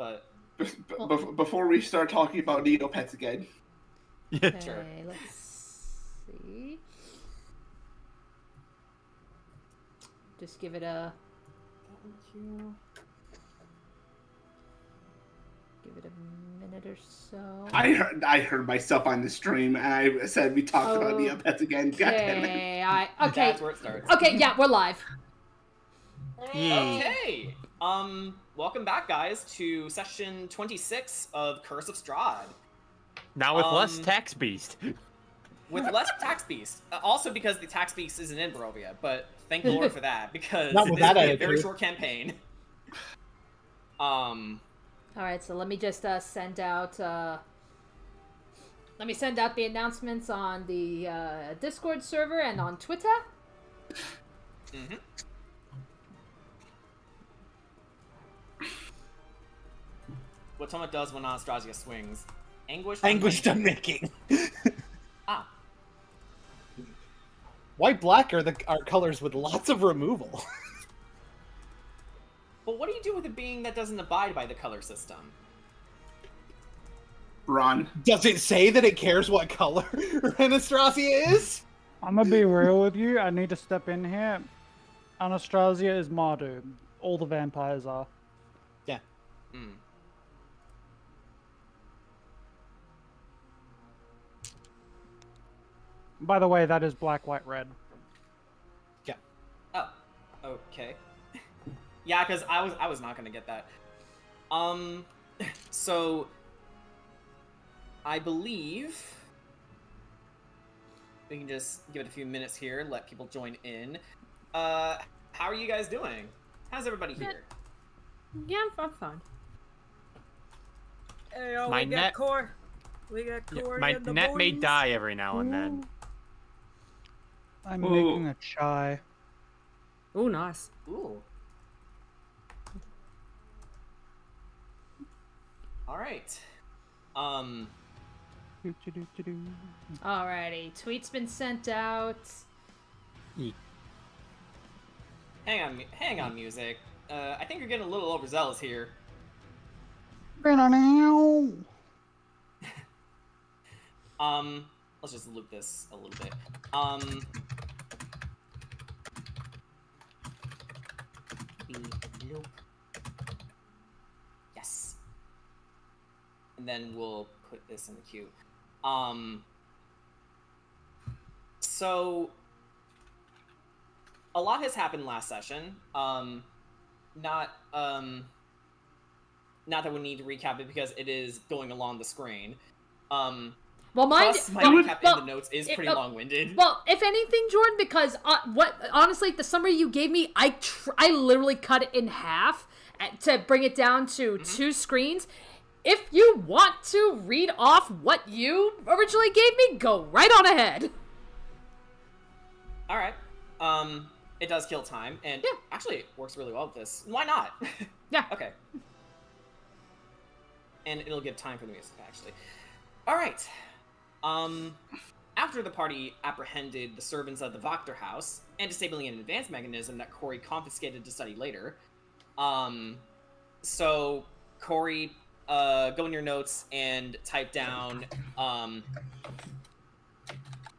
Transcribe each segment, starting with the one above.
but Before we start talking about Neopets again. Yeah, Okay, sure. let's see. Just give it a... Give it a minute or so. I heard myself on the stream, and I said we talked about Neopets again. God damn it. Okay, okay. That's where it starts. Okay, yeah, we're live. Okay. Welcome back, guys, to session 26 of Curse of Strahd. Now with less tax beast. With less tax beast. Also because the tax beast isn't in Barovia, but thank the Lord for that, because Not this with is that a attitude. very short campaign. Alright, so let me just send out... Let me send out the announcements on the Discord server and on Twitter. Mm-hmm. What Toma does when Anastasia swings. Anguished unmaking. Ah. White black are our colors with lots of removal. But what do you do with a being that doesn't abide by the color system? Ron. Does it say that it cares what color Anastasia is? I'm gonna be real with you. I need to step in here. Anastasia is Mardu. All the vampires are. Yeah. Mm. By the way, that is black, white, red. Yeah. Oh. Okay. Yeah, because I was not gonna get that. So I believe we can just give it a few minutes here, let people join in. How are you guys doing? How's everybody here? Yeah, I'm fine. Hey, oh, My we got net- core. We got core. My in the net may boys. die every now and then. I'm Ooh. making a chai. Ooh, nice. Ooh. All right. Doo-doo-doo-doo-doo. Alrighty, tweet's been sent out. Hang on, music. I think you're getting a little overzealous here. Let's just loop this a little bit. Loop. Yes. And then we'll put this in the queue. So a lot has happened last session. Not that we need to recap it because it is going along the screen. Well, mine... Plus, my recap in the notes is pretty long-winded. Well, if anything, Jordan, because honestly, the summary you gave me, I literally cut it in half to bring it down to 2 screens. If you want to read off what you originally gave me, go right on ahead. All right. It does kill time, and actually it works really well with this. Why not? Yeah. Okay. And it'll give time for the music, actually. All right. After the party apprehended the servants of the Wachter house and disabling an advanced mechanism that Corey confiscated to study later, so Corey, go in your notes and type down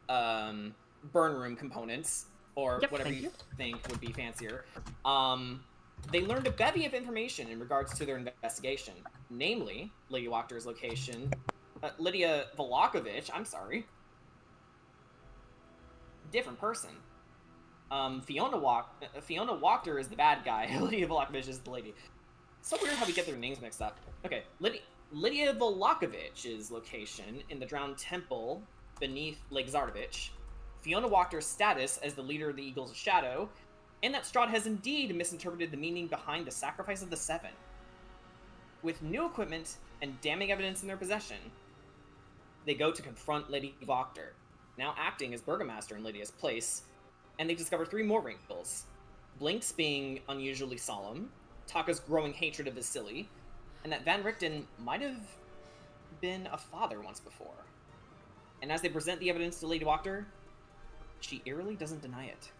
burn room components, or whatever you think would be fancier. They learned a bevy of information in regards to their investigation, namely Lydia Wachter's location. Lydia Volokovich, I'm sorry. Different person. Fiona Wachter is the bad guy. Lydia Volokovich is the lady. So weird how we get their names mixed up. Okay, Lydia Volokovich's location in the Drowned Temple beneath Lake Zardovich. Fiona Wachter's status as the leader of the Eagles of Shadow, and that Strahd has indeed misinterpreted the meaning behind the Sacrifice of the Seven. With new equipment and damning evidence in their possession, they go to confront Lady Wachter, now acting as Burgomaster in Lydia's place, and they discover 3 more wrinkles. Blink's being unusually solemn, Taka's growing hatred of Vasily, and that Van Richten might have been a father once before. And as they present the evidence to Lady Wachter, she eerily doesn't deny it.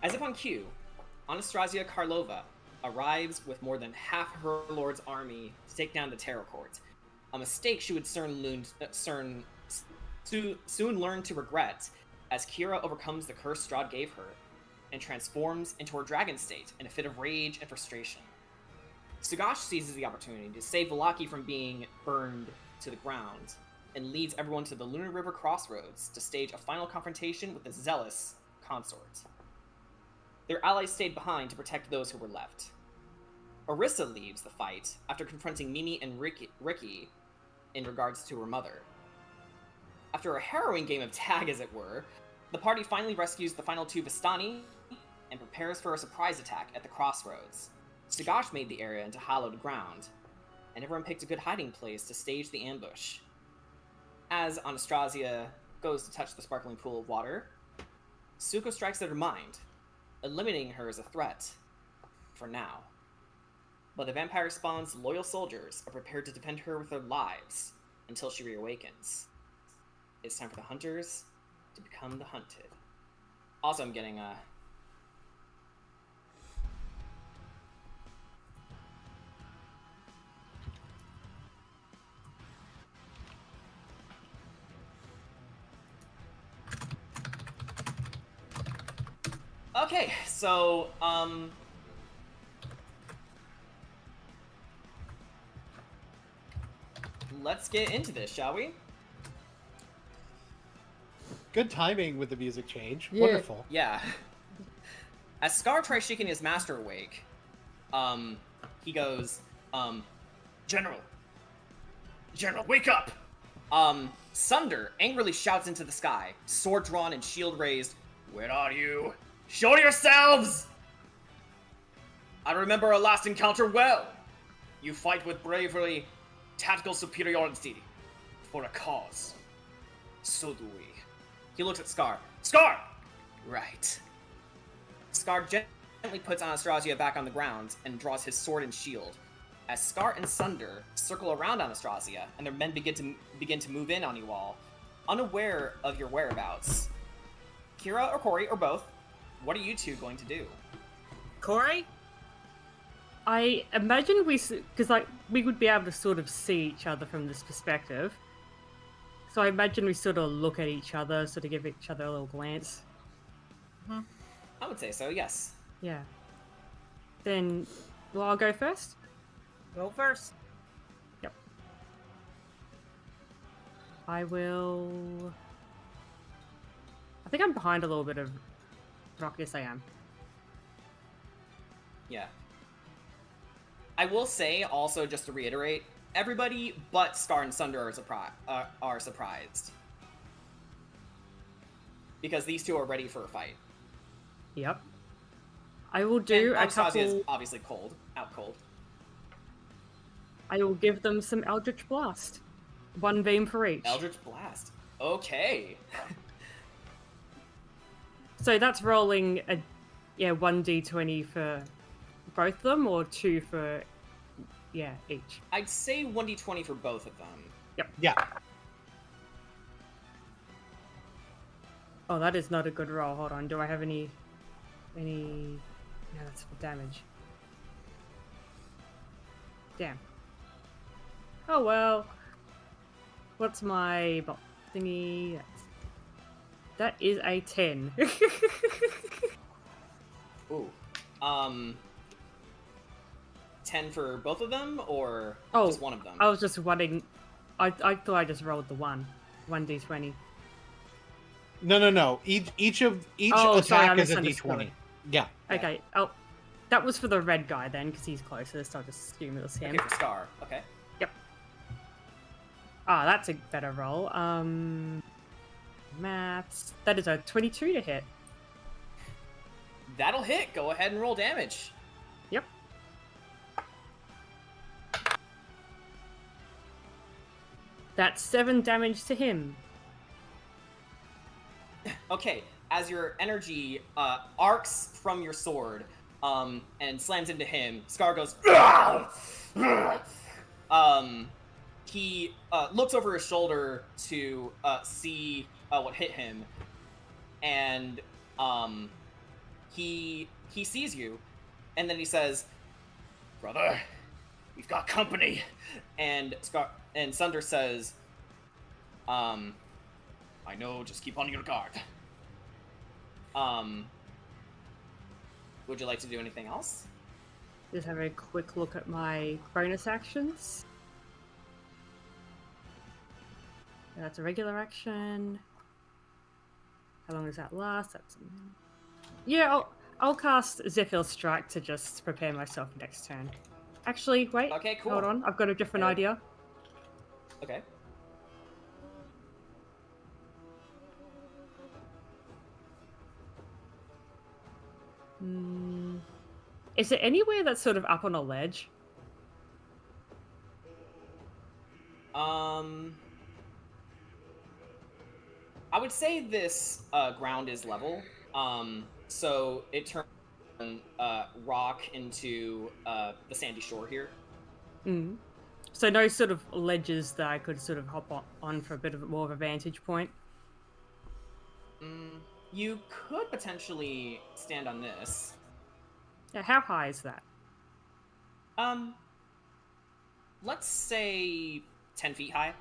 As if on cue, Anastasia Karlova, arrives with more than half her lord's army to take down the Terror Court. A mistake she would soon learn to regret as Kira overcomes the curse Strahd gave her and transforms into her dragon state in a fit of rage and frustration. Sugash seizes the opportunity to save Vallaki from being burned to the ground and leads everyone to the Lunar River Crossroads to stage a final confrontation with the zealous consort. Their allies stayed behind to protect those who were left. Orissa leaves the fight after confronting Mimi and Ricky in regards to her mother. After a harrowing game of tag, as it were, the party finally rescues the final two Vistani and prepares for a surprise attack at the crossroads. Sugash made the area into hallowed ground, and everyone picked a good hiding place to stage the ambush. As Anastasia goes to touch the sparkling pool of water, Suko strikes at her mind, eliminating her as a threat, for now. But the vampire spawn's loyal soldiers are prepared to defend her with their lives until she reawakens. It's time for the hunters to become the hunted. Also, I'm getting Okay, so, let's get into this, shall we? Good timing with the music change. Yeah. Wonderful. Yeah. As Scar tries shaking his master awake, he goes, General, wake up! Sunder angrily shouts into the sky, sword drawn and shield raised, "Where are you? Show yourselves!" I remember our last encounter well. You fight with bravery, tactical superiority, for a cause. So do we. He looks at Scar. Scar! Right. Scar gently puts Anastasia back on the ground and draws his sword and shield. As Scar and Sunder circle around Anastasia and their men begin to move in on you all, unaware of your whereabouts. Kira or Corey or both, what are you two going to do? Corey? I imagine because we would be able to sort of see each other from this perspective. So I imagine we sort of look at each other, sort of give each other a little glance. I would say so, yes. Yeah. Then, well, I'll go first. Go first. Yep. I will. I think I'm behind a little bit of rock. Yes, I am. Yeah. I will say, also, just to reiterate, everybody but Scar and Sunder are surprised. Because these two are ready for a fight. Yep. I will do and a Anastasia is couple. obviously out cold. I will give them some Eldritch Blast. One beam for each. Eldritch Blast. Okay. So that's rolling a 1d20 for both of them, or 2 for each. I'd say 1d20 for both of them. Yeah. Oh, that is not a good roll. Hold on. Do I have any? No, that's for damage. Damn. Oh well. What's my thingy? That is a 10. Ooh. 10 for both of them, or Oh, just one of them? I was just wondering. I thought I just rolled the 1d20. No. Each Oh, sorry, I attack is a misunderstood. d20. Yeah. Okay. Oh, that was for the red guy then, because he's closest. I'll just assume it was him. Okay, for Scar. Okay. Ah, that's a better roll. Maths. That is a 22 to hit. That'll hit. Go ahead and roll damage. Yep. That's 7 damage to him. Okay, as your energy arcs from your sword and slams into him, Scar goes. He looks over his shoulder to see what hit him, and he sees you, and then he says, Brother, we've got company. And Sunder says, I know, just keep on your guard. Would you like to do anything else? Just have a quick look at my bonus actions. And that's a regular action. How long does that last? That's a minute. Yeah, I'll cast Zephyr Strike to just prepare myself for next turn. Actually, wait. Okay, cool. Hold on, I've got a different idea. Okay. Is there anywhere that's sort of up on a ledge? I would say this ground is level. So it turns rock into the sandy shore here. So no sort of ledges that I could sort of hop on for a bit of more of a vantage point? You could potentially stand on this. Yeah, how high is that? Let's say 10 feet high.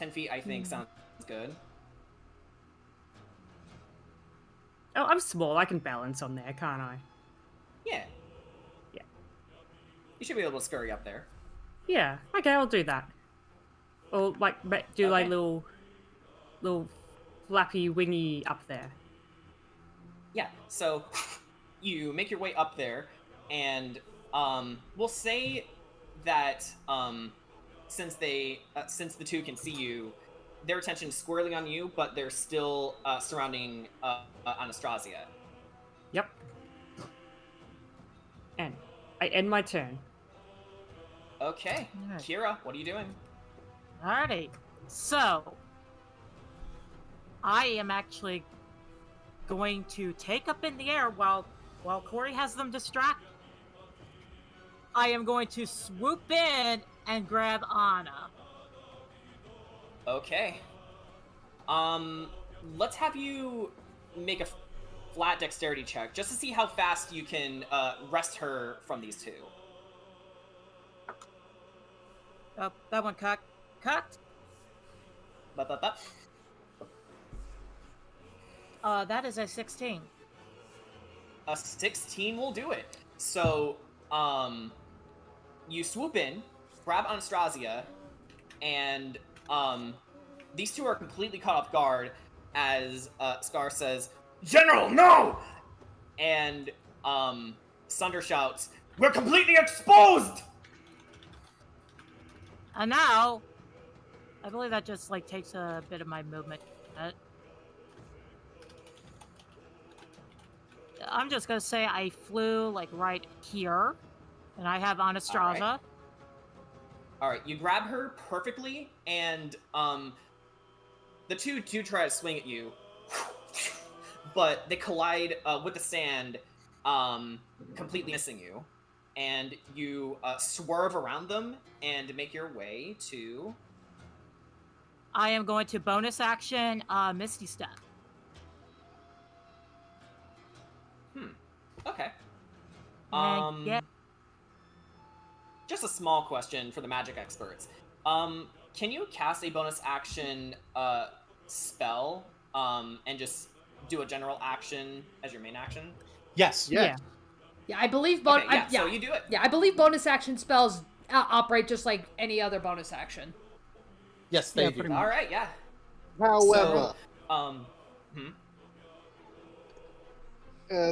I think sounds good. Oh, I'm small. I can balance on there, can't I? Yeah. Yeah. You should be able to scurry up there. Yeah. Okay, I'll do that. Or like do like Okay. little flappy wingy up there. Yeah. So you make your way up there, and we'll say that since the two can see you, their attention is squarely on you, but they're still surrounding Anastasia. Yep. And I end my turn. Okay. Alright. Kira, what are you doing? Alrighty. So, I am actually going to take up in the air while Corey has them distracted. I am going to swoop in and grab Anna. Okay. Let's have you make a flat dexterity check just to see how fast you can wrest her from these two. Oh, that one cut. Bup. That is a 16. A 16 will do it. So, you swoop in, grab Anastasia, and these two are completely caught off guard as Scar says, "General, no!" And Sunder shouts, "We're completely exposed!" And now, I believe that just like takes a bit of my movement. I'm just gonna say I flew like right here, and I have Anastasia. All right, you grab her perfectly, and the two do try to swing at you, but they collide with the sand, completely missing you. And you swerve around them and make your way to... I am going to bonus action Misty Step. Okay. And yeah. Just a small question for the magic experts. Can you cast a bonus action spell and just do a general action as your main action? Yes. Yeah. Yeah, I believe Okay, so you do it. Yeah, I believe bonus action spells operate just like any other bonus action. Yes, they Yeah, do. pretty much. All right, yeah. However,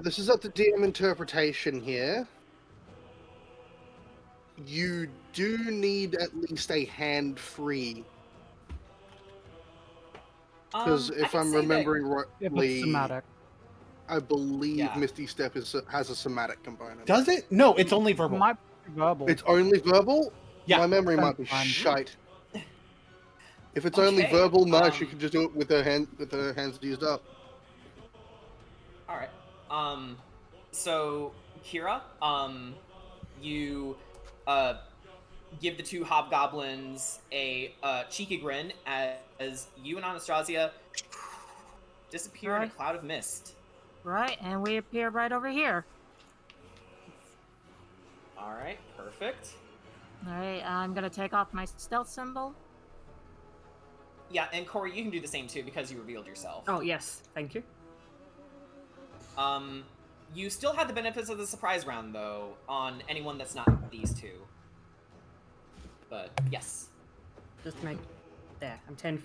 this is up to DM interpretation here. You do need at least a hand free. Because if I'm remembering If it's rightly, somatic. I believe Yeah. Misty Step has a somatic component. Does it? No, it's only verbal. Might be verbal. It's only verbal? Yeah. My memory might be Fine. shite. If it's only Okay, verbal, no, she can just do it with her hands used up. All right. So Kira, you give the two hobgoblins a cheeky grin as you and Anastasia disappear in a Right. cloud of mist. Right, and we appear right over here. All right, perfect. Alright, I'm gonna take off my stealth symbol. Yeah, and Corey, you can do the same too because you revealed yourself. Oh, yes. Thank you. You still have the benefits of the surprise round though on anyone that's not these two. But yes. Just make... There. I'm 10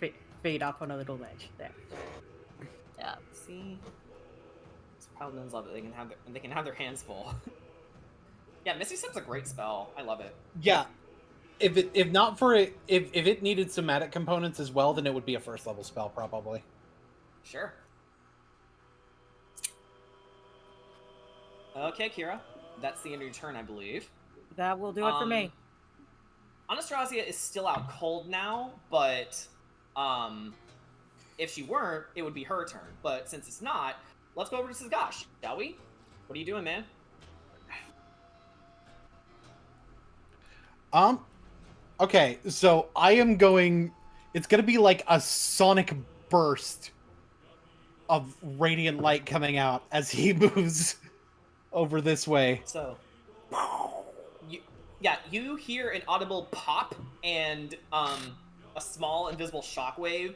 feet up on a little ledge. There. Yeah. See, these paladins love it. They can have their hands full. Yeah, Misty Step's a great spell. I love it. Yeah. If it needed somatic components as well, then it would be a first level spell probably. Sure. Okay, Kira. That's the end of your turn, I believe. That will do it for me. Anastasia is still out cold now, but if she weren't, it would be her turn. But since it's not, let's go over to Sagash, shall we? What are you doing, man? Okay, so I am going... It's going to be like a sonic burst of radiant light coming out as he moves over this way. So, you hear an audible pop and a small invisible shockwave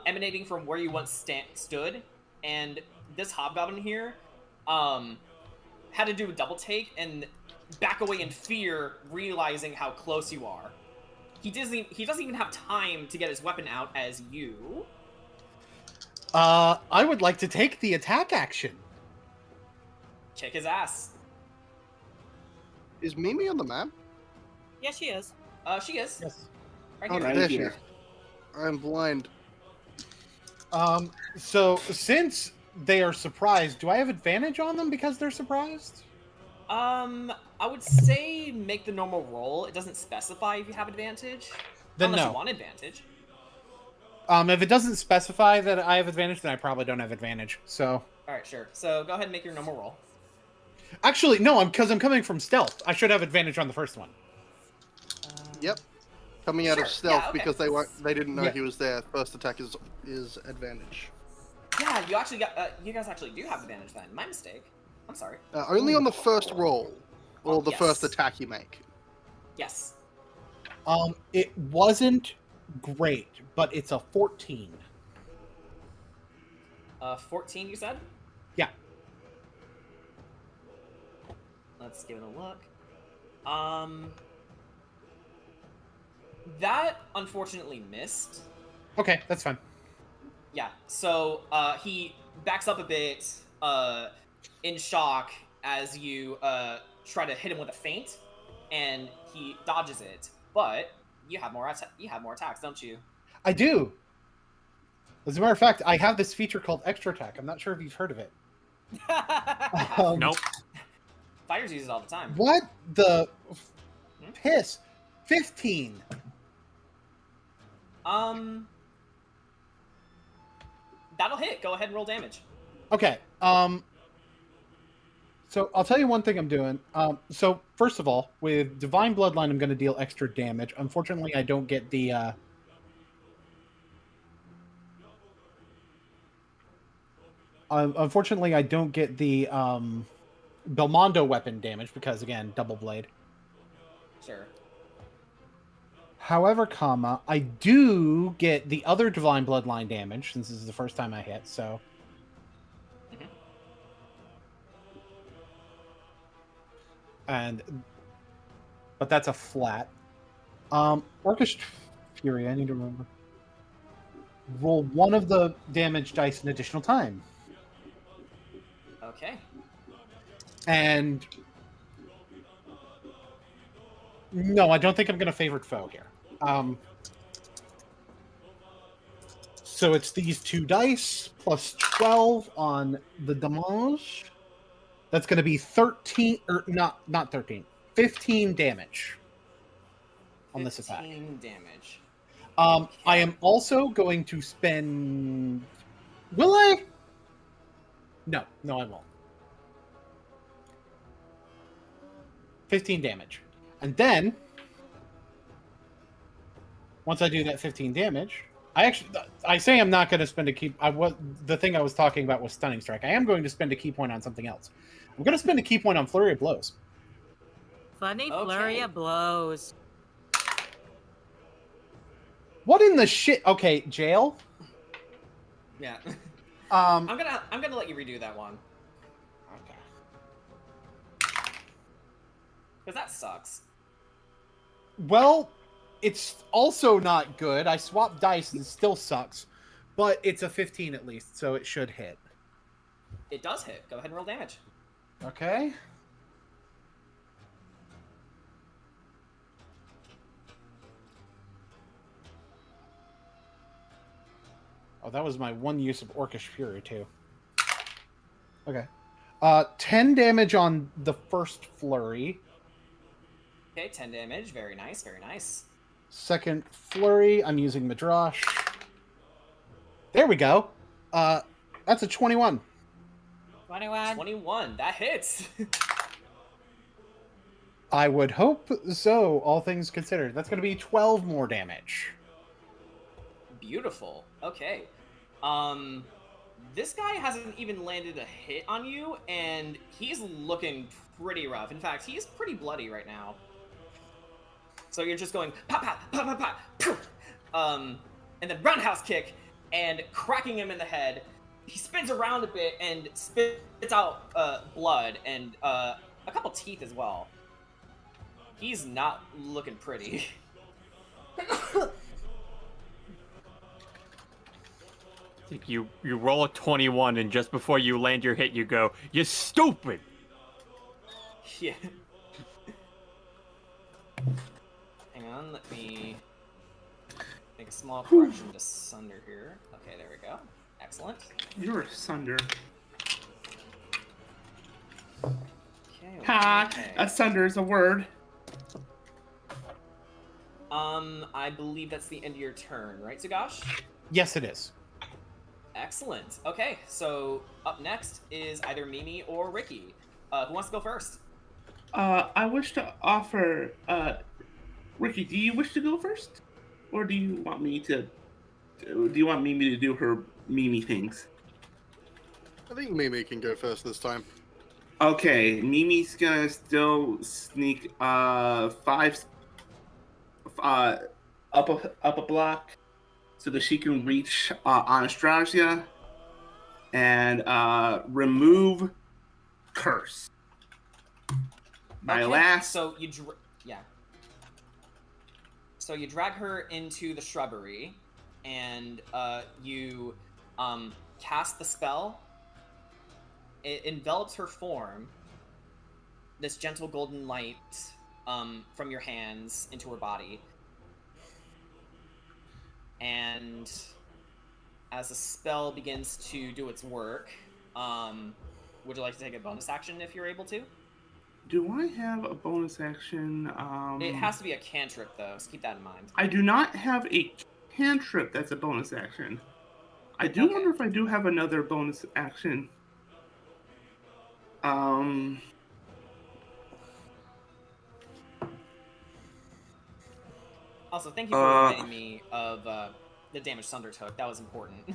emanating from where you once stood, and this hobgoblin here had to do a double take and back away in fear, realizing how close you are. He doesn't even have time to get his weapon out as you. I would like to take the attack action. Kick his ass. Is Mimi on the map? Yeah, she is. She is. Yes. Right Oh, here. Right there she here. is. I'm blind. So since they are surprised, do I have advantage on them because they're surprised? I would say make the normal roll. It doesn't specify if you have advantage. Then unless no. you want advantage. If it doesn't specify that I have advantage, then I probably don't have advantage. So Alright, sure. So go ahead and make your normal roll. actually, no, because I'm coming from stealth. I should have advantage on the first one. Yep. Coming out Sure, of stealth yeah, okay. because they didn't know Yeah. he was there. First attack is advantage. Yeah, you actually got. You guys actually do have advantage then. My mistake. I'm sorry. Only on the first roll, or the Yes. first attack you make. Yes. It wasn't great, but it's a 14. 14, you said? Yeah. Let's give it a look. That unfortunately missed. Okay, that's fine. Yeah, so he backs up a bit in shock as you try to hit him with a feint, and he dodges it. But you have more attacks, don't you? I do. As a matter of fact, I have this feature called Extra Attack. I'm not sure if you've heard of it. Nope. Fighters use it all the time. What the piss? 15. That'll hit. Go ahead and roll damage. Okay. So I'll tell you one thing I'm doing. So first of all, with Divine Bloodline, I'm going to deal extra damage. Unfortunately, I don't get the. Unfortunately, I don't get the Belmondo weapon damage because again, double blade. Sure. However, I do get the other Divine Bloodline damage since this is the first time I hit. So. But that's a flat. Orcish Fury, I need to remember. Roll one of the damage dice an additional time. Okay. And no, I don't think I'm going to favorite foe here. So it's these two dice plus 12 on the damage. That's going to be 13, or not 13, 15 damage on this attack. 15 damage. I am also going to spend... Will I? No, I won't. 15 damage. And then, once I do that 15 damage, I say I'm not going to spend a key. The thing I was talking about was stunning strike. I am going to spend a key point on something else. I'm going to spend a key point on flurry of blows. Funny flurry of blows. What in the shit? Okay, jail. Yeah. I'm gonna let you redo that one. Okay. Because that sucks. Well, it's also not good. I swapped dice and it still sucks. But it's a 15 at least, so it should hit. It does hit. Go ahead and roll damage. Okay. Oh, that was my one use of Orcish Fury, too. Okay. 10 damage on the first flurry. Okay, 10 damage. Very nice, very nice. Second flurry, I'm using Midrash. There we go. That's a 21. 21. That hits. I would hope so, all things considered. That's going to be 12 more damage. Beautiful. Okay. This guy hasn't even landed a hit on you, and he's looking pretty rough. In fact, he's pretty bloody right now. So you're just going pop, pop, pop, pop, pop, poof, and then roundhouse kick and cracking him in the head. He spins around a bit and spits out blood and a couple teeth as well. He's not looking pretty. You roll a 21, and just before you land your hit, you go, "You stupid!" Yeah. Hang on, let me make a small correction to Sunder here. Okay, there we go. Excellent. You're a Sunder. Okay. Ha! Okay. A Sunder is a word. I believe that's the end of your turn, right, Sugash? Yes, it is. Excellent. Okay, so up next is either Mimi or Ricky. Who wants to go first? I wish to offer, Ricky, do you wish to go first? Or do you want me to do her Mimi things? I think Mimi can go first this time. Okay, Mimi's gonna still sneak, 5, up a block so that she can reach, Anastasia and, remove Curse. My last... So you So you drag her into the shrubbery, and you cast the spell. It envelops her form, this gentle golden light from your hands into her body. And as the spell begins to do its work, would you like to take a bonus action if you're able to? Do I have a bonus action? It has to be a cantrip, though, so keep that in mind. I do not have a cantrip that's a bonus action. I do wonder if I do have another bonus action. Also, thank you for reminding me of the damage Sunder took. That was important.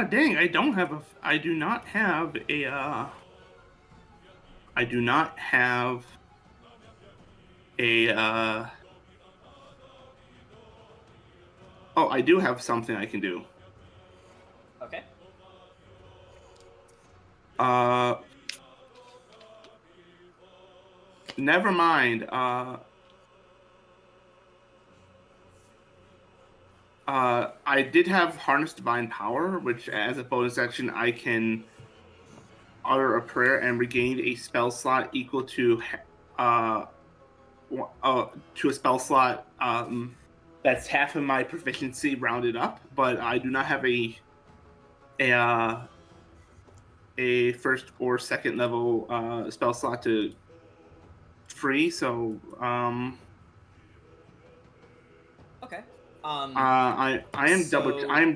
Dang, I do not have a, oh, I do have something I can do. Okay. Never mind. I did have Harness Divine Power, which as a bonus action, I can utter a prayer and regain a spell slot equal to a spell slot that's half of my proficiency rounded up. But I do not have a first or second level spell slot to free. So Okay. I am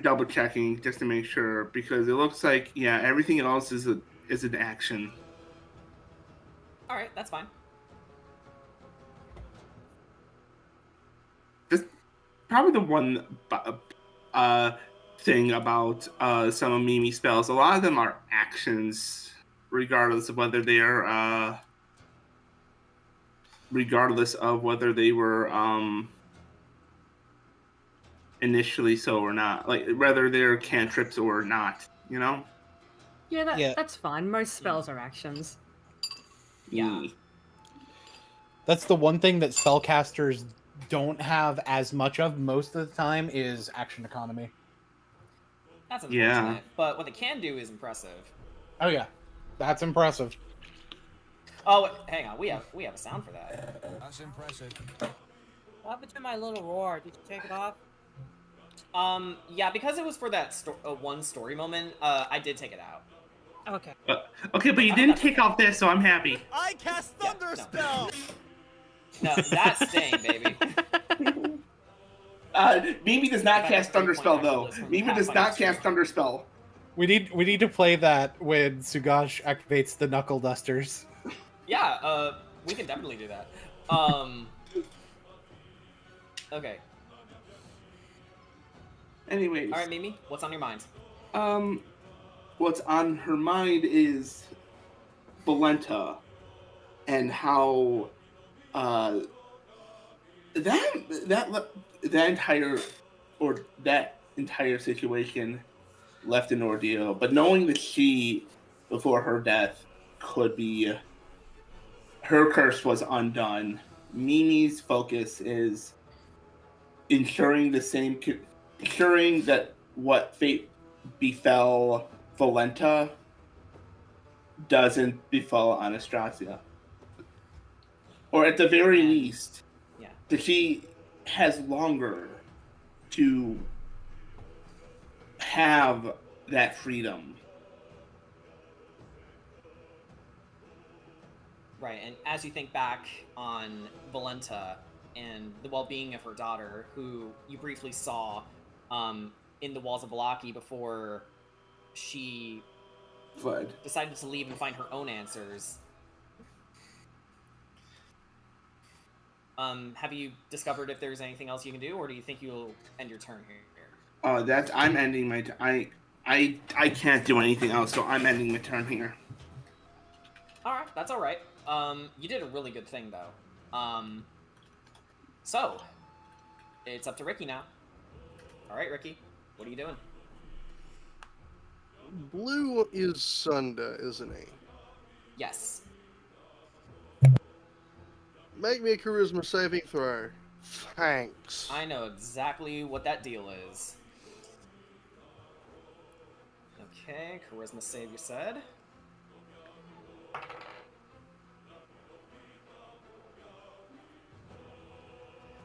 double checking just to make sure, because it looks like everything else is an action. All right, that's fine. probably the one thing about some of Mimi's spells. A lot of them are actions, regardless of whether they are initially so or not. Like whether they're cantrips or not. You know. Yeah, that's fine. Most spells are actions. Yeah. That's the one thing that spellcasters don't have as much of most of the time is action economy. That's unfortunate. Yeah. But what they can do is impressive. Oh yeah, that's impressive. Oh, hang on. We have a sound for that. That's impressive. What happened to my little roar? Did you take it off? Yeah, because it was for that one story moment, I did take it out. Okay. Okay, but you didn't take off this, so I'm happy. I cast Yeah, thunder no. spell. No, that's staying, baby. Mimi does not If I cast have 3 Thunderspell point though. actions from Mimi does Pathfinder not cast Thunderspell. We need to play that when Sugash activates the knuckle dusters. Yeah, we can definitely do that. Okay. Anyways. All right, Mimi, what's on your mind? What's on her mind is Valenta and how that entire situation left an ordeal. But knowing that she, before her death, her curse was undone. Mimi's focus is ensuring that what fate befell Valenta doesn't befall Anastasia. Or at the very least, Yeah. that she has longer to have that freedom. Right, and as you think back on Valenta and the well-being of her daughter, who you briefly saw in the walls of Valaki before she Fled. decided to leave and find her own answers. Have you discovered if there's anything else you can do, or do you think you'll end your turn here? I'm ending my. I can't do anything else, so I'm ending my turn here. All right, that's all right. You did a really good thing though. So it's up to Ricky now. All right, Ricky, what are you doing? Blue is Sunder, isn't he? Yes. Make me a charisma saving throw. Thanks. I know exactly what that deal is. Okay, charisma save, you said.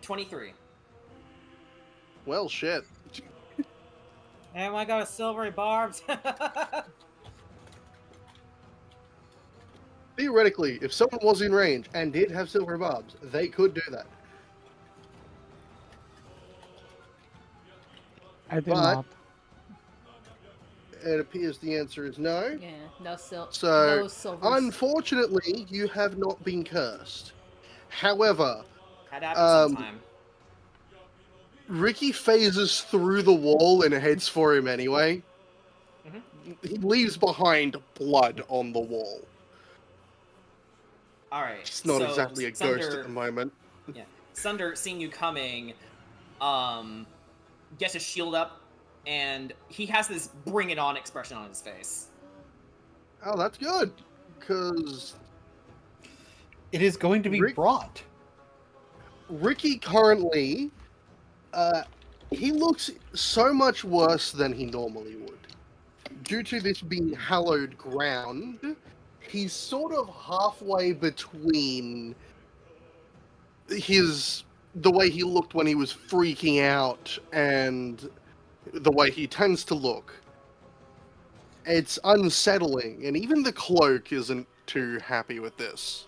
$23. Well, shit. Anyone got a silvery barbs? Theoretically, if someone was in range and did have silver barbs, they could do that. I did But- not. It appears the answer is no. Yeah, no silver. So, no silvers. unfortunately, you have not been cursed. However, Had happened sometime. Ricky phases through the wall and heads for him anyway. He leaves behind blood on the wall. All right. It's not so exactly a ghost Sunder, at the moment. Yeah. Sunder, seeing you coming, gets his shield up, and he has this "bring it on" expression on his face. Oh, that's good. Because It is going to be brought. Ricky currently, he looks so much worse than he normally would. Due to this being hallowed ground, he's sort of halfway between the way he looked when he was freaking out and the way he tends to look. It's unsettling, and even the cloak isn't too happy with this.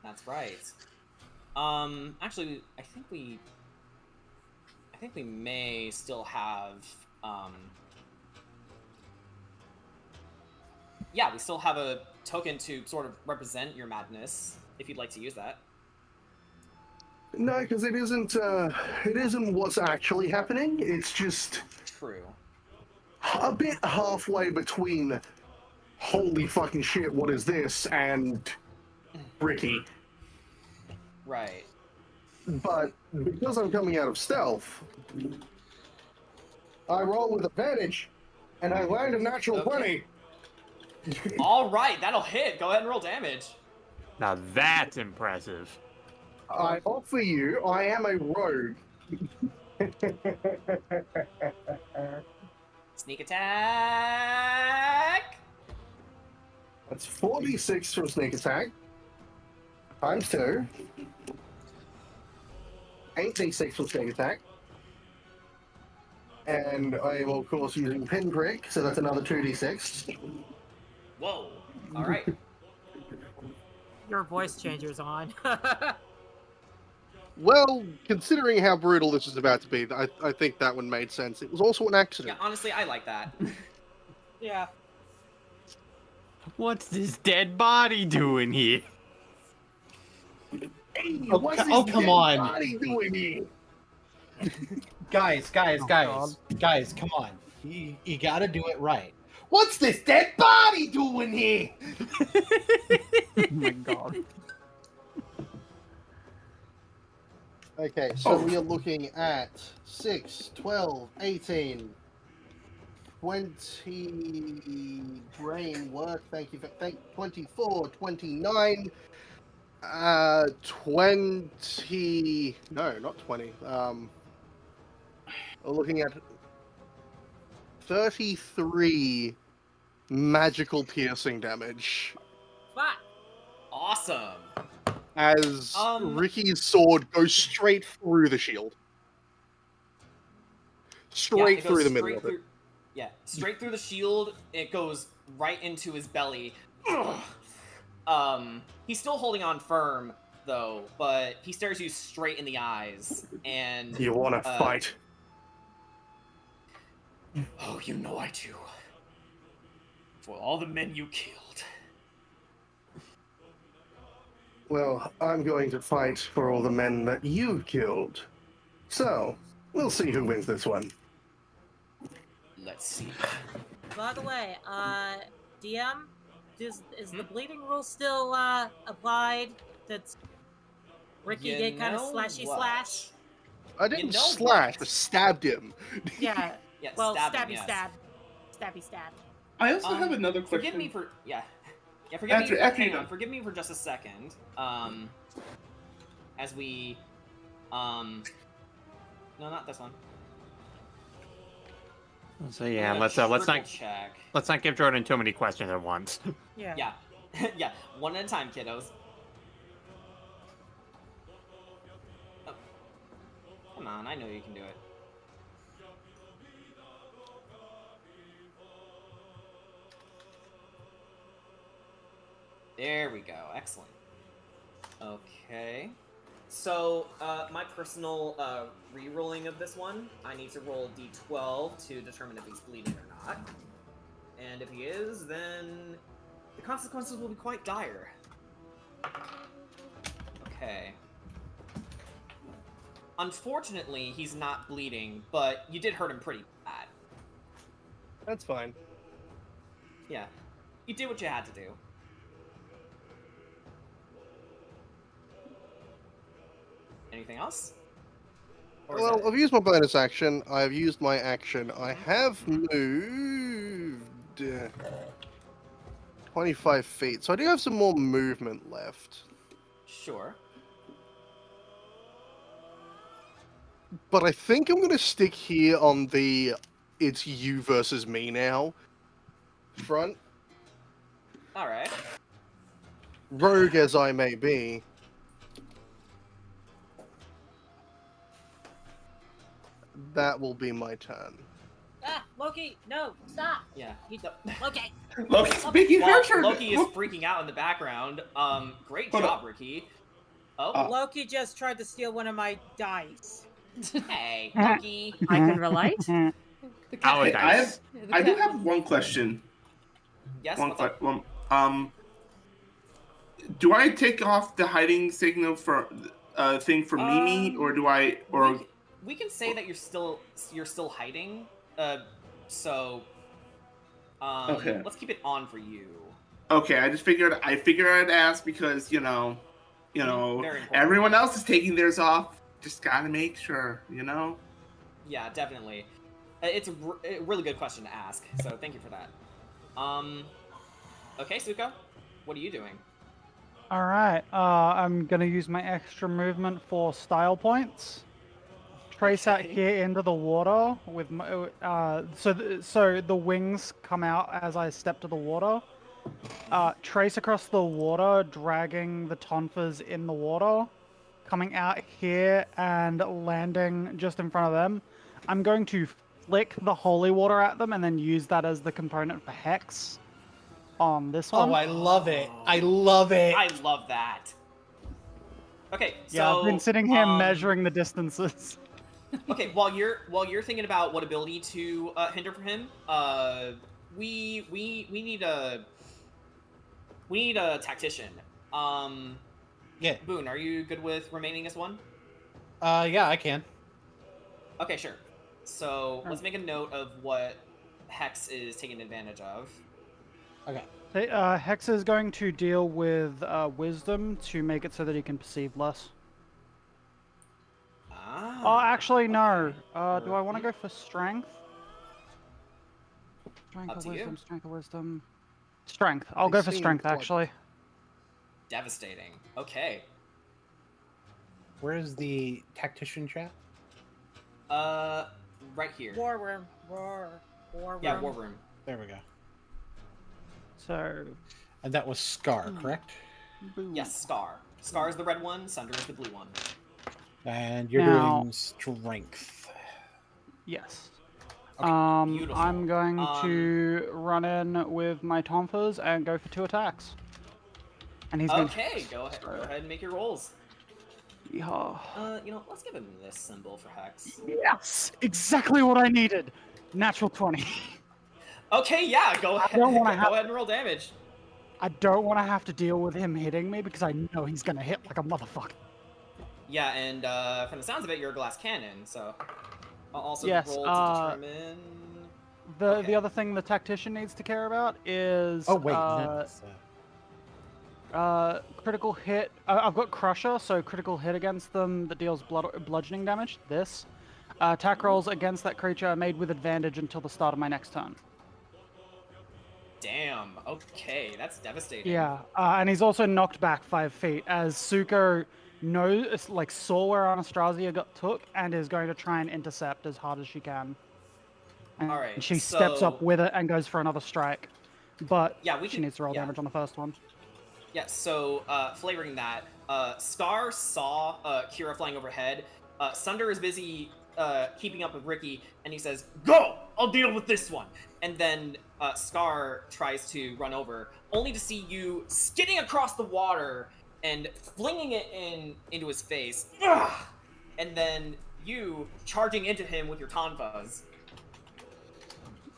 That's right. Actually, I think we may still have. Yeah, we still have token to sort of represent your madness, if you'd like to use that. No, because it isn't what's actually happening. It's just True. a bit halfway between holy fucking shit, what is this, and Ricky. Right. But because I'm coming out of stealth, I roll with advantage, and I land a natural 20. All right, that'll hit. Go ahead and roll damage. Now that's impressive. I offer you, I am a rogue. Sneak attack. That's 46 for sneak attack. Times 2. 8d6 for sneak attack. And I am, of course, using pinprick, so that's another 2d6. Whoa. All right. Your voice changer's on. Well, considering how brutal this is about to be, I think that one made sense. It was also an accident. Yeah, honestly, I like that. Yeah. What's this dead body doing here? Hey, Oh, what's oh, this come dead on. body doing here? Guys, God. guys, come on. You gotta do it right. What's this dead body doing here? Oh my god. Okay, so we are looking at 6, 12, 18, 20 brain work, thank you, 24, 29, 20, no, not 20, we're looking at 33 magical piercing damage Fuck. Awesome. as Ricky's sword goes straight through the shield. Straight it goes through the middle straight of it. through- Yeah, straight through the shield. It goes right into his belly. He's still holding on firm though, but he stares you straight in the eyes. And You want to fight? oh, you know I do. For all the men you killed. Well, I'm going to fight for all the men that you killed. So, we'll see who wins this one. Let's see. By the way, DM, is the bleeding rule still applied? That's Ricky You did kind of know slashy what? slash. I didn't know slash, what? I stabbed him. Yeah. Yeah, Well, stab him, stabby yes. stab. Stabby stab. I also have another question. Forgive me for forgive After- me. after Hang you're on, done. forgive me for just a second. As we, no, not this one. So yeah, I'm let's gonna not triple check. let's not give Jordan too many questions at once. Yeah. Yeah, yeah, one at a time, kiddos. Oh. Come on, I know you can do it. There we go. Excellent. Okay. So, my personal re-rolling of this one, I need to roll d12 to determine if he's bleeding or not. And if he is, then the consequences will be quite dire. Okay. Unfortunately, he's not bleeding, but you did hurt him pretty bad. That's fine. Yeah. You did what you had to do. Anything else? Or is Well, that it? I've used my bonus action. I've used my action. I have moved 25 feet, so I do have some more movement left. Sure. But I think I'm going to stick here on the it's you versus me now front. Alright. Rogue as I may be. That will be my turn. Ah, Loki, no, stop. Yeah. Loki. Loki's making While her turn. Loki is freaking out in the background. Great Hold job, Ricky. Oh, Loki just tried to steal one of my dice. hey, Loki. I can relate. The Hey, cat- I dice. have. I do have one question. Yes, One what's up? question. do I take off the hiding signal for thing for Mimi, or do I or we can say that you're still hiding. So Okay. let's keep it on for you. Okay, I figured I'd ask because Very important. everyone else is taking theirs off. Just gotta make sure, Yeah, definitely. It's a really good question to ask. So thank you for that. Okay, Suko, what are you doing? All right. I'm gonna use my extra movement for style points. Trace out Okay. here into the water with my, so the wings come out as I step to the water. Trace across the water, dragging the tonfas in the water, coming out here and landing just in front of them. I'm going to flick the holy water at them and then use that as the component for hex on this one. Oh, I love it. I love it. I love that. Okay, so Yeah, I've been sitting here measuring the distances. Okay, while you're thinking about what ability to hinder for him, we need a tactician. Yeah. Boone, are you good with remaining as one? Yeah, I can. Okay, sure. So let's make a note of what Hex is taking advantage of. Okay. Hex is going to deal with wisdom to make it so that he can perceive less. Oh, actually, no. Do I want to go for strength? Strength Up or to wisdom? you. Strength or wisdom? Strength. I'll go for seem strength, like- actually. Devastating. Okay. Where is the tactician chat? Right here. War room. War room. Yeah, war room. There we go. So, And that was Scar, correct? boom. Yes, Scar. Scar is the red one. Sunder is the blue one. And you're Now- doing strength. Yes. Okay, beautiful. I'm going to run in with my tonfas and go for 2 attacks. And he's going to... Okay, go ahead and make your rolls. Yeah. Let's give him this symbol for Hex. Yes! Exactly what I needed! Natural 20. Okay, yeah, go ahead. don't wanna Go ahead and roll damage. I don't want to have to deal with him hitting me because I know he's going to hit like a motherfucker. Yeah, and from the sounds of it, you're a glass cannon, so I'll also Yes, roll to determine. The other thing the tactician needs to care about is Oh, wait. no, it's, critical hit. I've got Crusher, so critical hit against them that deals bludgeoning damage. This. Attack rolls against that creature are made with advantage until the start of my next turn. Damn. Okay, that's devastating. Yeah, and he's also knocked back 5 feet as Suko saw where Anastasia got took and is going to try and intercept as hard as she can. And All right, she steps up so- with it and goes for another strike, but Yeah, we she can- needs to roll yeah. damage on the first one. Yeah. So flavoring that, Scar saw Kira flying overhead. Sunder is busy keeping up with Ricky, and he says, "Go! I'll deal with this one." And then Scar tries to run over, only to see you skidding across the water and flinging it into his face. Ugh! And then you charging into him with your tonfas.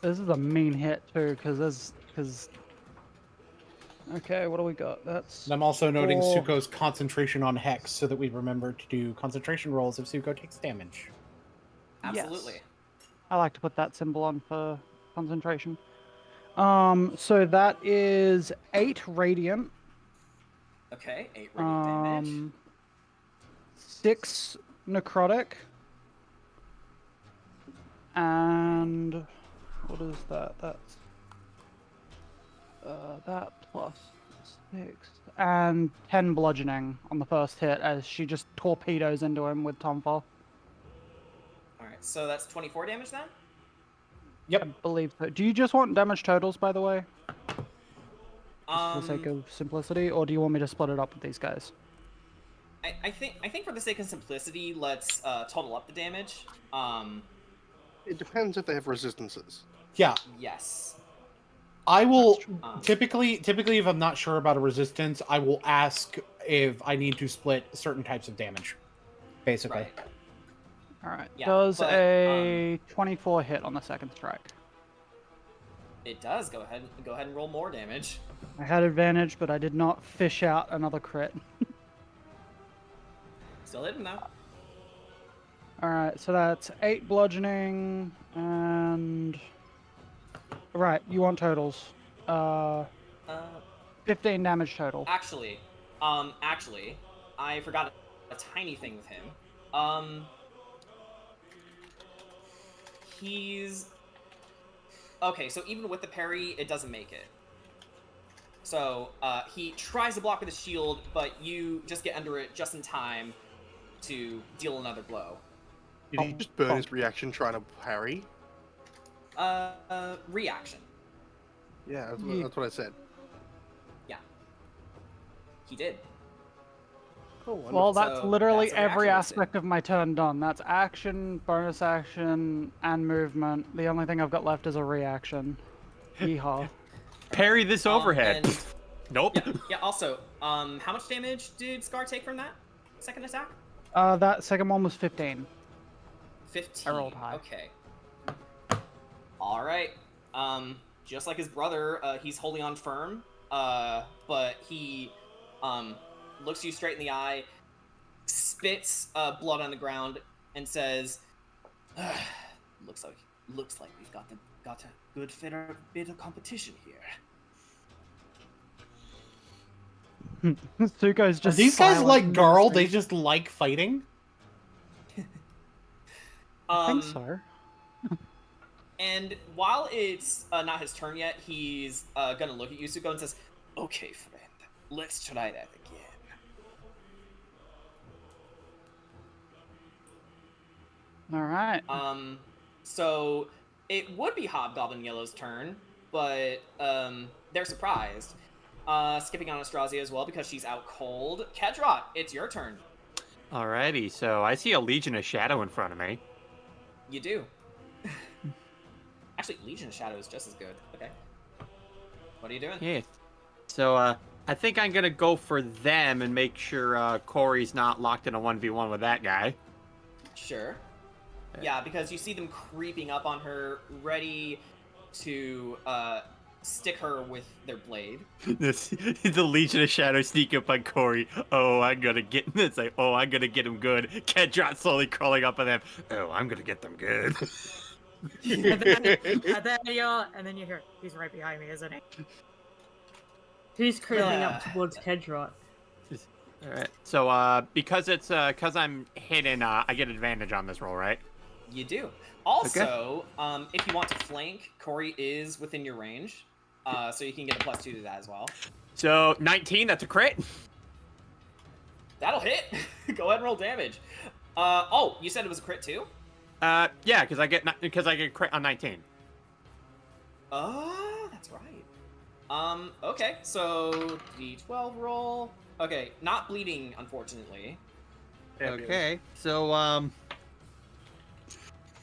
This is a mean hit too, because okay, what do we got? That's And I'm also noting 4. Suko's concentration on Hex so that we remember to do concentration rolls if Suko takes damage. Absolutely. Yes. I like to put that symbol on for concentration. So that is 8 radiant. Okay, 8 radiant damage. 6 necrotic. And what is that? That's that plus 6 and 10 bludgeoning on the first hit as she just torpedoes into him with Tomfall. Alright, so that's 24 damage then? I believe so. Do you just want damage totals, by the way? Just for the sake Um, of simplicity, or do you want me to split it up with these guys? I think for the sake of simplicity, let's total up the damage. It depends if they have resistances. Yeah, Yes. I will Um, typically if I'm not sure about a resistance, I will ask if I need to split certain types of damage. Basically. Right. All right. Yeah, Does but, a 24 hit on the second strike? It does. Go ahead and roll more damage. I had advantage, but I did not fish out another crit. Still hitting though. Alright, so that's 8 bludgeoning, and... Right, you want totals. 15 damage total. Actually, I forgot a tiny thing with him. He's... Okay, so even with the parry, it doesn't make it. So, he tries to block with his shield, but you just get under it just in time to deal another blow. Did he just burn his reaction trying to parry? Reaction. Yeah, that's what I said. Yeah. He did. Cool. Well, that's So, literally that's a every reaction aspect of my turn done. That's action, bonus action, and movement. The only thing I've got left is a reaction. Yeehaw. Parry this overhead. and- Nope. Yeah, also, how much damage did Scar take from that second attack? That second one was 15. 15. I rolled high. Okay. Alright. Just like his brother, he's holding on firm, but he, looks you straight in the eye, spits, blood on the ground, and says, looks like we've got a good bit of competition here. Zuko's Are just these guys silent like in Garl? his They face. just like fighting? I think so. And while it's not his turn yet, he's gonna look at Yusuko and says, "Okay, friend, let's try that again." Alright. So it would be Hobgoblin Yellow's turn, but they're surprised. Skipping on Astrazia as well because she's out cold. Kedrot, it's your turn. Alrighty, so I see a Legion of Shadow in front of me. You do. Actually, Legion of Shadow is just as good. Okay. What are you doing? Yeah. So, I think I'm gonna go for them and make sure Corey's not locked in a 1v1 with that guy. Sure. Yeah, because you see them creeping up on her, ready to stick her with their blade. The Legion of Shadow sneak up on Corey. Oh, I'm gonna get it's like, oh, I'm gonna get him good. Kedrot slowly crawling up on them. Oh, I'm gonna get them good. and then you hear, he's right behind me, isn't he? Who's creeping up towards Kedrot? All right. So, because it's because I'm hidden, I get advantage on this roll, right? You do. Also, if you want to flank, Corey is within your range, so you can get a +2 to that as well. So 19, that's a crit. That'll hit. Go ahead and roll damage. Oh, you said it was a crit too? Yeah, because I get crit on 19. That's right. Okay, so D12 roll. Okay, not bleeding, unfortunately. Okay, so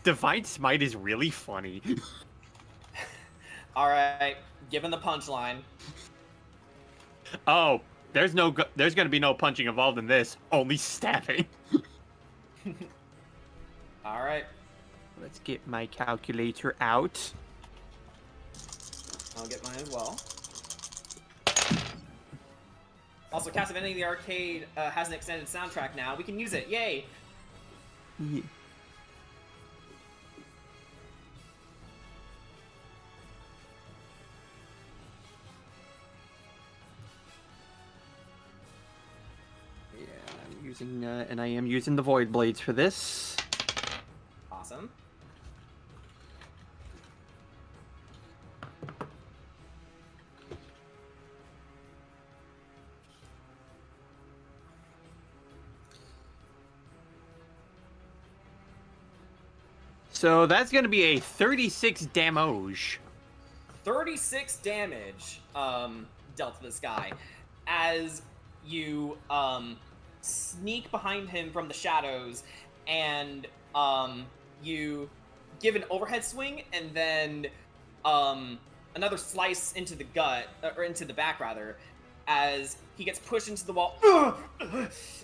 Divine Smite is really funny. All right, given the punchline. Oh, there's gonna be no punching involved in this. Only stabbing. All right, Let's get my calculator out. I'll get mine as well. Also, Castlevania the Arcade has an extended soundtrack now. We can use it. Yay! Yeah. I'm using, and I am using the Void Blades for this. Awesome. So that's gonna be a 36 damage. 36 damage dealt to this guy as you sneak behind him from the shadows and you give an overhead swing and then another slice into the gut or into the back rather as he gets pushed into the wall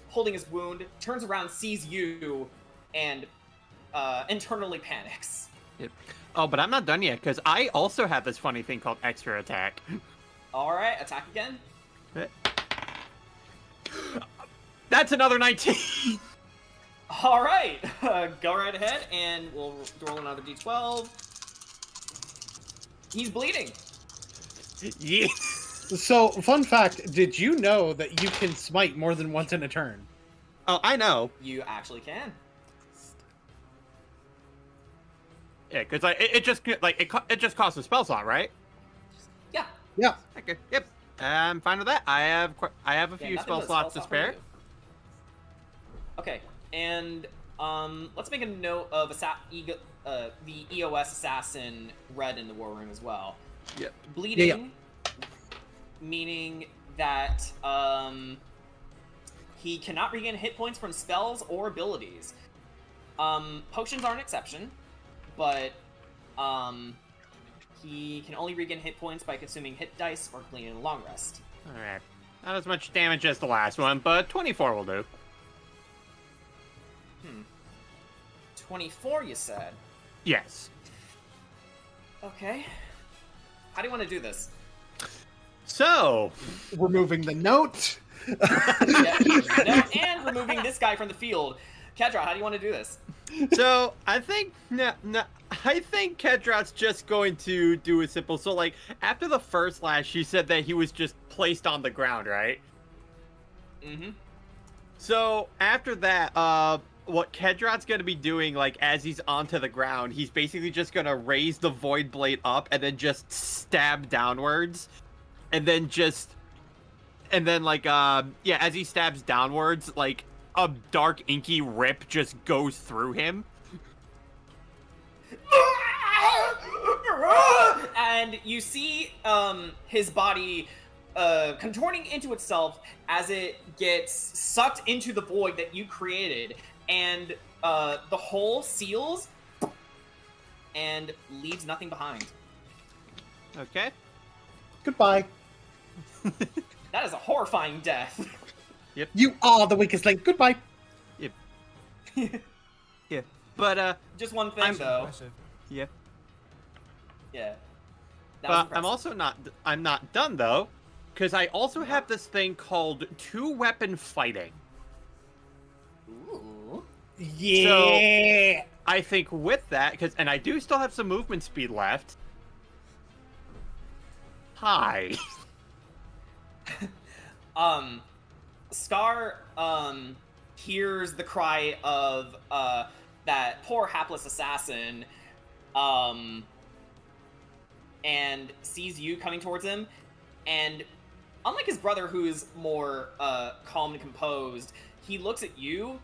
holding his wound, turns around, sees you, and internally panics. Yep. Oh, but I'm not done yet, because I also have this funny thing called extra attack. All right, attack again. That's another 19! All right, go right ahead, and we'll roll another d12. He's bleeding. Yeah. So, fun fact, did you know that you can smite more than once in a turn? Oh, I know. You actually can. Yeah, because it just costs a spell slot, right? Yeah. Yeah. Okay. Yep. I'm fine with that. I have a Yeah, few nothing spell but slots to for spare. you. Okay, and let's make a note of the EOS assassin Red in the war room as well. Yep. Bleeding, meaning that he cannot regain hit points from spells or abilities. Potions are an exception, but he can only regain hit points by consuming hit dice or completing a long rest. Alright. Not as much damage as the last one, but 24 will do. 24, you said? Yes. Okay. How do you want to do this? So... Removing the note. And removing this guy from the field. Kedra, how do you want to do this? So, I think... I think Kedrat's just going to do a simple... So, like, after the first lash, you said that he was just placed on the ground, right? Mm-hmm. So, after that, what Kedrat's going to be doing, like, as he's onto the ground, he's basically just going to raise the Void Blade up and then just stab downwards. And then as he stabs downwards, like, a dark, inky rip just goes through him. And you see his body contorting into itself as it gets sucked into the void that you created, and the hole seals and leaves nothing behind. Okay. Goodbye. That is a horrifying death. You are the weakest link. Goodbye. Yep. Yeah. But, Just one thing, though. Impressive. yeah. Yeah. That was But I'm also I'm not done, though, because I also have this thing called two-weapon fighting. Ooh. Yeah. I think with that, and I do still have some movement speed left. Hi. Scar hears the cry of that poor hapless assassin, and sees you coming towards him, and unlike his brother, who is more calm and composed, he looks at you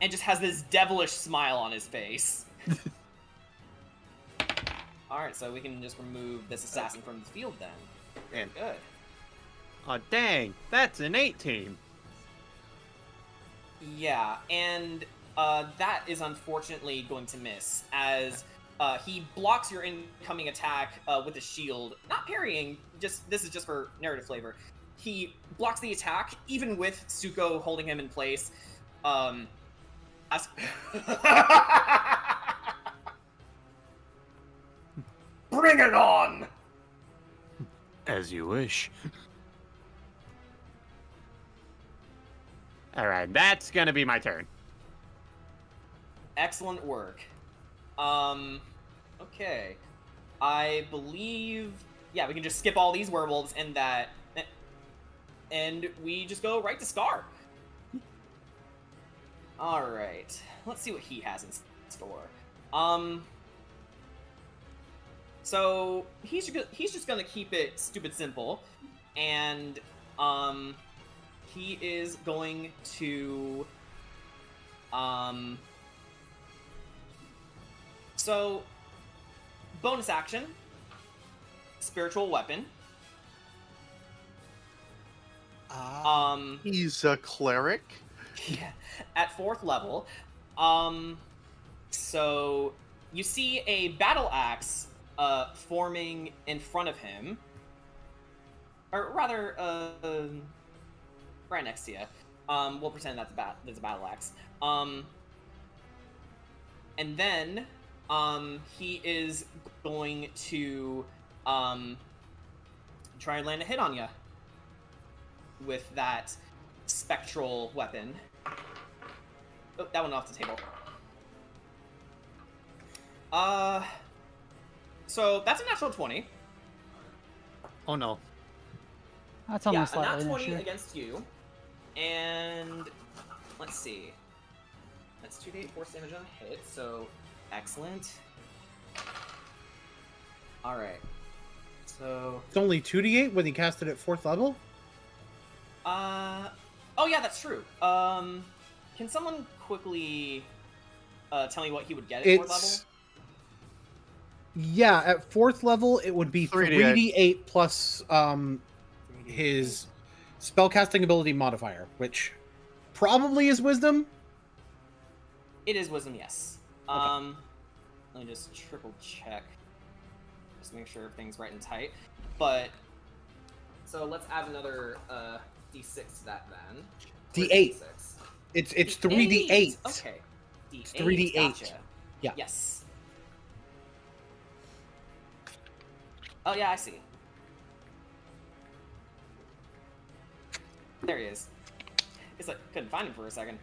and just has this devilish smile on his face. Alright, so we can just remove this assassin from the field then. And Good. oh dang, that's an 18. Yeah, and that is unfortunately going to miss, as he blocks your incoming attack with a shield. Not parrying, this is just for narrative flavor. He blocks the attack, even with Suko holding him in place. Bring it on! As you wish. Alright, that's gonna be my turn. Excellent work. Okay. I believe... Yeah, we can just skip all these werewolves and that... And we just go right to Scar. Alright. Let's see what he has in store. So, he's just gonna keep it stupid simple. And, he is going to... So, bonus action, spiritual weapon. He's a cleric. Yeah, at 4th level. So you see a battle axe forming in front of him, or rather, right next to you. We'll pretend that's a battle axe. And then he is going to try and land a hit on you with that spectral weapon. Oh, that went off the table. So that's a natural 20. Oh no. That's only Yeah, a slightly nat an 20 issue. against you. And let's see. That's 2d8 force damage on a hit, so excellent. Alright. So It's only 2d8 when you cast it at 4th level? oh yeah, that's true. Can someone quickly tell me what he would get at 4th level? It's... Yeah, at 4th level, it would be 3d8. 3d8 plus his spellcasting ability modifier, which probably is wisdom. It is wisdom, yes. Let me just triple check. Just make sure everything's right and tight. But so let's add another d6 to that then. D8. D6. It's D8. 3d8. Okay. D8. It's 3d8. Gotcha. Yeah. Yes. Oh yeah, I see. There he is. It's like couldn't find him for a second.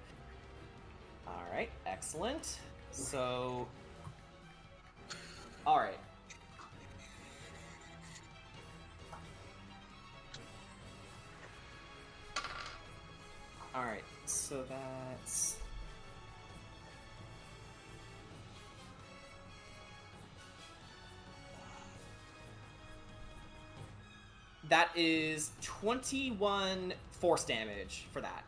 All right, excellent. So, all right. All right, so that's that is 21 force damage for that.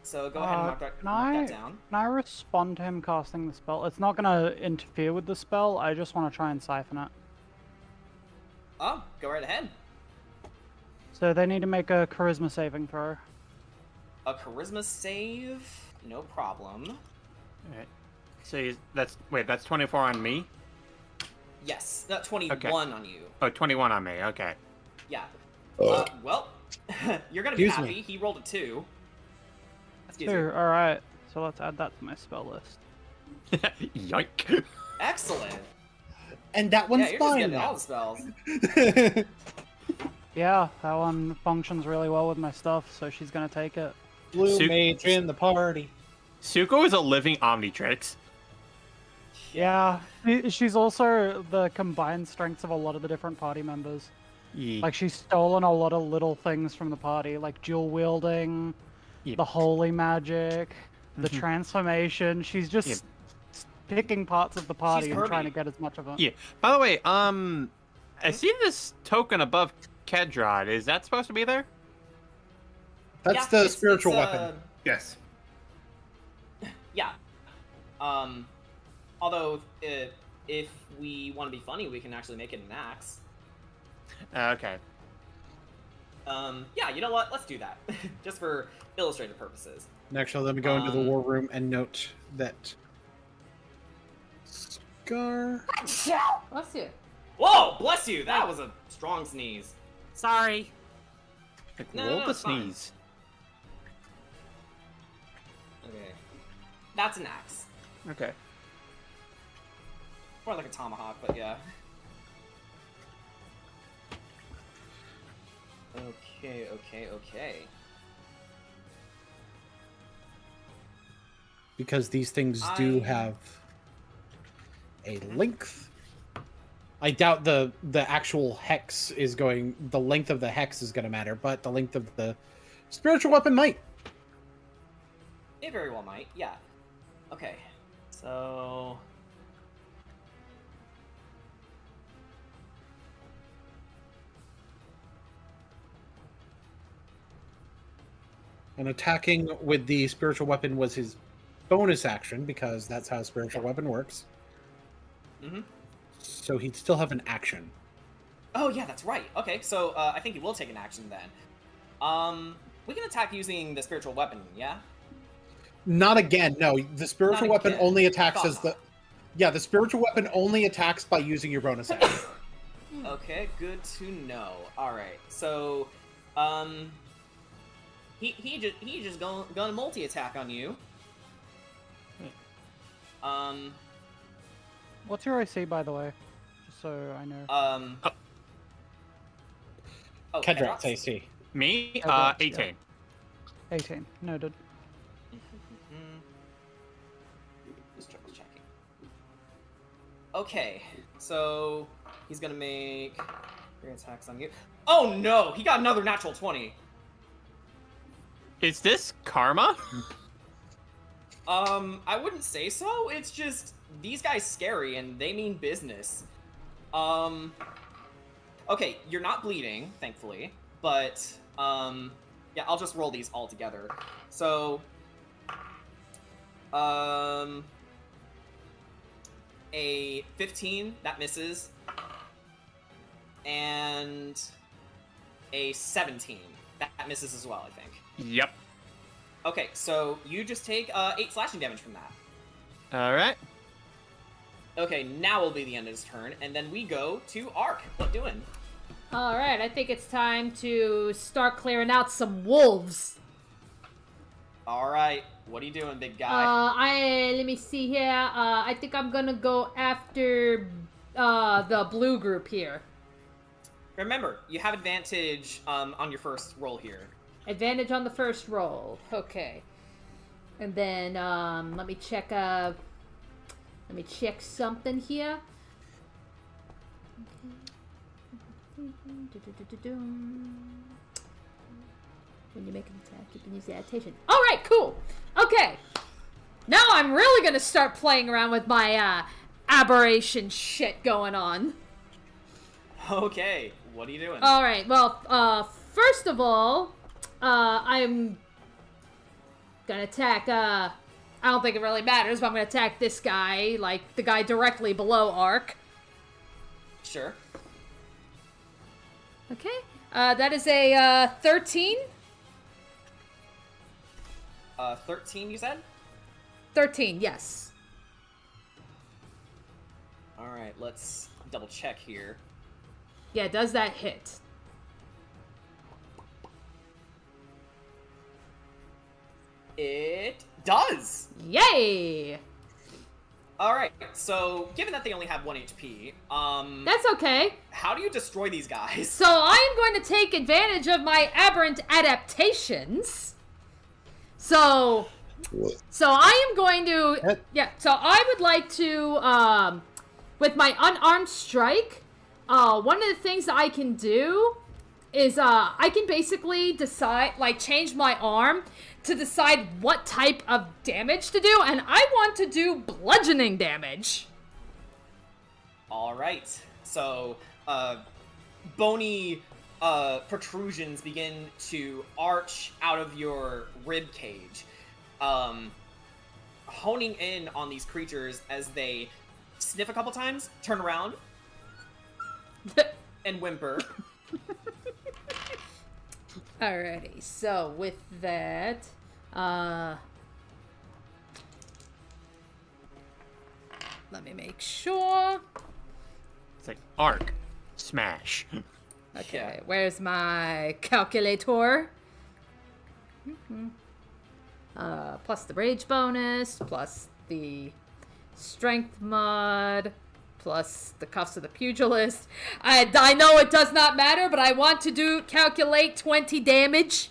So go ahead and mark that down. Can I respond to him casting the spell? It's not going to interfere with the spell. I just want to try and siphon it. Oh, go right ahead. So they need to make a charisma saving throw. A charisma save, no problem. Alright. So that's 24 on me? Yes, not 21 Okay. on you. Oh, 21 on me, okay. Yeah. Well, you're gonna be Excuse happy. me. He rolled a 2. Excuse 2, me. alright. So let's add that to my spell list. Yike. Excellent. And that Yeah, one's you're just fine getting all now. the spells. Yeah, that one functions really well with my stuff, so she's going to take it. Blue Su- mage in the party. Suko is a living Omnitrix. Yeah, she's also the combined strengths of a lot of the different party members. Yeah. Like, she's stolen a lot of little things from the party, like dual wielding, Yeah. the holy magic, the Mhm. transformation. She's just Yep. picking parts of the party and Kirby. trying to get as much of it. Yeah. By the way, I see this token above Kedrad. Is that supposed to be there? That's Yeah, the it's- spiritual it's, weapon. Yes. Yeah. Although, if we want to be funny, we can actually make it an axe. Okay. Yeah, you know what? Let's do that. Just for illustrative purposes. Actually, let me go into the Um, war room and note that Scar. Bless you. Whoa, bless you! That was a strong sneeze. Sorry. Like, No, roll no, the it's fine. sneeze. Okay. That's an axe. Okay. More like a tomahawk, but yeah. Okay. Because these things do I- have a length. I doubt the actual hex is going. The length of the hex is going to matter, but the length of the spiritual weapon might. It very well might, yeah. Okay, so... And attacking with the spiritual weapon was his bonus action because that's how spiritual weapon works. Mm-hmm. So he'd still have an action. Oh, yeah, that's right. Okay, so I think he will take an action then. We can attack using the spiritual weapon, yeah? Not again. No, the spiritual Not weapon again. only attacks Thought as the. not. Yeah, the spiritual weapon only attacks by using your bonus action. Okay, good to know. Alright, so, he just gonna multi attack on you. What's your AC, by the way? Just so I know. Oh, Kedrat's AC. Me? Okay, 18. 18. Noted. Just triple checking. Okay, so he's gonna make 3 attacks on you. Oh no, he got another natural 20. Is this karma? I wouldn't say so. It's just these guys scary and they mean business. Okay, you're not bleeding, thankfully, but yeah, I'll just roll these all together. So, a 15 that misses, and a 17 that misses as well, I think. Yep. Okay, so you just take 8 slashing damage from that. Alright. Okay, now will be the end of his turn, and then we go to Ark. What doing? Alright, I think it's time to start clearing out some wolves. Alright, what are you doing, big guy? Let me see here. I think I'm gonna go after the blue group here. Remember, you have advantage on your first roll here. Advantage on the first roll. Okay. And then let me check something here. When you make an attack, you can use the adaptation. Alright, cool. Okay. Now I'm really gonna start playing around with my aberration shit going on. Okay, what are you doing? Alright, well, first of all, I'm gonna attack, I don't think it really matters, but I'm gonna attack this guy, like, the guy directly below Ark. Sure. Okay, that is a, 13. 13, you said? 13, yes. Alright, let's double check here. Yeah, does that hit? It does! Yay! Alright, so given that they only have 1 HP, That's okay. how do you destroy these guys? So I am going to take advantage of my aberrant adaptations. So I am going to, yeah, so I would like to, with my unarmed strike, one of the things that I can do is, I can basically decide, like, change my arm to decide what type of damage to do, and I want to do bludgeoning damage. Alright, so, bony, protrusions begin to arch out of your rib cage, honing in on these creatures as they sniff a couple times, turn around, and whimper. Alrighty, so with that, let me make sure. It's like arc, smash. Okay, Yeah. where's my calculator? Plus the rage bonus, plus the strength mod, plus the cuffs of the pugilist. I know it does not matter, but I want to calculate 20 damage.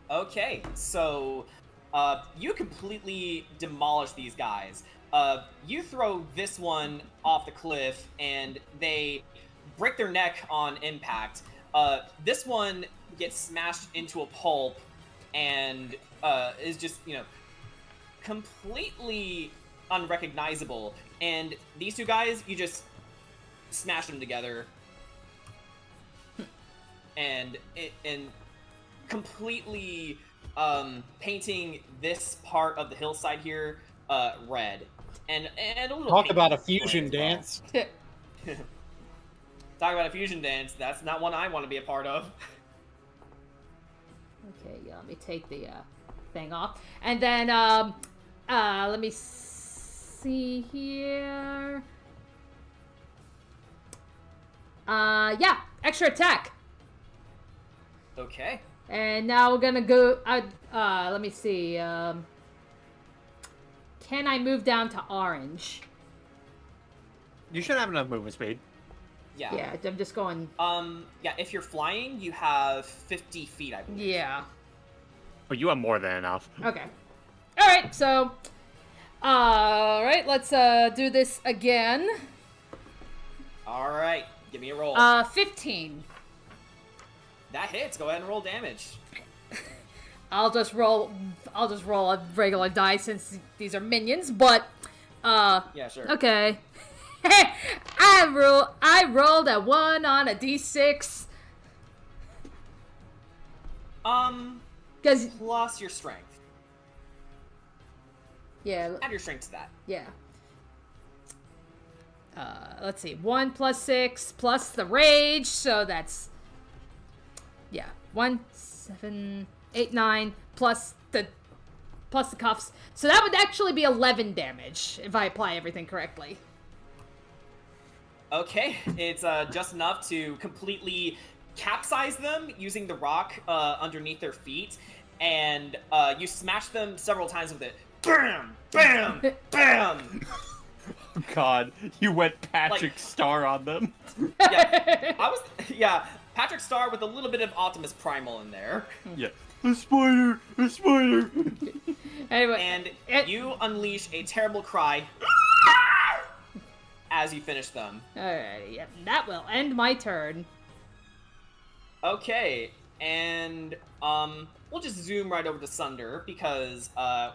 Okay, so, you completely demolish these guys. You throw this one off the cliff, and they break their neck on impact. This one gets smashed into a pulp, and, is just, completely unrecognizable. And these two guys, you just smash them together, and completely painting this part of the hillside here red, and a little. Talk pink about a as fusion well. dance. Talk about a fusion dance. That's not one I want to be a part of. Okay, yeah, let me take the thing off. And then, let me see here. Yeah, extra attack. Okay. And now we're gonna go. Let me see. Can I move down to orange? You should have enough movement speed. Yeah. Yeah, I'm just going. Yeah, if you're flying, you have 50 feet, I believe. Yeah. But you have more than enough. Okay. All right. So. All right. Let's do this again. All right. Give me a roll. 15. That hits. Go ahead and roll damage. I'll just roll a regular die since these are minions, but Yeah, sure. okay. I rolled a 1 on a d6. Cuz Plus your strength. yeah, Add your strength to that. yeah. Let's see. 1 plus 6 plus the rage, so that's 1, 7, 8, 9 plus the cuffs. So that would actually be 11 damage if I apply everything correctly. Okay, it's just enough to completely capsize them using the rock underneath their feet, and you smash them several times with it. Bam! Bam! Bam! God, you went Patrick Star on them. Yeah, Patrick Star with a little bit of Optimus Primal in there. Yeah. A spider! A spider! Anyway, And you unleash a terrible cry as you finish them. Alrighty, yep, that will end my turn. Okay, and we'll just zoom right over to Sunder because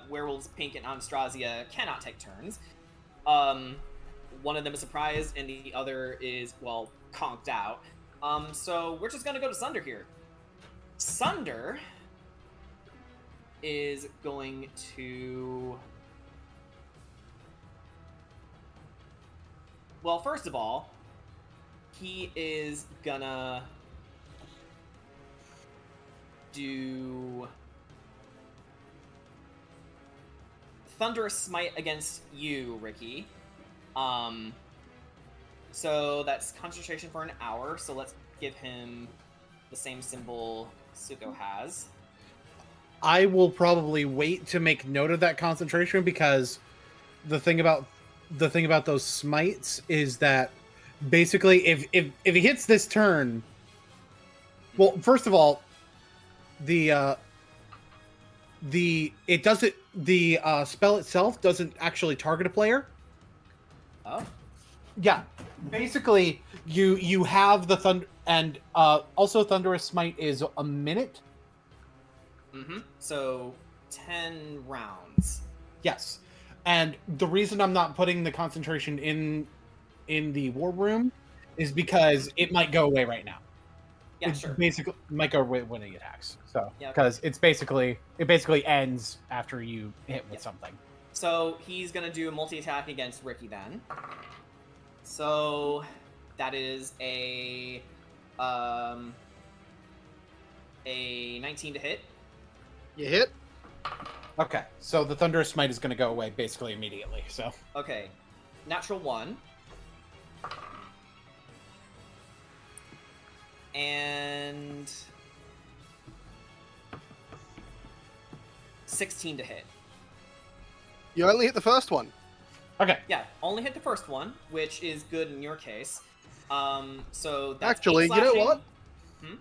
werewolves Pink and Anastasia cannot take turns. One of them is surprised and the other is, well, conked out. So we're just gonna go to Sunder here. Sunder is going to... Well, first of all, he is gonna do Thunderous Smite against you, Ricky. So that's concentration for an hour, so let's give him the same symbol Suko has. I will probably wait to make note of that concentration because the thing about those smites is that basically if he hits this turn, well, first of all, the spell itself doesn't actually target a player. Oh. Yeah, basically you have the thunder, and also Thunderous Smite is a minute. Mm-hmm. So 10 rounds. Yes, and the reason I'm not putting the concentration in the war room is because it might go away right now. Yeah, It sure. basically might go away when he attacks. So Yeah, okay. because it basically ends after you hit with something. So he's gonna do a multi-attack against Ricky then. So that is a 19 to hit. You hit. Okay, so the Thunderous Smite is going to go away basically immediately. So Okay, natural 1. And 16 to hit. You only hit the first one. okay, Yeah, only hit the first one, which is good in your case. So that's Actually, 8 you know slashing. what? Hmm?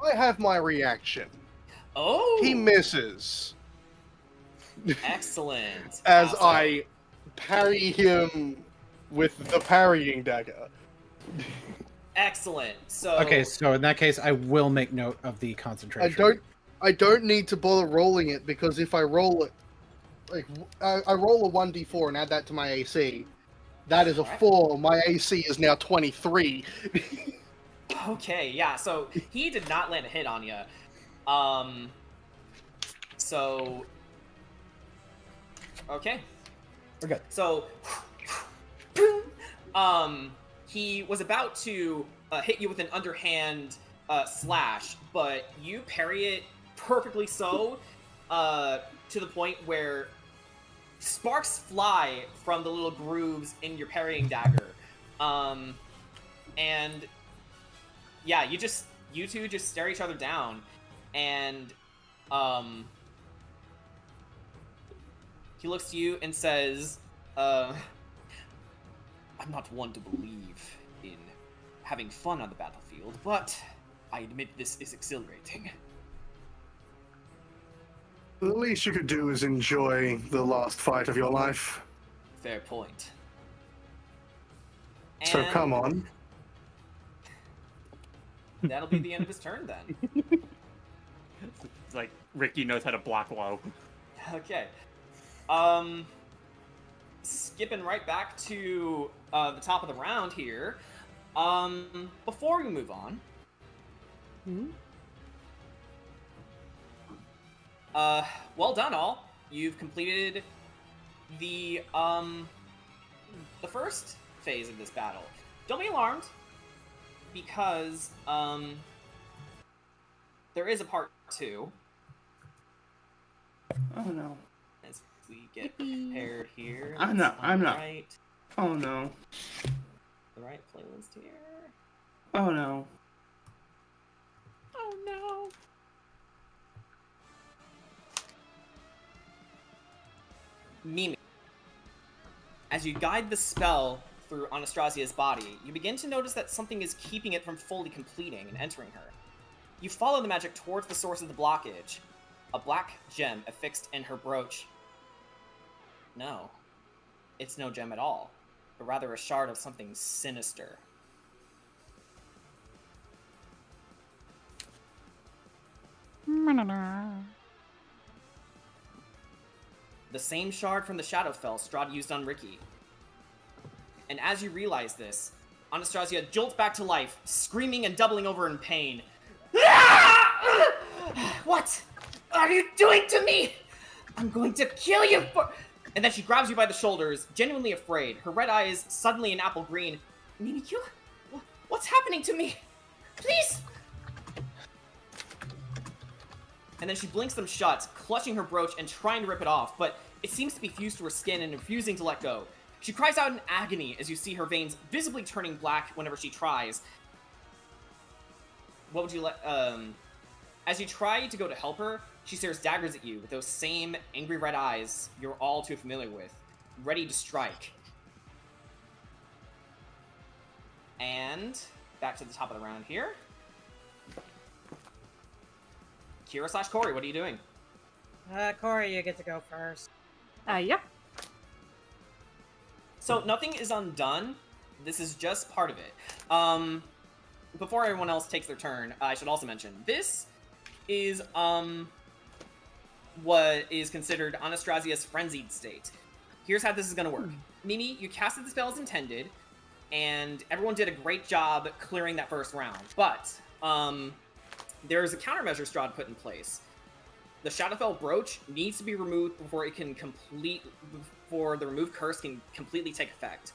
I have my reaction. Oh, He misses excellent. as Awesome. I parry him with the parrying dagger. Excellent. So okay. So in that case, I will make note of the concentration. I don't need to bother rolling it because if I roll it, like I roll a 1d4 and add that to my AC, that is a 4. My AC is now 23. Okay, yeah. So he did not land a hit on you. So okay. Okay. So he was about to hit you with an underhand slash, but you parry it perfectly so to the point where sparks fly from the little grooves in your parrying dagger. And yeah, you just you two just stare each other down, and he looks to you and says, I'm not one to believe in having fun on the battlefield, but I admit this is exhilarating. The least you could do is enjoy the last fight of your life. Fair point. So And come on. that'll be the end of his turn then. It's like Ricky knows how to block low. Okay. Skipping right back to the top of the round here. Before we move on. Well done, all. You've completed the first phase of this battle. Don't be alarmed, because there is a part 2. Oh no. As we get prepared here. I'm not. Right, Oh no. the right playlist here. Oh no. Oh no. Mimi. As you guide the spell through Anastazia's body, you begin to notice that something is keeping it from fully completing and entering her. You follow the magic towards the source of the blockage, a black gem affixed in her brooch. No, it's no gem at all, but rather a shard of something sinister. The same shard from the Shadowfell Strahd used on Ricky. And as you realize this, Anastasia jolts back to life, screaming and doubling over in pain. What are you doing to me? I'm going to kill you for... And then she grabs you by the shoulders, genuinely afraid, her red eyes suddenly an apple green. Mimi, what's happening to me? Please! And then she blinks them shut, clutching her brooch and trying to rip it off, but it seems to be fused to her skin and refusing to let go. She cries out in agony as you see her veins visibly turning black whenever she tries. What would you let, As you try to go to help her, she stares daggers at you with those same angry red eyes you're all too familiar with, ready to strike. And back to the top of the round here. Kira/Corey, what are you doing? Corey, you get to go first. Yep. So nothing is undone. This is just part of it. Before everyone else takes their turn, I should also mention this is what is considered Anastazia's frenzied state. Here's how this is gonna work. Mimi, you casted the spell as intended, and everyone did a great job clearing that first round. But there's a countermeasure Strahd put in place. The Shadowfell brooch needs to be removed before the removed curse can completely take effect.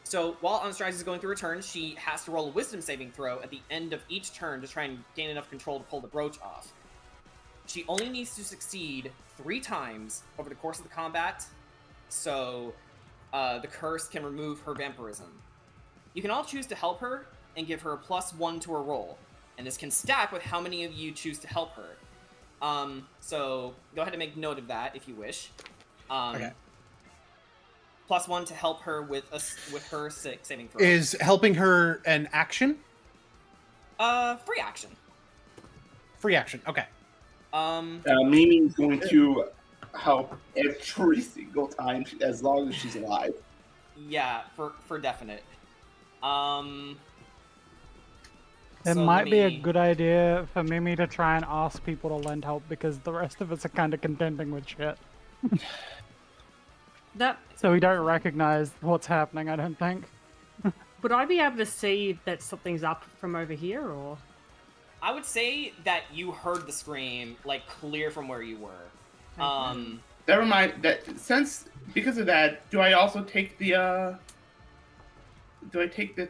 So while Anastasia is going through her turn, she has to roll a wisdom saving throw at the end of each turn to try and gain enough control to pull the brooch off. She only needs to succeed 3 times over the course of the combat, so the curse can remove her vampirism. You can all choose to help her and give her a +1 to her roll, and this can stack with how many of you choose to help her. So go ahead and make note of that if you wish. Okay. +1 to help her with her saving throw. Is helping her an action? Free action. Free action. Okay. Mimi's going to help every single time, as long as she's alive. Yeah, for definite. It So might let be a me- good idea for Mimi to try and ask people to lend help because the rest of us are kind of contending with shit. That So we don't recognize what's happening, I don't think. would I be able to see that something's up from over here, or? I would say that you heard the scream like clear from where you were. Never mind. Because of that, do I also take the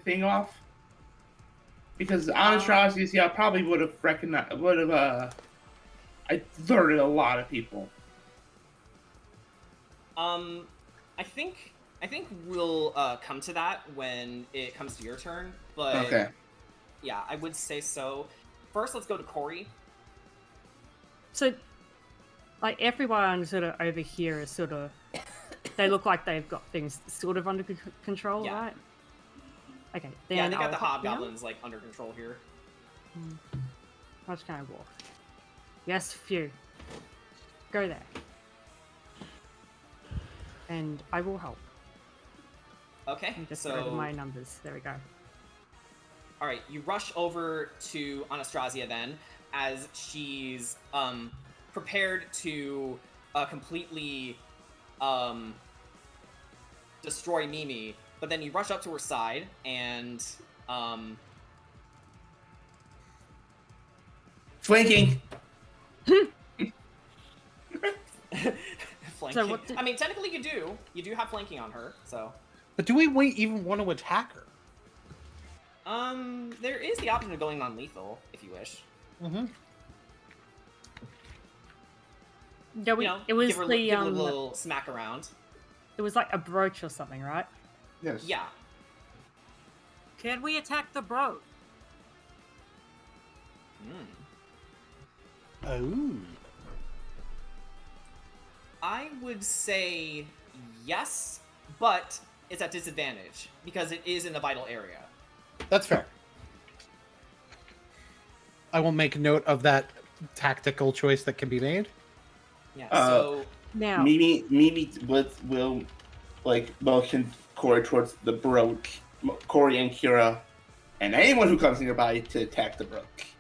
thing off? Because Anastasia, probably would have recognized, I alerted a lot of people. I think we'll come to that when it comes to your turn, but Okay. yeah, I would say so. first, let's go to Corey. So, like, everyone sort of over here is sort of... They look like they've got things sort of under control, Yeah. right? Okay, Yeah, then they got I'll the hop down. hobgoblins like under control here. How much can I walk? Yes, phew. Go there. And I will help. Okay, Let me just go over so my numbers. There we go. all right, you rush over to Anastasia then, as she's prepared to completely destroy Mimi. But then you rush up to her side and Flanking. flanking. what did- I mean, technically you do. You do have flanking on her, so. But do we even want to attack her? There is the option of going non-lethal if you wish. Mm-hmm. Yeah, we, You know, it was give her, the give her a little smack around. it was like a brooch or something, right? Yes. Yeah. Can we attack the bro? Oh. I would say yes, but it's at disadvantage because it is in a vital area. That's fair. I will make note of that tactical choice that can be made. Yeah. Uh, Now, Mimi will like motion Corey towards the brooch. Corey and Kira, and anyone who comes nearby to attack the brooch.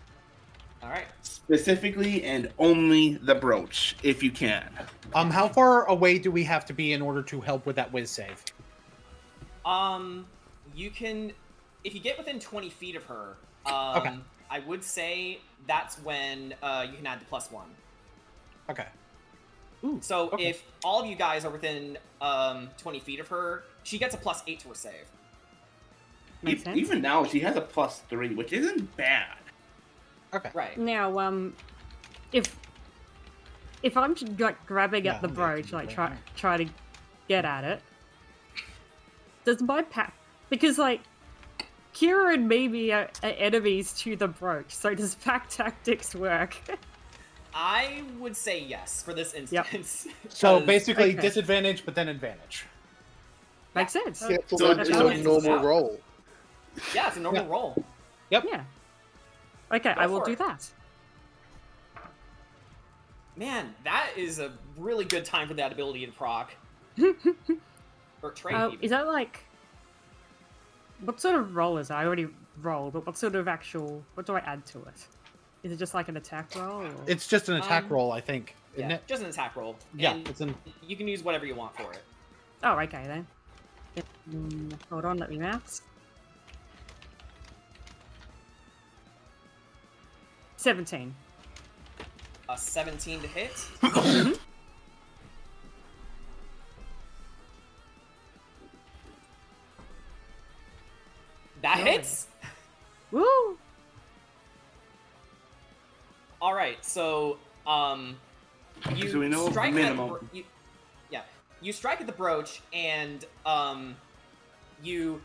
All right. Specifically and only the brooch, if you can. How far away do we have to be in order to help with that whiz save? You can, if you get within 20 feet of her, Okay. I would say that's when you can add the +1. Okay. Ooh, So okay. if all of you guys are within 20 feet of her, she gets a +8 to her save. makes sense. Even now, she has a +3, which isn't bad. Okay. Right. Now, if I'm like grabbing Yeah, at the I'm brooch, gonna like do try that. try to get at it, does my pack because like Kira and Mimi are enemies to the brooch, so does pack tactics work? I would say yes for this instance. So 'cause- basically okay. disadvantage, but then advantage. Makes sense. Yeah, So it's it's a a normal roll. yeah, it's a normal Yeah. roll. Yeah. Okay, Go I will for do it. that. Man, that is a really good time for that ability to proc. Or trade, even. Is that like what sort of roll is that? I already rolled, but what sort of what do I add to it? Is it just like an attack roll? Or... It's just an attack roll, I think, isn't Yeah, it? just an attack roll. Yeah, And it's an. you can use whatever you want for it. Oh, okay then. Hold on, let me maths. 17. A 17 to hit. That hits. Woo! All right, so you So we know strike minimum. you strike at the brooch, and you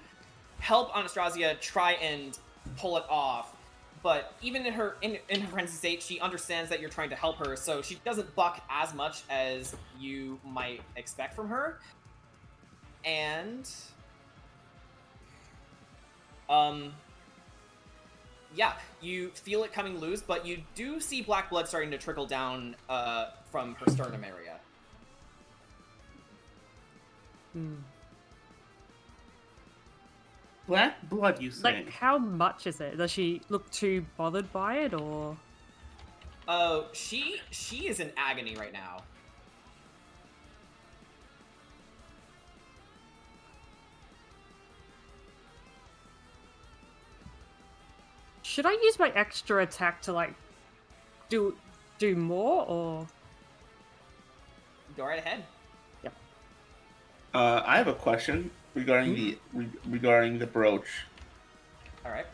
help Anastasia try and pull it off. But even in her frenzy state, she understands that you're trying to help her, so she doesn't buck as much as you might expect from her. And yeah, you feel it coming loose, but you do see black blood starting to trickle down from her sternum area. Black blood, you say? Like, how much is it? Does she look too bothered by it, or...? She is in agony right now. Should I use my extra attack to, like, do more, or...? Go right ahead. I have a question regarding regarding the brooch. All right.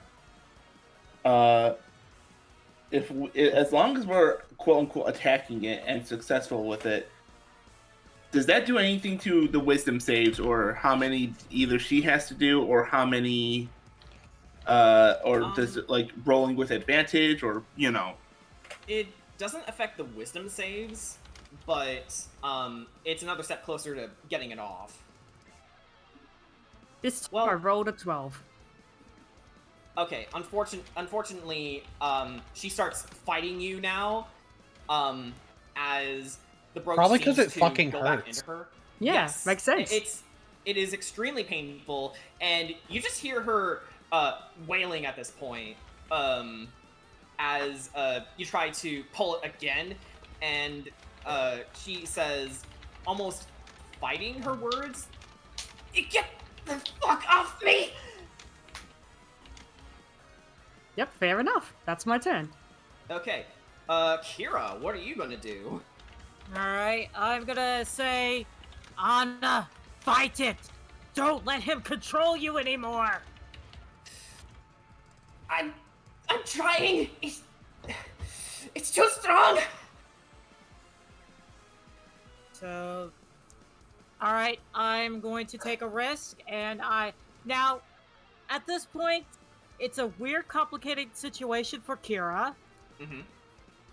As long as we're quote unquote attacking it and successful with it, does that do anything to the wisdom saves, or how many either she has to do, or how many or does it like rolling with advantage, or It doesn't affect the wisdom saves, but it's another step closer to getting it off. This Well- I rolled a 12. Okay, unfortunately, she starts fighting you now, as the brooch Probably 'cause seems it to fucking go back hurts. into her. Yeah, Yes, makes sense. It is extremely painful, and you just hear her wailing at this point, as you try to pull it again, and she says, almost fighting her words, "Get the fuck off me!" Yep, fair enough. That's my turn. Okay, Kira, what are you gonna do? Alright, I'm gonna say, Anna, fight it! Don't let him control you anymore! I'm trying. It's too strong. So, alright, I'm going to take a risk, and now, at this point, it's a weird, complicated situation for Kira, Mm-hmm.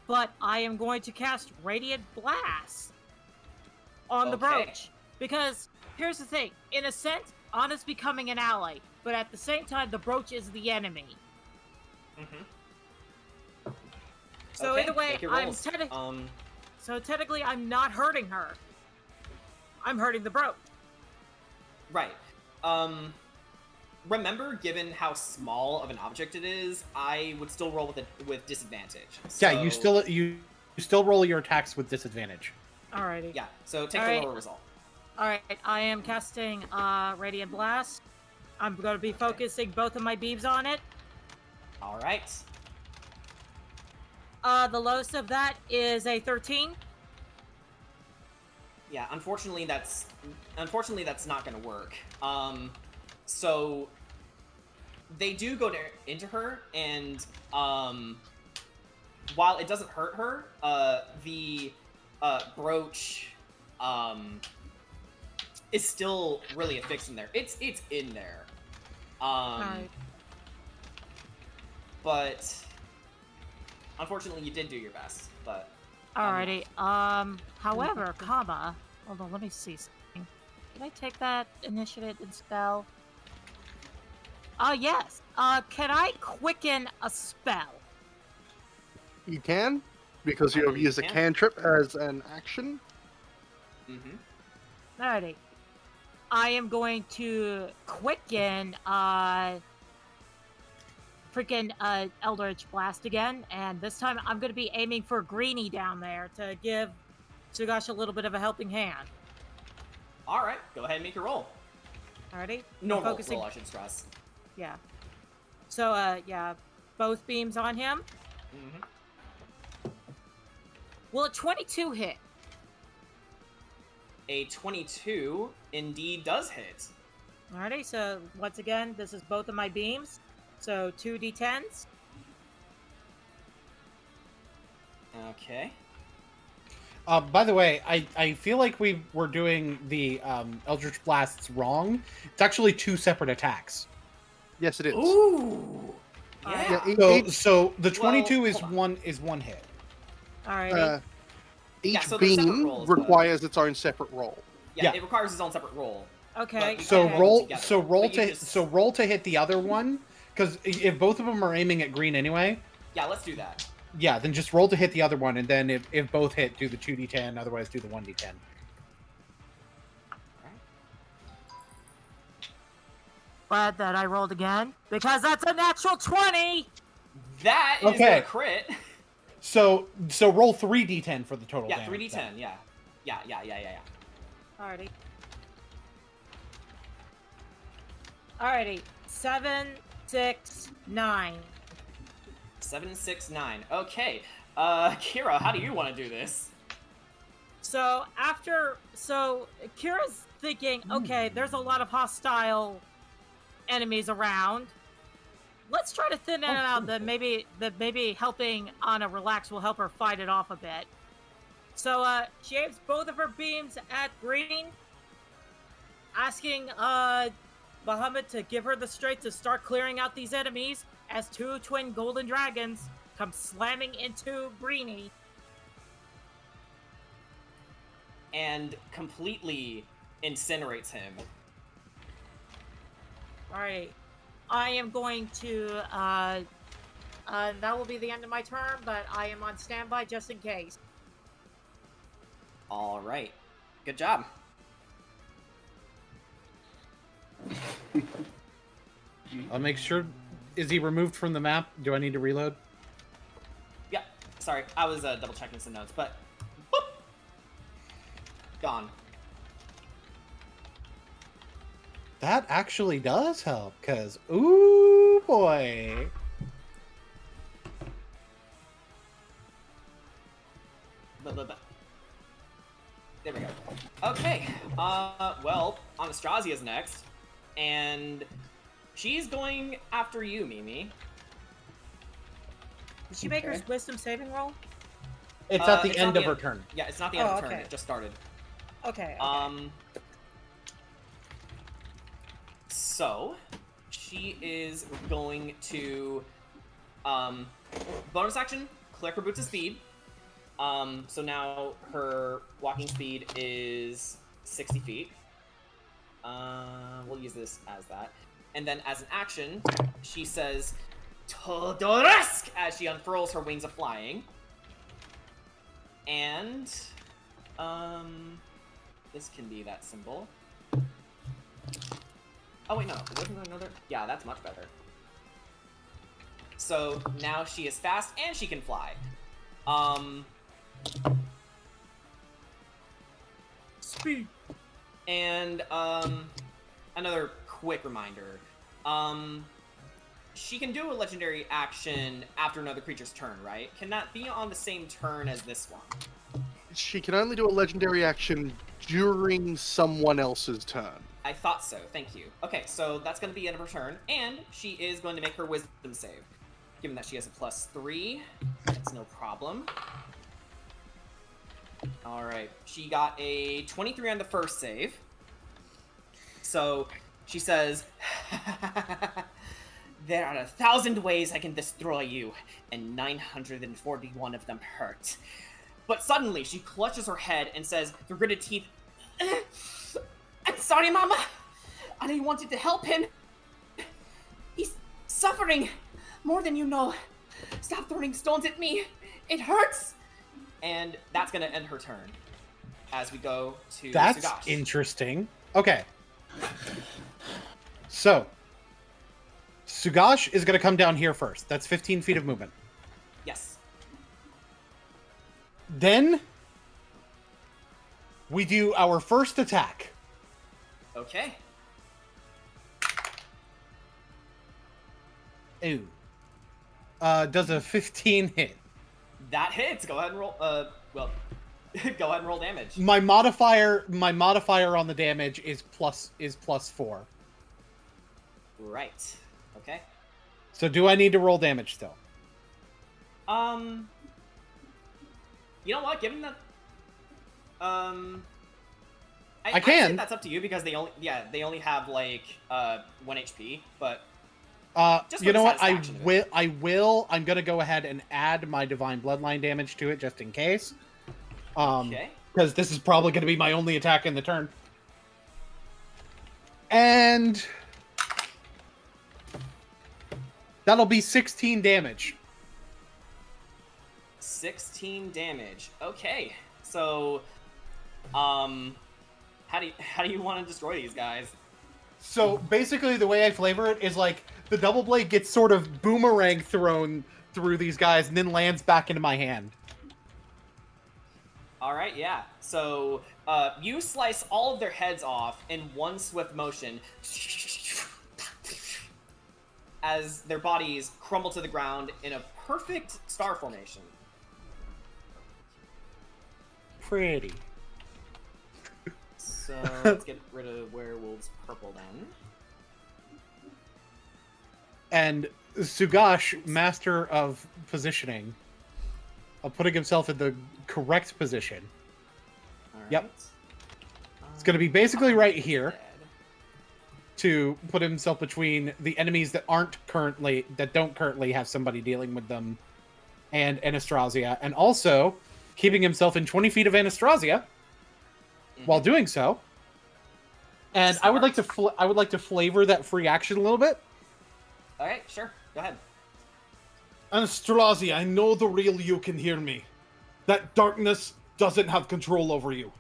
but I am going to cast Radiant Blast on the Okay. brooch. Because, here's the thing, in a sense, Anna's becoming an ally, but at the same time, the brooch is the enemy. Mm-hmm. So Okay, either way, make your I'm rolls. technically I'm not hurting her. I'm hurting the brooch. Right. Remember, given how small of an object it is, I would still roll with disadvantage. Yeah, you So- still roll your attacks with disadvantage. Alrighty. Yeah. So take Alright. the lower result. Alright, I am casting Radiant Blast. I'm going to be focusing both of my beams on it. All right. The lowest of that is a 13. Yeah. Unfortunately, that's not gonna work. So they do go into her, and while it doesn't hurt her, the brooch is still really affixed in there. It's in there. Alright. But unfortunately, you did do your best. But Alrighty. However, comma. Hold on, let me see something. Can I take that initiative and spell? Yes. Can I quicken a spell? You can, because you have used a can. cantrip as an action. Mm-hmm. Alrighty. I am going to quicken freaking Eldritch Blast again, and this time I'm going to be aiming for Greenie down there to give Sugash a little bit of a helping hand. All right, go ahead and make your roll. Alrighty? Normal focusing- roll, I should stress. Yeah. So, yeah, both beams on him. Mm-hmm. Will a 22 hit? A 22 indeed does hit. Alrighty, so once again, this is both of my beams. So 2d10s. Okay. By the way, I feel like we were doing the Eldritch Blasts wrong. It's actually 2 separate attacks. Yes, it is. Ooh. Yeah. Yeah, So the 22 is hold one one hit. Alrighty. Each Yeah, so they're separate beam rolls, but- requires its own separate roll. Yeah, Yeah. it requires its own separate roll. Okay. But- So Okay. roll Together. so roll But you to just- so roll to hit the other one, because if both of them are aiming at green anyway, Yeah, let's do that. yeah, then just roll to hit the other one, and then if both hit, do the 2d10. Otherwise, do the 1d10. Glad that I rolled again, because that's a natural 20! That is Okay. a crit. So roll 3d10 for the total. Yeah, damage 3d10. then. Yeah. Alrighty. Alrighty. 7, 6, 9. 7, 6, 9. Okay. Kira, how do you want to do this? So Kira's thinking, okay, there's a lot of hostile enemies around. Let's try to thin it out. That maybe helping Anna relax will help her fight it off a bit. So she aims both of her beams at Green, asking Bahamut to give her the strength to start clearing out these enemies as two twin golden dragons come slamming into Greenie. And completely incinerates him. Alright. I am going to, that will be the end of my turn, but I am on standby just in case. All right. Good job. I'll make sure. Is he removed from the map? Do I need to reload? Yeah. Sorry, I was double checking some notes, but boop, gone. That actually does help, because, ooh, boy. There we go. Okay. Well, Anastasia next, and she's going after you, Mimi. Did she make her wisdom saving roll? It's at the it's end not of her turn. Yeah, it's not the end of her turn. Okay. It just started. Okay. So, she is going to, bonus action, click her boots of speed. So now her walking speed is 60 feet. We'll use this as that. And then as an action, she says, Todoresk! As she unfurls her wings of flying. And, this can be that symbol. Oh wait, no, wasn't there another? Yeah, that's much better. So now she is fast and she can fly. Speed. And another quick reminder. She can do a legendary action after another creature's turn, right? Can that be on the same turn as this one? She can only do a legendary action during someone else's turn. I thought so, thank you. Okay, so that's going to be end of her turn, and she is going to make her wisdom save. Given that she has a +3, that's no problem. Alright, she got a 23 on the first save. So, she says, there are 1,000 ways I can destroy you, and 941 of them hurt. But suddenly, she clutches her head and says, through gritted teeth, I'm sorry, Mama. I wanted to help him. He's suffering more than you know. Stop throwing stones at me. It hurts. And that's going to end her turn. As we go to That's Sugash. interesting. Okay. So, Sugash is going to come down here first. That's 15 feet of movement. Yes. Then, we do our first attack. Okay. Ooh. Does a 15 hit? That hits. Go ahead and roll. Well, go ahead and roll damage. My modifier on the damage is +4. Right. Okay. So do I need to roll damage still? You know what? Given that, I I'd say can. that's up to you because they only have like 1 HP, but just you for know the what? satisfaction of it. I'm gonna go ahead and add my divine bloodline damage to it just in case. Okay. Because this is probably gonna be my only attack in the turn. And that'll be 16 damage. 16 damage. Okay. So, how do you want to destroy these guys? So basically, the way I flavor it is like the double blade gets sort of boomerang thrown through these guys and then lands back into my hand. All right, yeah. So, you slice all of their heads off in one swift motion as their bodies crumble to the ground in a perfect star formation. Pretty. So, let's get rid of Werewolf's purple then. And Sugash, master of positioning, putting himself in the correct position. All right. Yep. It's going to be basically right here. to put himself between the enemies that don't currently have somebody dealing with them and Anastasia, and also keeping himself in 20 feet of Anastasia while doing so. And I would like to flavor that free action a little bit. All right, sure. Go ahead. Anastasia, I know the real you can hear me. That darkness doesn't have control over you.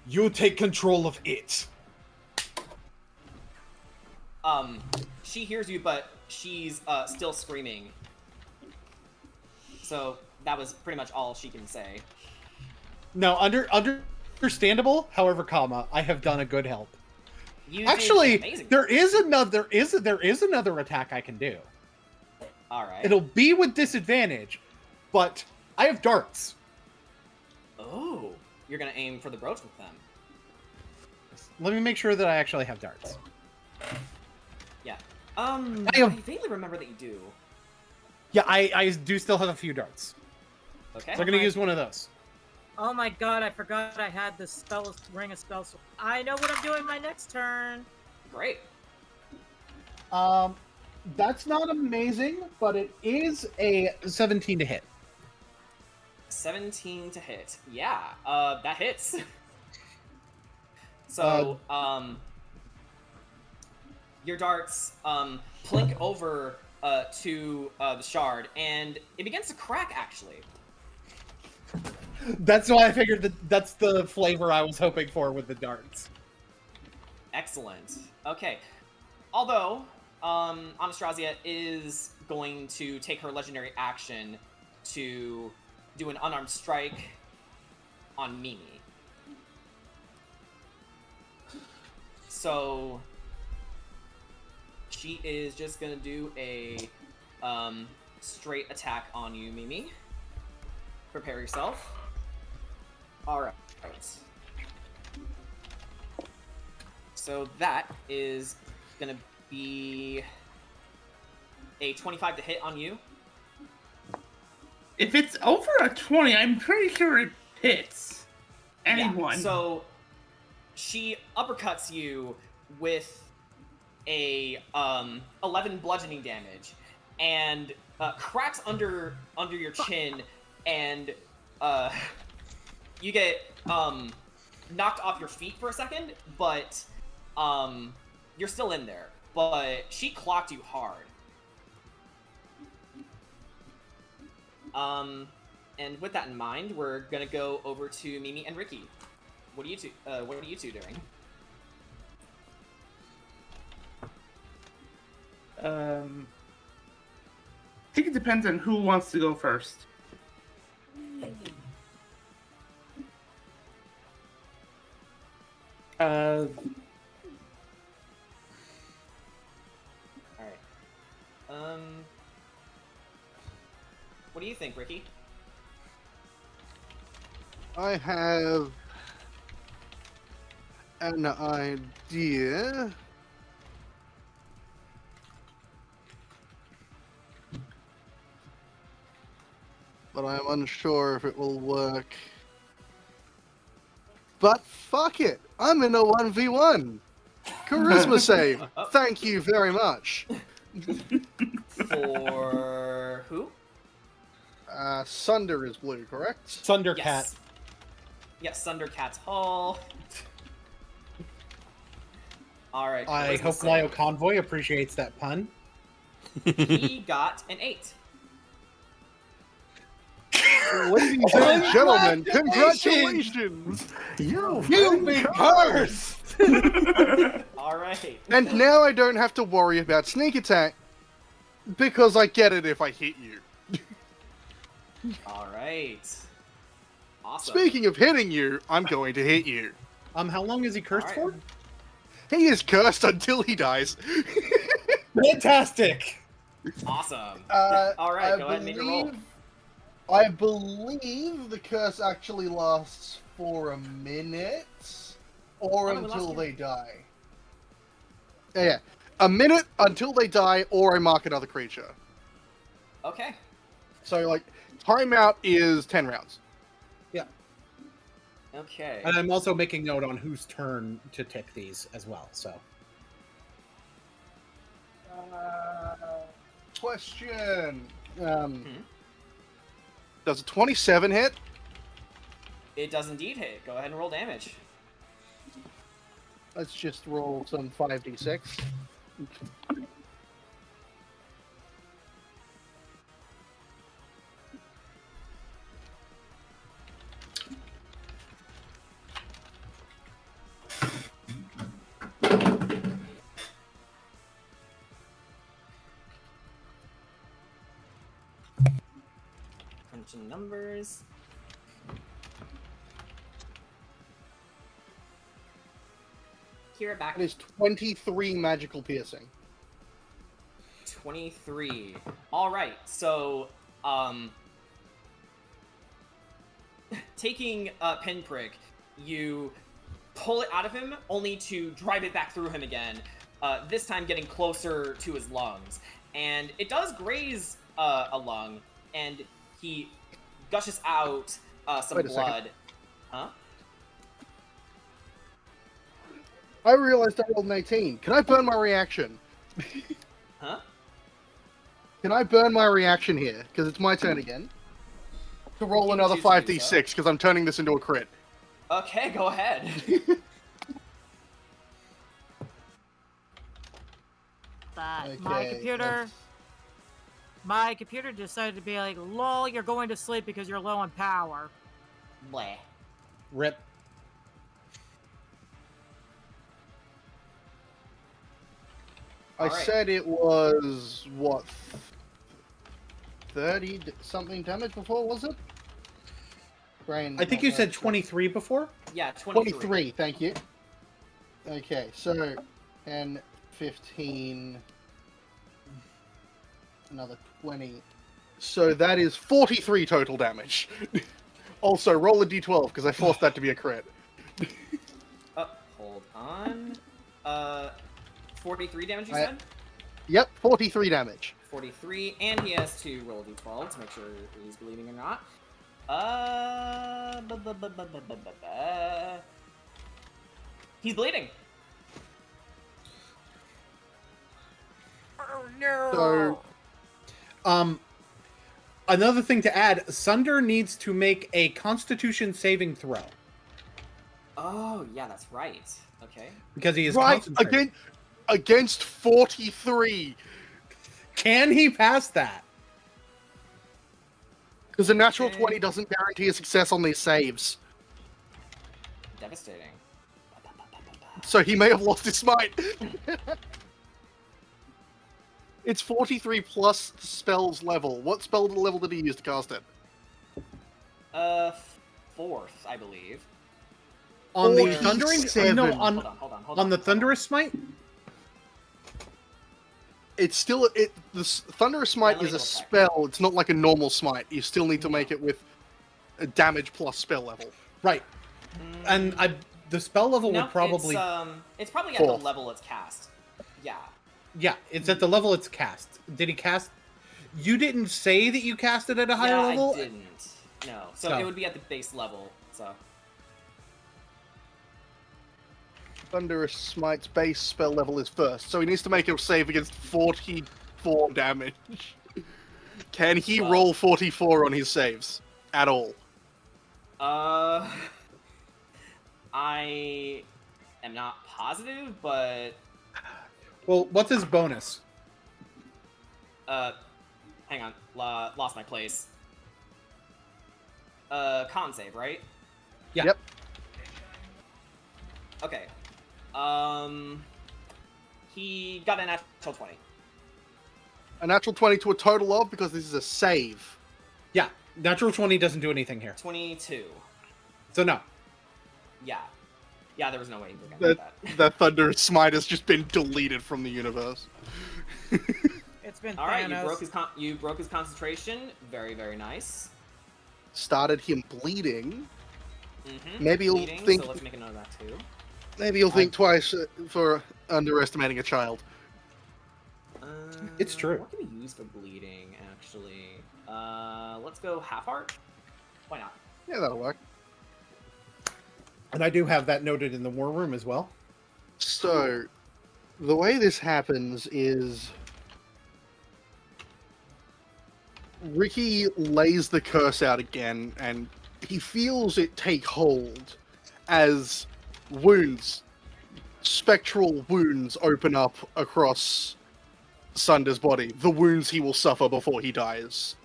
You take control of it. She hears you, but she's still screaming. So that was pretty much all she can say. No, understandable. However, I have done a good help. You did Actually, amazing. there is another attack I can do. All right. It'll be with disadvantage, but I have darts. Oh, you're gonna aim for the brooch with them. Let me make sure that I actually have darts. Yeah. I I vaguely remember that you do. Yeah, I do still have a few darts. Okay. So I'm gonna use one of those. Oh my god, I forgot I had the spell ring of spells. I know what I'm doing my next turn. Great. That's not amazing, but it is a 17 to hit. 17 to hit. Yeah, that hits. So, your darts plink over to the shard, and it begins to crack, actually. That's why I figured that's the flavor I was hoping for with the darts. Excellent. Okay. Although, Anastasia is going to take her legendary action to do an unarmed strike on Mimi. So, she is just gonna do a straight attack on you, Mimi. Prepare yourself. Alright. So that is gonna be a 25 to hit on you. If it's over a 20, I'm pretty sure it hits anyone. Yeah, so she uppercuts you with a 11 bludgeoning damage and cracks under your chin, and you get knocked off your feet for a second, but you're still in there. But she clocked you hard. And with that in mind, we're gonna go over to Mimi and Ricky. What are you two doing? I think it depends on who wants to go first. All right. What do you think, Ricky? I have an idea. But I'm unsure if it will work. But fuck it! I'm in a 1v1! Charisma save! Thank you very much! For who? Sunder is blue, correct? Thundercat. Yes. Yes, Thundercat's Hall. Alright. I hope Lio Convoy appreciates that pun. He got an 8. Ladies and gentlemen, congratulations! You've been cursed! Alright. And now I don't have to worry about sneak attack, because I get it if I hit you. Alright. Awesome. Speaking of hitting you, I'm going to hit you. How long is he cursed Alright. for? He is cursed until he dies. Fantastic! Awesome. Alright, go ahead and make your roll. I believe the curse actually lasts for a minute, or Oh, no, it until lasts- they die. Yeah, a minute until they die, or I mark another creature. Okay. So, like, timeout is 10 rounds. Yeah. Okay. And I'm also making note on whose turn to tick these as well, so. Question. Does a 27 hit? It does indeed hit. Go ahead and roll damage. Let's just roll some 5d6. Crunching numbers. Hear it back. That is 23 magical piercing. 23. All right. So, taking a pinprick, you pull it out of him, only to drive it back through him again. This time, getting closer to his lungs, and it does graze a lung, and he gushes out some Wait a blood. second. Huh? I realized I rolled an 18. Can I burn my reaction? Huh? Can I burn my reaction here? Because it's my turn again. To roll You can another choose to do 5d6, because I'm turning this into a crit. Okay, go ahead. But Okay, my computer decided to be like, lol, you're going to sleep because you're low on power. Bleh. Rip. I Alright. said it was, what, 30 something damage before, was it? Brain, I think you said 23 before? Yeah, 23. 23, thank you. Okay, so 10, 15, another 20. So that is 43 total damage. Also, roll a d12, because I forced that to be a crit. Hold on. 43 damage, you I- said? Yep, 43 damage. 43, and he has to roll a d12 to make sure he's bleeding or not. He's bleeding. Oh no! So, Another thing to add, Sunder needs to make a Constitution saving throw Oh, yeah, that's right. Okay. because he is right, concentrated. against 43. Can he pass that? Because a natural Okay. 20 doesn't guarantee a success on these saves. Devastating. So he may have lost his smite. It's 43 plus spells level. What spell level did he use to cast it? Fourth, I believe. On the 47. thundering? No, Hold on. on the thunderous smite? It's still the Thunderous Smite Yeah, let is me a double check. spell. It's not like a normal smite. You still need to make it with a damage plus spell level. Right. And the spell level No, would probably... it's probably at Fourth. the level it's cast. Yeah. Yeah, it's at the level it's cast. Did he cast... You didn't say that you cast it at a higher Yeah, level? I didn't. No. So No. it would be at the base level. So. Thunderous Smite's base spell level is first, so he needs to make a save against 44 damage. Can he Well- roll 44 on his saves at all? I am not positive, but Well, what's his bonus? hang on, lost my place. Con save, right? Yeah. Yep. Okay. He got a natural 20. A natural 20 to a total of, because this is a save. Yeah, natural 20 doesn't do anything here. 22. So no. Yeah. Yeah, there was no way he was gonna That, get that. that Thunderous Smite has just been deleted from the universe. It's been All right, Thanos. you broke his concentration. Very, very nice. Started him bleeding. Mm-hmm. Maybe he'll Bleeding, think. So let's make a note of that too. Maybe you'll think twice for underestimating a child. It's true. What can we use for bleeding, actually? Let's go half heart. Why not? Yeah, that'll work. And I do have that noted in the war room as well. So, the way this happens is Ricky lays the curse out again, and he feels it take hold as wounds, spectral wounds, open up across Sunder's body. The wounds he will suffer before he dies.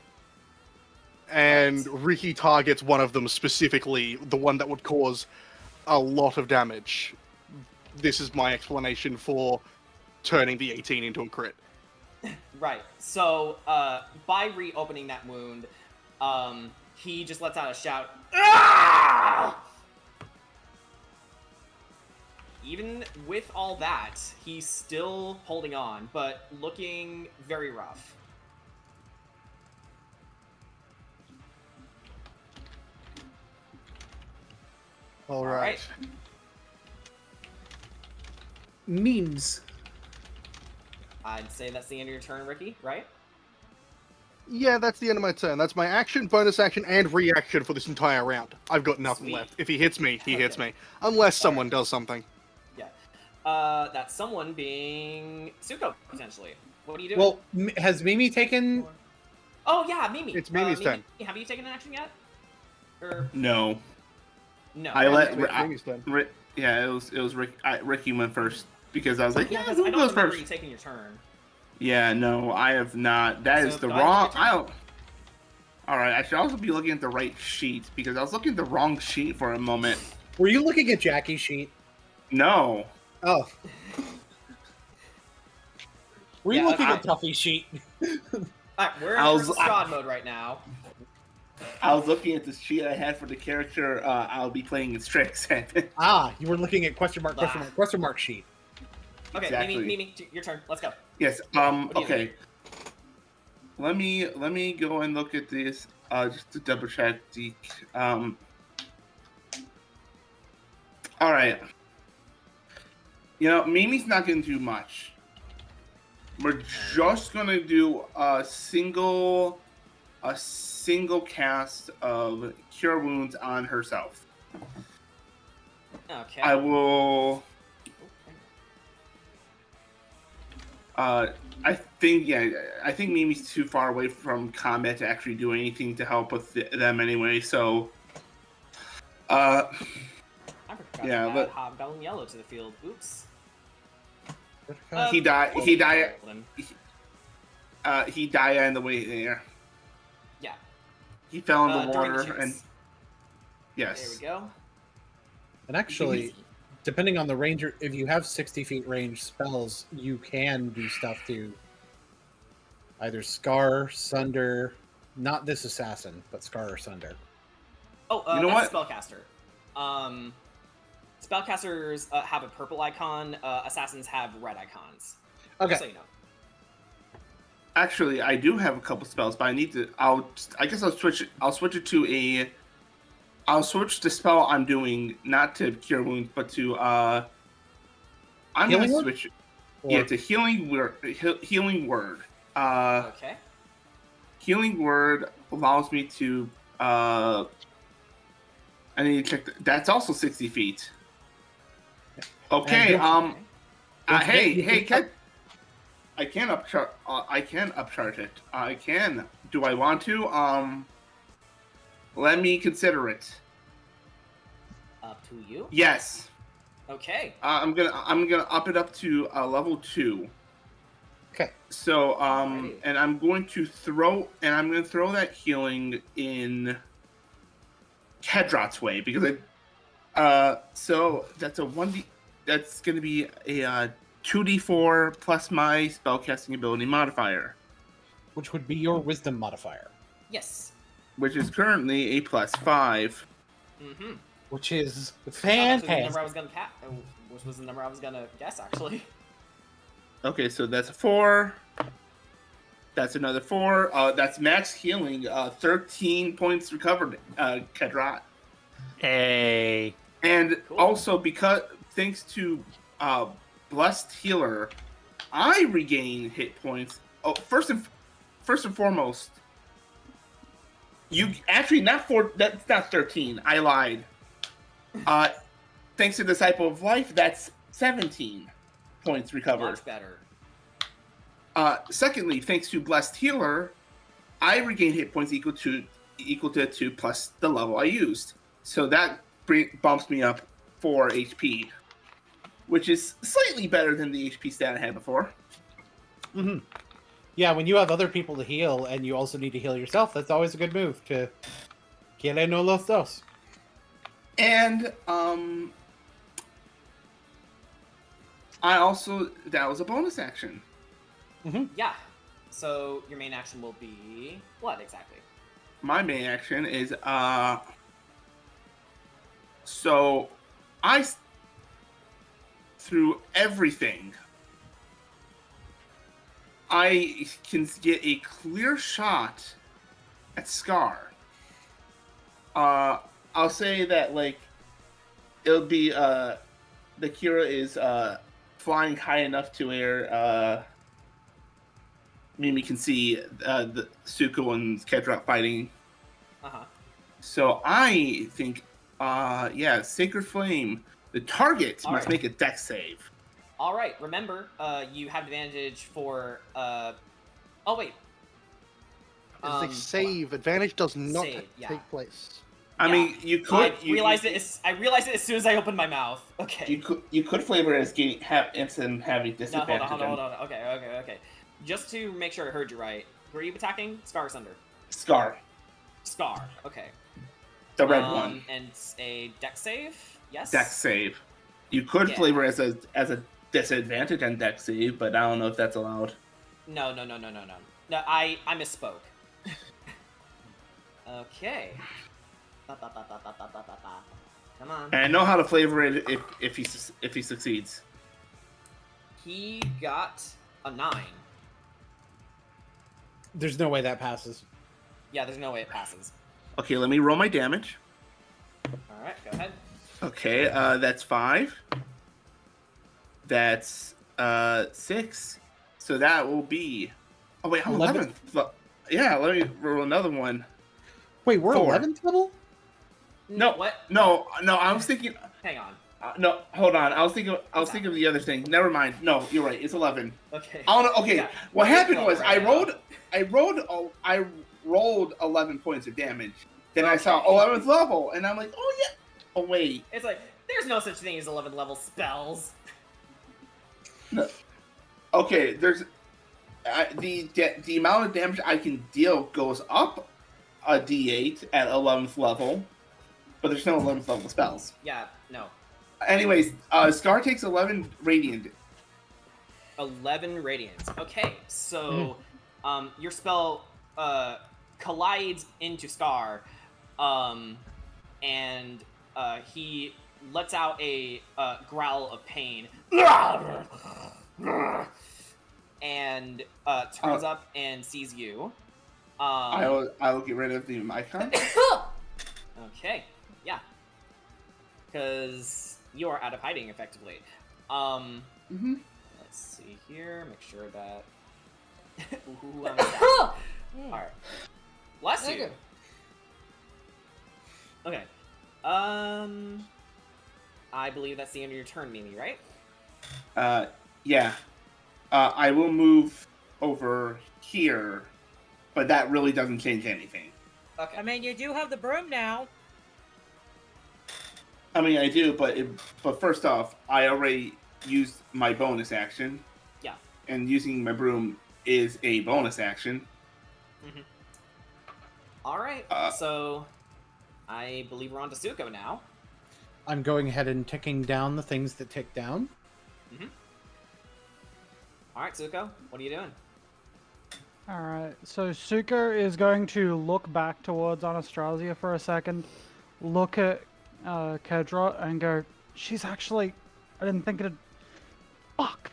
And Ricky targets one of them specifically, the one that would cause a lot of damage. This is my explanation for turning the 18 into a crit. Right. So, by reopening that wound, he just lets out a shout. "Ah!" Even with all that, he's still holding on, but looking very rough. All right. Memes. I'd say that's the end of your turn, Ricky, right? Yeah, that's the end of my turn. That's my action, bonus action, and reaction for this entire round. I've got nothing Sweet. left. If he hits me, he hits me. Unless someone does something. Yeah. That's someone being Suko, potentially. What are you doing? Well, has Mimi taken? Oh, yeah, Mimi. It's Mimi's turn. Have you taken an action yet? Or... No. No. I let. Mimi's turn. Yeah, it was Rick. Ricky went first because I was like, Yeah, yeah, because who I don't goes remember first? you taking your turn. Yeah, no, I have not. That So is the go ahead and wrong. take your turn. All right, I should also be looking at the right sheet because I was looking at the wrong sheet for a moment. Were you looking at Jackie's sheet? No. Oh. Were you Yeah, looking okay. at Tuffy's sheet? Alright, we're in I was- Curse of Strahd mode right now. I was looking at the sheet I had for the character I'll be playing in Strix. You were looking at question mark sheet. Okay, Exactly. Mimi, your turn. Let's go. Yes. do you Okay. Let me go and look at this just to double check the. All right. You know, Mimi's not gonna do much. We're just gonna do a single cast of Cure Wounds on herself. Okay. I will. I think Mimi's too far away from combat to actually do anything to help with them anyway. So, I forgot yeah, to add but- Hobgoblin Yellow to the field. Oops. he died. we'll He died. roll him. He died on the way there. Yeah. He fell in the During water, shoots. and There yes, we go. And actually, depending on the range, if you have 60 feet range spells, you can do stuff to either Scar, Sunder, not this assassin, but Scar or Sunder. Oh, You know that's what? Spellcaster. Spellcasters have a purple icon. Assassins have red icons. Okay. Just so you know. actually, I do have a couple spells, but I need to. I'll switch it. I'll switch it to a. I'll switch the spell I'm doing not to Cure Wounds, but to I'm Healing gonna Word? switch. Or- Yeah, to Healing Word. Healing Word. Okay. Healing Word allows me to. I need to check. That's also 60 feet. Okay. And don't Hey, you hey, can- I can upcharge. I can upcharge it. I can. Do I want to? Let me consider it. Up to you. Yes. Okay. I'm gonna up it up to level 2. Okay. So Alrighty. and I'm going to throw that healing in Kedrot's way because so that's a 1d. That's gonna be a 2d4 plus my spellcasting ability modifier, Which would be your wisdom modifier, Yes. which is currently a +5. Mm-hmm. which is Which fantastic. was the number I was gonna guess, actually. Okay, so that's a 4. That's another 4. That's max healing. 13 points recovered, Kedrot. Hey. And Cool. also because thanks to Blessed Healer, I regain hit points. Oh, first and foremost, you actually that's not 13. I lied. Thanks to Disciple of Life, that's 17 points recovered. Much better. Secondly, thanks to Blessed Healer, I regain hit points equal to 2 plus the level I used. So that bumps me up 4 HP, which is slightly better than the HP stat I had before. Mm-hmm. Yeah, when you have other people to heal and you also need to heal yourself, that's always a good move to quiere no los dos. And I also, that was a bonus action. Mm-hmm. Yeah. So your main action will be what exactly? My main action is so I through everything I can get a clear shot at Scar. I'll say that like it'll be the Kira is flying high enough to where Mimi can see the Suko and Kedra fighting. So I think Sacred Flame. The target must make a dex save. All right. Remember, you have advantage for. Oh wait. It's like save. Advantage does not save, yeah. take place. I mean, you could. I realized it as soon as I opened my mouth. Okay. You could flavor it as getting instant having No, disadvantage. hold on. Okay. Just to make sure I heard you right. Who are you attacking? Scar or Sunder? Scar. Scar. Okay. The red one. And it's a dex save. Yes. Dex save. You could flavor it as a disadvantage on dex save, but I don't know if that's allowed. No. No, I misspoke. Okay. Come on. And I know how to flavor it if he succeeds. He got a 9. There's no way that passes. Yeah, there's no way it passes. Okay, let me roll my damage. All right, go ahead. Okay, that's 5. That's 6. So that will be. Oh wait, I'm 11th. Yeah, let me roll another one. Wait, we're 4. 11th level? No, what? No, I was thinking. Hang on. No, hold on. I was thinking of the other thing. Never mind. No, you're right. It's 11. Okay. Okay. Yeah. What happened was I rolled 11 points of damage. Then I saw 11th level, and I'm like, oh yeah. Oh wait. It's like there's no such thing as 11 level spells. No. Okay, there's the amount of damage I can deal goes up a d8 at 11th level, but there's no 11th level spells. Yeah. No. Anyways, Scar takes 11 radiant. 11 radiance. Okay, so your spell collides into Scar, and he lets out a growl of pain, and turns up and sees you. I will get rid of the icon. Okay, yeah, because you are out of hiding effectively. Let's see here. Make sure that. Ooh, all right. Bless you. Okay. I believe that's the end of your turn, Mimi, right? Yeah. I will move over here, but that really doesn't change anything. Okay. I mean, you do have the broom now. I mean, I do, but first off, I already used my bonus action. Yeah. And using my broom is a bonus action. All right. So, I believe we're on to Suko now. I'm going ahead and ticking down the things that tick down. All right, Suko, what are you doing? Alright, so Suko is going to look back towards Anastasia for a second, look at Kedra, and go, she's actually, I didn't think it'd, fuck.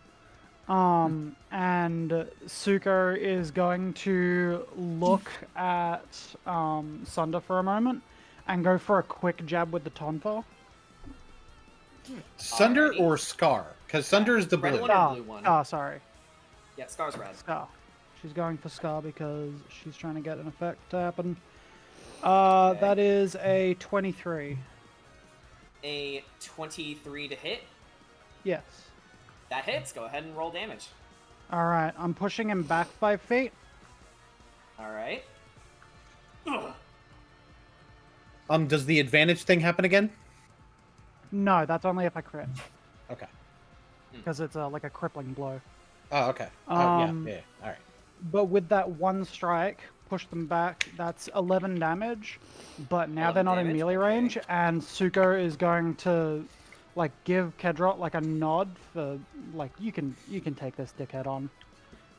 And Suko is going to look at Sunder for a moment and go for a quick jab with the Tonfa. Sunder or Scar? Because Sunder is the Red blue. one or blue one? Oh, sorry. Yeah, Scar's red. Scar. She's going for Scar because she's trying to get an effect to happen. That is a 23. A 23 to hit. Yes. That hits. Go ahead and roll damage. Alright, I'm pushing him back 5 feet. All right. Does the advantage thing happen again? No, that's only if I crit, Okay. because it's like a crippling blow. Oh, okay. Um, yeah. All right. But with that one strike, push them back. That's 11 damage. But now 11 they're not in damage? melee Okay. range, and Suko is going to like give Kedrot like a nod for like you can take this dickhead on,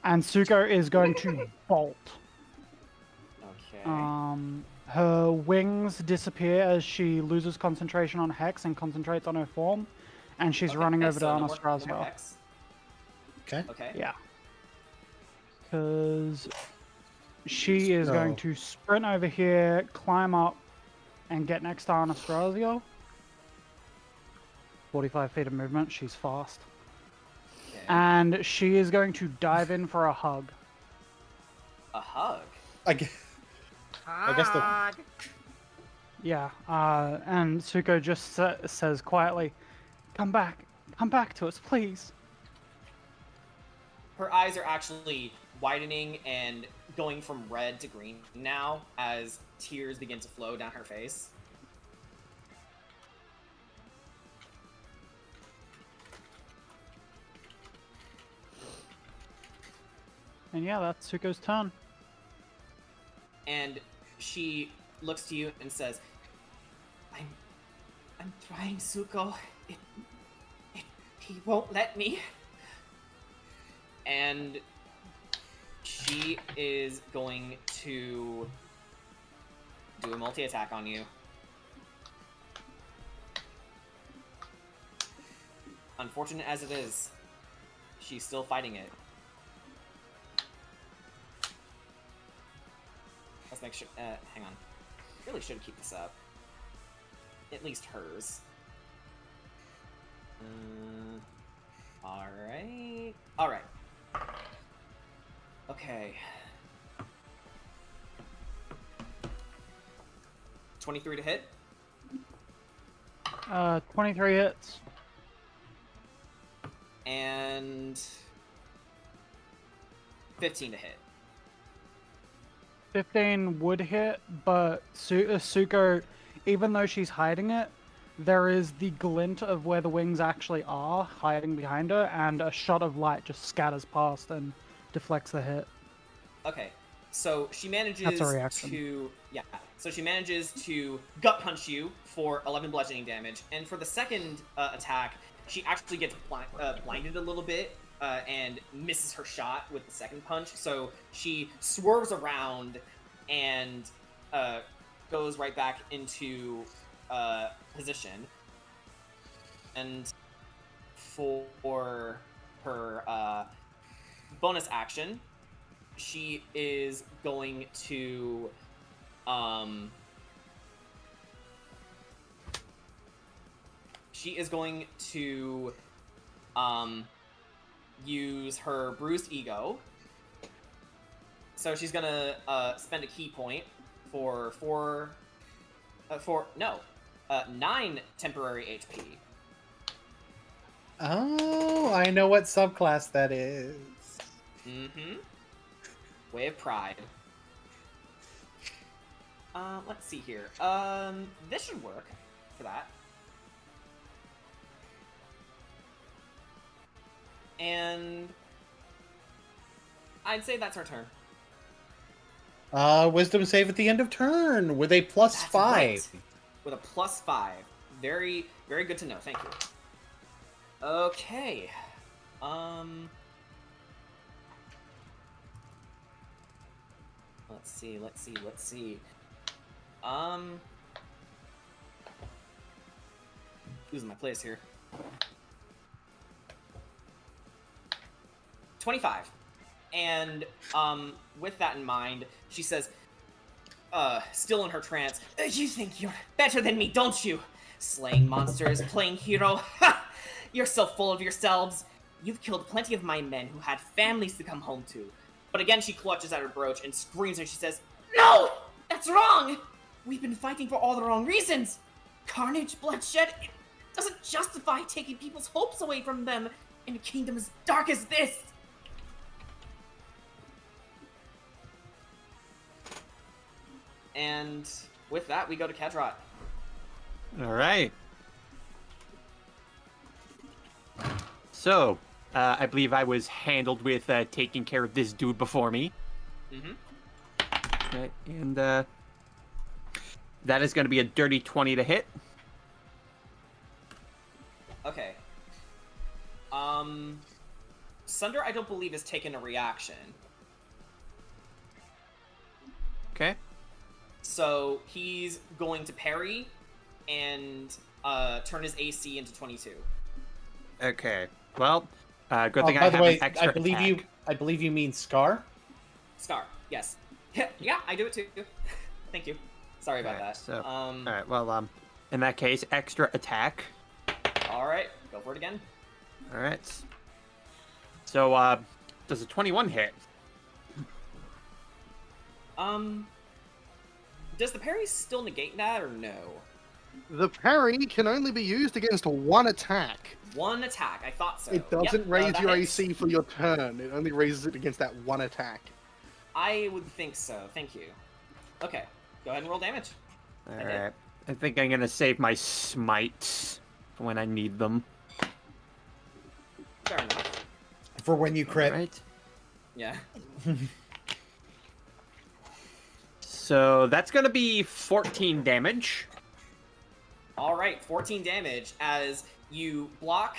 and Suko is going to bolt. Okay. Her wings disappear as she loses concentration on Hex and concentrates on her form, and she's running over to so no more Anastasia. hex. Okay. Okay. Yeah. Because she is going to sprint over here, climb up, and get next to Anastasia. 45 feet of movement. She's fast. Okay. And she is going to dive in for a hug. A hug. I guess the Hug. Yeah. And Suko just says quietly, come back to us, please. Her eyes are actually widening and going from red to green now as tears begin to flow down her face. And yeah, that's Suko's turn. And she looks to you and says, I'm trying, Suko. He won't let me. And she is going to do a multi-attack on you. Unfortunate as it is, she's still fighting it. Let's make sure. Hang on. Really should keep this up. At least hers. Alright. Alright. Okay. 23 to hit. 23 hits. And 15 to hit. 15 would hit, but Suko, even though she's hiding it, there is the glint of where the wings actually are hiding behind her, and a shot of light just scatters past and deflects the hit. Okay. So she manages That's a reaction. to So she manages to gut punch you for 11 bludgeoning damage, and for the second attack, she actually gets blinded a little bit and misses her shot with the second punch. So she swerves around and goes right back into position. And for her bonus action, she is going to use her bruised ego. So she's gonna spend a key point for 9 temporary HP. Oh, I know what subclass that is. Mm-hmm. Way of Pride. Let's see here. This should work for that. And I'd say that's our turn. Wisdom save at the end of turn with a plus That's 5. right. With a plus 5. Very, very good to know. Thank you. Okay. Let's see. Losing my place here. 25. And with that in mind, she says, still in her trance, you think you're better than me, don't you? Slaying monsters, playing hero. Ha! You're so full of yourselves. You've killed plenty of my men who had families to come home to. But again, she clutches at her brooch and screams and she says, no! That's wrong! We've been fighting for all the wrong reasons. Carnage, bloodshed, it doesn't justify taking people's hopes away from them in a kingdom as dark as this. And with that, we go to Kedrot. All right. So, I believe I was handled with taking care of this dude before me. Mm-hmm. Okay, and that is going to be a dirty 20 to hit. Okay. Sunder, I don't believe, has taken a reaction. Okay. So he's going to parry and turn his AC into 22. Okay. Well, good thing I by have the way, an extra attack. I believe you mean Scar. Scar, yes. Yeah, I do it too. Thank you. Sorry about that. So, all right. Well, in that case, extra attack. All right, go for it again. All right. So, does a 21 hit? Does the parry still negate that or no? The parry can only be used against one attack. One attack, I thought so. It doesn't raise that your hits. AC for your turn. It only raises it against that one attack. I would think so. Thank you. Okay, go ahead and roll damage. All right. I think I'm gonna save my smites for when I need them. Fair enough. For when you crit. All right. Yeah. So that's gonna be 14 damage. All right, 14 damage as you block.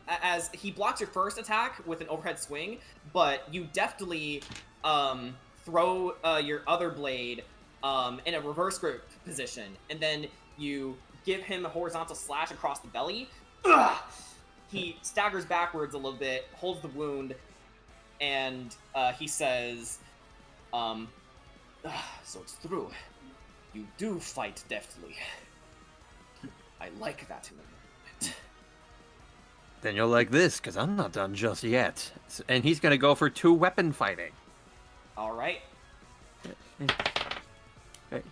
As he blocks your first attack with an overhead swing, but you deftly throw your other blade in a reverse grip position, and then you give him a horizontal slash across the belly. Ugh! He staggers backwards a little bit, holds the wound, and he says, so it's true. You do fight deftly. I like that in a moment. Then you'll like this, because I'm not done just yet. And he's gonna go for 2 weapon fighting. All right. Okay.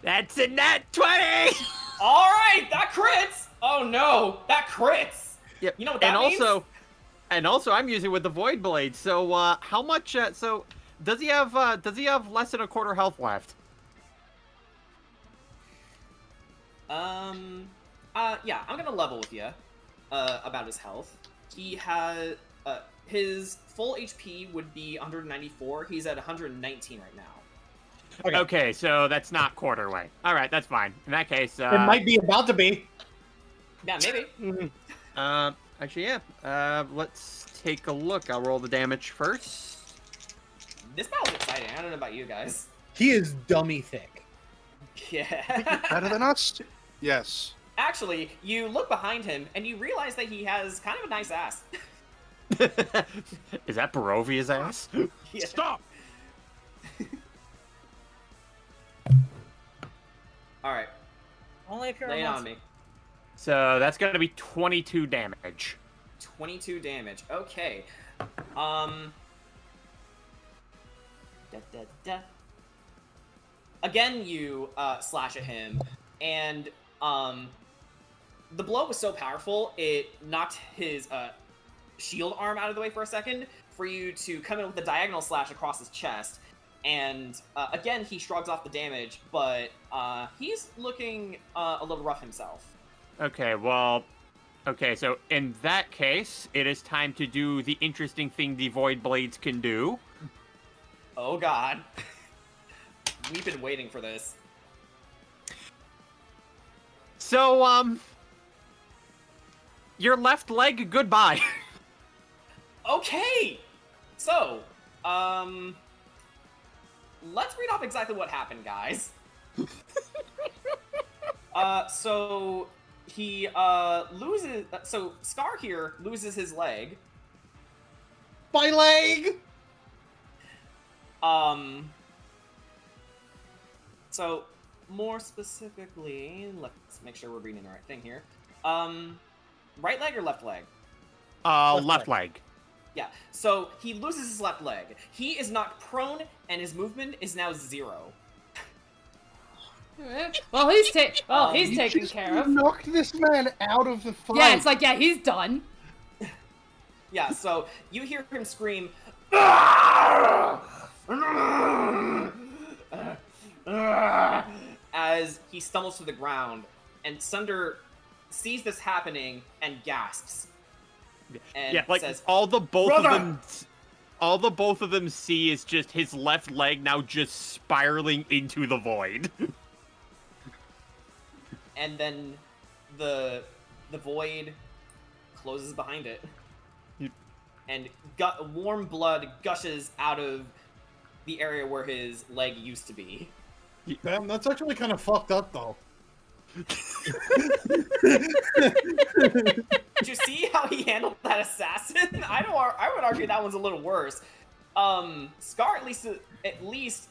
That's a nat 20! All right, that crits! Oh no, that crits! Yep. You know what that means? And also, I'm using with the Void Blade. So, how much? So, does he have less than a quarter health left? Yeah, I'm gonna level with you about his health. He has his full HP would be 194. He's at 119 right now. Okay, so that's not quarter way. All right, that's fine. In that case, It might be about to be. Yeah, maybe. Actually, yeah. Let's take a look. I'll roll the damage first. This battle's exciting. I don't know about you guys. He is dummy thick. Yeah. Better than us? Yes. Actually, you look behind him and you realize that he has kind of a nice ass. Is that Barovia's ass? Yeah. Stop! All right, Only if you're lay it a on monster. me. So that's gonna be 22 damage. 22 damage. Okay. Da, da, da. Again, you slash at him, and the blow was so powerful it knocked his shield arm out of the way for a second for you to come in with a diagonal slash across his chest. And again, he shrugs off the damage, but he's looking a little rough himself. Okay, well, okay, so in that case, it is time to do the interesting thing the Void Blades can do. Oh god. We've been waiting for this. So, your left leg, goodbye. Okay! So, let's read off exactly what happened, guys. So he loses. So Scar here loses his leg. My leg. So more specifically, let's make sure we're reading the right thing here. Right leg or left leg? Left leg. Yeah. So he loses his left leg. He is knocked prone, and his movement is now 0. Well, he's taken care of. Knocked this man out of the fight. Yeah, it's like, yeah, he's done. Yeah, so you hear him scream, "Arrgh!" as he stumbles to the ground, and Sunder sees this happening and gasps. And Yeah, like says, all the both "Brother!" of them see is just his left leg now just spiraling into the void. and then the void closes behind it. Yep. And warm blood gushes out of the area where his leg used to be. Damn, that's actually kind of fucked up, though. Did you see how he handled that assassin? I would argue that one's a little worse. Scar at least,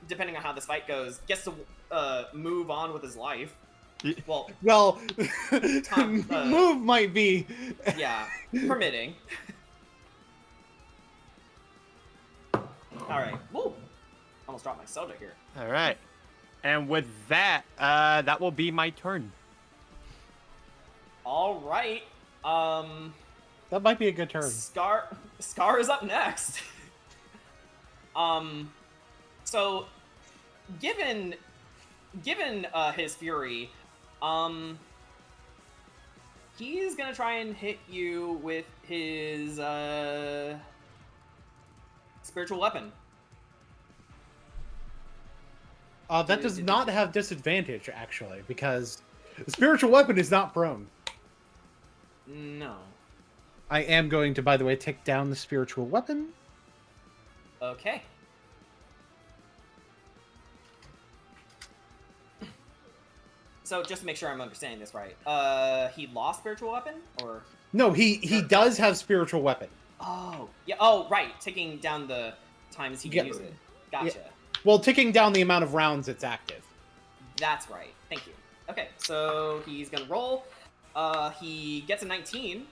depending on how this fight goes, gets to move on with his life. Well, move might be. Yeah, permitting. All right. Woo! Almost dropped my soda here. All right. And with that, that will be my turn. All right. That might be a good turn. Scar is up next. So given his fury, he's gonna try and hit you with his spiritual weapon. That does not have disadvantage, actually, because the spiritual weapon is not prone. No. I am going to, by the way, take down the spiritual weapon. Okay. So just to make sure I'm understanding this right, he lost spiritual weapon, or? No, he does have spiritual weapon. Oh, yeah. Oh, right. Taking down the times he can use it. Gotcha. Yeah. Well, ticking down the amount of rounds it's active. That's right. Thank you. Okay, so he's gonna roll. He gets a 19.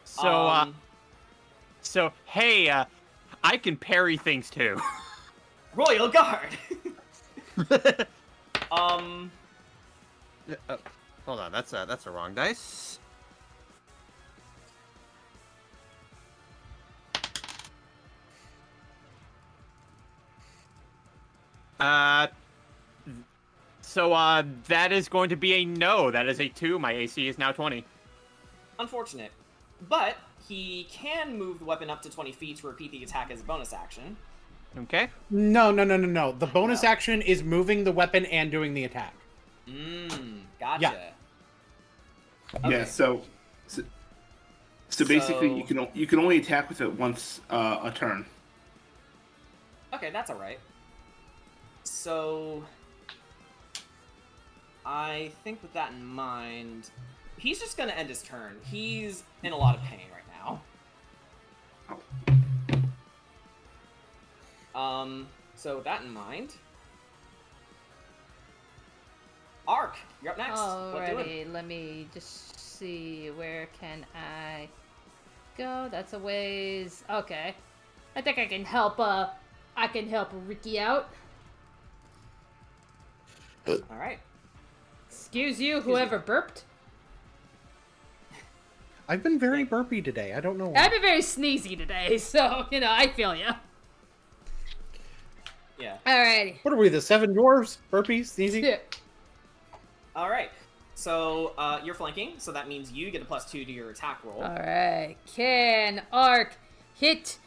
So, hey, I can parry things too. Royal Guard. Hold on, that's a wrong dice. So that is going to be a no. That is a 2. My AC is now 20. Unfortunate. But he can move the weapon up to 20 feet to repeat the attack as a bonus action. Okay. No. The bonus action is moving the weapon and doing the attack. Gotcha. Yeah. Okay. Yeah, so basically you can only attack with it once a turn. Okay, that's alright. So I think with that in mind, he's just gonna end his turn. He's in a lot of pain right now. So with that in mind, Ark, you're up next. What doing? Alrighty, let me just see, where can I go? That's a ways. Okay, I think I can help. Ricky out. All right. Excuse you, whoever burped. I've been very burpy today. I don't know why. I've been very sneezy today, so I feel ya. Yeah. Alrighty. What are we, the 7 dwarves? Burpees? Sneezy? Yeah. All right. So you're flanking, so that means you get a +2 to your attack roll. Alright. Can Ark hit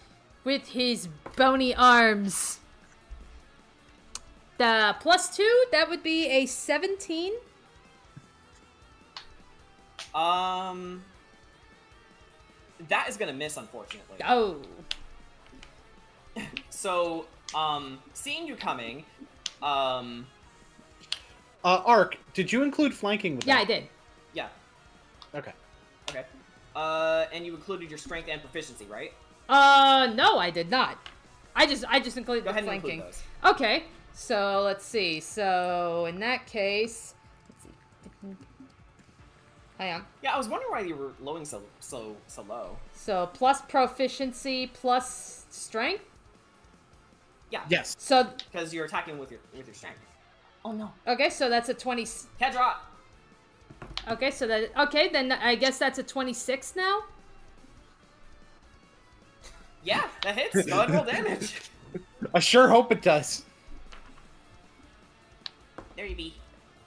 with his bony arms? The +2, that would be a 17. That is gonna miss, unfortunately. Oh. So, seeing you coming, Ark, did you include flanking with Yeah, that? I did. yeah, Okay. okay. And you included your strength and proficiency, right? No, I did not. I just included Go the ahead and flanking. include those. Okay, so let's see. So in that case, let's see. Hang on. Yeah, I was wondering why you were low so low. So plus proficiency plus strength. Yeah. Yes. So Because you're attacking with your strength. Oh no. okay, so that's a 20. Kedra! Okay, so then I guess that's a 26 now. Yeah, that hits. Go ahead and roll damage. I sure hope it does. There you be.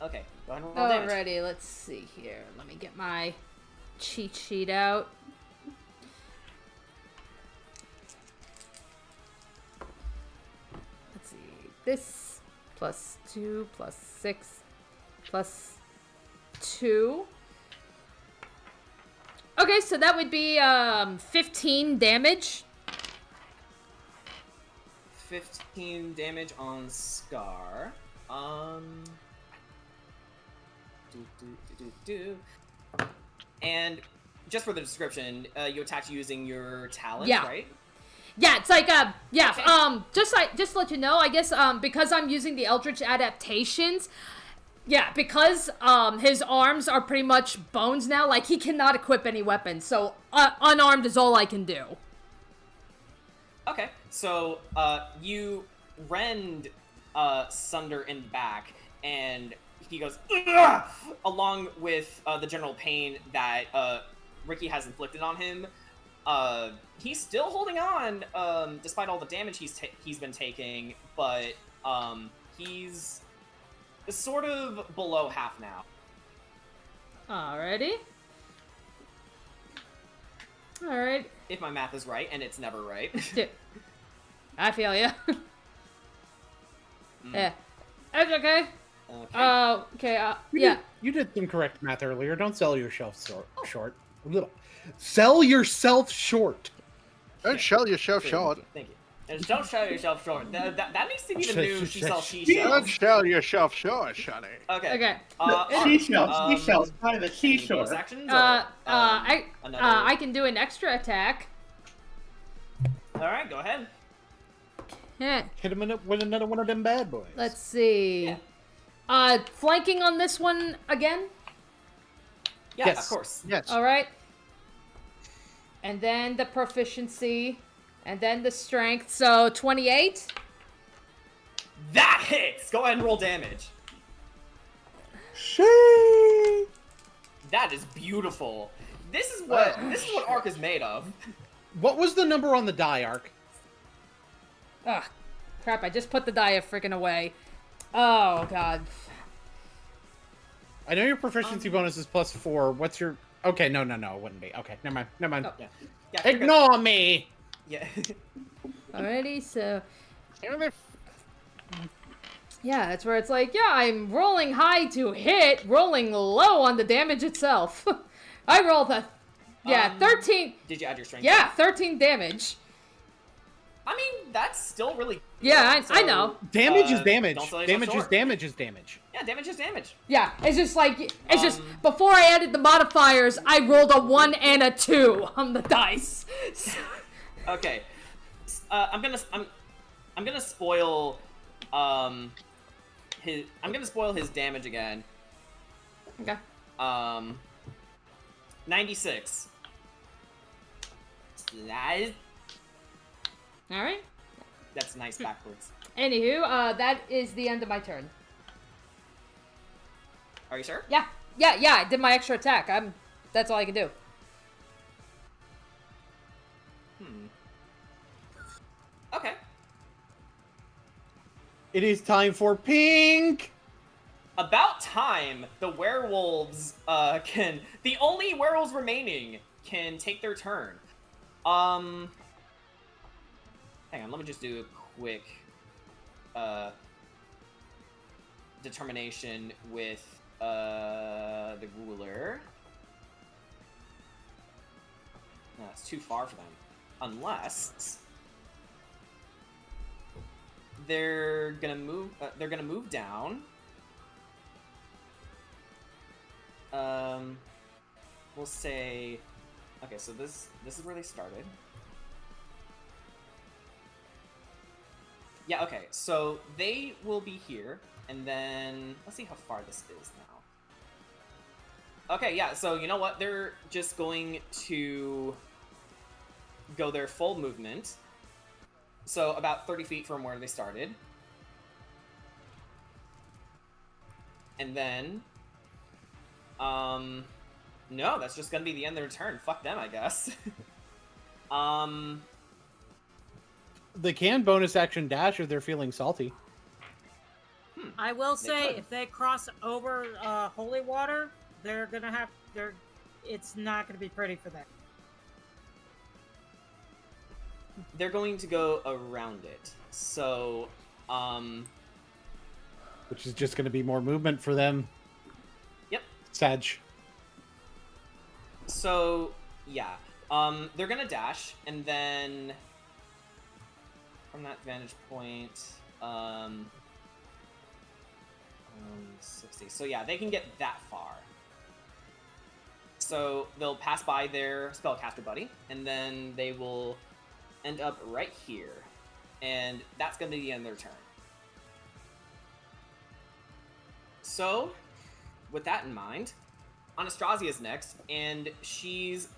Okay, go ahead and roll damage. Alrighty, let's see here. Let me get my cheat sheet out. Let's see. This plus 2 plus 6 plus 2. Okay, so that would be 15 damage. 15 damage on Scar. And just for the description, you attacked using your talent, right? Yeah, it's like yeah. Okay. Just to let you know, I guess because I'm using the Eldritch adaptations. Yeah, because his arms are pretty much bones now. Like he cannot equip any weapons, so unarmed is all I can do. Okay, so you rend Sunder in the back, and he goes "Ugh!" along with the general pain that Ricky has inflicted on him. He's still holding on despite all the damage he's been taking, but he's sort of below half now. Alrighty. Alright. If my math is right, and it's never right. I feel ya. Yeah. That's okay. Okay, yeah. You did some correct math earlier. Don't sell yourself short. Little. Sell yourself short. Don't sell yourself short. Thank you. And don't sell yourself short. That needs to be the new she sells Don't seashells. sell yourself short, Shani. Okay. Okay. Seashells by the seashore. Bonus actions or, I can do an extra attack. Alright, go ahead. Yeah. Hit him with another one of them bad boys. Let's see. Flanking on this one again? Yeah, Yes. of course. Yes. Alright. And then the proficiency. And then the strength. So, 28? That hits! Go ahead and roll damage. Shee! That is beautiful. This is what Arc is made of. What was the number on the die, Arc? Ugh. Crap, I just put the die freaking away. Oh, God. I know your proficiency bonus is +4. What's your... Okay, no, it wouldn't be. Okay, never mind. Oh, yeah. Yeah, Ignore me! Yeah. Alrighty, so... Yeah, that's where it's like, yeah, I'm rolling high to hit, rolling low on the damage itself. I rolled a... Yeah, 13... Did you add your strength? Yeah, 13 damage. I mean, that's still really good. Yeah, I So, know. Damage is damage. don't sell yourself Damage is short. damage is damage. Yeah, damage is damage. Yeah, it's just like, it's just, before I added the modifiers, I rolled a 1 and a 2 on the dice. Okay. I'm gonna spoil his damage again. Okay. 96. Alright. That's nice backwards. Anywho, that is the end of my turn. Are you sure? Yeah, I did my extra attack. That's all I can do. Okay. It is time for pink! About time the werewolves the only werewolves remaining can take their turn. Hang on, let me just do a quick determination with the ruler. No, it's too far for them. Unless they're gonna move down. We'll say, okay, so this is where they started. Yeah, okay, so they will be here, and then let's see how far this is now. Okay, yeah, so you know what? They're just going to go their full movement. So about 30 feet from where they started. And then, no, that's just gonna be the end of their turn. Fuck them, I guess. They can bonus action dash if they're feeling salty. I will They say, could. if they cross over holy water, they're gonna have. It's not gonna be pretty for them. They're going to go around it. So, Which is just going to be more movement for them. Yep. Sag. So, yeah. They're gonna dash, and then from that vantage point, 60. So yeah, they can get that far. So they'll pass by their spellcaster buddy, and then they will end up right here, and that's gonna be the end of their turn. So, with that in mind, Anastasia is next, and she's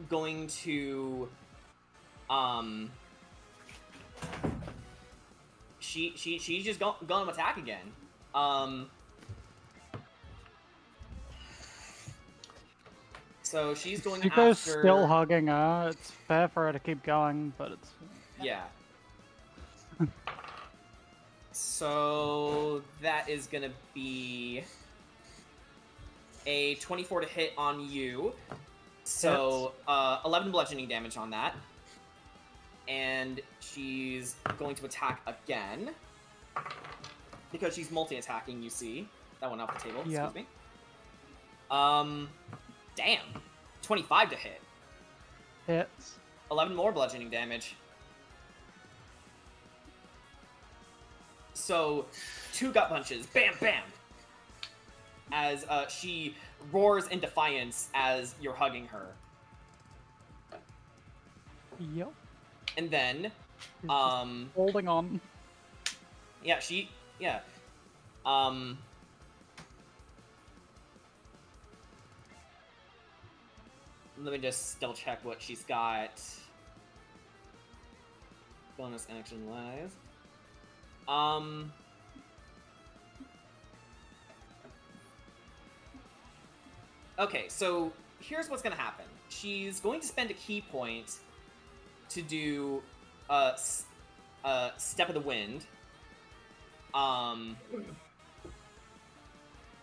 going to, she's just going to attack again. So she's going Zuko's after. still hugging her. It's fair for her to keep going, but it's... Yeah. So that is gonna be a 24 to hit on you. So 11 bludgeoning damage on that. And she's going to attack again. Because she's multi-attacking, you see. That went off the table, Yeah. excuse me. Damn. 25 to hit. Hits. 11 more bludgeoning damage. So, 2 gut punches. Bam, bam! As she roars in defiance as you're hugging her. Yep. And then, She's just holding on. yeah, yeah. Let me just double check what she's got. Bonus action wise. Okay, so here's what's gonna happen. She's going to spend a key point to do Step of the Wind.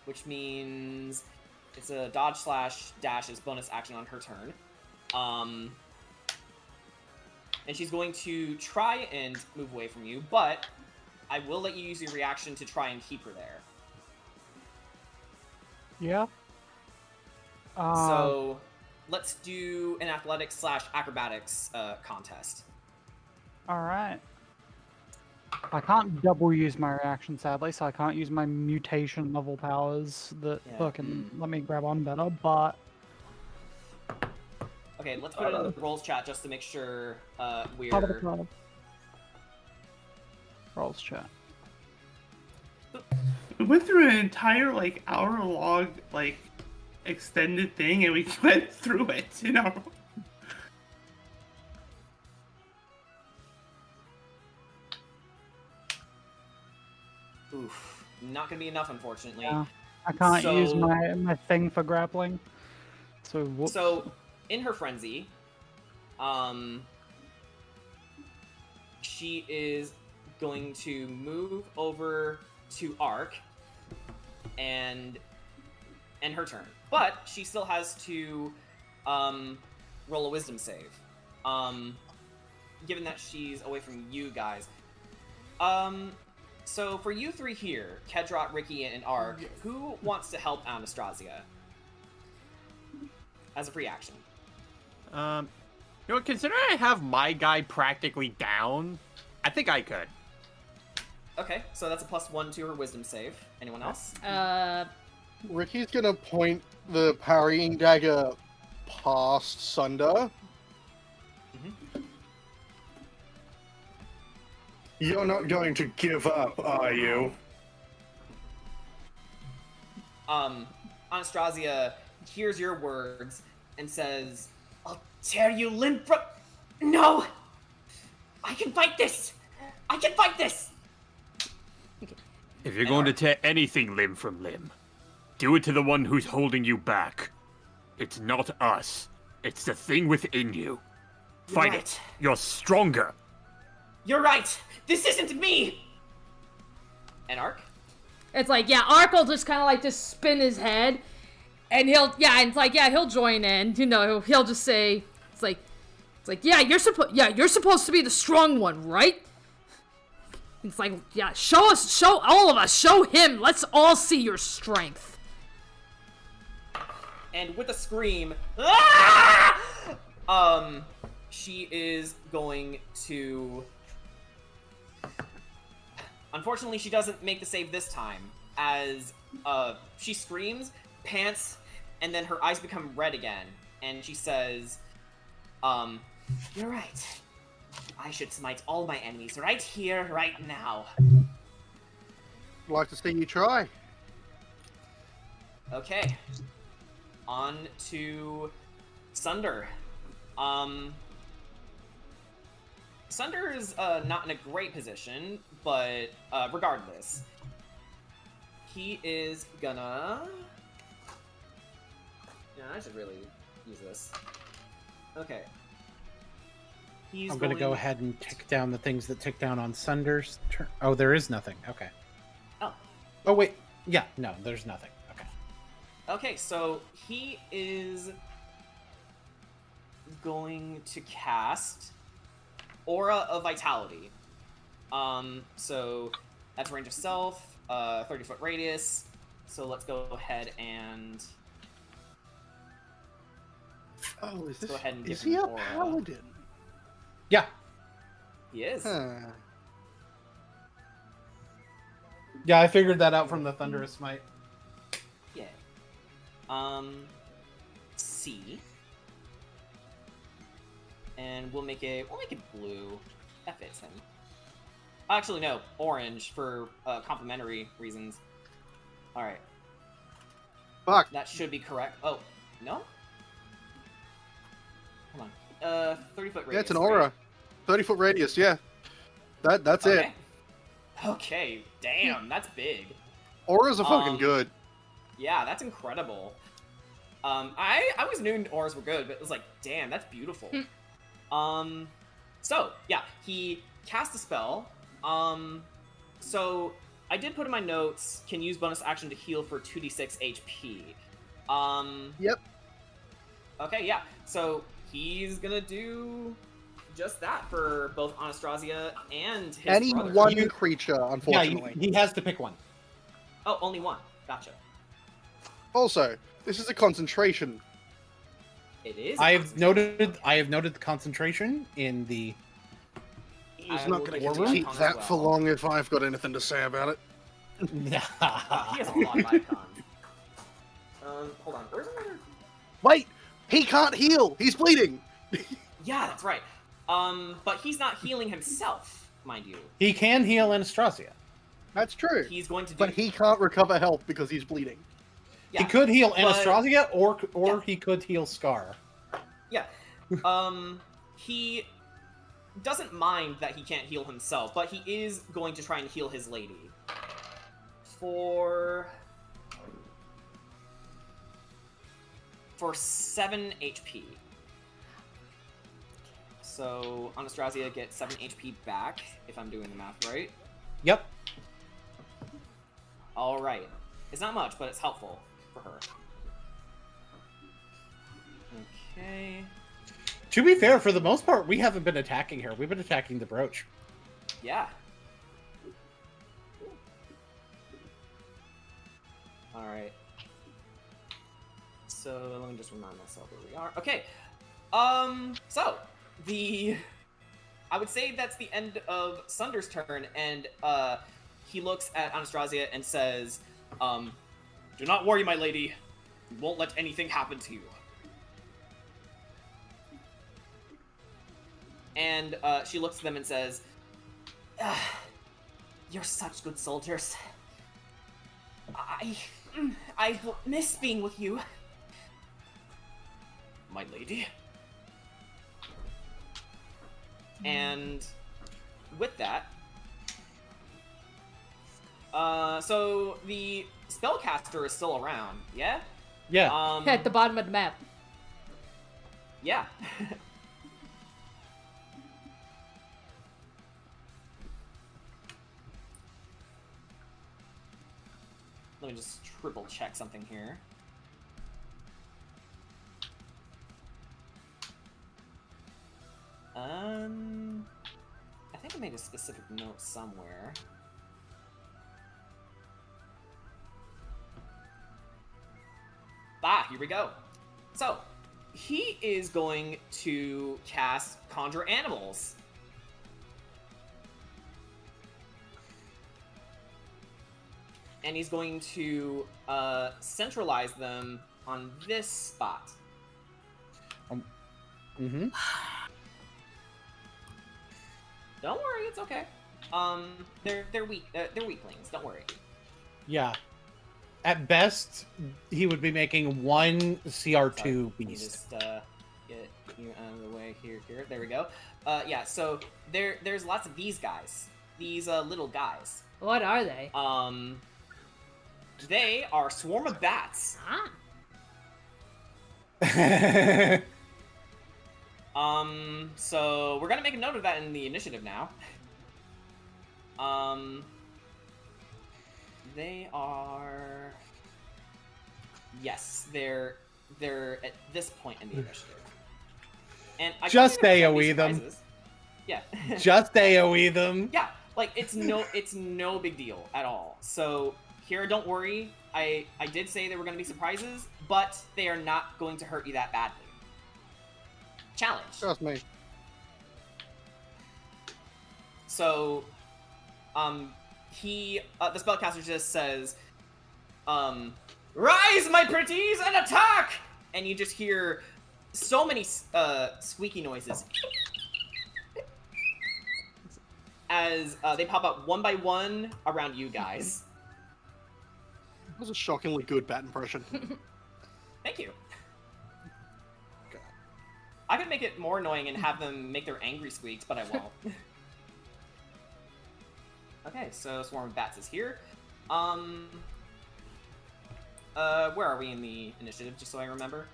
Which means it's a dodge slash dash as bonus action on her turn. And she's going to try and move away from you, but I will let you use your reaction to try and keep her there. Yeah. So let's do an athletics slash acrobatics contest. Alright. I can't double use my reaction, sadly, so I can't use my mutation level powers that Yeah. fucking let me grab on better, but... Okay, let's put it in the rolls chat just to make sure we're... Rolls chat. We went through an entire like hour-long like extended thing, and we went through it. You know. Oof, not gonna be enough, unfortunately. Yeah. I can't use So- my thing for grappling. So whoops. So, in her frenzy, she is going to move over to Arc and end her turn. But she still has to roll a wisdom save. Given that she's away from you guys. So for you three here, Kedrot, Ricky, and Arc, who wants to help Anastasia? As a free action. You know, considering I have my guy practically down, I think I could. Okay, so that's a +1 to her wisdom save. Anyone else? Ricky's gonna point the parrying dagger past Sunder. You're not going to give up, are you? Anastasia hears your words and says, "I'll tear you limb from... No! I can fight this! I can fight this!" If you're going to tear anything limb from limb, do it to the one who's holding you back. It's not us. It's the thing within you. Fight right. it. You're stronger. You're right! This isn't me! And Ark? It's like, yeah, Ark will just kind of like just spin his head, and he'll join in. You know, he'll just say, it's like, yeah, you're supposed to be the strong one, right? It's like, yeah, show all of us, show him. Let's all see your strength. And with a scream, ah! She is going to... Unfortunately, she doesn't make the save this time, as she screams, pants, and then her eyes become red again, and she says, you're right. I should smite all my enemies right here, right now. I'd like to see you try. Okay. On to Sunder. Sunder is not in a great position, but regardless, he is gonna... Yeah, I should really use this. Okay. I'm gonna go ahead and tick down the things that tick down on Sunder's turn. Oh, there is nothing. Okay. Oh. Oh, wait. Yeah, no, there's nothing. Okay. Okay, so he is going to cast Aura of Vitality. So that's range of self, 30-foot radius. So let's go ahead and... Oh, is this... Go ahead and is give he him a Aura. paladin? Yeah. He is. Yeah, I figured that out from the Thunderous Smite. Yeah. C. And we'll make it blue. That fits him. Actually, no, orange for complementary reasons. All right. Fuck. That should be correct. Oh, no. Hold on. 30-foot radius. Yeah, it's an aura. Right? 30-foot radius, yeah. That's it. Okay, damn, that's big. Auras are fucking good. Yeah, that's incredible. I always knew auras were good, but it was like, damn, that's beautiful. So, yeah, he cast a spell. So, I did put in my notes, can use bonus action to heal for 2d6 HP. Yep. Okay, yeah, so he's gonna do just that for both Anastasia and his Any brother. one creature, unfortunately. Yeah, he has to pick one. Oh, only one. Gotcha. Also, this is a concentration. It is. I have noted the concentration in the... He's not going to get to War keep room? that for long if I've got anything to say about it. He has a lot of icons. Hold on. Where's another? Wait! He can't heal! He's bleeding! Yeah, that's right. But he's not healing himself, mind you. He can heal Anastasia. That's true. He's going to do... But he can't recover health because he's bleeding. Yeah, He could heal but- Anastasia, or Yeah. he could heal Scar. Yeah. He doesn't mind that he can't heal himself, but he is going to try and heal his lady. For 7 HP. So Anastasia gets 7 HP back, if I'm doing the math right. Yep. Alright. It's not much, but it's helpful for her. Okay. To be fair, for the most part, we haven't been attacking her. We've been attacking the brooch. Yeah. Alright. So, let me just remind myself where we are. Okay. So, I would say that's the end of Sunder's turn, and, he looks at Anastasia and says, do not worry, my lady. We won't let anything happen to you. And, she looks at them and says, you're such good soldiers. I miss being with you. My lady. And with that, so the spellcaster is still around, yeah? Yeah. At the bottom of the map. Yeah. let me just triple check something here. I think I made a specific note somewhere. Here we go. So, he is going to cast Conjure Animals. And he's going to centralize them on this spot. Mm-hmm. Don't worry, it's okay. They're weaklings. Don't worry. Yeah. At best, he would be making one CR2 Let me beast. just get you out of the way here. There we go. Yeah. So there's lots of these guys. These little guys. What are they? They are swarm of bats. So we're gonna make a note of that in the initiative now. They are... Yes, they're at this point in the initiative. And I Just can't think of any AoE them. surprises. Yeah. Just AoE them. Yeah, like it's no big deal at all. So here, don't worry. I did say there were going to be surprises, but they are not going to hurt you that badly. Challenge. Trust me. So, the spellcaster just says, "Rise, my pretties, and attack!" And you just hear so many squeaky noises as they pop up one by one around you guys. That was a shockingly good bat impression. Thank you. I could make it more annoying and have them make their angry squeaks, but I won't. Okay, so Swarm of Bats is here. Where are we in the initiative, just so I remember?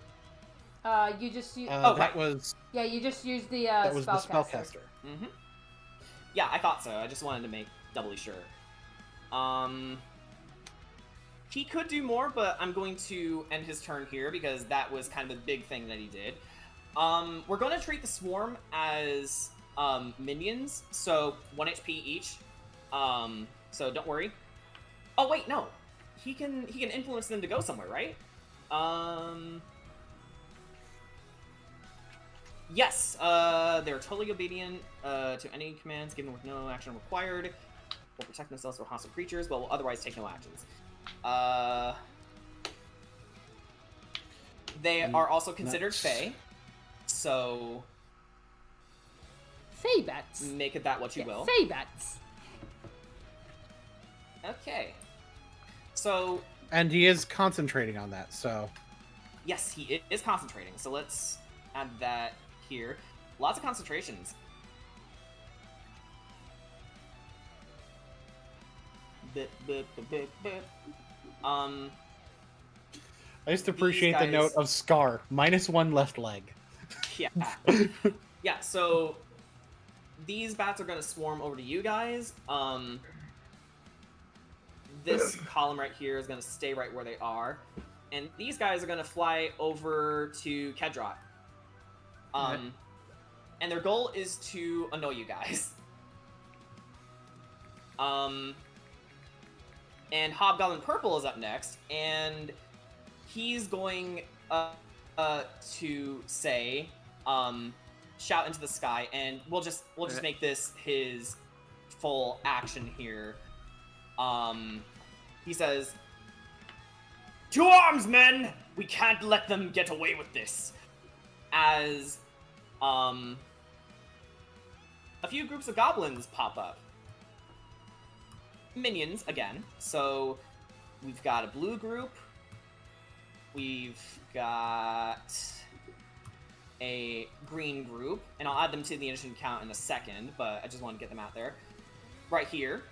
You just use. That was. Yeah, you just used the That was the spellcaster. spellcaster. Mm-hmm. Yeah, I thought so. I just wanted to make doubly sure. He could do more, but I'm going to end his turn here because that was kind of the big thing that he did. We're going to treat the swarm as minions, so 1 HP each. So don't worry. Oh wait, no, he can influence them to go somewhere, right? Yes. They're totally obedient to any commands given with no action required. Will protect themselves from hostile creatures, but will otherwise take no actions. They are also considered Fey. So Fey bats. make it that what you will. Fey bats. Okay. So And he is concentrating on that, so. yes, he is concentrating. So let's add that here. Lots of concentrations. Bip, bip, bip, bip, bip. I just appreciate the guys- note of Scar. -1 left leg. Yeah. Yeah, so these bats are going to swarm over to you guys. This column right here is going to stay right where they are. And these guys are going to fly over to Kedrot. And their goal is to annoy you guys. And Hobgoblin Purple is up next, and he's going to say, shout into the sky, and we'll just make this his full action here. He says, "To arms, men! We can't let them get away with this." As a few groups of goblins pop up. Minions again. So we've got a blue group. We've got a green group, and I'll add them to the initiative count in a second, but I just want to get them out there. Right here.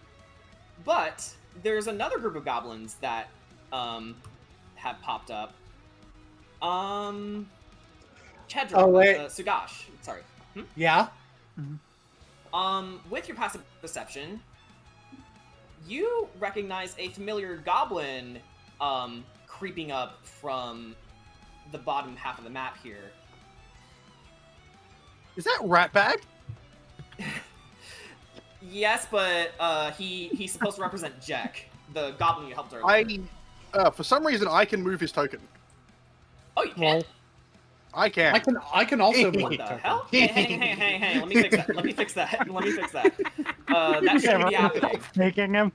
But there's another group of goblins that have popped up. Chedra, Oh, wait. Sugash, sorry. Yeah? With your passive perception, you recognize a familiar goblin creeping up from the bottom half of the map here. Is that Ratbag? Yes, but he's supposed to represent Jack, the goblin you helped earlier. For some reason, I can move his token. Oh, you can? I can. I can also What move the it. hell? Hey, let me fix that. Let me fix that. That shouldn't be happening. Taking him.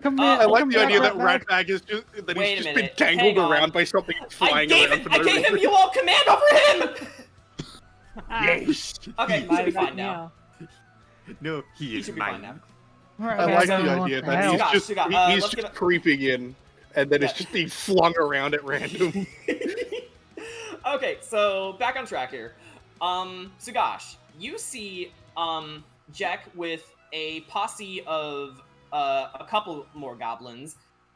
Come here. I like come the here, idea that Ratbag. Ratbag is just that Wait a he's just minute, been tangled hang on. around by something flying around for no I gave him reason. you all command over him! Yes. Okay, he should be fine now. No, he He is should be fine mine. now. I like Ratbag, the what idea the that hell? he's just Suga, he's let's just give it- creeping in, and then it's Yeah. just being flung around at random. Okay, so back on track here. Sugash, you see Jack with a posse of a couple more goblins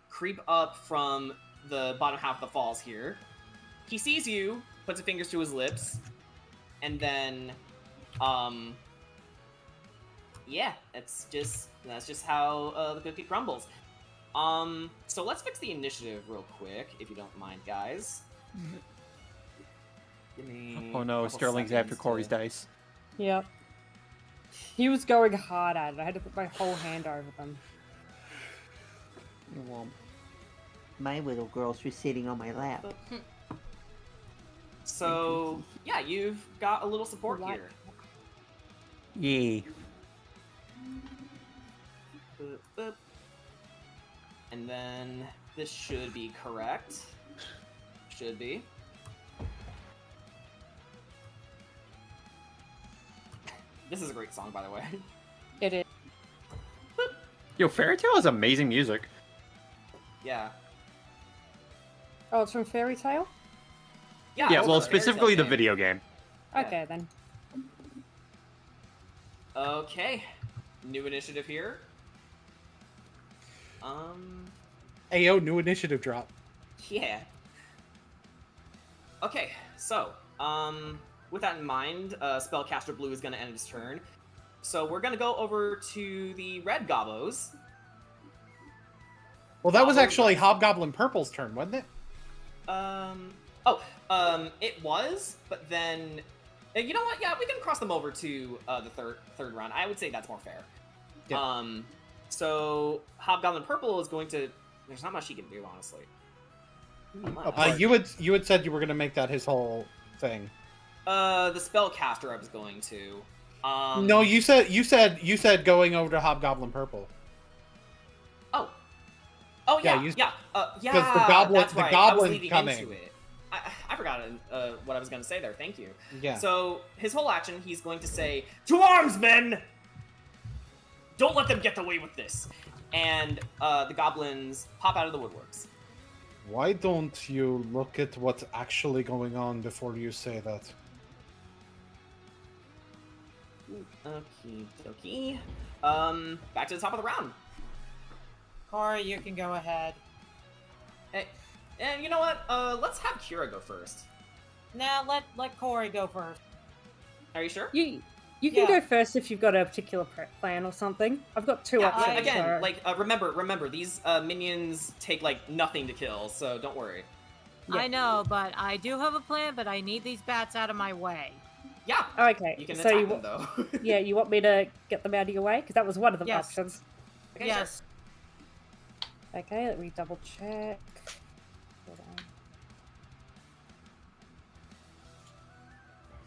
creep up from the bottom half of the falls here. He sees you, puts his fingers to his lips, and then yeah, that's just how the cookie crumbles. So let's fix the initiative real quick, if you don't mind, guys. Give me Oh a no, couple Sterling's after seconds Corey's to- dice. Yep. He was going hard at it. I had to put my whole hand over them. Well, my little girls were sitting on my lap. So yeah, you've got a little support Like- here. Yay. Boop, boop. And then this should be correct. Should be. This is a great song, by the way. It is. Yo, Fairy Tale has amazing music. Yeah. Oh, it's from Fairy Tale? Yeah, Yeah, it's well, a Fairy Tale specifically the game. video game. Yeah. Okay, then. Okay. New initiative here. Ayo, new initiative drop. Yeah. Okay, so, with that in mind, Spellcaster Blue is going to end his turn. So we're going to go over to the Red Gobbos. Well, that was Gobbos- actually Hobgoblin Purple's turn, wasn't it? It was, but then, you know what? Yeah, we can cross them over to the third round. I would say that's more fair. Yeah. So Hobgoblin Purple is going to. There's not much he can do, honestly. Not much. You had said you were gonna make that his whole thing. The Spellcaster I was going to. No, you said going over to Hobgoblin Purple. Oh Yeah, yeah, you- yeah, yeah. 'cause the goblin- That's the right. I was goblin leading coming. into it. I forgot what I was going to say there. Thank you. Yeah. So his whole action, he's going to say, "To arms, men! Don't let them get away with this." And the goblins pop out of the woodworks. Why don't you look at what's actually going on before you say that? Okie dokie. Back to the top of the round. Corey, you can go ahead. And you know what? Let's have Kira go first. Now let Corey go first. Are you sure? You can Yeah. go first if you've got a particular plan or something. I've got two Yeah, options. again, so- like remember, these minions take like nothing to kill, so don't worry. Yeah. I know, but I do have a plan, but I need these bats out of my way. Yeah, Okay, you can so attack you them though. yeah, you want me to get them out of your way? Because that was one of the Yes. options. Okay, Yes. Okay, let me double check. Hold on.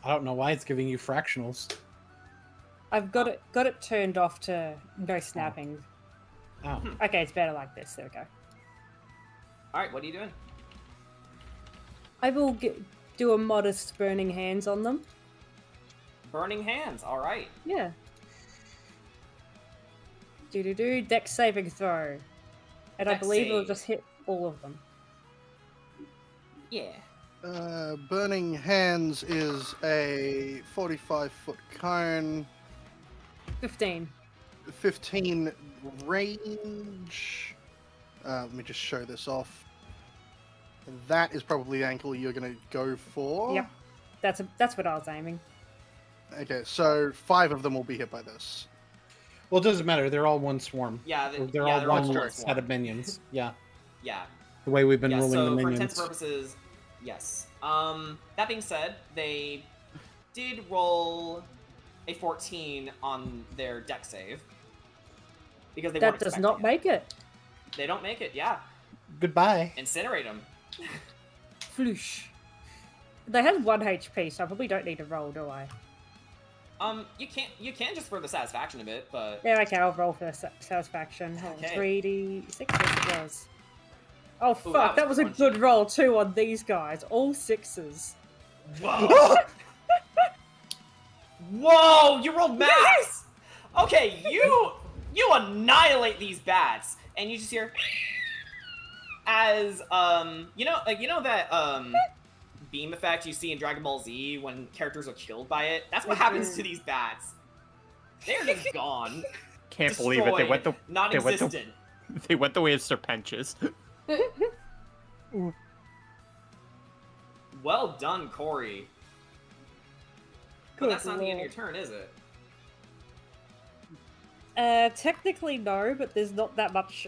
I don't know why it's giving you fractionals. I've got it turned off to no snapping. Oh. Okay, it's better like this. There we go. All right, what are you doing? I will do a modest burning hands on them. Burning hands. All right. Yeah. Do dex saving throw, and I Dex believe it'll save. just hit all of them. Yeah. Burning Hands is a 45-foot cone, 15. 15 range. Let me just show this off. That is probably the ankle you're going to go for. Yep. That's what I was aiming. Okay, so 5 of them will be hit by this. Well, it doesn't matter. They're all one swarm. Yeah, They're yeah, all they're one all set swarm. of minions. Yeah. Yeah. The way we've been Yeah, ruling so the for minions. intents purposes, yes. That being said, they did roll a 14 on their deck save. Because they That weren't does expecting not it. make it. They don't make it, yeah. Goodbye. Incinerate them. Floosh. They had 1 HP, so I probably don't need to roll, do I? You can just for the satisfaction of it, but Yeah, okay, I'll roll for the satisfaction. Hold on, Okay. 3d6, yes it was. Oh Ooh, fuck, that was was a crunchy. good roll too on these guys. All 6s. Whoa! Whoa! You rolled max. Okay, you annihilate these bats, and you just hear as you know that beam effect you see in Dragon Ball Z when characters are killed by it. That's what happens to these bats. They're just gone. Can't believe it. They went the non-existent. they went the way of Serpentious. Well done, Corey. But Good that's not the end of lord. your turn, is it? Technically no, but there's not that much.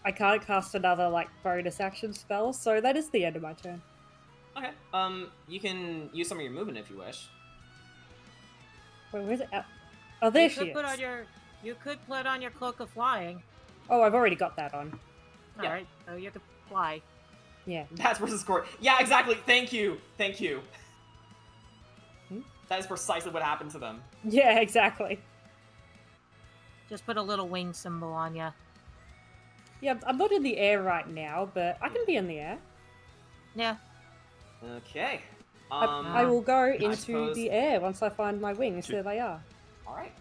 I can't cast another like bonus action spell, so that is the end of my turn. Okay. You can use some of your movement if you wish. Wait, where's it? Oh, there You she could is. put on your cloak of flying. Oh, I've already got that on. Yeah. Alright, so you could fly. Yeah. That's versus Corey. Yeah, exactly. Thank you. Thank you. Hmm? That is precisely what happened to them. Yeah, exactly. Just put a little wing symbol on you. Yeah, I'm not in the air right now, but I can be in the air. Yeah. Okay. I will go into suppose- the air once I find my wings. There they are. All right.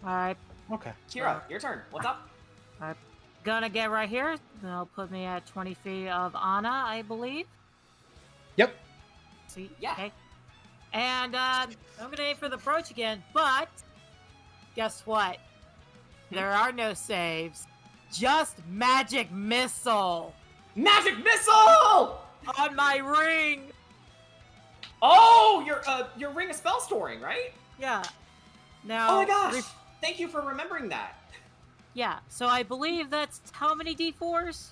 Alright. Okay. Kira, your turn. What's up? Gonna get right here. That'll put me at 20 feet of Anna, I believe. Yep. See? Yeah. Okay. And I'm gonna aim for the brooch again, but guess what? There are no saves. Just magic missile Magic missile! on my ring. Oh, your ring of spell storing, right? Yeah. Now. Oh my gosh! Thank you for remembering that. Yeah. So I believe that's how many d4s?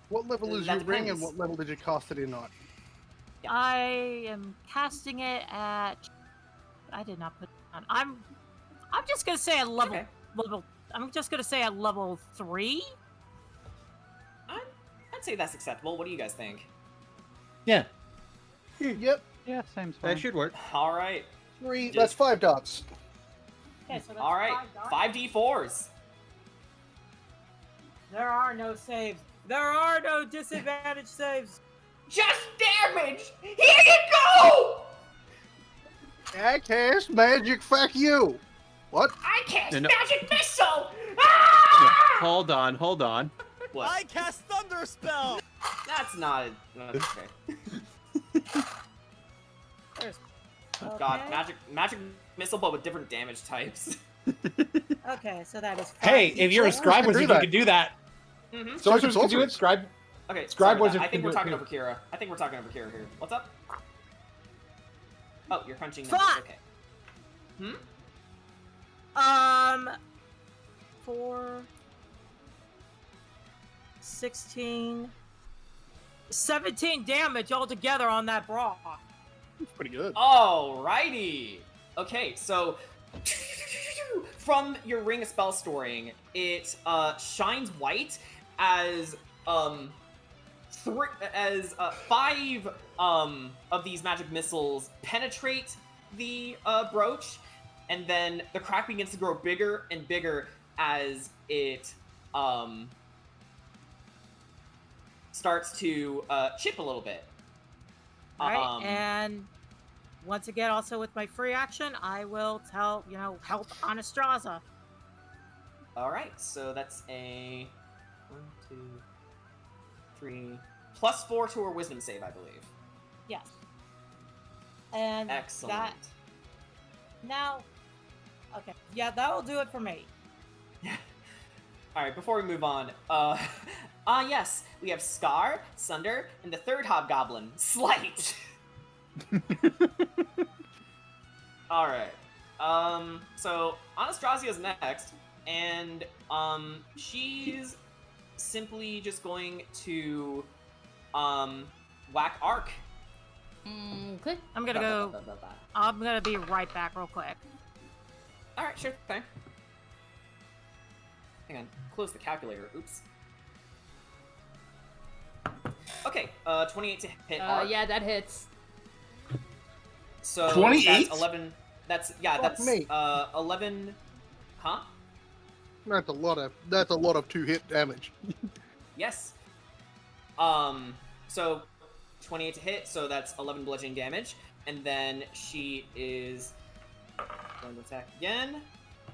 What level is That your ring and depends. what level did you cast it in on? Yeah. I am casting it at. I did not put it on. I'm just gonna say at level. Okay. I'm just gonna say at level 3. I'd say that's acceptable. What do you guys think? Yeah. Yep, Yeah, seems fine. That should work. All right. 3. Just- That's 5 dots. Okay, so that's All right. 5d4s. There are no saves. There are no disadvantage saves. Just damage. Here you go. I cast magic. Fuck you. What? I cast No. magic missile. Ah! Hold on. What? I cast Thunder Spell! That's not. Okay. There's. God, Okay. magic missile, but with different damage types. Okay, so that is. Hey, if you're a scribe can do wizard, you that. can do that. Mm-hmm. Sorcerers can do it. Scribe. Okay, Scribe sorry about wizard that. I can think do we're it talking too. over Kira. I think we're talking over Kira here. What's up? Oh, you're crunching Fuck! numbers. Okay. 4, 16, 17 damage altogether on that bra. That's pretty good. Alrighty. Okay, so from your ring of spell storing, it shines white as 5 of these magic missiles penetrate the brooch, and then the crack begins to grow bigger and bigger as it starts to chip a little bit. Alright, and once again, also with my free action, I will help Anastraza. Alright, so that's a 1, 2, 3, +4 to her wisdom save, I believe. Yes. And Excellent. that. Now. Okay. Yeah, that'll do it for me. Alright, before we move on, yes, we have Scar, Sunder, and the third hobgoblin, Slight. Alright. So Anastasio's next, and she's simply just going to whack Ark. Okay. I'm gonna go. I'm gonna be right back real quick. All right, sure thing. Hang on, close the calculator. Oops. Okay, 28 to hit Ark. Yeah, that hits. So 28? that's 11. That's Fuck that's me. 11. Huh? That's a lot of 2-hit damage. Yes. So 28 to hit, so that's 11 bludgeoning damage, and then she is going to attack again.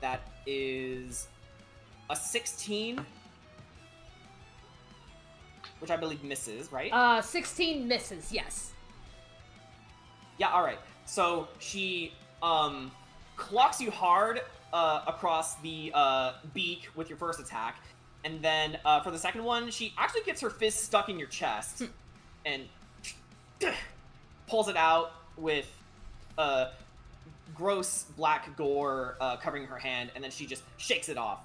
That is a 16, which I believe misses, right? 16 misses. Yes. Yeah. All right. So she clocks you hard across the beak with your first attack, and then for the second one, she actually gets her fist stuck in your chest and pulls it out with gross black gore covering her hand, and then she just shakes it off.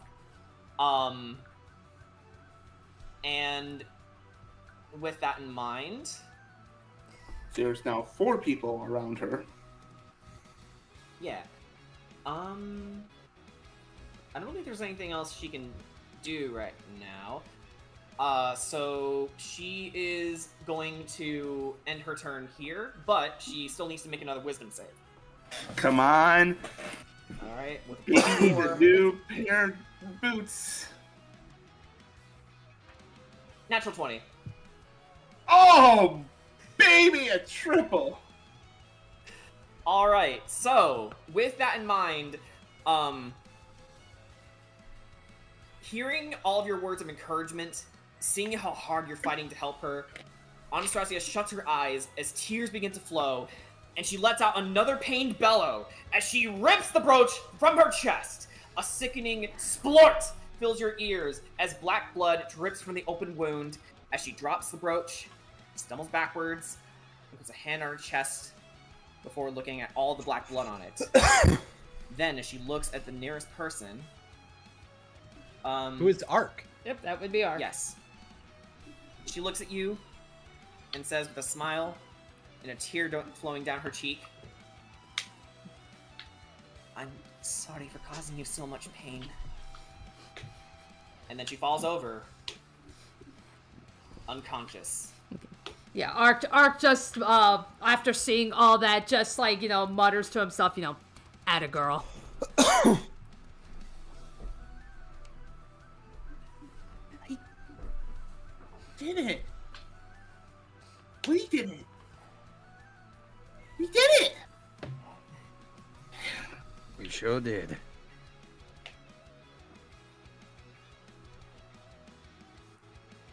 And with that in mind, There's now 4 people around her. yeah. I don't think there's anything else she can do right now. So she is going to end her turn here, but she still needs to make another wisdom save. Come on. Alright, with He needs a new pair of boots. natural 20. Oh, baby, a triple. Alright, so with that in mind, hearing all of your words of encouragement, seeing how hard you're fighting to help her, Anastasia shuts her eyes as tears begin to flow, and she lets out another pained bellow as she rips the brooch from her chest. A sickening splort fills your ears as black blood drips from the open wound. As she drops the brooch, stumbles backwards, and puts a hand on her chest before looking at all the black blood on it. Then, as she looks at the nearest person, Who is Ark? Yep, that would be Ark. yes, she looks at you and says with a smile and a tear flowing down her cheek, "I'm sorry for causing you so much pain." And then she falls over, unconscious. Yeah, Ark just, after seeing all that, just, like, mutters to himself, atta girl. Did it. We did it. We did it. We sure did.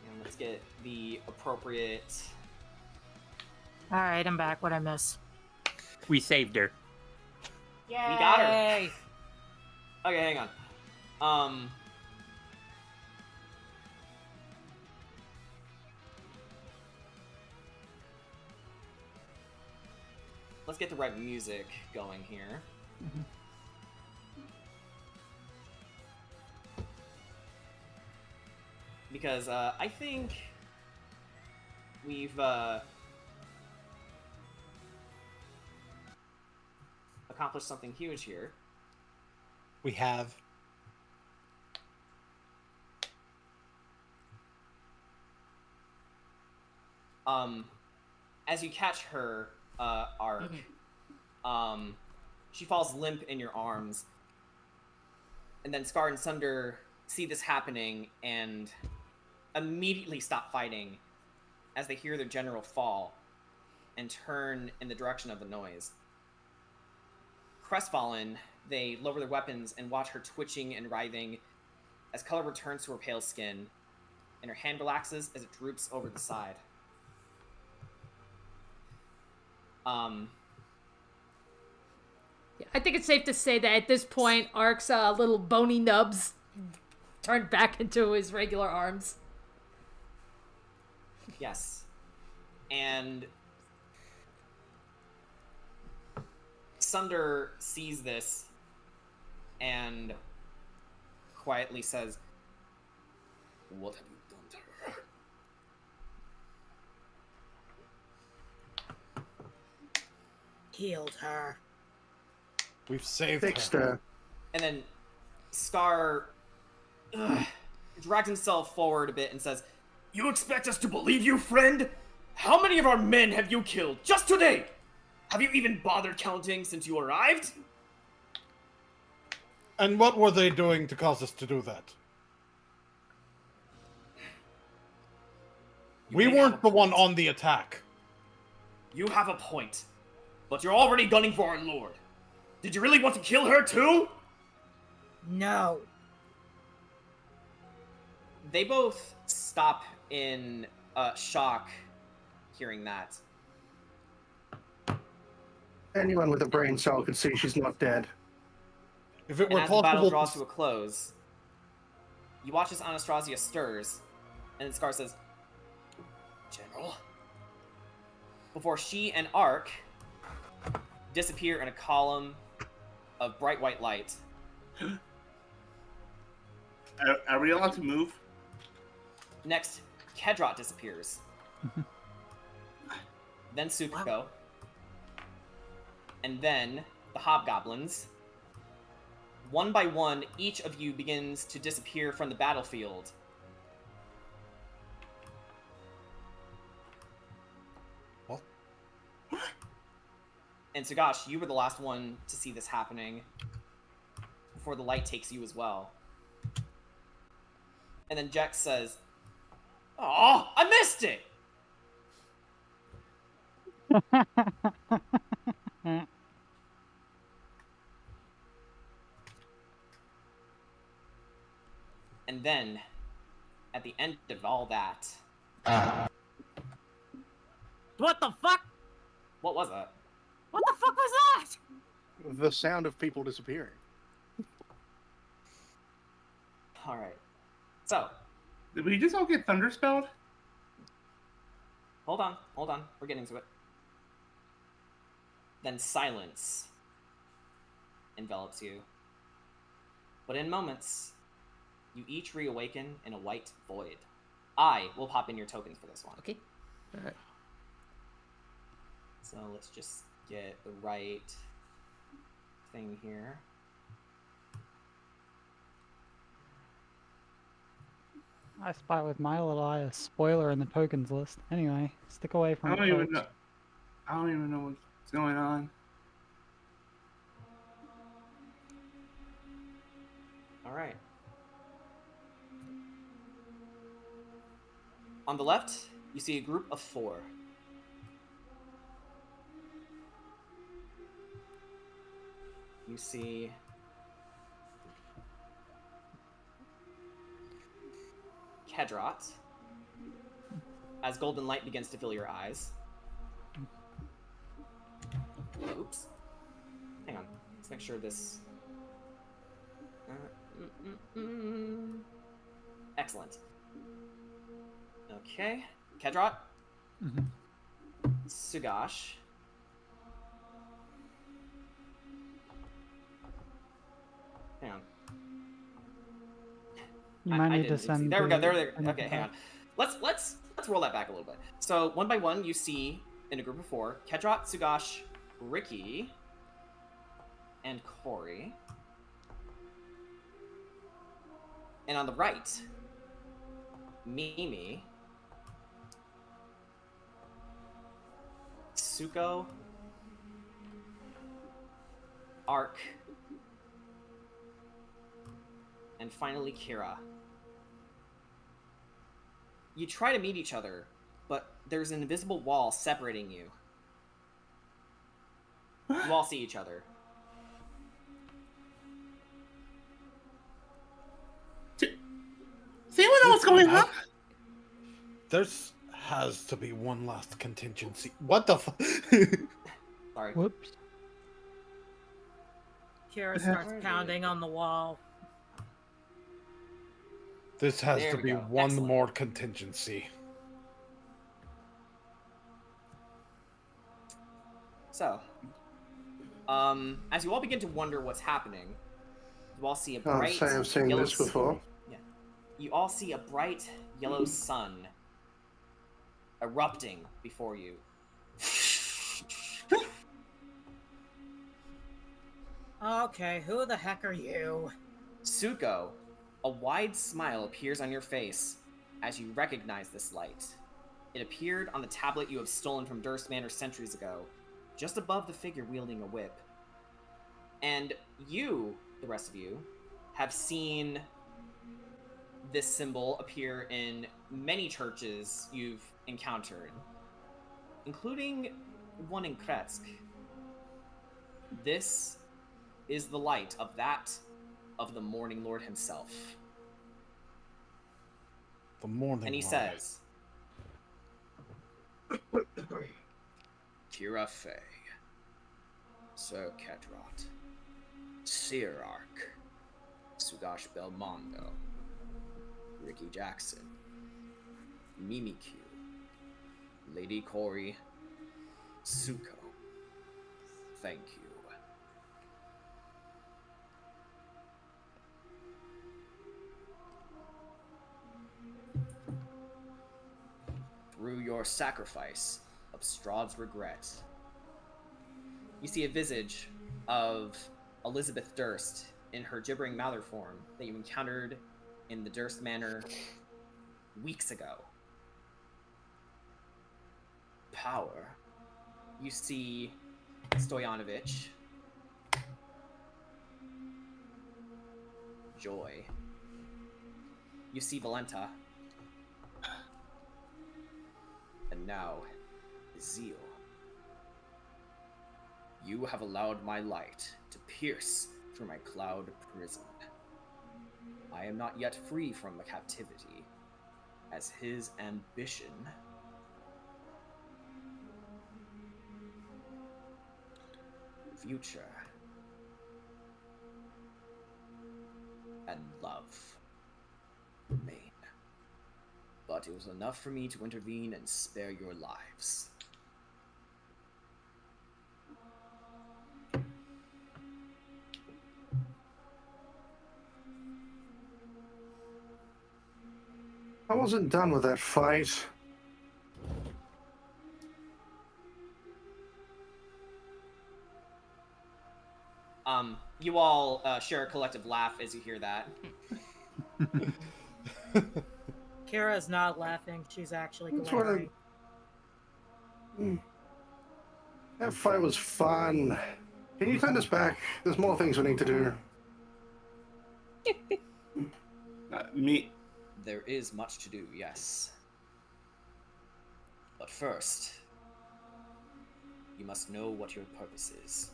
And let's get the appropriate... All right, I'm back. What'd I miss? We saved her. Yay! We got her. Okay, hang on. Let's get the right music going here. Because I think we've accomplished something huge here. We have. As you catch her, Ark, she falls limp in your arms, and then Scar and Sunder see this happening and immediately stop fighting as they hear their general fall and turn in the direction of the noise. Crestfallen, they lower their weapons and watch her twitching and writhing as color returns to her pale skin, and her hand relaxes as it droops over the side. I think it's safe to say that at this point, Ark's little bony nubs turned back into his regular arms. Yes. And Sunder sees this and quietly says, "What have you done to her?" Healed her. We've saved Fixed her. her. And then Scar drags himself forward a bit and says, "You expect us to believe you, friend? How many of our men have you killed just today? Have you even bothered counting since you arrived?" And what were they doing to cause us to do that? We may have weren't a the one point. on the attack. You have a point, but you're already gunning for our lord. Did you really want to kill her too? No. They both stop in shock hearing that. Anyone with a brain cell could see she's not dead. If it And were as the battle possible draws to a close, you watch as Anastasia stirs, and then Scar says, "General," before she and Ark disappear in a column of bright white light. Are we allowed to move? Next, Kedrot disappears. Then Tsuko. And then the hobgoblins. One by one, each of you begins to disappear from the battlefield. What? And Sagash, you were the last one to see this happening before the light takes you as well. And then Jex says, "Oh, I missed it!" And then, at the end of all that... What the fuck? What was that? What the fuck was that? The sound of people disappearing. Alright. So, Did we just all get thunderspelled? hold on. We're getting to it. Then silence envelops you. But in moments, you each reawaken in a white void. I will pop in your tokens for this one. Okay. Alright. So let's just get the right thing here. I spy with my little eye a spoiler in the tokens list. Anyway, stick away from I it, don't even folks. know. I don't even know what's going on. Alright. On the left, you see a group of 4. You see Kedrot, as golden light begins to fill your eyes. Oops. Hang on. Let's make sure this... Excellent. Okay. Kedrot. Sugash. Hang on. You might I need to didn't see. send. There we go. the- There. Okay, hang on. Let's roll that back a little bit. So one by one, you see in a group of 4, Kedrot, Sugash, Ricky, and Corey. And on the right, Mimi, Tsuko, Ark, and finally Kira. You try to meet each other, but there's an invisible wall separating you. You all see each other. Does anyone know what's going on? There's has to be one last contingency. What the fuck? Sorry. Whoops. Kira starts pounding on the wall. This has There to we be go. one Excellent. more contingency. So, as you all begin to wonder what's happening, You all see a Can't bright say I've seen yellow this before. Yeah. You all see a bright yellow sun erupting before you. Okay, who the heck are you? Tsuko, a wide smile appears on your face as you recognize this light. It appeared on the tablet you have stolen from Durst Manor centuries ago, just above the figure wielding a whip. And you, the rest of you, have seen this symbol appear in many churches you've encountered, including one in Kretsk. This is the light of the Morning Lord himself. The Morning And he Lord. says, Kira Fey, Sir Kedrot, Sirark, Sugash Belmondo, Ricky Jackson, Mimikyu, Lady Corey, Tsuko. Thank you. Through your sacrifice of Strahd's regret, you see a visage of Elizabeth Durst in her gibbering Mather form that you encountered in the Durst Manor weeks ago. Power. You see Stoyanovich. Joy. You see Valenta. And now, zeal. You have allowed my light to pierce through my cloud prison. I am not yet free from the captivity, as his ambition future and love remain. But it was enough for me to intervene and spare your lives. I wasn't done with that fight. You all share a collective laugh as you hear that. Kira's not laughing. She's actually That's what glaring. That fight was fun. Can you send us back? There's more things we need to do. Me. There is much to do, yes. But first, you must know what your purpose is.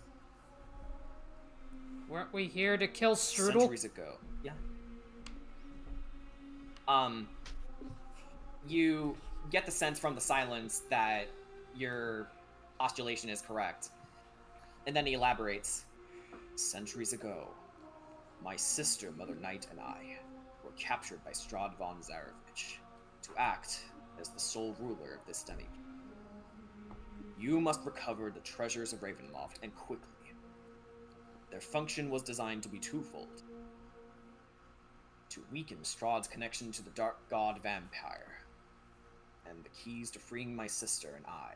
Weren't we here to kill Strudel? Centuries ago. Yeah. You get the sense from the silence that your postulation is correct. And then he elaborates. Centuries ago, my sister, Mother Knight, and I were captured by Strahd von Zarevich to act as the sole ruler of this demi. You must recover the treasures of Ravenloft, and quickly. Their function was designed to be twofold. To weaken Strahd's connection to the dark god vampire, and the keys to freeing my sister and I.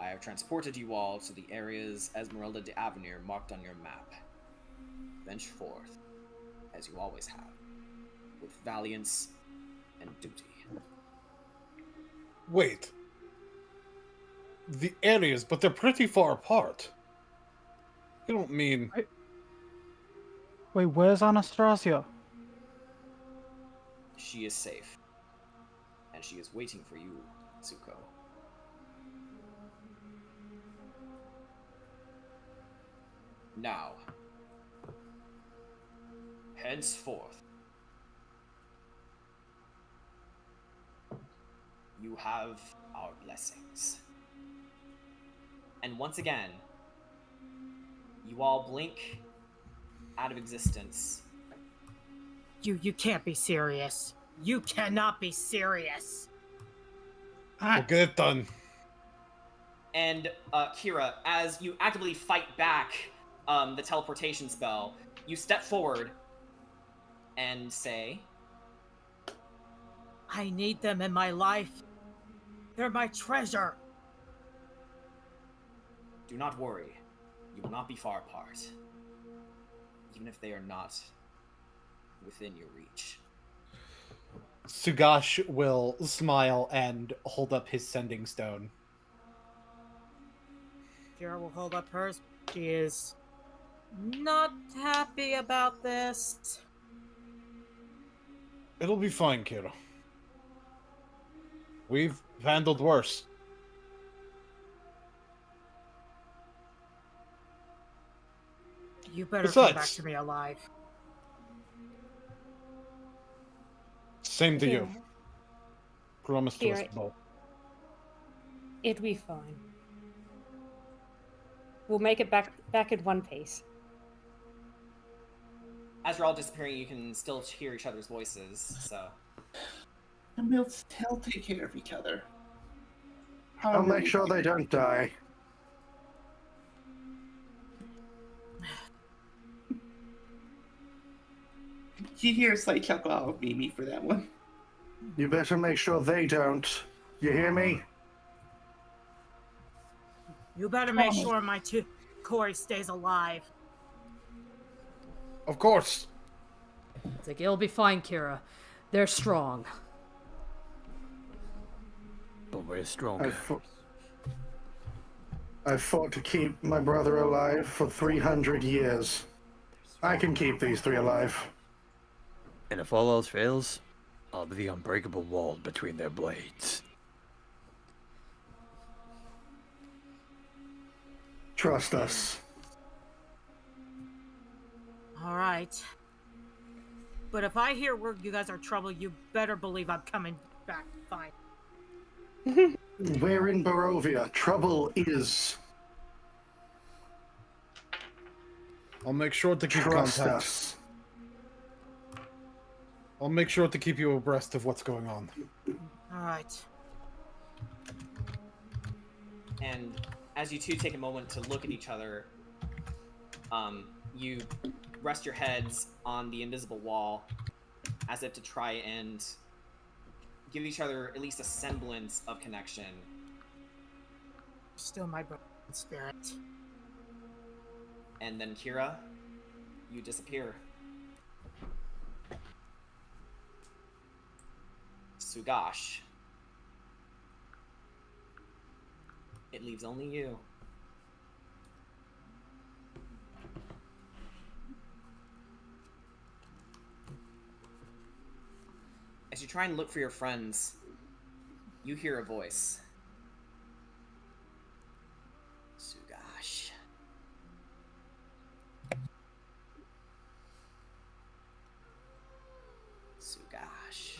I have transported you all to the areas Esmeralda de Avenir marked on your map. Venture forth, as you always have, with valiance and duty. Wait. The areas, but they're pretty far apart. You don't mean... Wait, where's Anastasia? She is safe, and she is waiting for you, Tsuko. Now, henceforth, you have our blessings. And once again, you all blink out of existence. You can't be serious. You cannot be serious. We'll get it done. And Kira, as you actively fight back the teleportation spell, you step forward and say, I need them in my life. They're my treasure. "Do not worry. You will not be far apart, even if they are not within your reach." Sugash will smile and hold up his sending stone. Kira will hold up hers. She is not happy about this. It'll be fine, Kira. We've handled worse. You better come back Besides- to me alive. Same to you. Kira, Promise to us Kira. both. it'll be fine. We'll make it back in one piece. As you're all disappearing, you can still hear each other's voices, so... And we'll still take care of each other. I'll make sure they don't die. You hear a slight chuckle out of Mimi for that one. You better make sure they don't. You hear me? You better make sure my Corey stays alive. Of course. It's like, it'll be fine, Kira. They're strong. But we're stronger. I've fought to keep my brother alive for 300 years. I can keep these three alive. And if all else fails, I'll be the unbreakable wall between their blades. Trust us. All right. But if I hear word you guys are trouble, you better believe I'm coming back. Fine. We're in Barovia. Trouble is. I'll make sure to keep Trust contact. us. I'll make sure to keep you abreast of what's going on. All right. And as you two take a moment to look at each other, you rest your heads on the invisible wall as if to try and give each other at least a semblance of connection. Still my brother in spirit. And then Kira, you disappear. Sugash. It leaves only you. As you try and look for your friends, you hear a voice. Sugash. Sugash.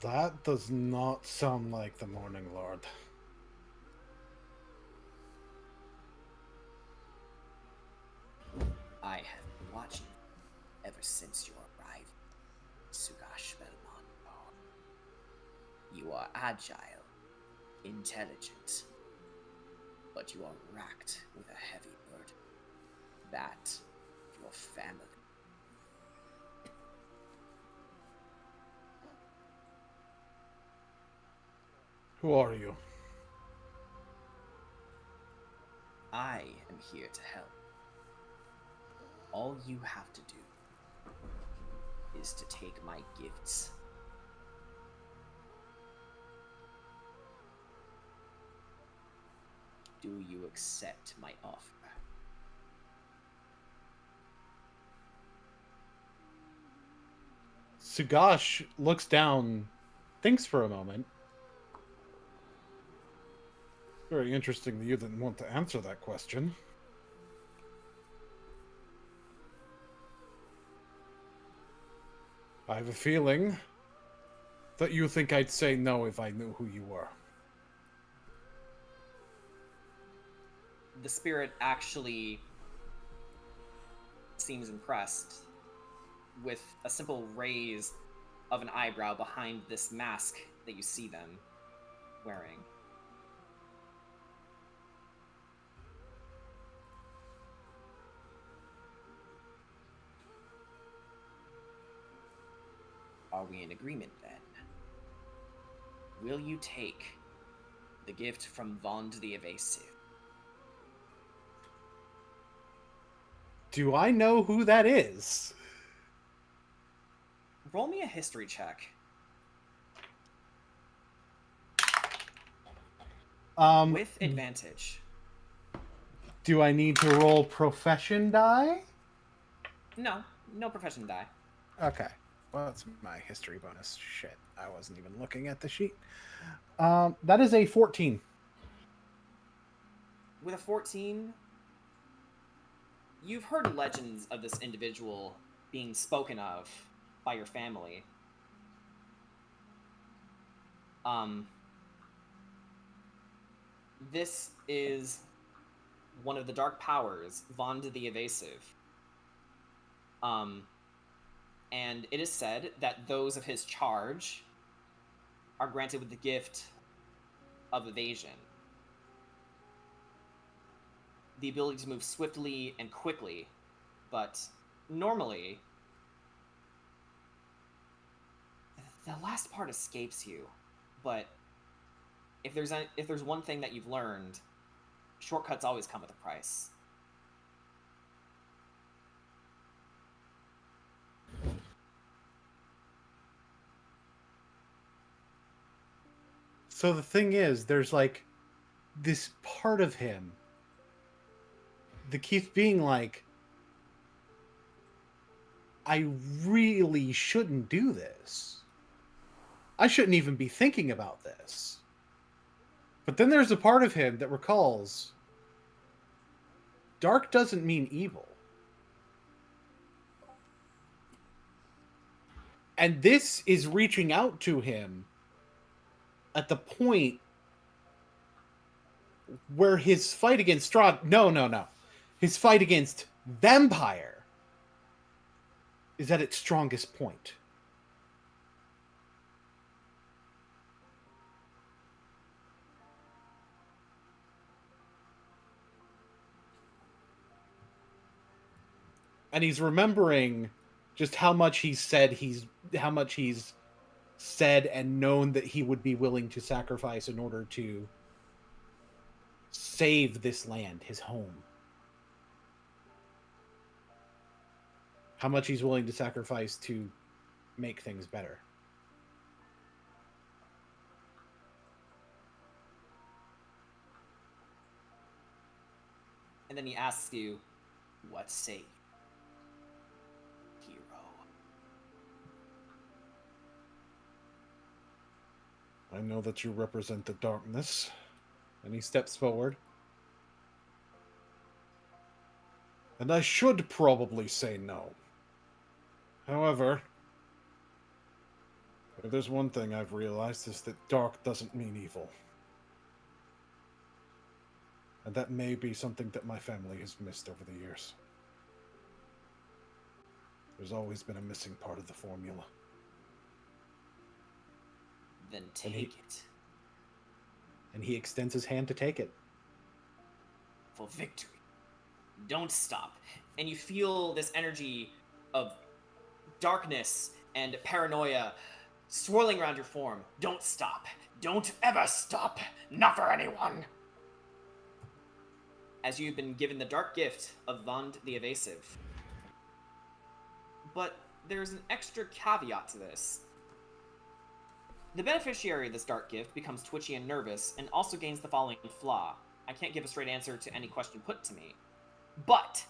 That does not sound like the Morning Lord. I have been watching ever since your arrival, Sugash Belmondo. You are agile, intelligent, but you are racked with a heavy burden. That of your family. Who are you? I am here to help. All you have to do is to take my gifts. Do you accept my offer? Sugash looks down, thinks for a moment. Very interesting that you didn't want to answer that question. I have a feeling that you think I'd say no if I knew who you were. The spirit actually seems impressed with a simple raise of an eyebrow behind this mask that you see them wearing. Are we in agreement then? Will you take the gift from Vond the Evasive? Do I know who that is? Roll me a history check. With advantage. Do I need to roll profession die? No, no profession die. Okay. Well, that's my history bonus. Shit, I wasn't even looking at the sheet. That is a 14. With a 14, you've heard legends of this individual being spoken of by your family. This is one of the dark powers, Vond the Evasive. And it is said that those of his charge are granted with the gift of evasion. The ability to move swiftly and quickly, but normally, the last part escapes you, but if there's one thing that you've learned, shortcuts always come with a price. So the thing is, there's like this part of him that keeps being like, I really shouldn't do this. I shouldn't even be thinking about this. But then there's a part of him that recalls, dark doesn't mean evil. And this is reaching out to him at the point where his fight against Strahd... No. His fight against Vampire is at its strongest point. And he's remembering just how much he's said and known that he would be willing to sacrifice in order to save this land, his home. How much he's willing to sacrifice to make things better. And then he asks you, what say you, hero? I know that you represent the darkness. And he steps forward. And I should probably say no. However, if there's one thing I've realized is that dark doesn't mean evil. And that may be something that my family has missed over the years. There's always been a missing part of the formula. Then take it. And he extends his hand to take it. For victory. Don't stop. And you feel this energy of darkness and paranoia swirling around your form. Don't stop. Don't ever stop. Not for anyone. As you've been given the dark gift of Vond the Evasive. But there's an extra caveat to this. The beneficiary of this dark gift becomes twitchy and nervous, and also gains the following flaw. I can't give a straight answer to any question put to me. But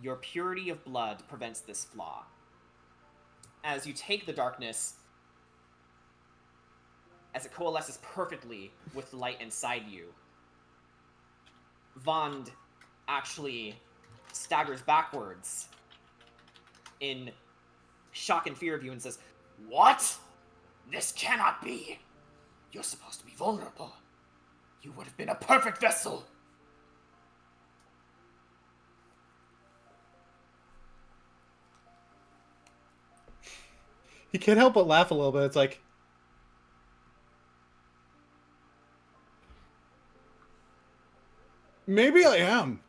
your purity of blood prevents this flaw. As you take the darkness, as it coalesces perfectly with the light inside you, Vond actually staggers backwards in shock and fear of you and says, "What? This cannot be! You're supposed to be vulnerable. You would have been a perfect vessel!" He can't help but laugh a little bit. It's like, maybe I am.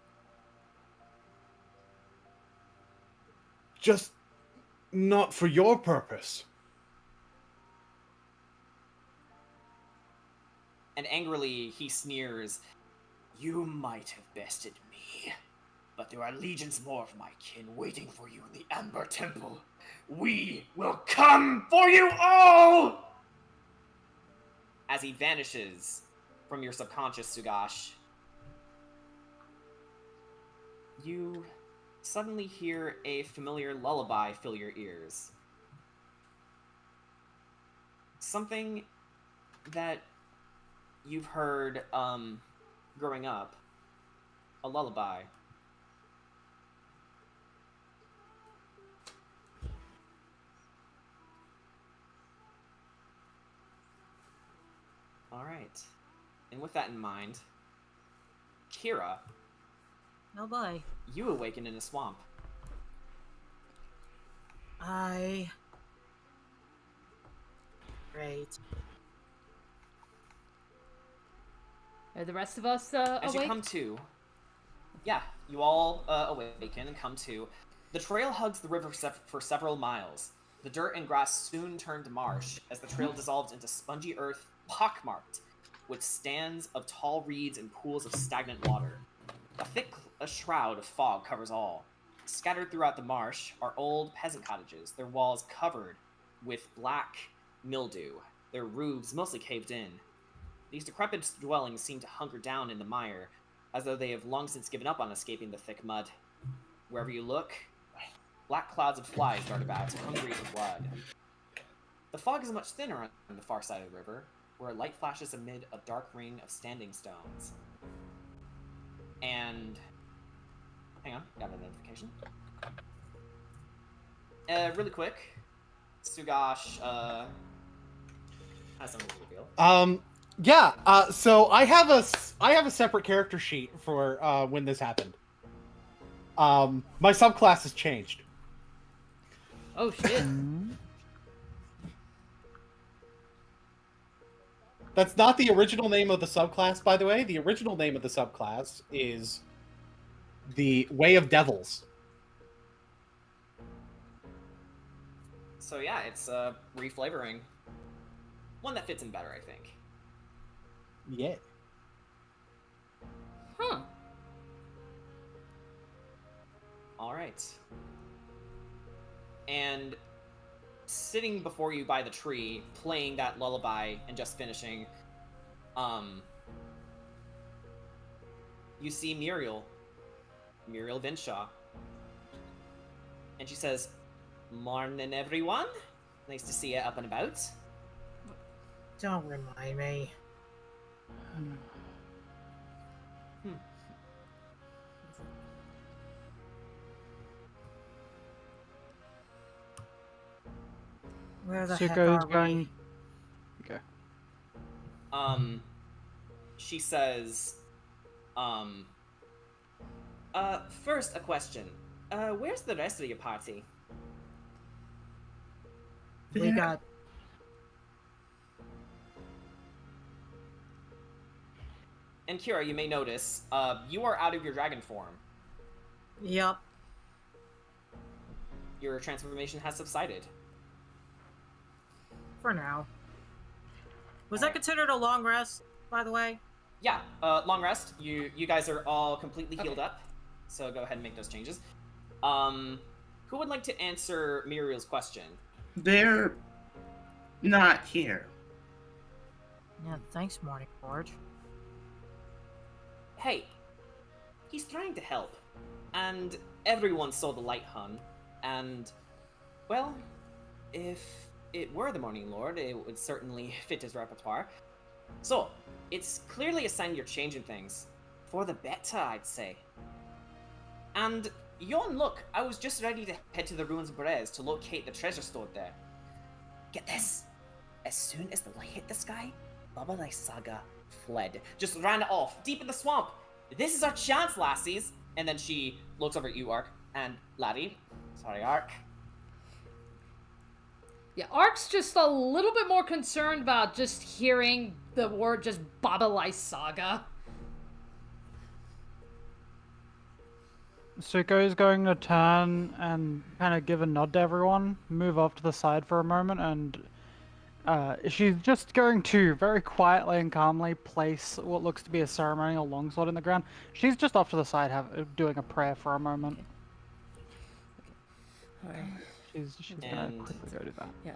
Just not for your purpose. And angrily, he sneers, "You might have bested me, but there are legions more of my kin waiting for you in the Amber Temple. We will come for you all!" As he vanishes from your subconscious, Sugash, you suddenly hear a familiar lullaby fill your ears. Something that you've heard growing up. A lullaby. Alright. And with that in mind, Kira, Oh boy. you awaken in a swamp. Great. Are the rest of us As awake? you come to, yeah, you all awaken and come to. The trail hugs the river for several miles. The dirt and grass soon turn to marsh as the trail dissolves into spongy earth pockmarked with stands of tall reeds and pools of stagnant water. A thick shroud of fog covers all. Scattered throughout the marsh are old peasant cottages, their walls covered with black mildew, their roofs mostly caved in. These decrepit dwellings seem to hunker down in the mire, as though they have long since given up on escaping the thick mud. Wherever you look, black clouds of flies dart about, hungry for blood. The fog is much thinner on the far side of the river, where light flashes amid a dark ring of standing stones. And... hang on, got a notification. Really quick, Sugash, has something to reveal. Yeah, so I have a separate character sheet for when this happened. My subclass has changed. Oh shit. That's not the original name of the subclass, by the way. The original name of the subclass is the Way of Devils. So yeah, it's reflavoring. One that fits in better, I think. Yeah. Huh. Alright. And sitting before you by the tree, playing that lullaby and just finishing, you see Muriel Vinshaw. And she says, "Morning, everyone. Nice to see you up and about." Don't remind me. Where the heck Suko's are going. we? Okay. She says, first a question. Where's the rest of your party? We got... And Kira, you may notice, you are out of your dragon form. Yep. Your transformation has subsided. For now. Was that considered a long rest, by the way? Yeah, long rest. You guys are all completely healed up, so go ahead and make those changes. Who would like to answer Muriel's question? They're not here. Yeah, thanks, Morning Forge. Hey, he's trying to help, and everyone saw the light, hun, and, well, if it were the Morning Lord, it would certainly fit his repertoire. So, it's clearly a sign you're changing things. For the better, I'd say. And, yon, look, I was just ready to head to the ruins of Brez to locate the treasure stored there. Get this. As soon as the light hit the sky, Baba Saga fled. Just ran off, deep in the swamp. This is our chance, lassies. And then she looks over at you, Ark, and Laddie. Sorry, Ark. Yeah, Ark's just a little bit more concerned about just hearing the word just Baba Saga. Suko's going to turn and kind of give a nod to everyone, move off to the side for a moment, and she's just going to very quietly and calmly place what looks to be a ceremonial longsword in the ground. She's just off to the side, doing a prayer for a moment. Alright. She's gonna quickly go do that. Yeah.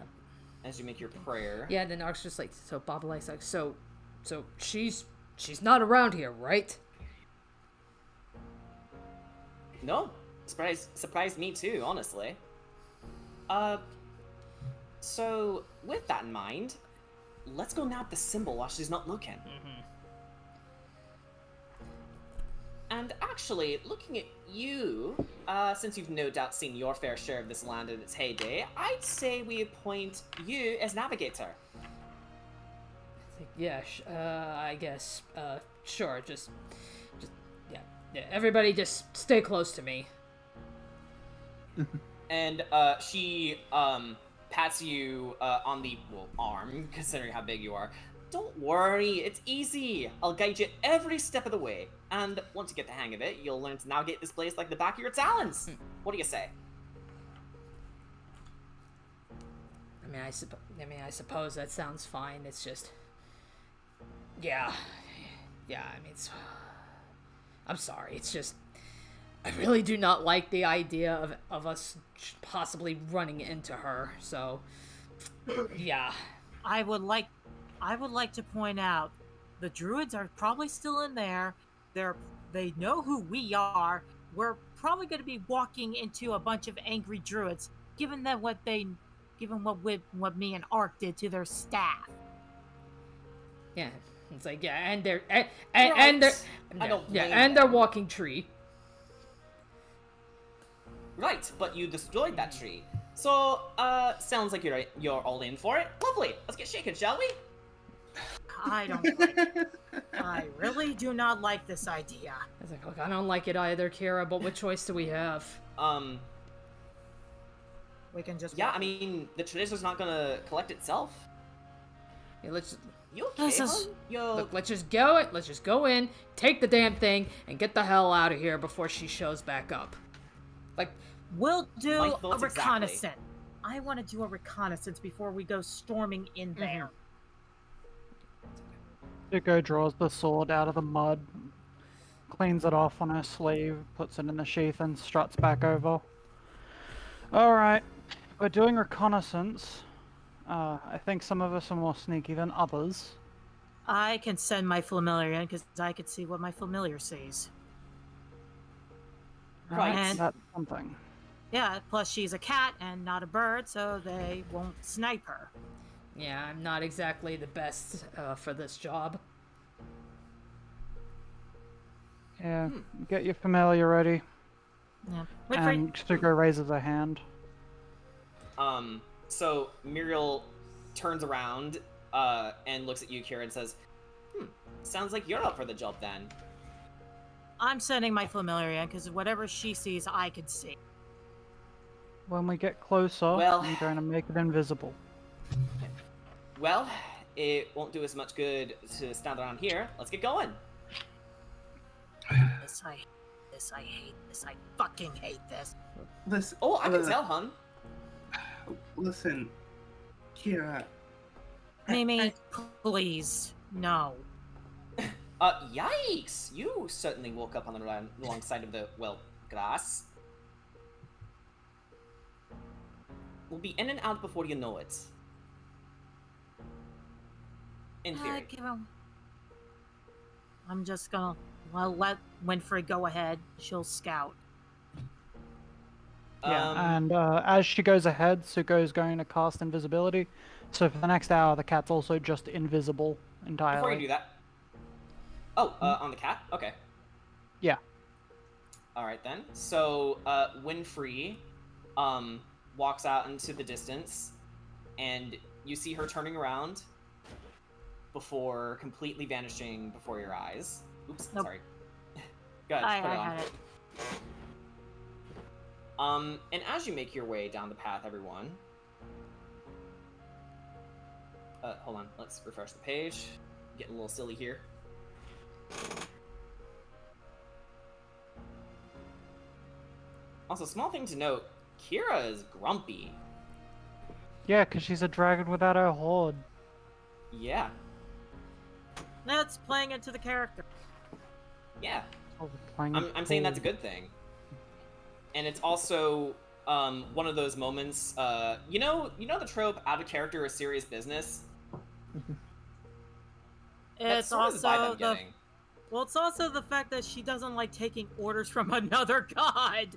As you make your prayer. Yeah, then Ark's just like, so Babalai's like, so she's not around here, right? No, surprised me too, honestly. So with that in mind, let's go nab the symbol while she's not looking. And actually, looking at you, since you've no doubt seen your fair share of this land in its heyday, I'd say we appoint you as navigator. Yeah, I guess. Sure. Just, yeah. Everybody, just stay close to me. And she pats you on the arm, considering how big you are. Don't worry, it's easy. I'll guide you every step of the way. And once you get the hang of it, you'll learn to navigate this place like the back of your talons. What do you say? I suppose that sounds fine. It's just, yeah. I mean, I'm sorry. It's just, I really do not like the idea of us possibly running into her. So, yeah. I would like to point out, the druids are probably still in there. They know who we are. We're probably going to be walking into a bunch of angry druids, given what me and Ark did to their staff. Yeah, it's like, yeah, and they're and they're walking tree. Right, but you destroyed that tree. So, sounds like you're all in for it. Lovely. Let's get shaken, shall we? I don't like it. I really do not like this idea. I was like, look, I don't like it either, Kira, but what choice do we have? We can just... Yeah, I mean, the treasure's not gonna collect itself. Yeah, let's... You okay, Look, let's just go in, take the damn thing, and get the hell out of here before she shows back up. Like... We'll do a reconnaissance. Exactly. I want to do a reconnaissance before we go storming in there. Zuko draws the sword out of the mud, cleans it off on her sleeve, puts it in the sheath, and struts back over. Alright, we're doing reconnaissance. I think some of us are more sneaky than others. I can send my familiar in because I can see what my familiar sees. Right, and that's something. Yeah, plus she's a cat and not a bird, so they won't snipe her. Yeah, I'm not exactly the best for this job. Yeah, get your familiar ready. Yeah. And Suko raises a hand. So Muriel turns around and looks at you, Kira, and says, sounds like you're up for the job then. I'm sending my familiar in because whatever she sees, I can see. When we get closer, I'm going to make it invisible. Well, it won't do us much good to stand around here. Let's get going. I hate this. I fucking hate this. Listen. Oh, I can tell, hun. Listen, Kira. Mimi, please, no. Yikes! You certainly woke up on the wrong side of the, grass. We'll be in and out before you know it. In theory. I'm just gonna let Winfrey go ahead. She'll scout. Yeah, and as she goes ahead, Suko is going to cast invisibility. So for the next hour, the cat's also just invisible entirely. Before you do that. Oh, on the cat? Okay. Yeah. Alright then. So, Winfrey, walks out into the distance, and you see her turning around before completely vanishing before your eyes. Oops, nope. Sorry. Go ahead, put it on. Had it. And as you make your way down the path, everyone... hold on, let's refresh the page. Getting a little silly here. Also, small thing to note, Kira is grumpy. Yeah, because she's a dragon without her horde. Yeah. That's playing into the character. Yeah. Oh, playing I'm saying that's a good thing. And it's also one of those moments, you know the trope out of character is serious business? That's It's sort of the vibe also I'm getting. well, it's also the fact that she doesn't like taking orders from another god.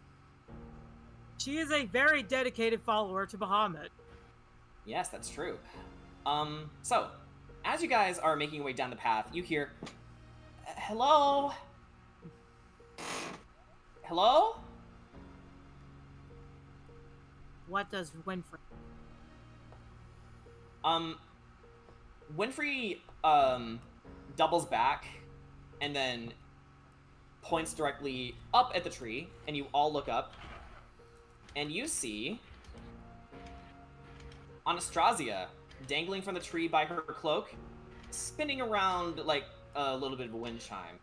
She is a very dedicated follower to Bahamut. Yes, that's true. So, as you guys are making your way down the path, you hear, hello? Hello? What does Winfrey? Winfrey, doubles back and then points directly up at the tree, and you all look up, and you see Anastasia dangling from the tree by her cloak, spinning around like a little bit of a wind chime.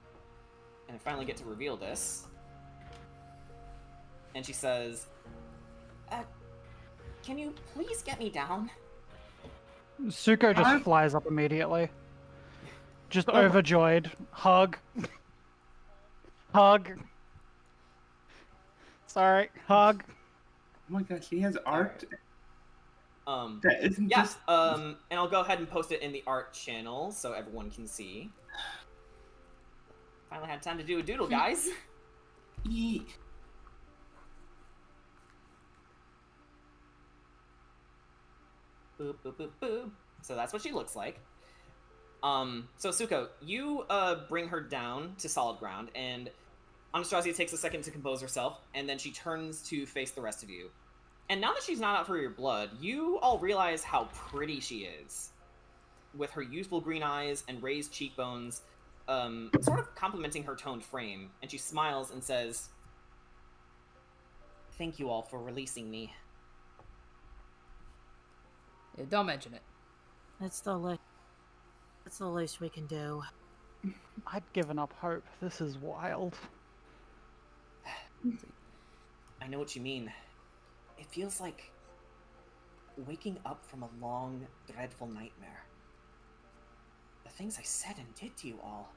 And I finally get to reveal this. And she says, can you please get me down? Suko just flies up immediately. Just overjoyed. Hug. Hug. Sorry. Hug. Oh my gosh, he has art. That isn't yeah, just... and I'll go ahead and post it in the art channel so everyone can see. Finally had time to do a doodle, guys. Eek. Boop, boop, boop, boop. So that's what she looks like. So Suko, you bring her down to solid ground, and Anastasia takes a second to compose herself, and then she turns to face the rest of you. And now that she's not out for your blood, you all realize how pretty she is. With her youthful green eyes and raised cheekbones, sort of complementing her toned frame, and she smiles and says, "Thank you all for releasing me." Yeah, don't mention it. It's the least we can do. I'd given up hope. This is wild. I know what you mean. It feels like waking up from a long, dreadful nightmare. The things I said and did to you all.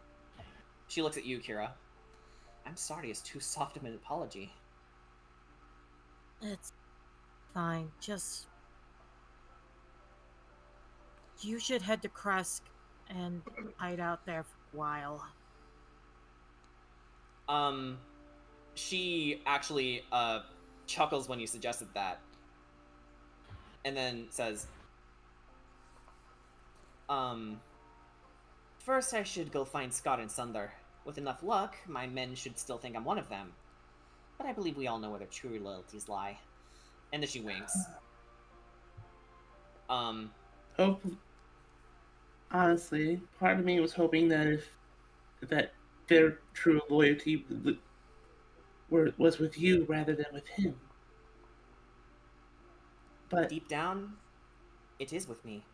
She looks at you, Kira. I'm sorry it's too soft of an apology. It's fine. Just... You should head to Kresk and hide out there for a while. She actually, chuckles when you suggested that. And then says, first I should go find Scott and Sunder. With enough luck, my men should still think I'm one of them. But I believe we all know where their true loyalties lie. And then she winks. Honestly, part of me was hoping that that their true loyalty was with you rather than with him. But deep down, it is with me.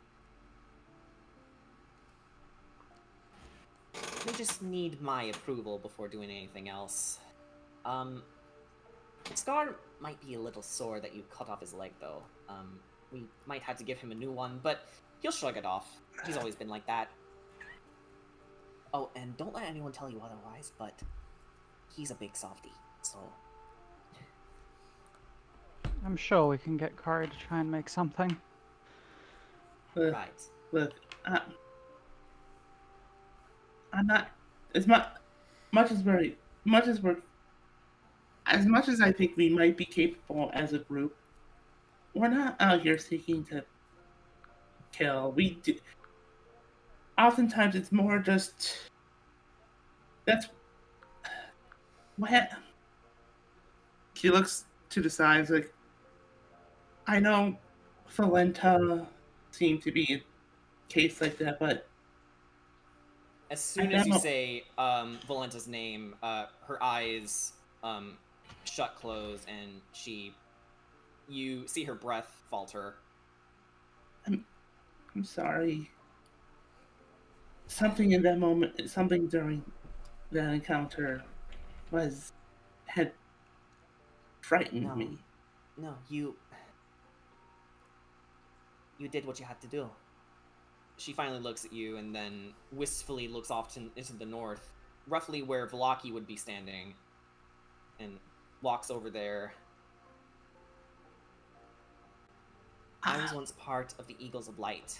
They just need my approval before doing anything else. Scar might be a little sore that you cut off his leg, though. We might have to give him a new one, but he'll shrug it off. He's always been like that. Oh, and don't let anyone tell you otherwise, but he's a big softie, so... I'm sure we can get Kari to try and make something. Right. Look, I'm not as much as I think we might be capable as a group. We're not out here seeking to kill. We do. Oftentimes, it's more just that's what. She looks to the sides like. I know, Valenta seemed to be a case like that, but as soon as you say Valenta's name, her eyes shut close, and you see her breath falter. I'm sorry. Something in that moment, something during that encounter had frightened me. No, you did what you had to do. She finally looks at you and then wistfully looks off into the north, roughly where Velaki would be standing, and walks over there. I was once part of the Eagles of Light,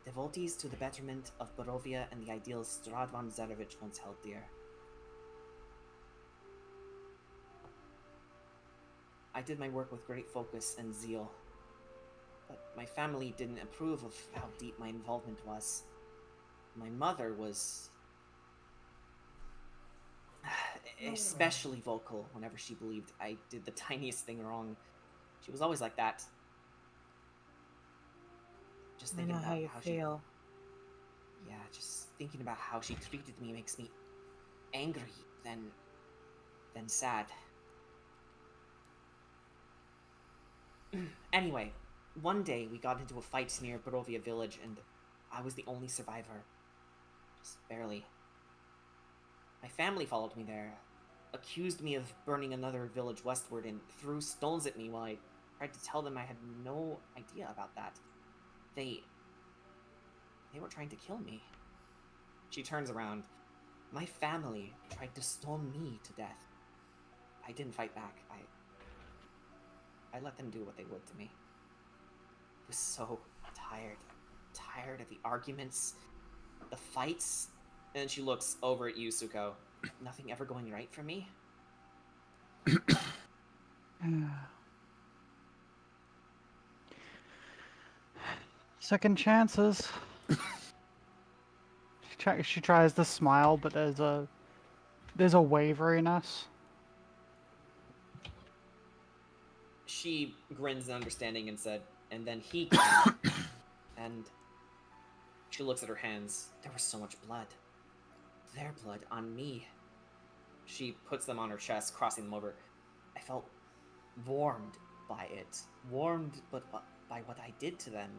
devotees to the betterment of Barovia and the ideals Strahd von Zarevich once held dear. I did my work with great focus and zeal, but my family didn't approve of how deep my involvement was. My mother was especially vocal whenever she believed I did the tiniest thing wrong. She was always like that. Just I thinking know about how you feel. Just thinking about how she treated me makes me angry, then sad. Anyway, one day we got into a fight near Barovia village, and I was the only survivor. Just barely. My family followed me there, accused me of burning another village westward, and threw stones at me while I tried to tell them I had no idea about that. They were trying to kill me. She turns around. My family tried to stone me to death. I didn't fight back. I let them do what they would to me. I was so tired of the arguments, the fights. And then she looks over at you, Suko. Nothing ever going right for me? Second chances. She tries to smile, but there's a waveriness. She grins in understanding and said, and then he came, and she looks at her hands. There was so much blood. Their blood on me. She puts them on her chest, crossing them over. I felt warmed by it. Warmed by what I did to them.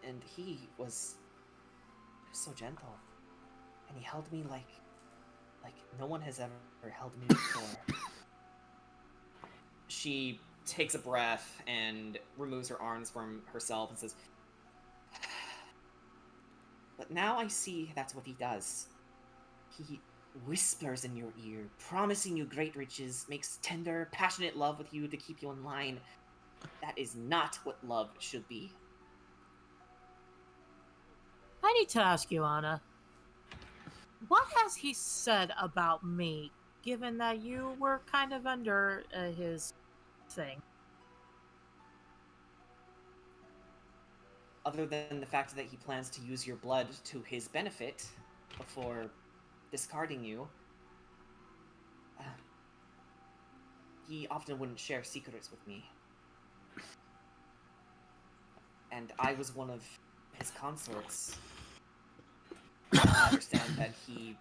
And he was so gentle. And he held me like no one has ever held me before. She takes a breath and removes her arms from herself and says, but now I see that's what he does. He whispers in your ear, promising you great riches, makes tender, passionate love with you to keep you in line. That is not what love should be. I need to ask you, Anna. What has he said about me, given that you were kind of under his thing? Other than the fact that he plans to use your blood to his benefit before discarding you, he often wouldn't share secrets with me. And I was one of his consorts. I understand that he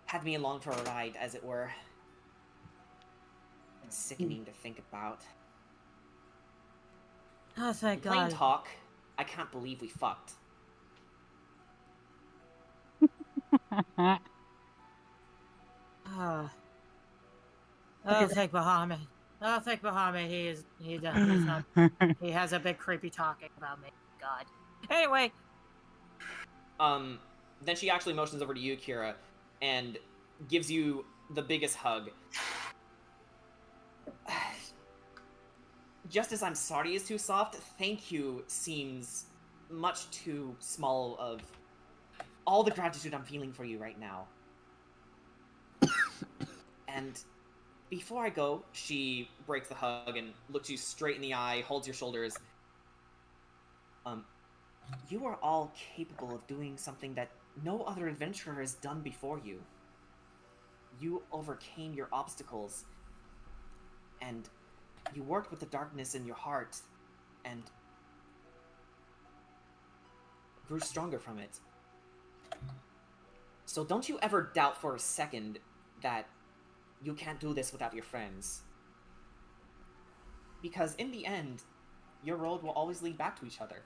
had me along for a ride, as it were. It's sickening to think about. Oh, thank Plain God. talk, I can't believe we fucked. Oh, thank Bahamut. Oh, thank Bahamut. He's not. He has a big creepy talking about me. God. Anyway. Then she actually motions over to you, Kira, and gives you the biggest hug. Just as I'm sorry is too soft, thank you seems much too small of all the gratitude I'm feeling for you right now. And before I go, she breaks the hug and looks you straight in the eye, holds your shoulders. You are all capable of doing something that no other adventurer has done before you. You overcame your obstacles, and you worked with the darkness in your heart, and grew stronger from it. So don't you ever doubt for a second that you can't do this without your friends. Because in the end, your road will always lead back to each other.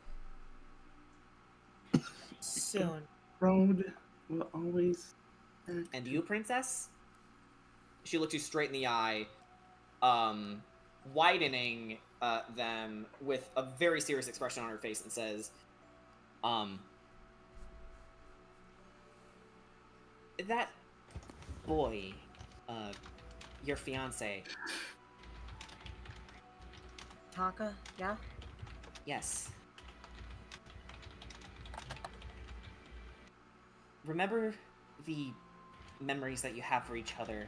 Soon. Road will always. And you, princess? She looks you straight in the eye. widening them with a very serious expression on her face and says, that boy, your fiance. Taka, yeah? Yes. Remember the memories that you have for each other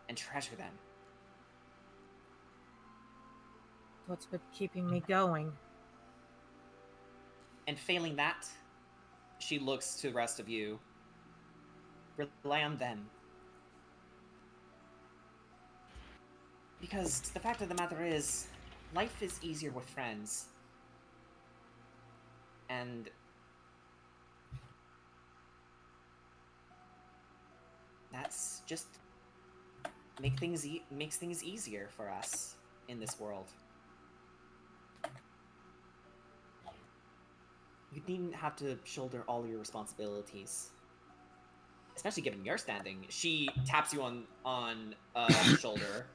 and treasure them. What's been keeping me going? And failing that, she looks to the rest of you. Rely on them. Because the fact of the matter is, life is easier with friends. And that's just makes things easier for us in this world. You needn't have to shoulder all your responsibilities. Especially given your standing. She taps you on the shoulder.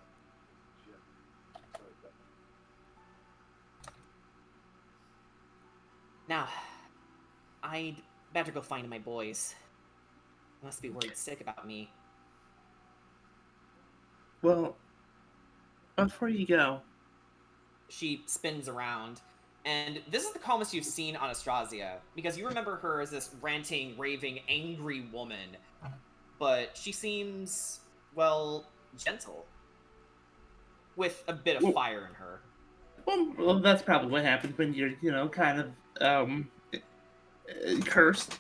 Now, I'd better go find my boys. They must be worried sick about me. Well, before you go, she spins around, and this is the calmest you've seen on Astrasia, because you remember her as this ranting, raving, angry woman, but she seems, well, gentle, with a bit of fire in her. well, that's probably what happens when you're, kind of cursed.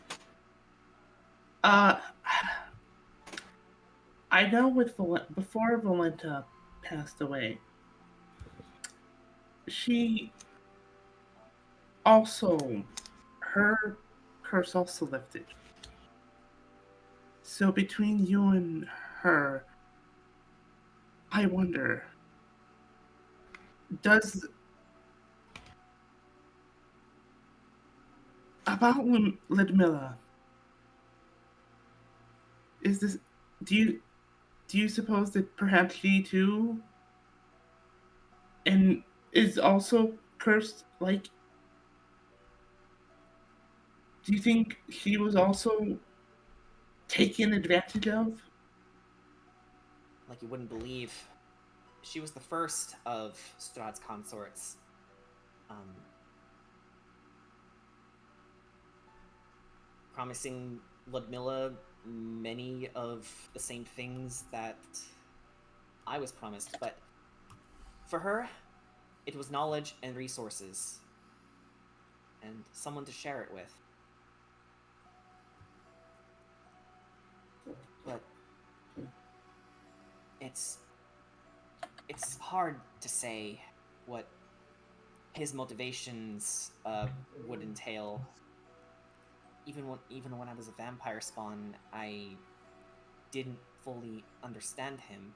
I know before Valenta passed away, her curse also lifted. So between you and her, I wonder, about Ludmilla, do you suppose that perhaps she too and is also cursed? Like, do you think she was also taken advantage of? Like you wouldn't believe, she was the first of Strahd's consorts. Promising Ludmilla many of the same things that I was promised, but for her, it was knowledge and resources, and someone to share it with. But it's hard to say what his motivations would entail. Even when I was a vampire spawn, I didn't fully understand him.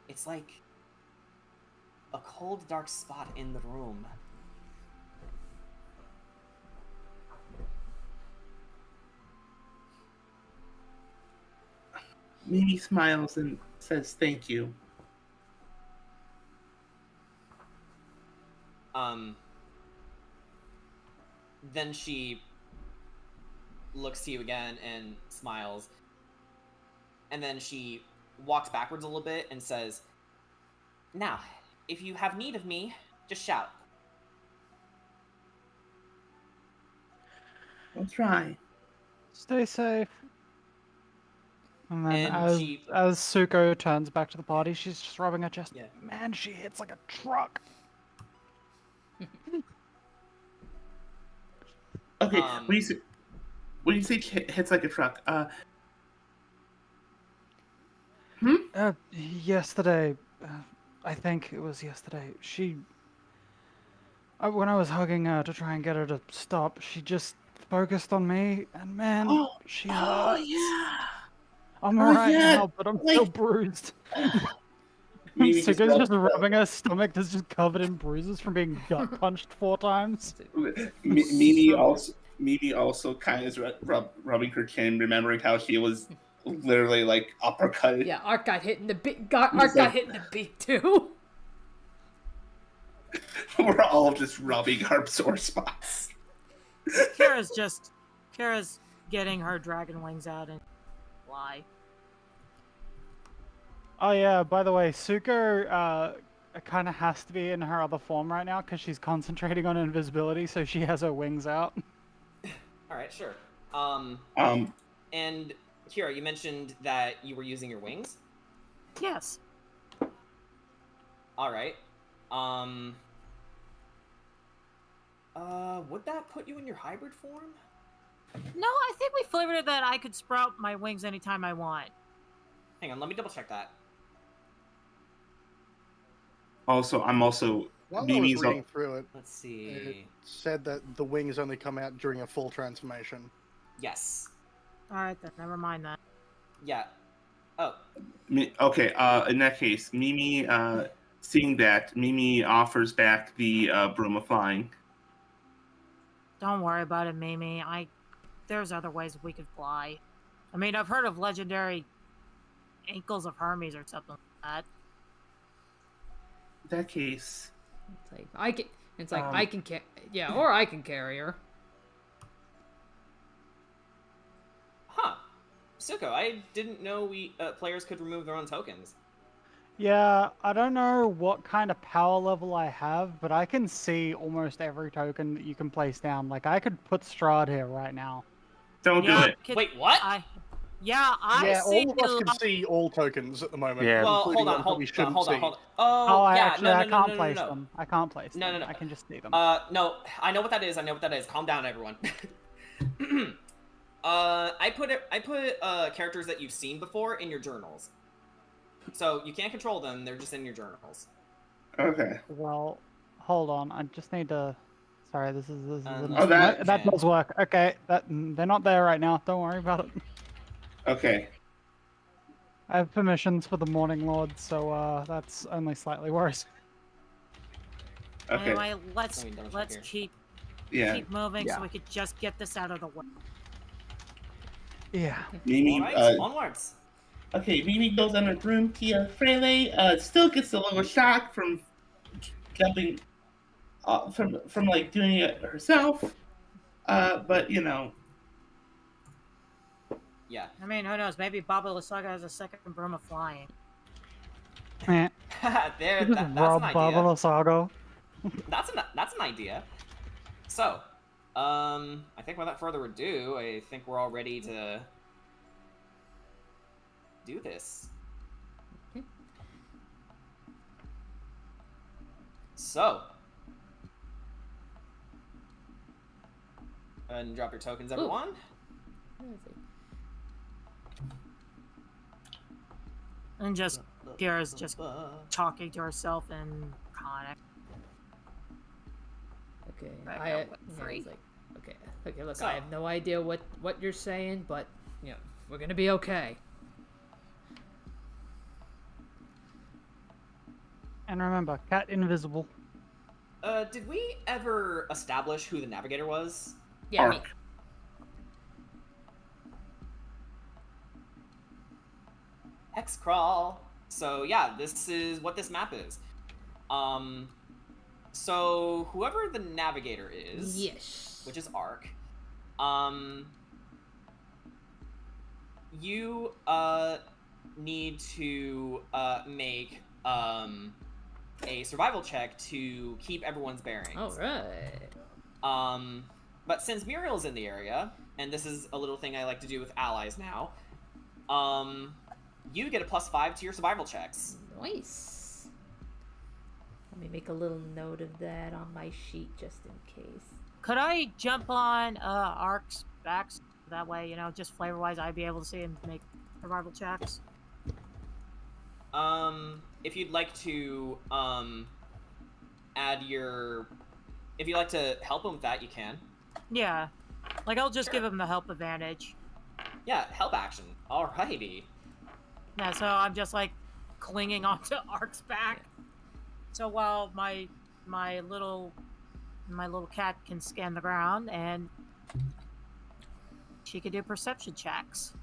It's like a cold, dark spot in the room. Mimi smiles and says thank you. Then she looks to you again and smiles. And then she walks backwards a little bit and says, "Now, if you have need of me, just shout." I'll try. Stay safe. And then And as Suko turns back to the party, she's just rubbing her chest. Yeah. Man, she hits like a truck. Okay, when you say hits like a truck, Yesterday, I think it was yesterday, when I was hugging her to try and get her to stop, she just focused on me, and man, she hurts. Yeah. I'm alright now, but I'm still bruised. Suko's just rubbing her stomach that's just covered in bruises from being gut punched 4 times. Mimi also kind of is rubbing her chin, remembering how she was literally like uppercut. Yeah, Ark got hit in the beak. Ark got hit in the beak too. We're all just rubbing our sore spots. Kira's getting her dragon wings out and fly. Oh yeah, by the way, Suko kind of has to be in her other form right now because she's concentrating on invisibility, so she has her wings out. All right, sure. And Kira, you mentioned that you were using your wings. Yes. All right. Would that put you in your hybrid form? No, I think we flavored it that I could sprout my wings anytime I want. Hang on, let me double check that. Also, I'm also While I was Mimi's reading through it, Let's see. it said that the wings only come out during a full transformation. Yes. All right, then never mind that. Yeah. Oh. Okay. In that case, Mimi, seeing that, Mimi offers back the broom of flying. Don't worry about it, Mimi. There's other ways we could fly. I mean, I've heard of legendary ankles of Hermes or something like that. In that case, It's like I can. It's like I can. Yeah, or I can carry her. Huh. Suko, I didn't know players could remove their own tokens. Yeah, I don't know what kind of power level I have, but I can see almost every token that you can place down. Like, I could put Strahd here right now. Don't do it. Wait, what? I Yeah, see all of us can see all tokens at the moment. Yeah. Well, including hold on, ones that hold we on, shouldn't hold on, see. hold on. Oh, I yeah, actually, I can't place them. I can't place them. No. I can just see them. No, I know what that is. Calm down, everyone. I put characters that you've seen before in your journals. So you can't control them, they're just in your journals. Okay. Well, hold on. I just need to... Sorry, this is that does work. Okay, they're not there right now. Don't worry about it. Okay. I have permissions for the Morning Lord, so that's only slightly worse. Okay. Anyway, let's keep moving so Yeah. we could just get this out of the way. Yeah. Mimi, Alright, onwards. Okay, Mimi goes on a broom. Tia Frele still gets a little shock from jumping, from like doing it herself. But you know. Yeah. I mean, who knows? Maybe Baba Lysaga has a second broom of flying. Eh. That's Rob an idea. Baba Lysago. That's an idea. So, I think without further ado, I think we're all ready to do this. So, go ahead and drop your tokens, everyone. And just Kira's just talking to herself in Conic. Okay, free. it's like, okay, look, So- I have no idea what you're saying, but you know, we're gonna be okay. And remember, cat invisible. Did we ever establish who the navigator was? Yeah, me. Hex crawl. So yeah, this is what this map is. So whoever the navigator is, yes, which is Ark, you need to make a survival check to keep everyone's bearings. All right. But since Muriel's in the area, and this is a little thing I like to do with allies now, you get a +5 to your survival checks. Nice. Let me make a little note of that on my sheet just in case. Could I jump on Ark's back? That way, you know, just flavor-wise, I'd be able to see and make survival checks. If you'd like to if you'd like to help him with that, you can. Yeah, like I'll just give him the help advantage. Yeah, help action. Alrighty. Yeah, so I'm just like clinging onto Ark's back. So while my little cat can scan the ground and she can do perception checks.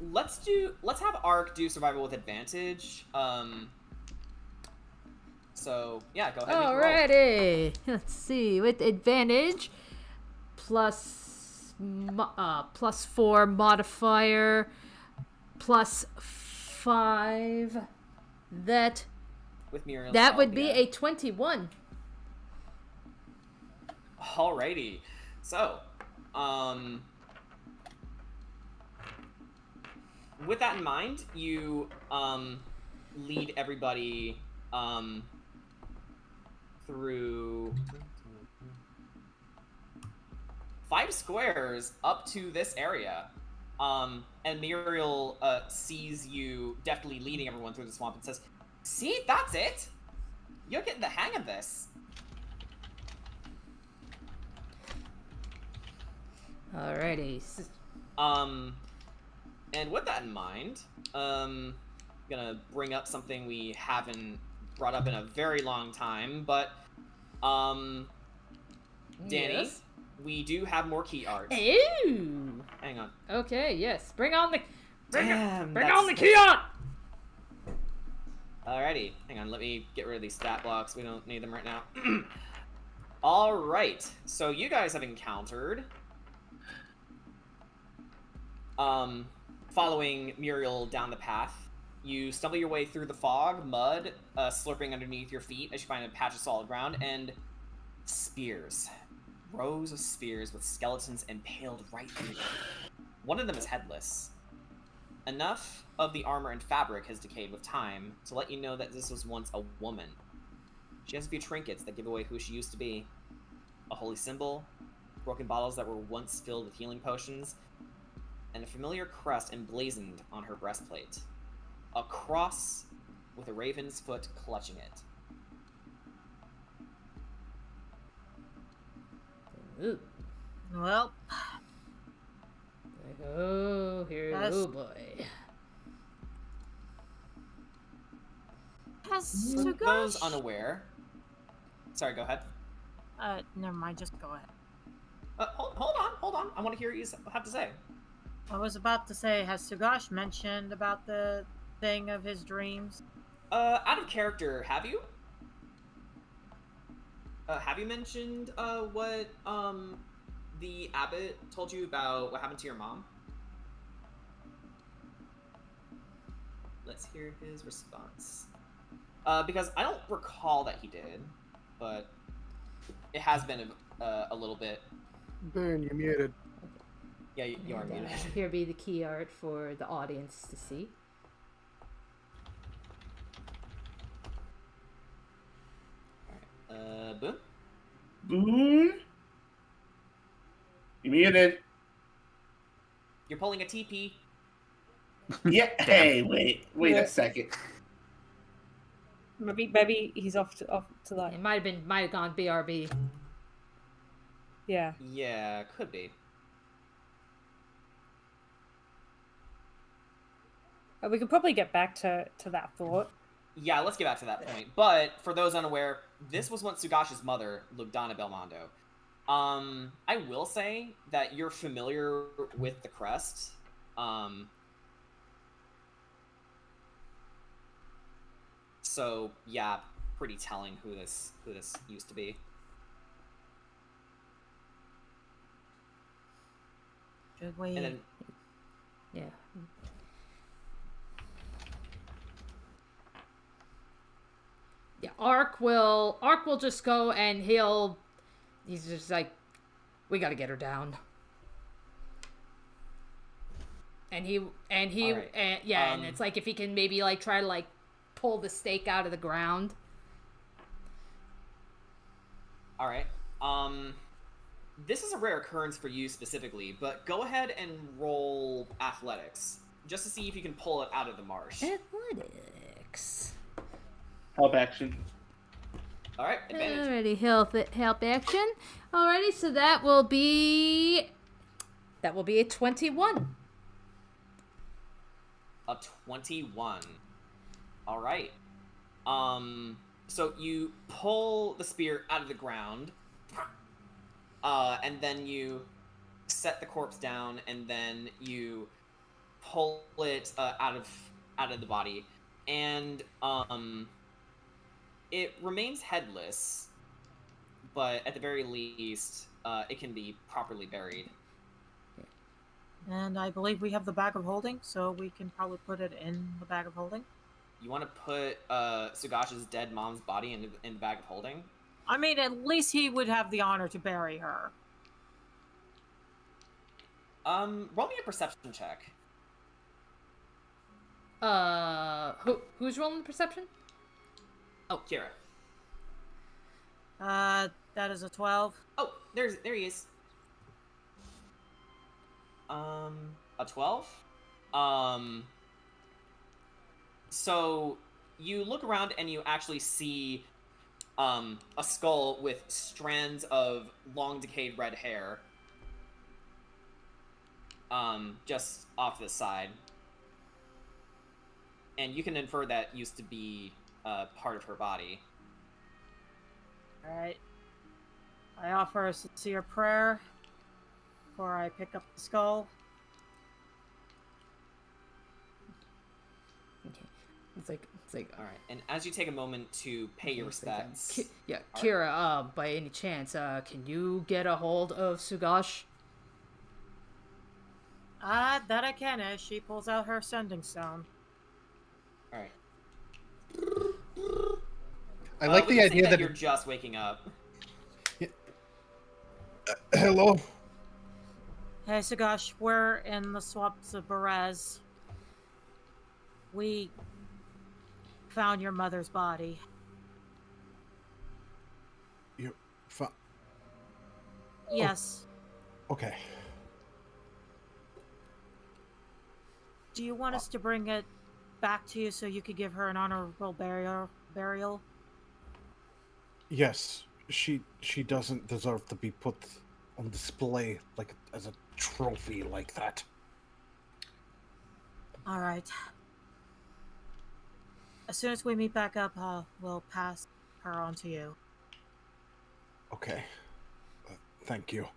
let's have Ark do survival with advantage. So yeah, go ahead. And make a roll. Alrighty. Let's see. With advantage, plus 4 modifier, plus 5. That With Muriel's that help, would be yeah. a 21. Alrighty. So, with that in mind, you lead everybody through 5 squares up to this area. And Muriel sees you deftly leading everyone through the swamp and says, "See, that's it. You're getting the hang of this." Alrighty. And with that in mind, gonna bring up something we haven't brought up in a very long time, but Danny, Yes? we do have more key art. Ew. Hang on. Okay, yes. Bring on the bring Damn, on the key art. Alrighty, hang on, let me get rid of these stat blocks. We don't need them right now. Alright, so you guys have encountered following Muriel down the path. You stumble your way through the fog, mud slurping underneath your feet as you find a patch of solid ground, and spears. Rows of spears with skeletons impaled right through them. One of them is headless. Enough of the armor and fabric has decayed with time to let you know that this was once a woman. She has a few trinkets that give away who she used to be. A holy symbol, broken bottles that were once filled with healing potions, and a familiar crest emblazoned on her breastplate. A cross with a raven's foot clutching it. Ooh. Well. Oh, here. Oh boy. Has For Sugosh... those unaware... Sorry, go ahead. Never mind, just go ahead. Hold on. I want to hear what you have to say. I was about to say, has Sugosh mentioned about the thing of his dreams? Out of character, have you? Have you mentioned, what, the abbot told you about what happened to your mom? Let's hear his response. Because I don't recall that he did, but it has been a little bit. Boone, you're muted. Yeah, you are muted. Here be the key art for the audience to see. Boom? Boone? You muted. You're pulling a TP. Yeah. Hey, wait a second. Maybe he's off to that. It might have gone BRB. Yeah. Yeah, could be. We could probably get back to that thought. Yeah, let's get back to that point. But for those unaware, this was once Sugash's mother, Lugdana Belmondo. I will say that you're familiar with the crest. So yeah, pretty telling who this used to be. Should we? And then, yeah. Yeah, Ark will just go and he's just like, we gotta get her down. And right. and it's like if he can maybe like try to like pull the stake out of the ground. all right. This is a rare occurrence for you specifically, but go ahead and roll athletics just to see if you can pull it out of the marsh. Athletics. Help action. All right, advantage. Alrighty, help action. Alrighty, so that will be a 21. A 21. All right. So you pull the spear out of the ground, and then you set the corpse down, and then you pull it out of the body, and it remains headless, but at the very least, it can be properly buried. And I believe we have the bag of holding, so we can probably put it in the bag of holding. You want to put Sugash's dead mom's body in the bag of holding? I mean, at least he would have the honor to bury her. Roll me a perception check. Who's rolling the perception? Oh, Kira. That is a 12. Oh, there he is. A 12? So you look around and you actually see a skull with strands of long decayed red hair just off the side. And you can infer that used to be part of her body. Alright. I offer a sincere prayer before I pick up the skull. Okay. It's like all right. And as you take a moment to pay your respects, Kira, by any chance, can you get a hold of Sugash? That I can, as she pulls out her sending stone. All right. I like the idea that you're just waking up. Hello. Hey, Sugash, we're in the swamps of Berez. We found your mother's body. You Yes. Oh, okay. Do you want us to bring it back to you so you could give her an honorable burial? Yes, she doesn't deserve to be put on display like as a trophy like that. All right. As soon as we meet back up, we'll pass her on to you. Okay. Thank you.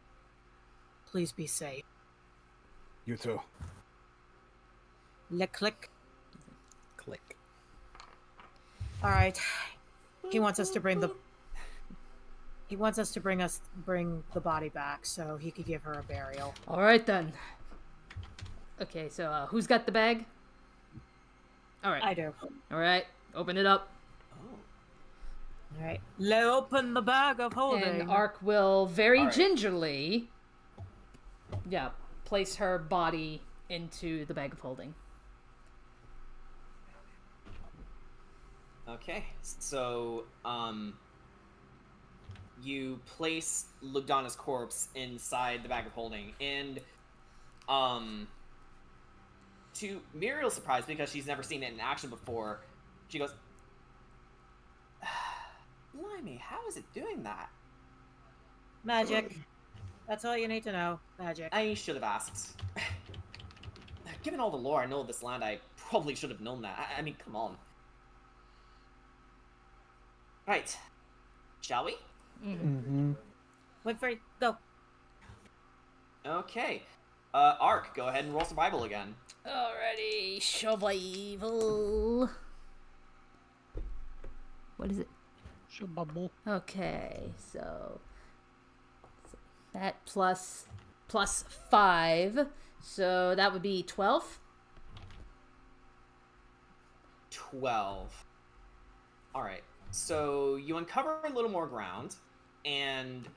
Please be safe. You too. Click. Click. All right. He wants us to bring the body back so he could give her a burial. All right then. Okay, so who's got the bag? All right. I do. All right, open it up. All right. Let open the bag of holding. And Ark will very All right. gingerly, place her body into the bag of holding. Okay, so you place Lugdana's corpse inside the bag of holding, and to Muriel's surprise, because she's never seen it in action before, she goes, "Blimey, how is it doing that?" Magic. That's all you need to know. Magic. I should have asked. Given all the lore I know of this land, I probably should have known that. I mean, come on. Right. Shall we? Mm-hmm. Wait for it. Go. Okay. Ark, go ahead and roll survival again. Alrighty, survival. What is it? Survival. Okay, so that plus 5, so that would be 12. 12. Alright. So you uncover a little more ground, and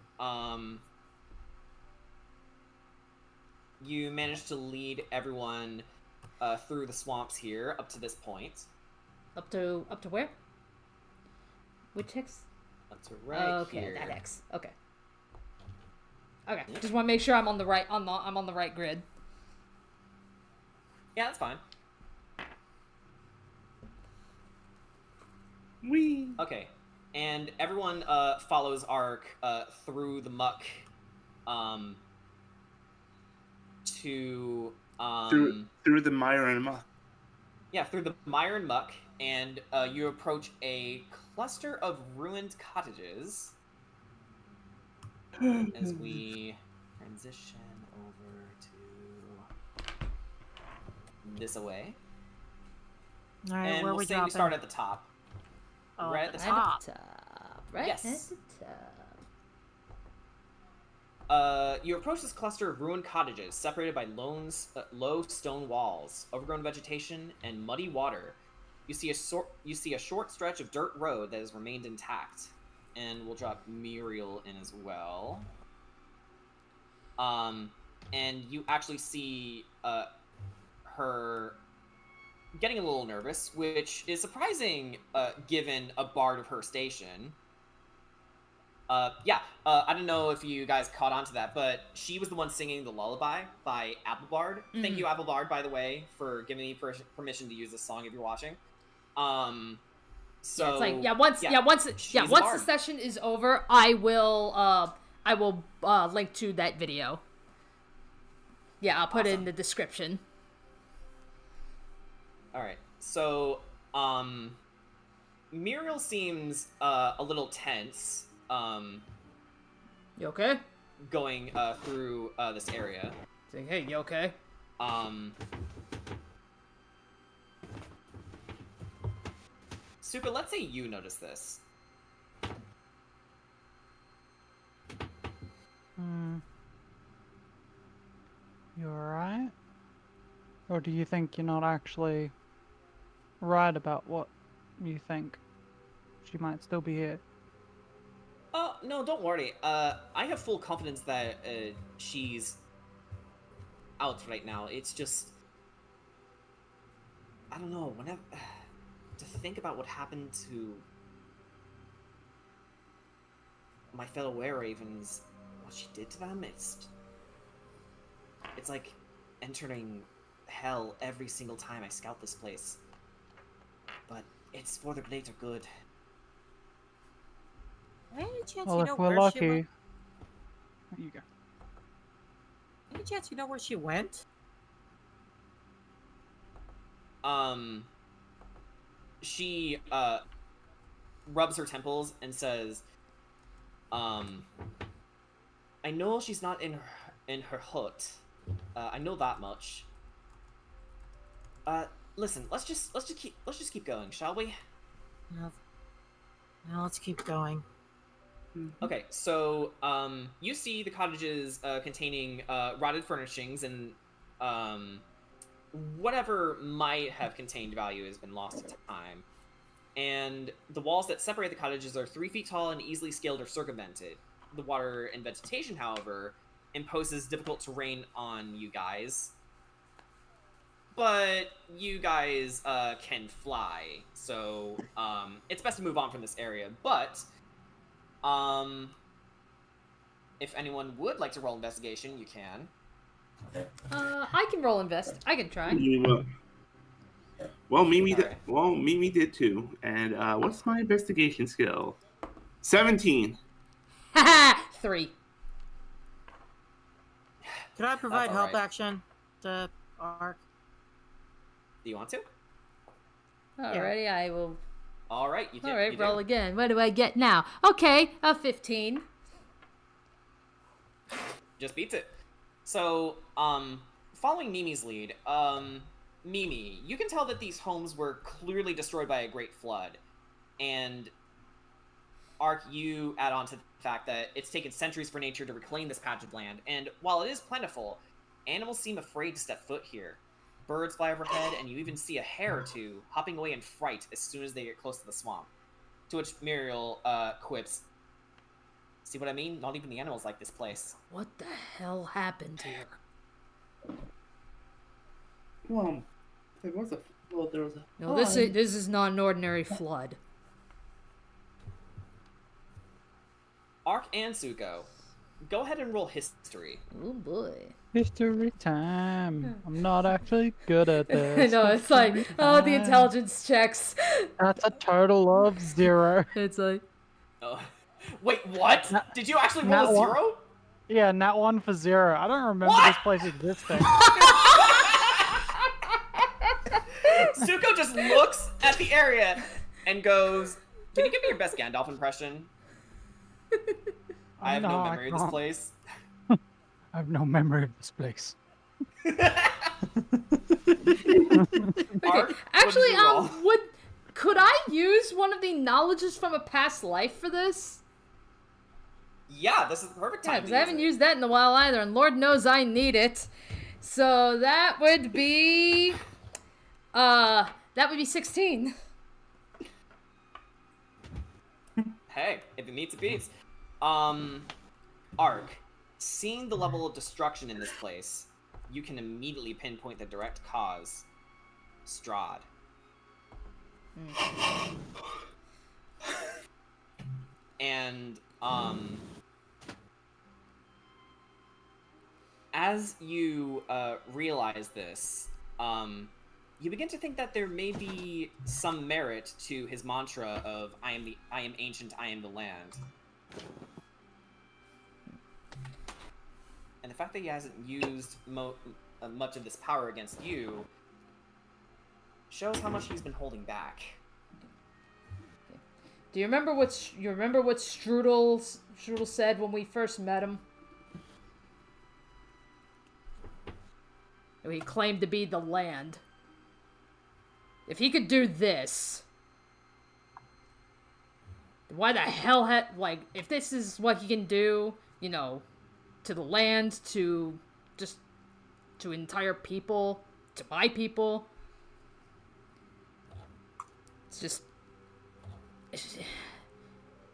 you manage to lead everyone through the swamps here up to this point. Up to where? Which X? Up to right okay, here. that X. Okay. Okay. Just want to make sure I'm on the right I'm on the right grid. Yeah, that's fine. Whee! Okay, and everyone follows Ark through the muck to through the mire and muck. Yeah, through the mire and muck, and you approach a cluster of ruined cottages as we transition over to this away. All right, And where we'll we say dropping? we start at the top. Oh, Right at the Right top. at the top. Right Yes. at the top. You approach this cluster of ruined cottages, separated by low stone walls, overgrown vegetation, and muddy water. You see a short stretch of dirt road that has remained intact, and we'll drop Muriel in as well. And you actually see her getting a little nervous, which is surprising given a bard of her station. I don't know if you guys caught on to that, but she was the one singing the lullaby by Applebard. Thank you, Applebard, by the way, for giving me permission to use this song if you're watching. So It's like once the session is over, I will link to that video. Yeah, I'll put it in the description. All right. So Muriel seems a little tense. You okay? Going through this area. Saying, hey, you okay? Suka, let's say you notice this. You alright? Or do you think you're not actually right about what you think? She might still be here. No, don't worry. I have full confidence that she's out right now. It's just, I don't know. Whenever to think about what happened to my fellow were-ravens, what she did to them, it's like entering hell every single time I scout this place. But it's for the greater good. Any chance Well, you if know we're where lucky. she went? There you go. Any chance you know where she went? She rubs her temples and says, I know she's not in her hut. I know that much. Listen, let's just keep going, shall we? Now let's keep going. Okay, so you see the cottages containing rotted furnishings and whatever might have contained value has been lost to time. And the walls that separate the cottages are 3 feet tall and easily scaled or circumvented. The water and vegetation, however, imposes difficult terrain on you guys. But you guys can fly, so it's best to move on from this area. But if anyone would like to roll investigation, you can. I can roll invest. I can try. Well, Mimi did too. And what's my investigation skill? 17. Haha, 3. Could I provide That's help alright. action to Ark? Do you want to? Alrighty, I will. Alright, you can. Alright, you do. roll again. What do I get now? Okay, a 15. Just beats it. So, following Mimi's lead, Mimi, you can tell that these homes were clearly destroyed by a great flood. And Ark, you add on to the fact that it's taken centuries for nature to reclaim this patch of land, and while it is plentiful, animals seem afraid to step foot here. Birds fly overhead, and you even see a hare or two hopping away in fright as soon as they get close to the swamp. To which Muriel quips, "See what I mean? Not even the animals like this place." What the hell happened here? Well, there was a. No, this is not an ordinary flood. Ark and Suko, go ahead and roll history. Oh boy. History time. I'm not actually good at this. I know, it's like, oh, the intelligence checks. That's a total of 0. It's like. Oh. Wait, what? Did you actually roll Nat a one- 0? Yeah, nat 1 for 0. I don't remember What? this place existing. Suko just looks at the area and goes, "Can you give me your best Gandalf impression? I have no No, I memory of this can't. place." I have no memory of this place. Ark, Actually, what did you roll? could I use one of the knowledges from a past life for this? Yeah, this is the perfect time. Yeah, because I haven't used that in a while either, and Lord knows I need it. So that would be 16. Hey, if it meets, it beats. Ark, seeing the level of destruction in this place, you can immediately pinpoint the direct cause. Strahd. And, as you, realize this, you begin to think that there may be some merit to his mantra of, I am ancient, I am the land. And the fact that he hasn't used much of this power against you shows how much he's been holding back. Do you remember what Strudel said when we first met him? He claimed to be the land. If he could do this, why the hell if this is what he can do, you know, to the land, to entire people, to my people, it's just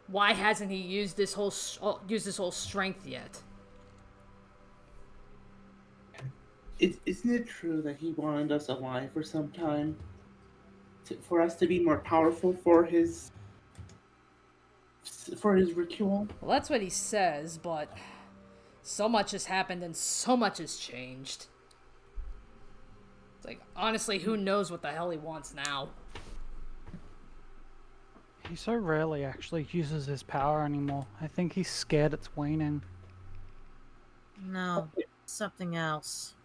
why hasn't he used this whole strength yet? Isn't it true that he wanted us alive for some time? For us to be more powerful for his ritual? Well, that's what he says, but so much has happened and so much has changed. It's like, honestly, who knows what the hell he wants now? He so rarely actually uses his power anymore. I think he's scared it's waning. No, something else.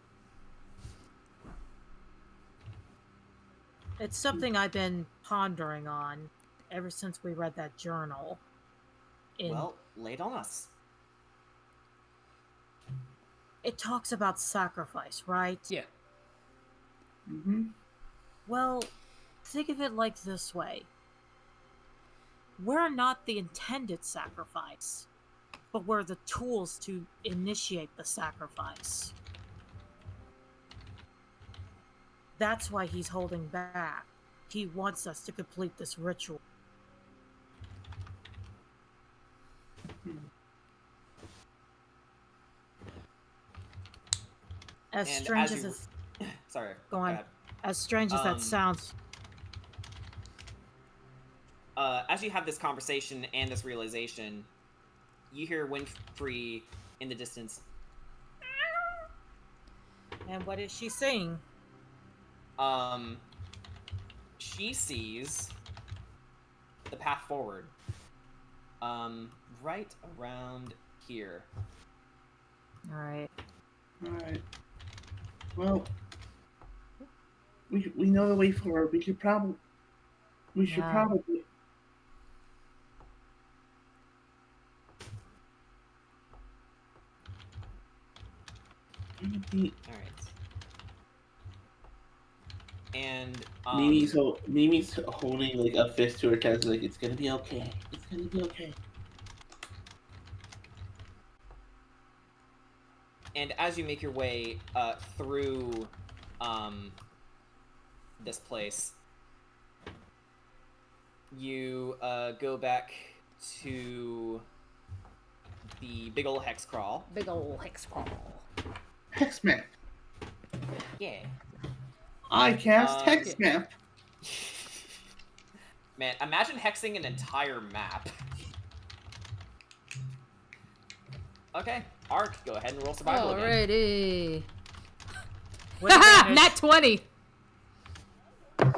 It's something I've been pondering on ever since we read that journal. Well, lay it on us. It talks about sacrifice, right? Yeah. Mm-hmm. Well, think of it like this way. We're not the intended sacrifice, but we're the tools to initiate the sacrifice. That's why he's holding back. He wants us to complete this ritual. As And strange as as you... Sorry. Go on. ahead. As strange as that sounds. As you have this conversation and this realization, you hear Winfrey in the distance. And what is she saying? She sees the path forward. Right around here. Alright. Alright. Well, we know the way forward. We should probably. Alright. And Mimi's holding like a fist to her chest, like it's gonna be okay. It's gonna be okay. And as you make your way through this place, you go back to the big ol' hex crawl. Big ol' hex crawl. Hex map. Yeah. I cast hex map. Man, imagine hexing an entire map. Okay, Ark, go ahead and roll survival again. Alrighty. Haha, nat 20.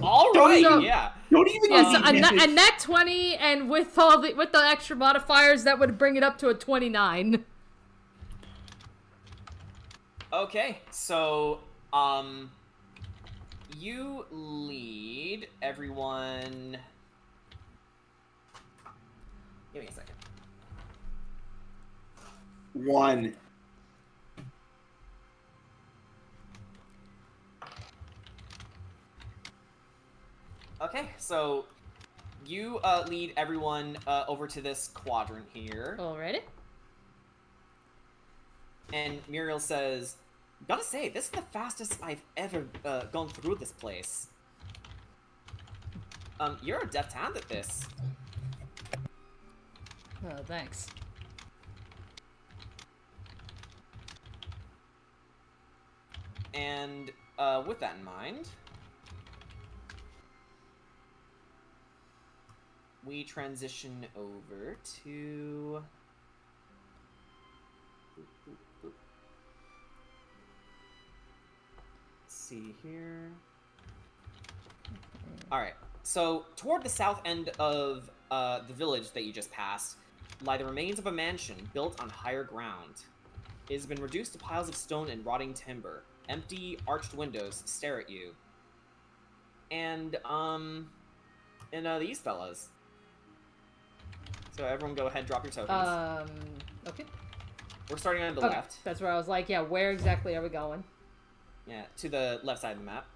Alright, yeah. Don't even a nat 20, and with the extra modifiers, that would bring it up to a 29. Okay, so you lead everyone. Give me a second. 1. so you lead everyone over to this quadrant here. Alrighty. And Muriel says, gotta say, this is the fastest I've ever gone through this place. You're a deft hand at this. Oh, thanks. And with that in mind, we transition over to... Let's see here. Alright, so toward the south end of the village that you just passed lie the remains of a mansion built on higher ground. It has been reduced to piles of stone and rotting timber. Empty, arched windows stare at you. And these fellas. So everyone go ahead, drop your tokens. Okay. We're starting on the Okay, left. that's where I was like, yeah, where exactly are we going? Yeah, to the left side of the map.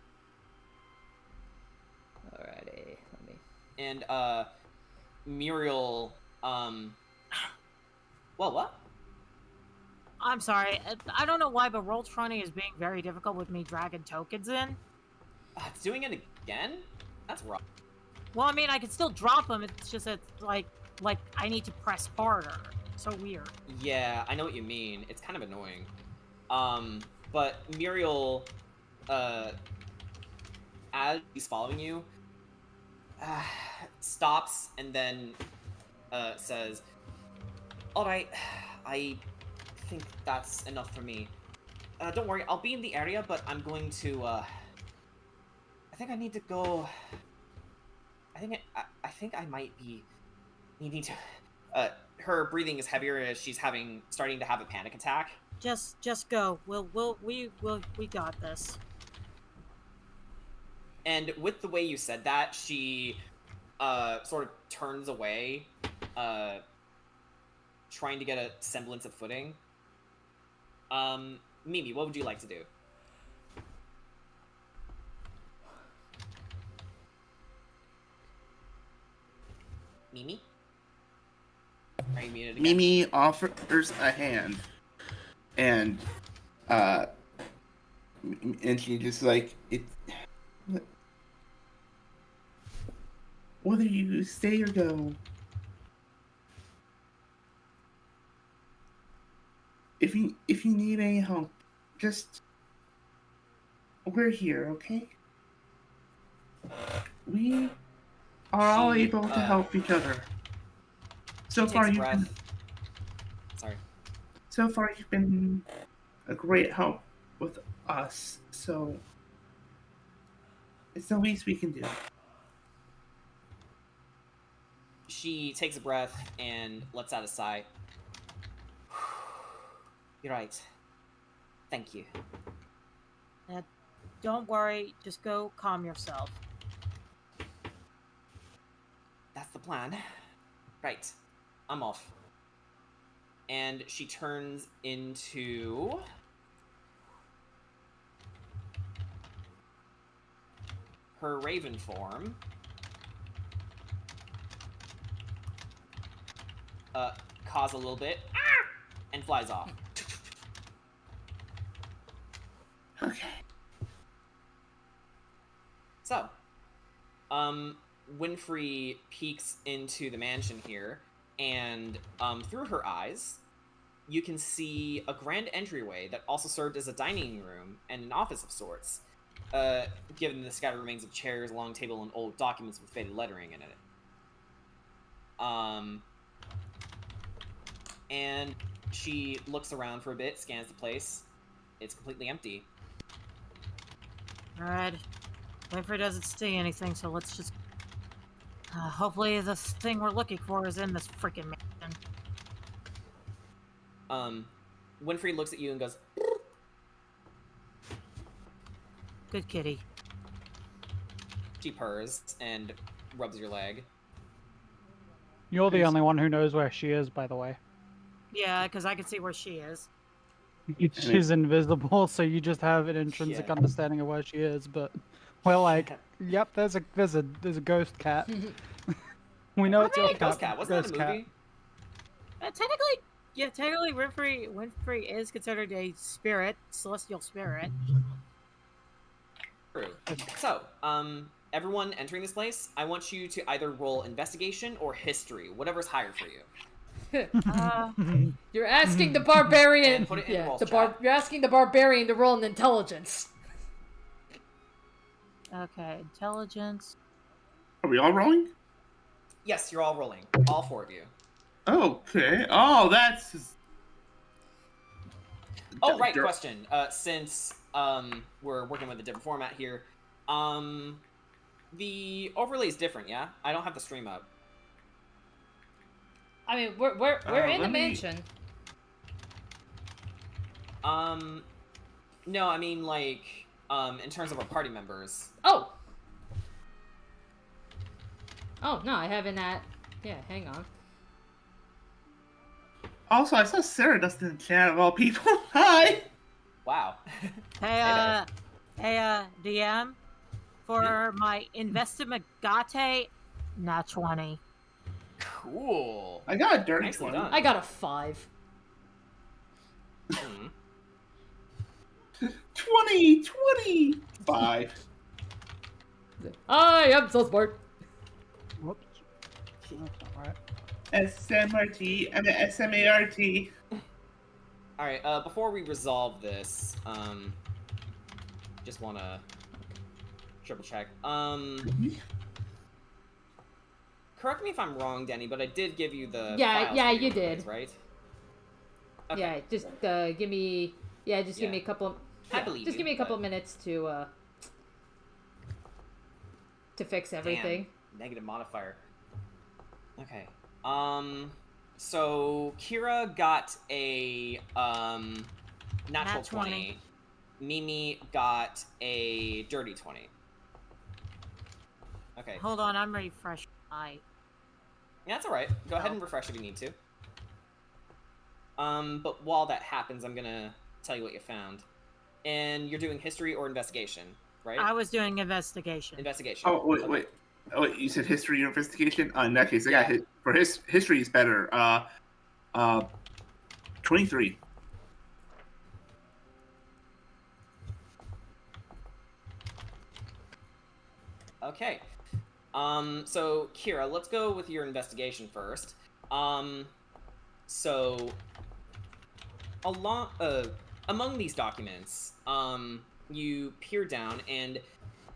Alrighty, let me... And, Muriel, well, what? I'm sorry. I don't know why, but Roll20 is being very difficult with me dragging tokens in. It's doing it again? That's wrong. Well, I mean, I can still drop them. It's just that, like I need to press harder. So weird. Yeah, I know what you mean. It's kind of annoying. But Muriel, as he's following you, stops and then, says, "Alright, I think that's enough for me. Don't worry, I'll be in the area, but I'm going to, I think I need to go... I think I might be needing to... her breathing is heavier as she's starting to have a panic attack. Just go. We got this. And with the way you said that, she sort of turns away, trying to get a semblance of footing. Mimi, what would you like to do? Mimi? Are you muted again? Mimi offers a hand, and she just like it. Whether you stay or go, if you need any help, we're here, okay? We are all able to help each other. So far, you've been a great help with us. So it's the least we can do. She takes a breath and lets out a sigh. You're right. Thank you. Don't worry. Just go calm yourself. That's the plan. Right. I'm off. And she turns into... her raven form. Caws a little bit. And flies off. Okay. So, Winfrey peeks into the mansion here, and through her eyes, you can see a grand entryway that also served as a dining room and an office of sorts, given the scattered remains of chairs, long table, and old documents with faded lettering in it. And she looks around for a bit, scans the place. It's completely empty. Alright. Winfrey doesn't see anything, so let's just... hopefully the thing we're looking for is in this freaking mansion. Winfrey looks at you and goes... Good kitty. She purrs and rubs your leg. You're the only one who knows where she is, by the way. Yeah, because I can see where she is. She's invisible, so you just have an intrinsic understanding of where she is, but we're like Yep, there's a ghost cat. We know it's your cat. Ghost Cat. Wasn't that a movie? Technically, Winfrey is considered a spirit, celestial spirit. True. So, everyone entering this place, I want you to either roll investigation or history, whatever's higher for you. You're asking the barbarian. And put it in Yeah, roll the chat. you're asking the barbarian to roll an intelligence. Okay, intelligence. Are we all rolling? Yes, you're all rolling. All 4 of you. Okay. Oh, that's. Oh, right, question. Since we're working with a different format here, the overlay is different, yeah? I don't have the stream up. I mean, we're in the mansion. No, I mean, like, in terms of our party members. Oh! Oh, no, I haven't that. Yeah, hang on. Also, I saw Sarah Dust in the chat of all people. Hi! Wow. Hey, DM, for my Investigate, nat 20. Cool. I got a dirty Nicely 20. done. I got a 5. 25. I am so smart. Whoops. That's not right. SMRT and the SMART. Alright, before we resolve this, just wanna triple check. Correct me if I'm wrong, Danny, but I did give you the files yeah, for your you did. plays, right? Okay. Yeah, just give me give me a couple. I believe just you, give me a couple but- minutes to fix everything. Damn, negative modifier. Okay. So Kira got a natural Nat 20. Mimi got a dirty 20. Okay. Hold on, I'm refreshing my. Yeah, that's alright. Go ahead and refresh if you need to. But while that happens, I'm gonna tell you what you found. And you're doing history or investigation, right? I was doing investigation. Investigation. Oh, wait. Oh, wait, you said history or investigation? In that case, I got hit. For history is better. 23. Okay. So Kira, let's go with your investigation first. So among these documents, you peer down and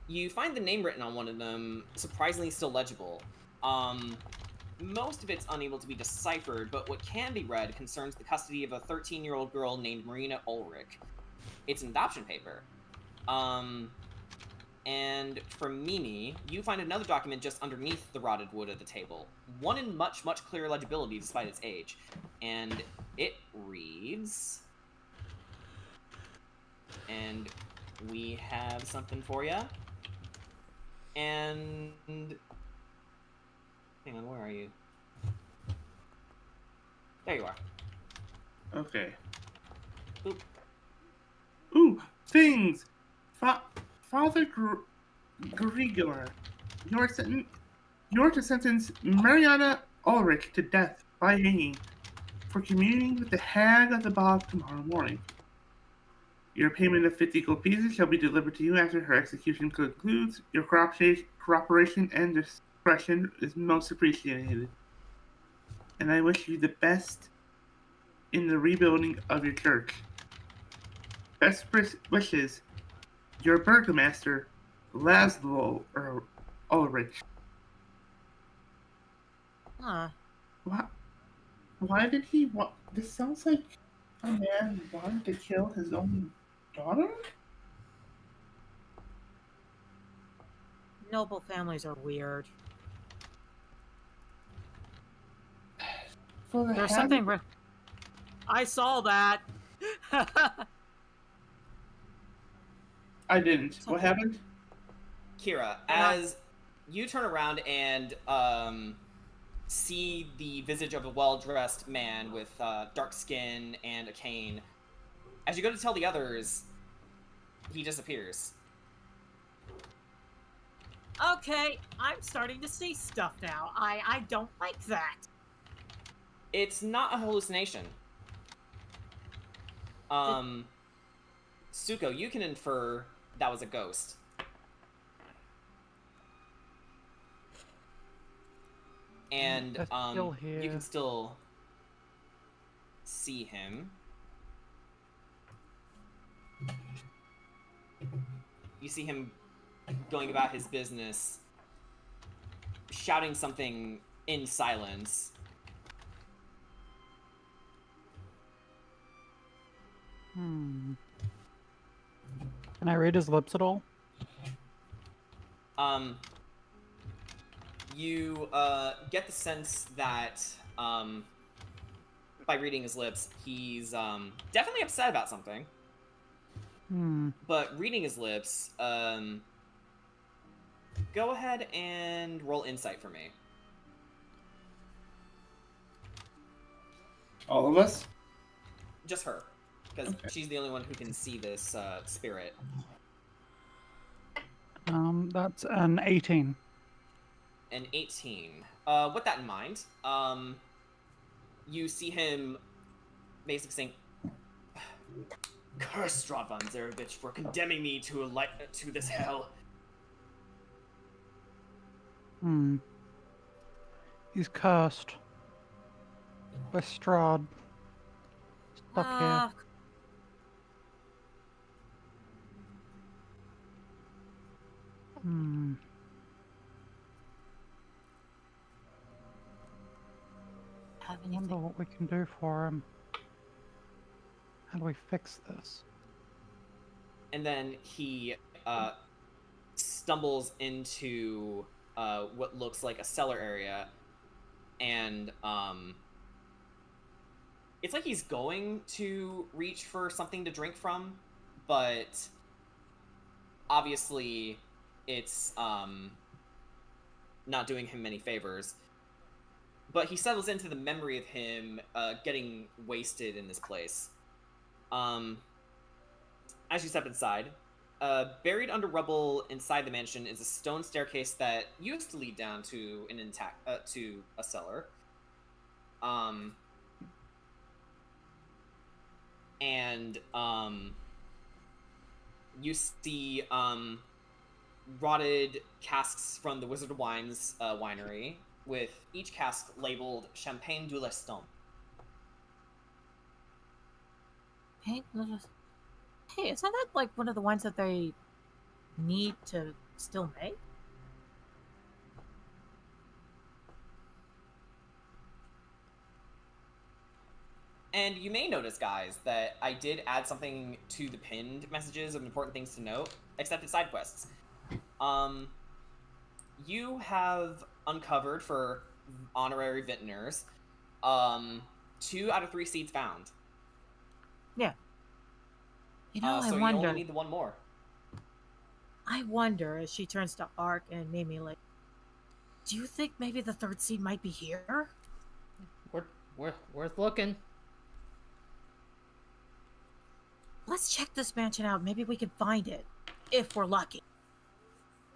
you find the name written on one of them surprisingly still legible. Most of it's unable to be deciphered, but what can be read concerns the custody of a 13-year-old girl named Marina Ulrich. It's an adoption paper. And for Mimi, you find another document just underneath the rotted wood of the table. One in much, much clearer legibility despite its age. And it reads... And we have something for you. And... Hang on, where are you? There you are. Okay. Oop. Ooh, things! Father Grigor, you're to sentence Mariana Ulrich to death by hanging for communing with the hag of the bog tomorrow morning. Your payment of 50 gold pieces shall be delivered to you after her execution concludes. Your cooperation and discretion is most appreciated. And I wish you the best in the rebuilding of your church. Best wishes, your burgomaster, Laszlo Ulrich. Huh. Why did he want... This sounds like a man wanted to kill his own daughter? Noble families are weird. There's something... I saw that! I didn't. What happened? Kira, as you turn around and see the visage of a well-dressed man with dark skin and a cane, as you go to tell the others, he disappears. Okay, I'm starting to see stuff now. I don't like that. It's not a hallucination. Suko, you can infer that was a ghost. And They're still you here. can still see him. You see him going about his business, shouting something in silence. Can I read his lips at all? You get the sense that by reading his lips, he's definitely upset about something. But reading his lips, go ahead and roll insight for me. All of us? Just her, because she's the only one who can see this spirit. That's an 18. An 18. With that in mind, you see him basically saying, "Curse Strahd von Zarevich for condemning me to this hell." He's cursed. By Strahd. Stuck here. I wonder what we can do for him. How do we fix this? And then he stumbles into what looks like a cellar area, and it's like he's going to reach for something to drink from, but obviously it's not doing him many favors. But he settles into the memory of him getting wasted in this place. As you step inside, buried under rubble inside the mansion is a stone staircase that used to lead down to to a cellar. You see rotted casks from the Wizard of Wines winery, with each cask labeled Champagne de l'Estompe. Hey, isn't that like one of the ones that they need to still make? And you may notice, guys, that I did add something to the pinned messages of important things to note, except it's side quests. You have uncovered for honorary vintners 2 out of 3 seeds found. Yeah. You know, so I wonder. you only need the one more. I wonder, as she turns to Ark and Mimi, like, do you think maybe the 3rd seed might be here? Worth looking. Let's check this mansion out. Maybe we can find it, if we're lucky.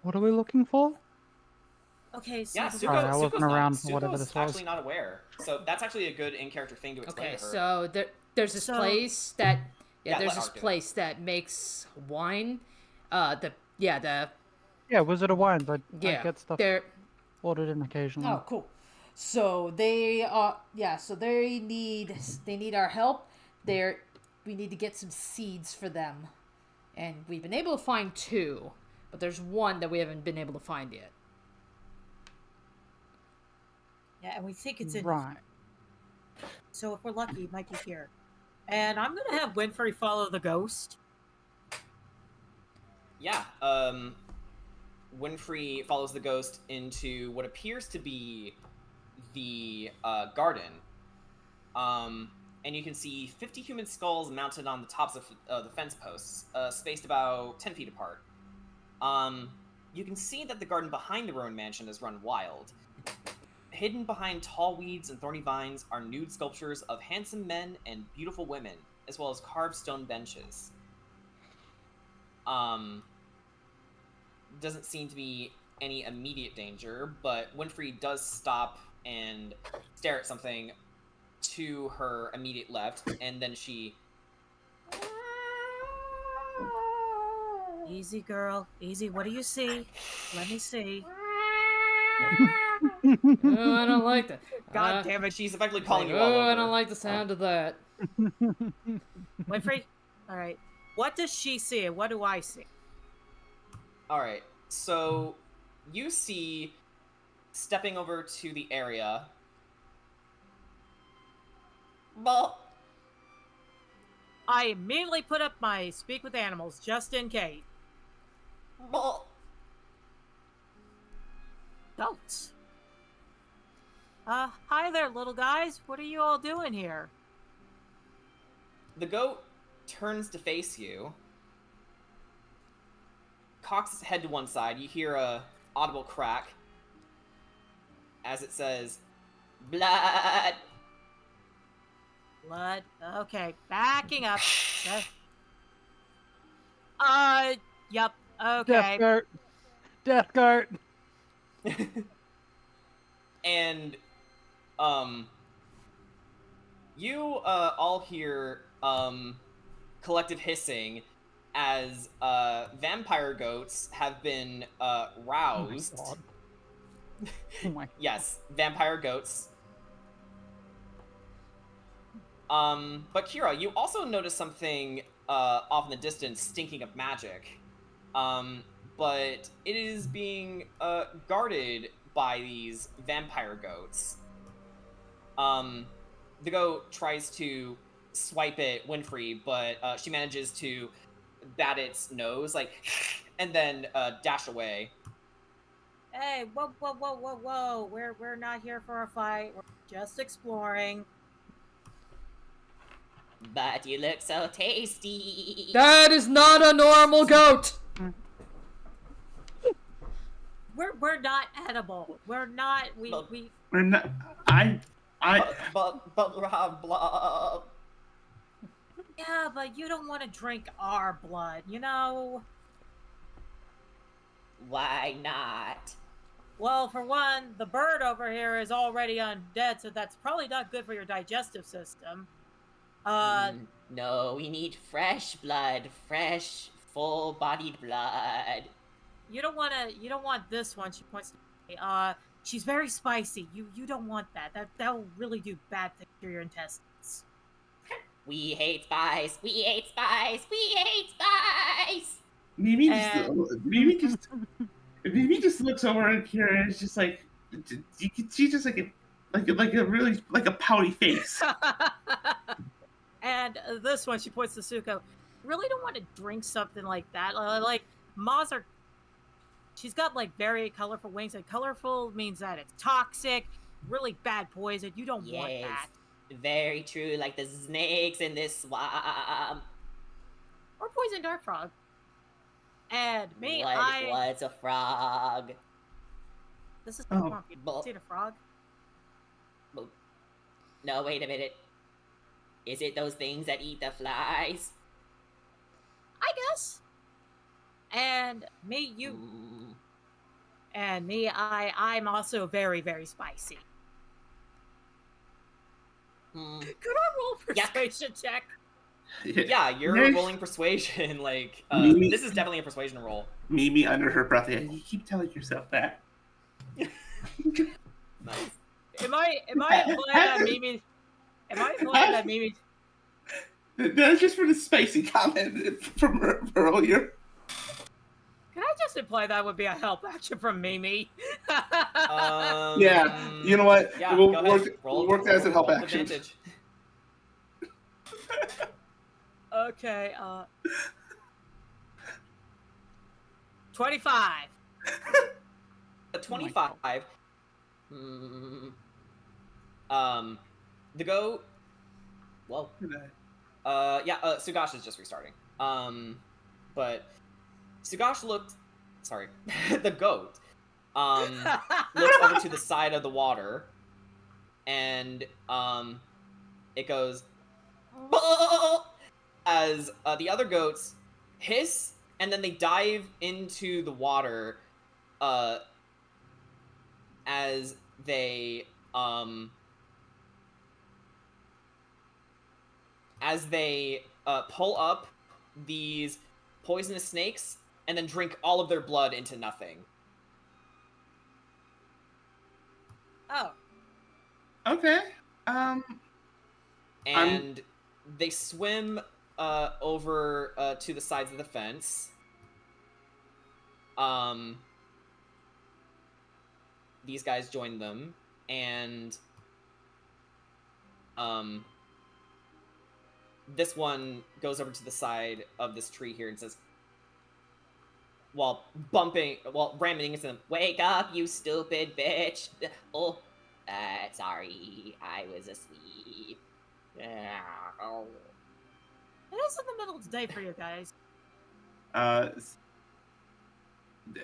What are we looking for? Okay, so yeah, I wasn't around for whatever this was. Actually not aware. So that's actually a good in-character thing to explain to her. So there's this place that there's this place that makes wine. Wizard of Wines. I get stuff they're ordered in occasionally. Oh, cool. So they they need our help. We need to get some seeds for them, and we've been able to find 2, but there's one that we haven't been able to find yet. Yeah, and we think it's in. Right. So if we're lucky, it might be here. And I'm gonna have Winfrey follow the ghost. Yeah. Winfrey follows the ghost into what appears to be the garden. And you can see 50 human skulls mounted on the tops of the fence posts, spaced about 10 feet apart. You can see that the garden behind the ruined mansion is run wild. Hidden behind tall weeds and thorny vines are nude sculptures of handsome men and beautiful women, as well as carved stone benches. Doesn't seem to be any immediate danger, but Winfrey does stop and stare at something to her immediate left, and then she... Easy, girl. Easy. What do you see? Let me see. Oh, I don't like that. God damn it. She's effectively calling you all Oh, over. I don't like the sound of that. Winfrey? All right. What does she see and what do I see? All right. So you see, stepping over to the area. Well, I immediately put up my speak with animals just in case. well, Goats. Hi there, little guys. What are you all doing here? the goat turns to face you, cocks its head to one side. You hear a audible crack as it says, "Blood." Blood. Okay, backing up. Yep. Okay. Death Guard. Death Guard. And you all hear collective hissing as vampire goats have been roused. Oh my God. Oh my. Yes, vampire goats. But Kira, you also notice something off in the distance stinking of magic. But it is being guarded by these vampire goats. The goat tries to swipe at Winfrey, but she manages to bat its nose, like, and then dash away. Hey, whoa, whoa, whoa, whoa, whoa. We're not here for a fight. We're just exploring. But you look so tasty. That is not a normal goat. We're not edible. We're not. We're not. But Rob, blah. Yeah, but you don't want to drink our blood, you know? Why not? Well, for one, the bird over here is already undead, so that's probably not good for your digestive system. No, we need fresh blood, fresh, full-bodied blood. You don't want this one. She points to me. She's very spicy. You don't want that. That'll really do bad things to your intestines. We hate spice. We hate spice. We hate spice. Mimi just looks over at Kira and it's just like, you can see just like a really like a pouty face. And this one, she points to Suko. Really don't want to drink something like that. Like moths are. She's got like very colorful wings, and colorful means that it's toxic, really bad poison. You don't want that. Very true, like the snakes in this swamp. Or poison dart frog. And me, What's a frog? This is swamp. You've seen a frog? No, wait a minute. Is it those things that eat the flies? I guess. And me, you. And me, I'm also very, very spicy. Could I roll persuasion check? Yeah, you're rolling persuasion. Like, this is definitely a persuasion roll. Mimi under her breath. Yeah, you keep telling yourself that. Nice. Am I implying that Mimi? Am I implying that Mimi? That's just for the spicy comment from earlier. Can I just imply that would be a help action from Mimi? Yeah, you know what? Yeah, we'll roll work that as a help roll action. advantage. Okay, 25. A 25. The goat. Well. Yeah. Sugash is just restarting. But Sugash looked. Sorry, the goat. Looks over to the side of the water, and it goes. As the other goats hiss, and then they dive into the water, as they pull up these poisonous snakes and then drink all of their blood into nothing. Oh. Okay. And they swim over to the sides of the fence. These guys join them, and this one goes over to the side of this tree here and says, while ramming into them, "Wake up, you stupid bitch! Oh, sorry, I was asleep." Oh. It is in the middle of the day for you guys.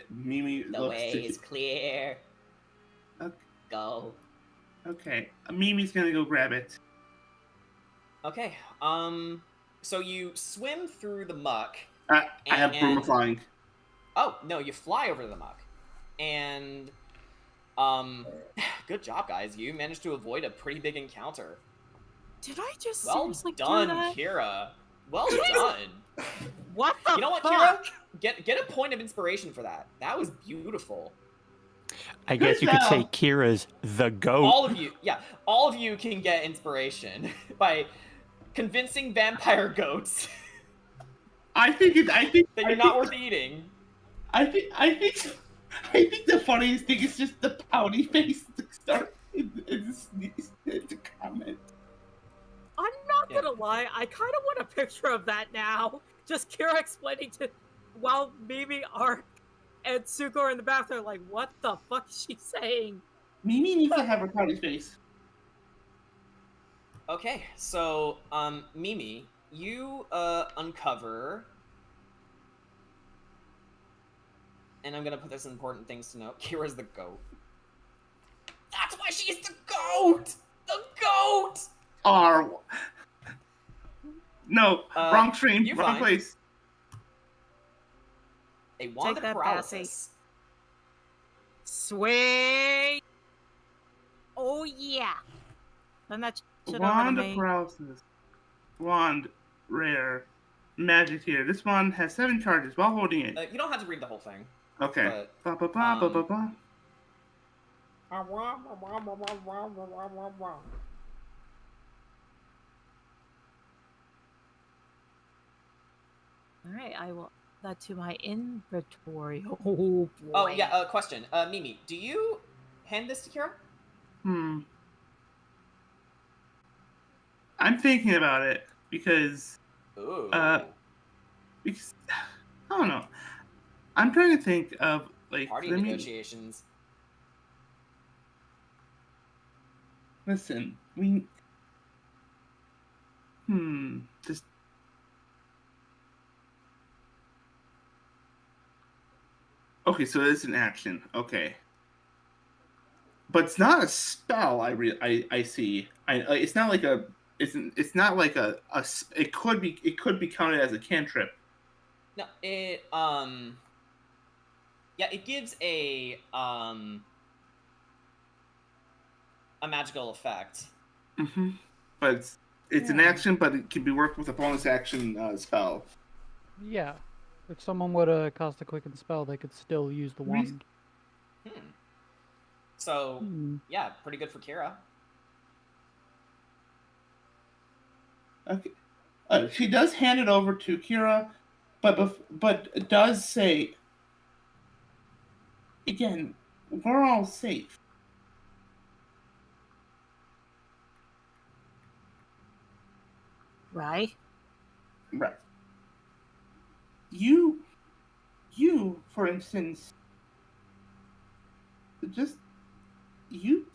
Mimi The looks way to... is clear. Okay. Go. Okay, Mimi's gonna go grab it. Okay, so you swim through the muck. I have Bruma flying. Oh, no, you fly over the muck. And, good job, guys. You managed to avoid a pretty big encounter. Did I just Well seriously done, do that? Kira. Well done. What the You know what, fuck? Kira? Get a point of inspiration for that. That was beautiful. I guess you could say Kira's the goat. All of you can get inspiration by convincing vampire goats I think that you're not worth eating. I think the funniest thing is just the pouty face to start to comment. I'm not gonna lie, I kind of want a picture of that now. Just Kira explaining to, while Mimi, Ark, and Suko are in the bathroom, like, what the fuck is she saying? Mimi needs to have her pouty face. Okay, so, Mimi, you, uncover... And I'm gonna put this in important things to note. Kira's the goat. That's why she's the goat! The goat! No, wrong stream, wrong place. A wand of paralysis. Sweet! Oh yeah! Then that shit over to Wand of me. paralysis. Wand, rare, magic here. This wand has 7 charges while holding it. You don't have to read the whole thing. Okay. But, Alright, I will add that to my inventory. Oh boy. Oh, yeah, question. Mimi, do you hand this to Kira? I'm thinking about it because Ooh. because I don't know. I'm trying to think of like Party negotiations. Listen, just okay. So it's an action, okay, but it's not a spell. I see. It's not like a. It's not like a. It could be counted as a cantrip. No, it yeah, it gives a magical effect. But it's an action, but it can be worked with a bonus action spell. Yeah. If someone were to cast a quicken spell, they could still use the wand. So, yeah, pretty good for Kira. Okay. She does hand it over to Kira, but it does say, again, we're all safe. Right? Right. You, for instance, you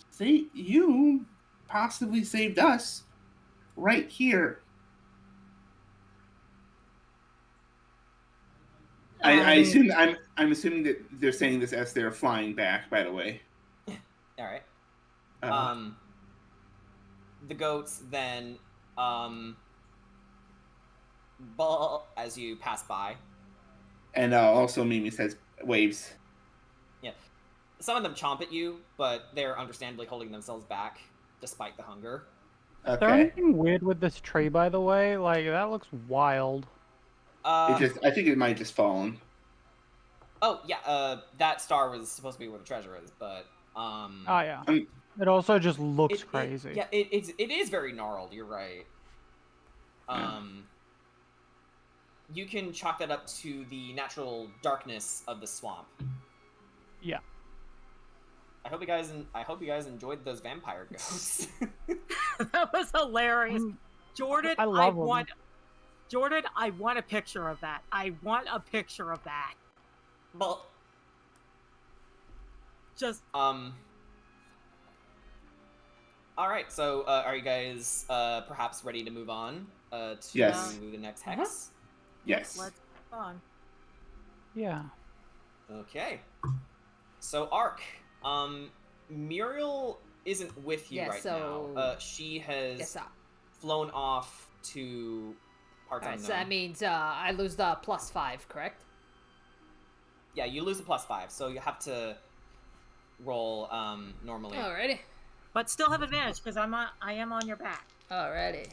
possibly saved us right here. I'm assuming that they're saying this as they're flying back, by the way. All right. The goats then bawl as you pass by. And also Mimi says waves. Yeah. Some of them chomp at you, but they're understandably holding themselves back despite the hunger. Is there anything weird with this tree, by the way? Like, that looks wild. I think it might just fallen. Oh yeah, that star was supposed to be where the treasure is, but Oh yeah. It also just looks crazy. It is very gnarled. You're right. You can chalk that up to the natural darkness of the swamp. Yeah. I hope you guys enjoyed those vampire ghosts. That was hilarious. Jordan, I love them. Jordan, I want a picture of that. I want a picture of that. Well, just all right. So, are you guys perhaps ready to move on to Yes. the next hex? Yes. Let's move on. Yeah. Okay. So, Ark, Muriel isn't with you right now. She has flown off to parts unknown. So that means I lose the +5, correct? Yeah, you lose a +5, so you have to roll normally. Alrighty. But still have advantage because I am on your back. Alrighty.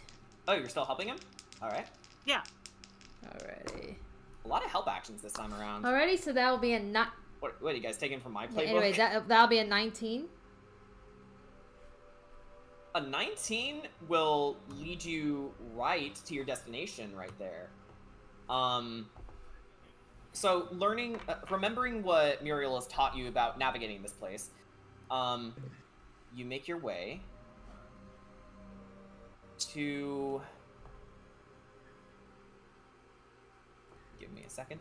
Oh, you're still helping him? Alright. Yeah. Alrighty. A lot of help actions this time around. Alrighty, so that will be a What are you guys taking from my playbook? Anyways, that'll be a 19. A 19 will lead you right to your destination right there. So remembering what Muriel has taught you about navigating this place, you make your way to... Give me a second.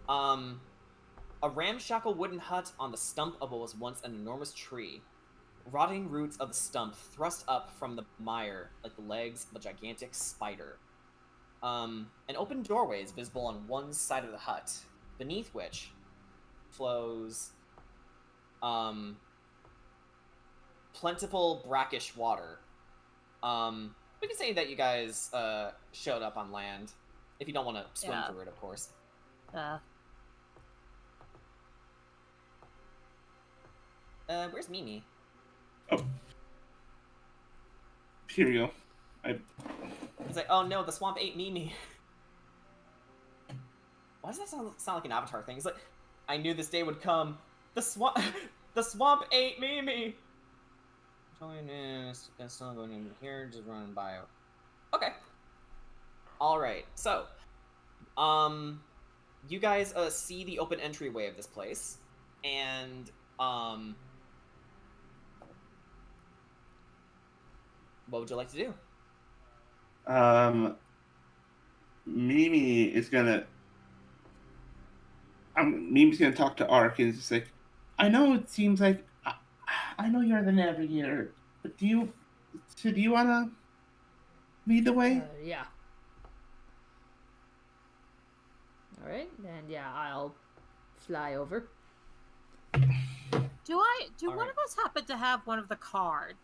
A ramshackle wooden hut on the stump of what was once an enormous tree. Rotting roots of the stump thrust up from the mire like the legs of a gigantic spider. An open doorway is visible on one side of the hut, beneath which flows plentiful brackish water. We can say that you guys showed up on land, if you don't want to swim through it, of course. Where's Mimi? Oh. Here you go. He's like, oh no, the swamp ate Mimi. Why does that sound like an Avatar thing? He's like, I knew this day would come. The swamp ate Mimi. It's still going in here, just running by. Okay. All right. So, you guys see the open entryway of this place, and what would you like to do? Mimi's gonna talk to Ark and it's just like, I know it seems like I know you're the navigator, but do you wanna lead the way? Yeah. All right, then I'll fly over. Do one of us happen to have one of the cards?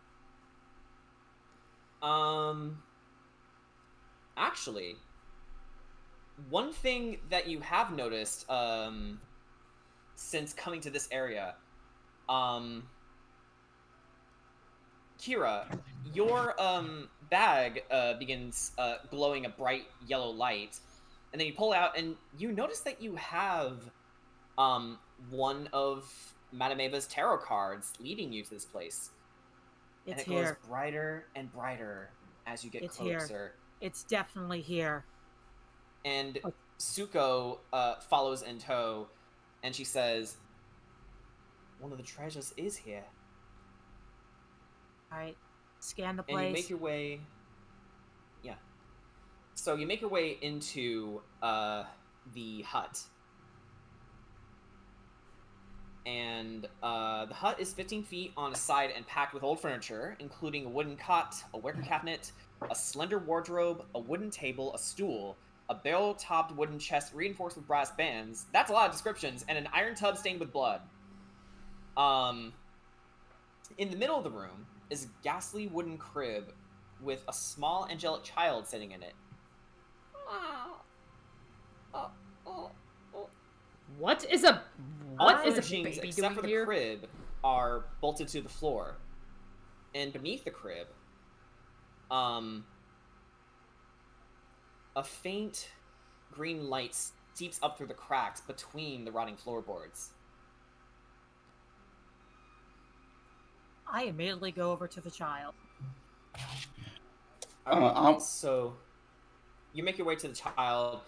Actually, one thing that you have noticed, since coming to this area, Kira, your, bag, begins, glowing a bright yellow light, and then you pull it out, and you notice that you have, one of Madame Ava's tarot cards leading you to this place. It's and it here. goes brighter and brighter as you get closer. Here. It's definitely here. And Suko follows in tow, and she says, one of the treasures is here. Alright, scan the place. And you make your way... Yeah. So you make your way into the hut. And the hut is 15 feet on a side and packed with old furniture, including a wooden cot, a wicker cabinet, a slender wardrobe, a wooden table, a stool, a barrel-topped wooden chest reinforced with brass bands. That's a lot of descriptions, and an iron tub stained with blood. In the middle of the room is a ghastly wooden crib with a small angelic child sitting in it. What is a furnishings, baby except doing for the here? crib, are bolted to the floor. And beneath the crib, a faint green light seeps up through the cracks between the rotting floorboards. I immediately go over to the child. So you make your way to the child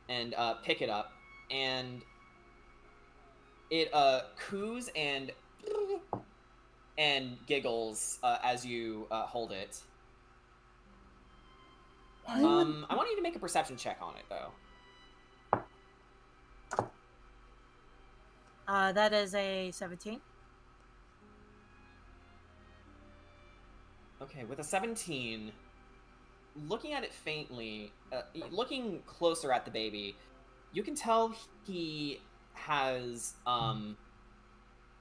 and pick it up, and it coos and giggles as you hold it. I want you to make a perception check on it, though. That is a 17. Okay, with a 17, looking at it faintly, looking closer at the baby, you can tell he has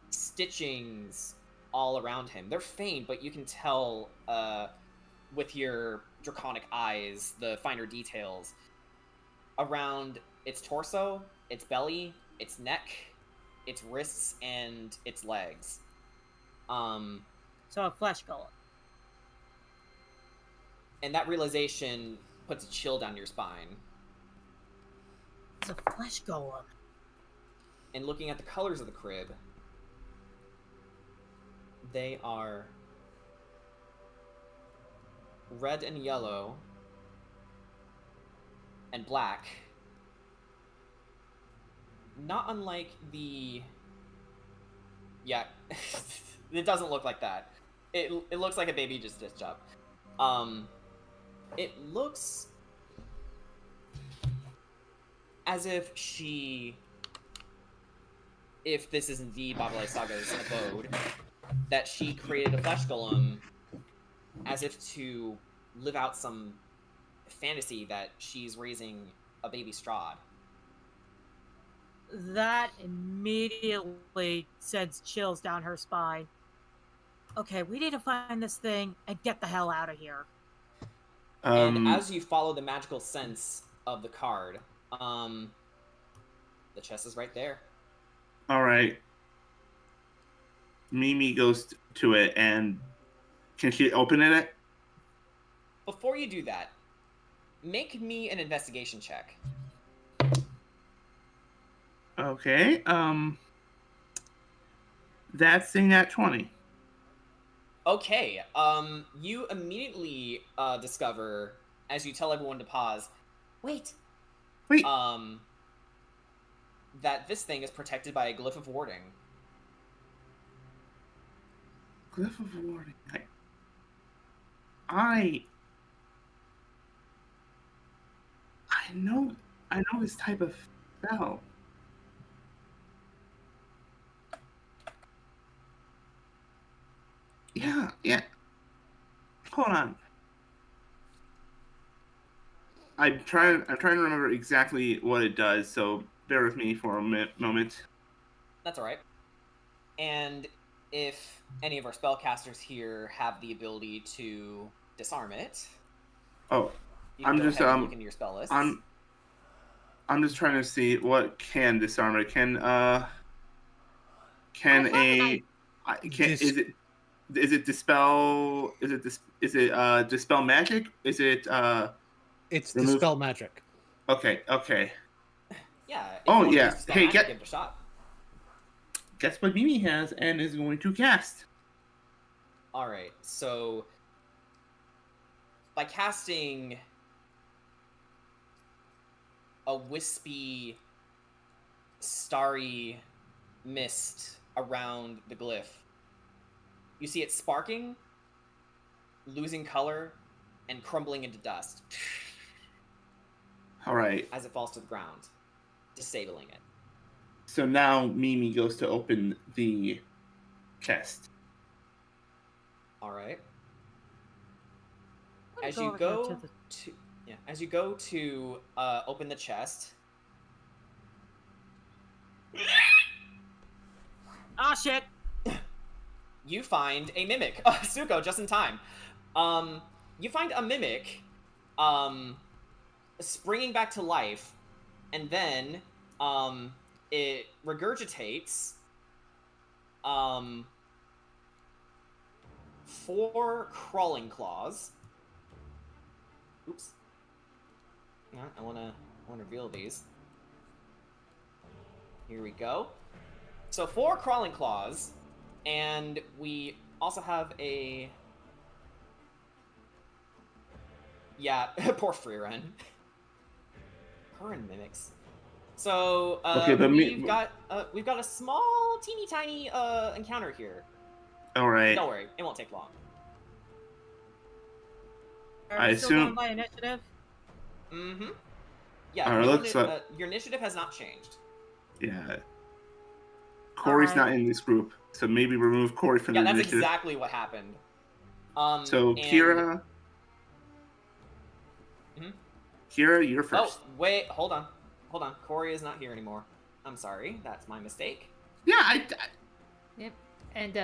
stitchings all around him. They're faint, but you can tell with your draconic eyes the finer details around its torso, its belly, its neck, its wrists, and its legs. So a flesh golem. And that realization puts a chill down your spine. It's a flesh golem. And looking at the colors of the crib, they are red and yellow and black. Not unlike the... Yeah, it doesn't look like that. It looks like a baby just stitched up. It looks as if if this is indeed Babalai Saga's abode, that she created a flesh golem as if to live out some fantasy that she's raising a baby Strahd. That immediately sends chills down her spine. Okay, we need to find this thing and get the hell out of here. And as you follow the magical sense of the card, the chest is right there. All right. Mimi goes to it, and can she open it? Before you do that, make me an investigation check. Okay. That's in at 20. Okay, you immediately discover, as you tell everyone to pause, wait, that this thing is protected by a glyph of warding. Glyph of warding. I know this type of spell. Yeah. Hold on. I'm trying to remember exactly what it does, so bear with me for a moment. That's alright. And if any of our spellcasters here have the ability to disarm it, oh, you can I'm go just ahead and look into your spell lists. I'm just trying to see what can disarm it. Is it dispel? Is it dispel magic? Is it It's dispel magic. Okay. Yeah. Oh yeah. Hey, give it a shot. Guess what Mimi has and is going to cast. All right. So by casting a wispy, starry mist around the glyph, you see it sparking, losing color, and crumbling into dust. All right. As it falls to the ground, disabling it. So now Mimi goes to open the chest. All right. I'm As gonna you go over go to the- as you go to open the chest. Ah, shit! You find a mimic. Suko, just in time. You find a mimic springing back to life, and then it regurgitates 4 crawling claws. Oops. Yeah, I wanna reveal these. Here we go. So 4 crawling claws, and we also have a poor free run. Current mimics. So Okay, but we've got a small, teeny tiny encounter here. All right. Don't worry, it won't take long. Are I we still assume- going by initiative? Mm-hmm. Yeah, Alright, let's, your initiative has not changed. Yeah. Corey's not in this group, so maybe remove Corey from Yeah, the that's initiative. exactly what happened. So and- Kira, Mhm. Kira, you're first. Oh, wait, hold on. Corey is not here anymore. I'm sorry, that's my mistake. Yeah, Yep. And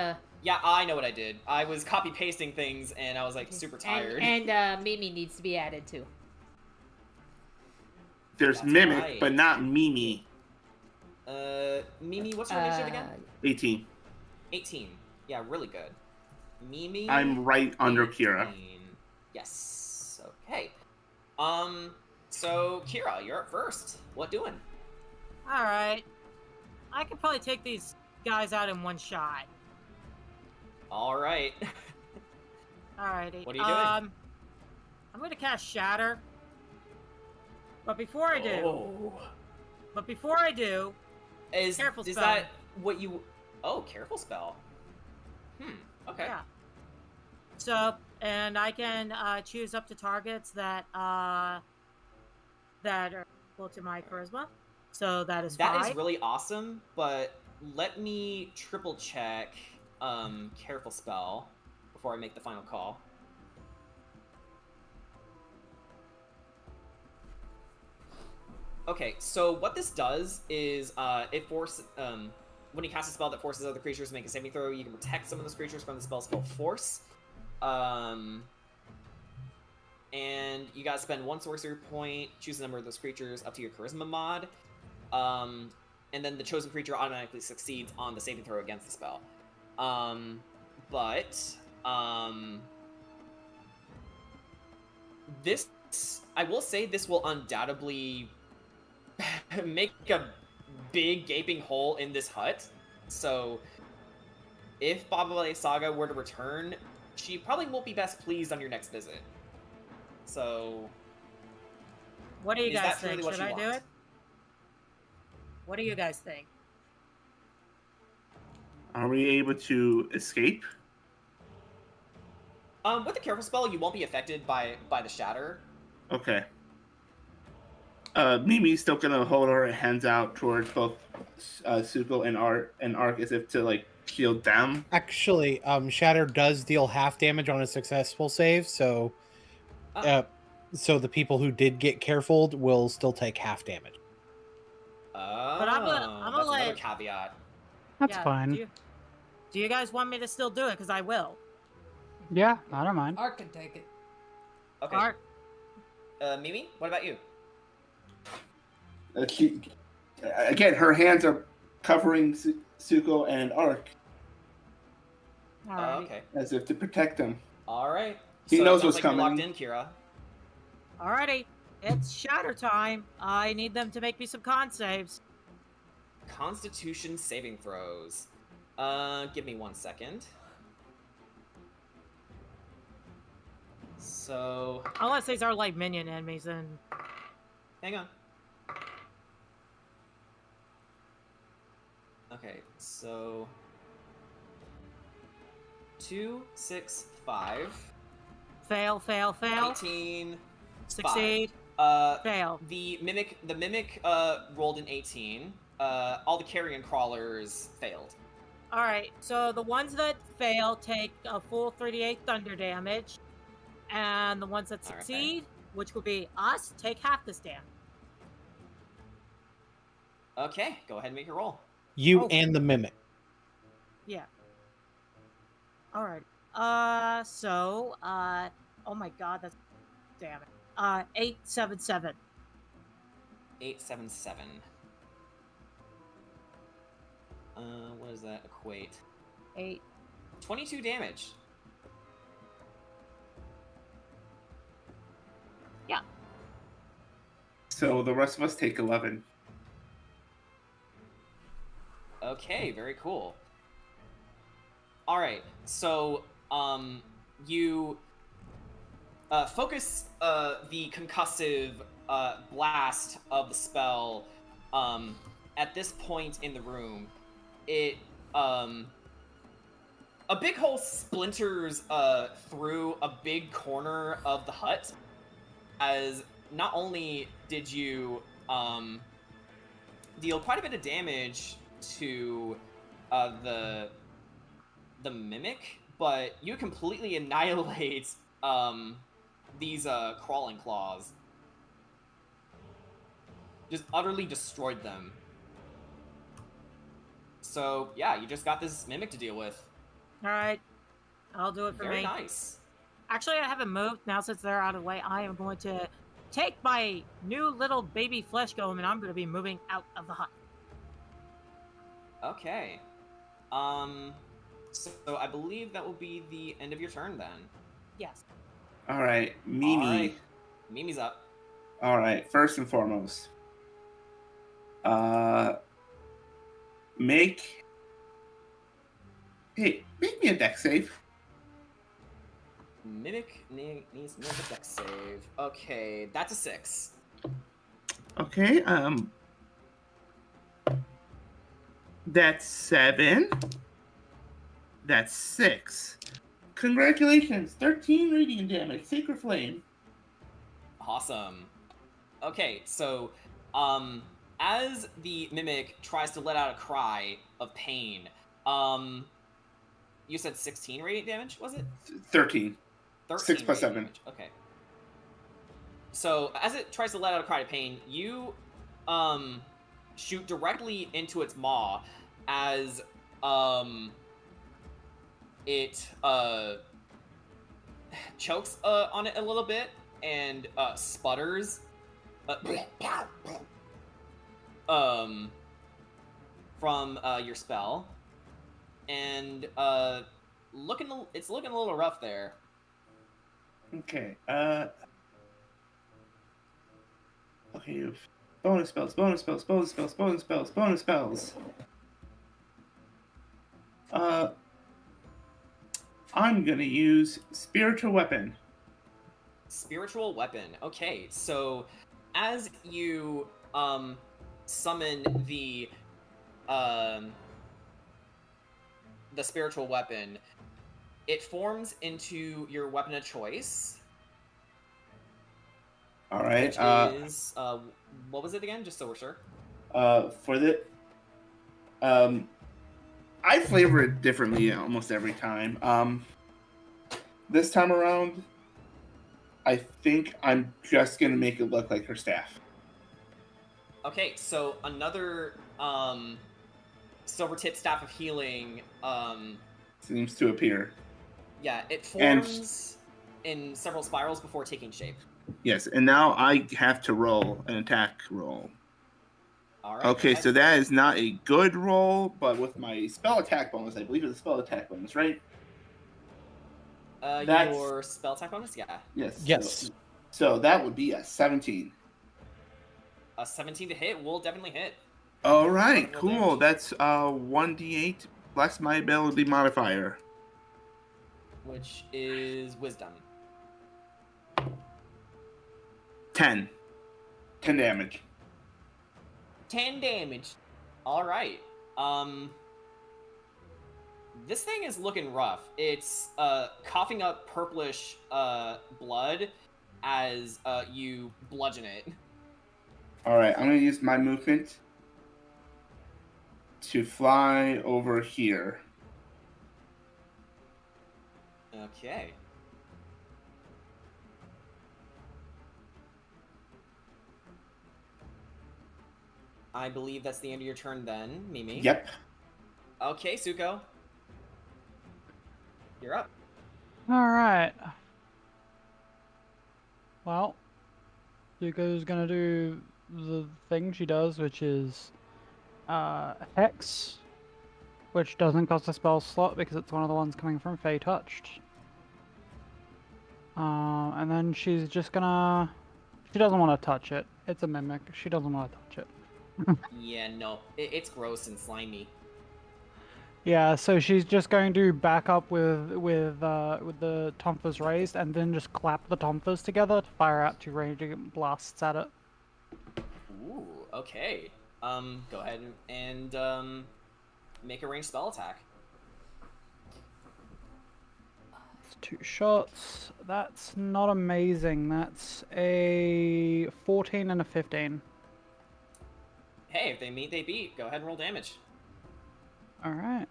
Yeah, I know what I did. I was copy pasting things, and I was like super tired. And Mimi needs to be added too. There's That's Mimic, right. but not Mimi. Mimi, what's your initiative again? 18. 18. Yeah, really good. Mimi. I'm right under Kira. 18. Yes. Okay. So Kira, you're up first. What doing? All right. I could probably take these guys out in one shot. All right. Alrighty. What are you doing? I'm going to cast Shatter. But before I do, Is careful is spell. that what you? Oh, careful spell. Okay. Yeah. So, and I can choose up to targets that are equal to my charisma. So that is That 5. is really awesome, but let me triple check careful spell before I make the final call. Okay, so what this does is it forces when you cast a spell that forces other creatures to make a saving throw, you can protect some of those creatures from the spell's full force. And you gotta spend 1 sorcery point, choose a number of those creatures up to your charisma mod. And then the chosen creature automatically succeeds on the saving throw against the spell. This, I will say, this will undoubtedly make a big gaping hole in this hut. So, if Barovia Saga were to return, she probably won't be best pleased on your next visit. So, What do you is guys that really think? what Should you I do want? it? What do you guys think? Are we able to escape? With the careful spell, you won't be affected by the shatter. Okay. Mimi's still gonna hold her hands out towards both Suko and Ark as if to like shield them. Actually, Shatter does deal half damage on a successful save, so so the people who did get carefuled will still take half damage. But I'm gonna that's another let- caveat. That's fine. Do you guys want me to still do it? Because I will. Yeah, I don't mind. Art can take it. Okay. Ark, Mimi, what about you? Again, her hands are covering Suko and Ark Alrighty. Okay. as if to protect them. All right. He So it knows sounds what's like you're coming. locked in, Kira. Alrighty. It's shatter time. I need them to make me some con saves. Constitution saving throws. Give me 1 second. So, Unless these are like minion enemies, and hang on. Okay, so 2, 6, 5. fail, fail, fail. 18. Succeed. 5. Fail. The mimic rolled an 18. All the carrion crawlers failed. Alright, so the ones that fail take a full 38 thunder damage. And the ones that succeed, which will be us, take half this damage. Okay, go ahead and make your roll. You and the mimic. Yeah. Alright. Oh my god, that's... Damn it. 877. 877. What does that equate? 8. 22 damage. Yeah. So the rest of us take 11. Okay, very cool. All right, so you focus the concussive blast of the spell at this point in the room. It a big hole splinters through a big corner of the hut, as not only did you deal quite a bit of damage to the mimic, but you completely annihilate these crawling claws. Just utterly destroyed them. So yeah, you just got this mimic to deal with. All right, I'll do it for Very me. nice. Actually, I haven't moved now since they're out of the way. I am going to take my new little baby flesh golem, and I'm going to be moving out of the hut. Okay. So I believe that will be the end of your turn then. Yes. All right, Mimi. All right. Mimi's up. All right, first and foremost, make me a dex save. Mimic needs to make a dex save. Okay, that's a 6. Okay, that's 7. That's 6. Congratulations, 13 radiant damage, Sacred Flame. Awesome. Okay, so as the mimic tries to let out a cry of pain, you said 16 radiant damage, was it? 13. 13 6 plus radiant 7. damage. Okay. So as it tries to let out a cry of pain, you shoot directly into its maw as it chokes on it a little bit and sputters from your spell, and it's looking a little rough there. Okay, okay, bonus spells, bonus spells, bonus spells, bonus spells, bonus spells. I'm gonna use Spiritual Weapon. Spiritual Weapon. Okay, so as you summon the Spiritual Weapon, it forms into your weapon of choice. All right. Which is what was it again? Just so we're sure. For the I flavor it differently almost every time. This time around, I think I'm just gonna make it look like her staff. Okay, so another silver tip staff of healing. Seems to appear. Yeah, it forms in several spirals before taking shape. Yes, and now I have to roll an attack roll. All right. Okay, so that is not a good roll, but with my spell attack bonus, I believe it's a spell attack bonus, right? Your spell attack bonus, yeah. Yes. Yes. So that would be a 17. A 17 to hit will definitely hit. All right, cool. That's 1d8 plus my ability modifier, which is wisdom. 10. 10 damage. 10 damage. All right. This thing is looking rough. It's coughing up purplish blood as you bludgeon it. All right, I'm gonna use my movement to fly over here. Okay. I believe that's the end of your turn then, Mimi. Yep. Okay, Suko. You're up. All right. Well, Zuko's gonna do the thing she does, which is Hex which doesn't cost a spell slot because it's one of the ones coming from Fey Touched. And then she's just gonna... She doesn't want to touch it. It's a mimic. She doesn't want to touch it. Yeah, no, it's gross and slimy. Yeah, so she's just going to back up with the tonfas raised, and then just clap the tonfas together to fire out 2 raging blasts at it. Ooh, okay. Go ahead and make a ranged spell attack. It's 2 shots. That's not amazing. That's a 14 and a 15. Hey, if they meet, they beat. Go ahead and roll damage. Alright.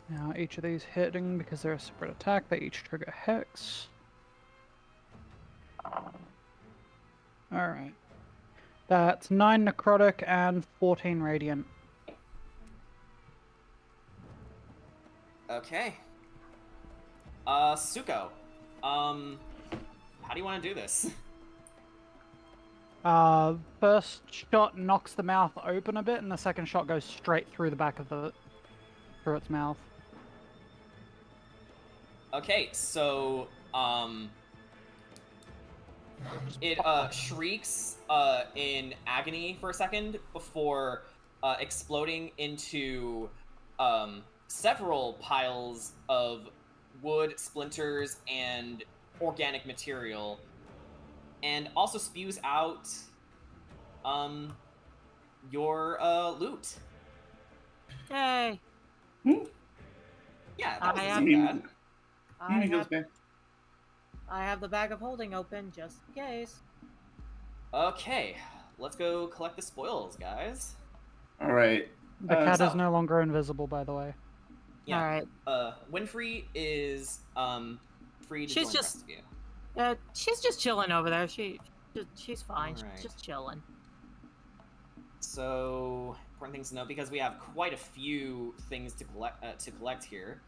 Now each of these hitting, because they're a separate attack, they each trigger Hex. Alright. That's 9 necrotic and 14 radiant. Okay. Suko. How do you want to do this? First shot knocks the mouth open a bit, and the second shot goes straight through the back of through its mouth. Okay, so, it, shrieks, in agony for a second before, exploding into, several piles of wood, splinters, and organic material, and also spews out, your, loot. Yay! Yeah, that wasn't so bad. I have the bag of holding open, just in case. Okay, let's go collect the spoils, guys. All right. The cat is no longer invisible, by the way. Yeah. All right. Winfrey is free to She's join just the rest of you. she's just chilling over there. She's fine. All right. She's just chilling. So important things to know, because we have quite a few things to collect here.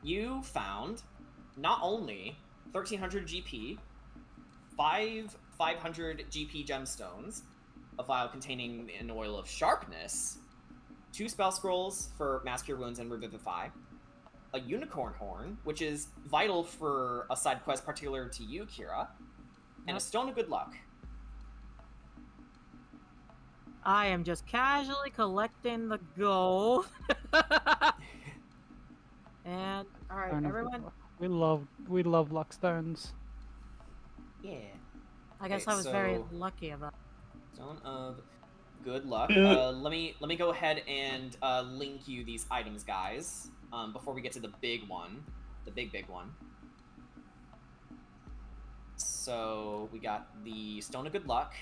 You found not only 1,300 GP, 500 GP gemstones, a vial containing an oil of sharpness, 2 spell scrolls for Mask Cure Wounds and Revivify, a unicorn horn, which is vital for a side quest particular to you, Kira, and a stone of good luck. I am just casually collecting the gold. And all right, everyone. We love luck stones. Yeah. I guess I was very lucky about. Stone of good luck. Let me go ahead and link you these items, guys. Before we get to the big one, the big one. So we got the Stone of Good Luck.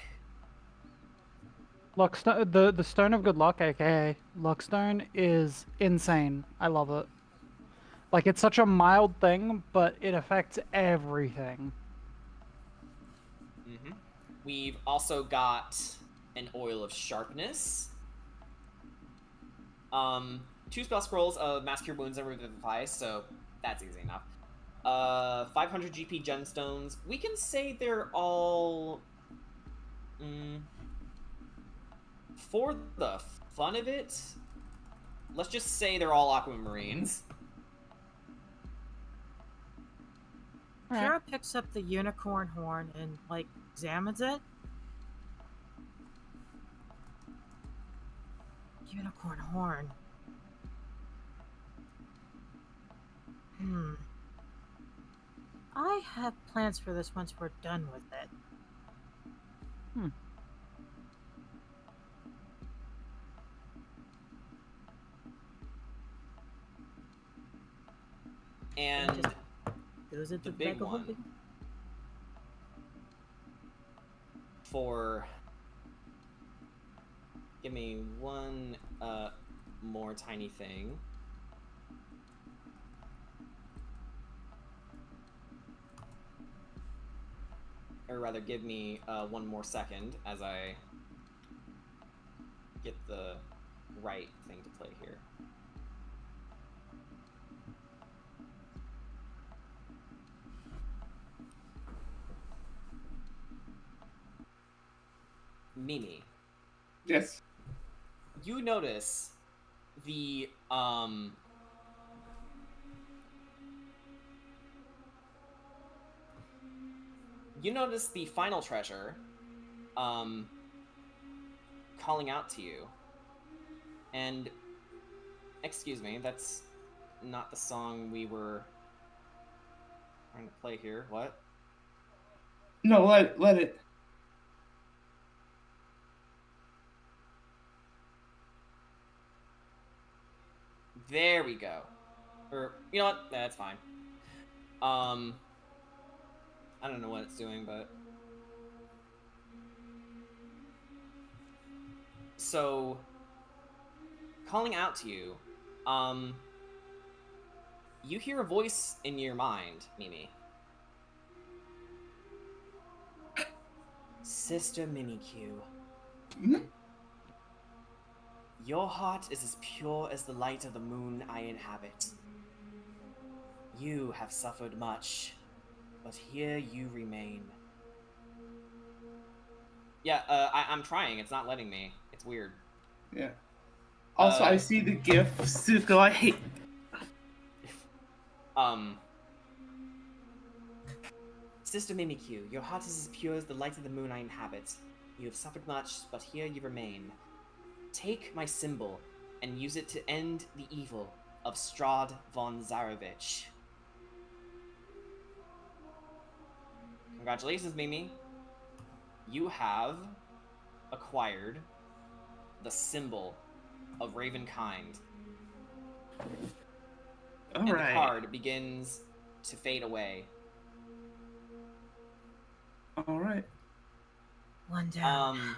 The Stone of Good Luck, aka Luckstone, is insane. I love it. Like, it's such a mild thing, but it affects everything. Mm-hmm. We've also got an Oil of Sharpness. 2 spell scrolls of Mask Cure Wounds and Revivify, so that's easy enough. 500 GP gemstones. We can say they're all... for the fun of it, let's just say they're all aquamarines. Kara picks up the unicorn horn and, like, examines it. Unicorn horn. I have plans for this once we're done with it. And Those are the big one for... Give me one more tiny thing. Or rather, give me one more second as I get the right thing to play here. Mimi. Yes. you notice the final treasure calling out to you. And excuse me, that's not the song we were trying to play here. What? No, let it. There we go. Or you know what? That's fine. I don't know what it's doing, but so calling out to you, you hear a voice in your mind, Mimi. Sister Mimikyu. Your heart is as pure as the light of the moon I inhabit. You have suffered much, but here you remain. Yeah, I'm trying. It's not letting me. It's weird. Yeah. Also, I see the GIF. Suko, I hate. Sister Mimikyu, your heart is as pure as the light of the moon I inhabit. You have suffered much, but here you remain. Take my symbol and use it to end the evil of Strahd von Zarovich. Congratulations, Mimi. You have acquired the symbol of Ravenkind. All and right. the card begins to fade away. All right. One down.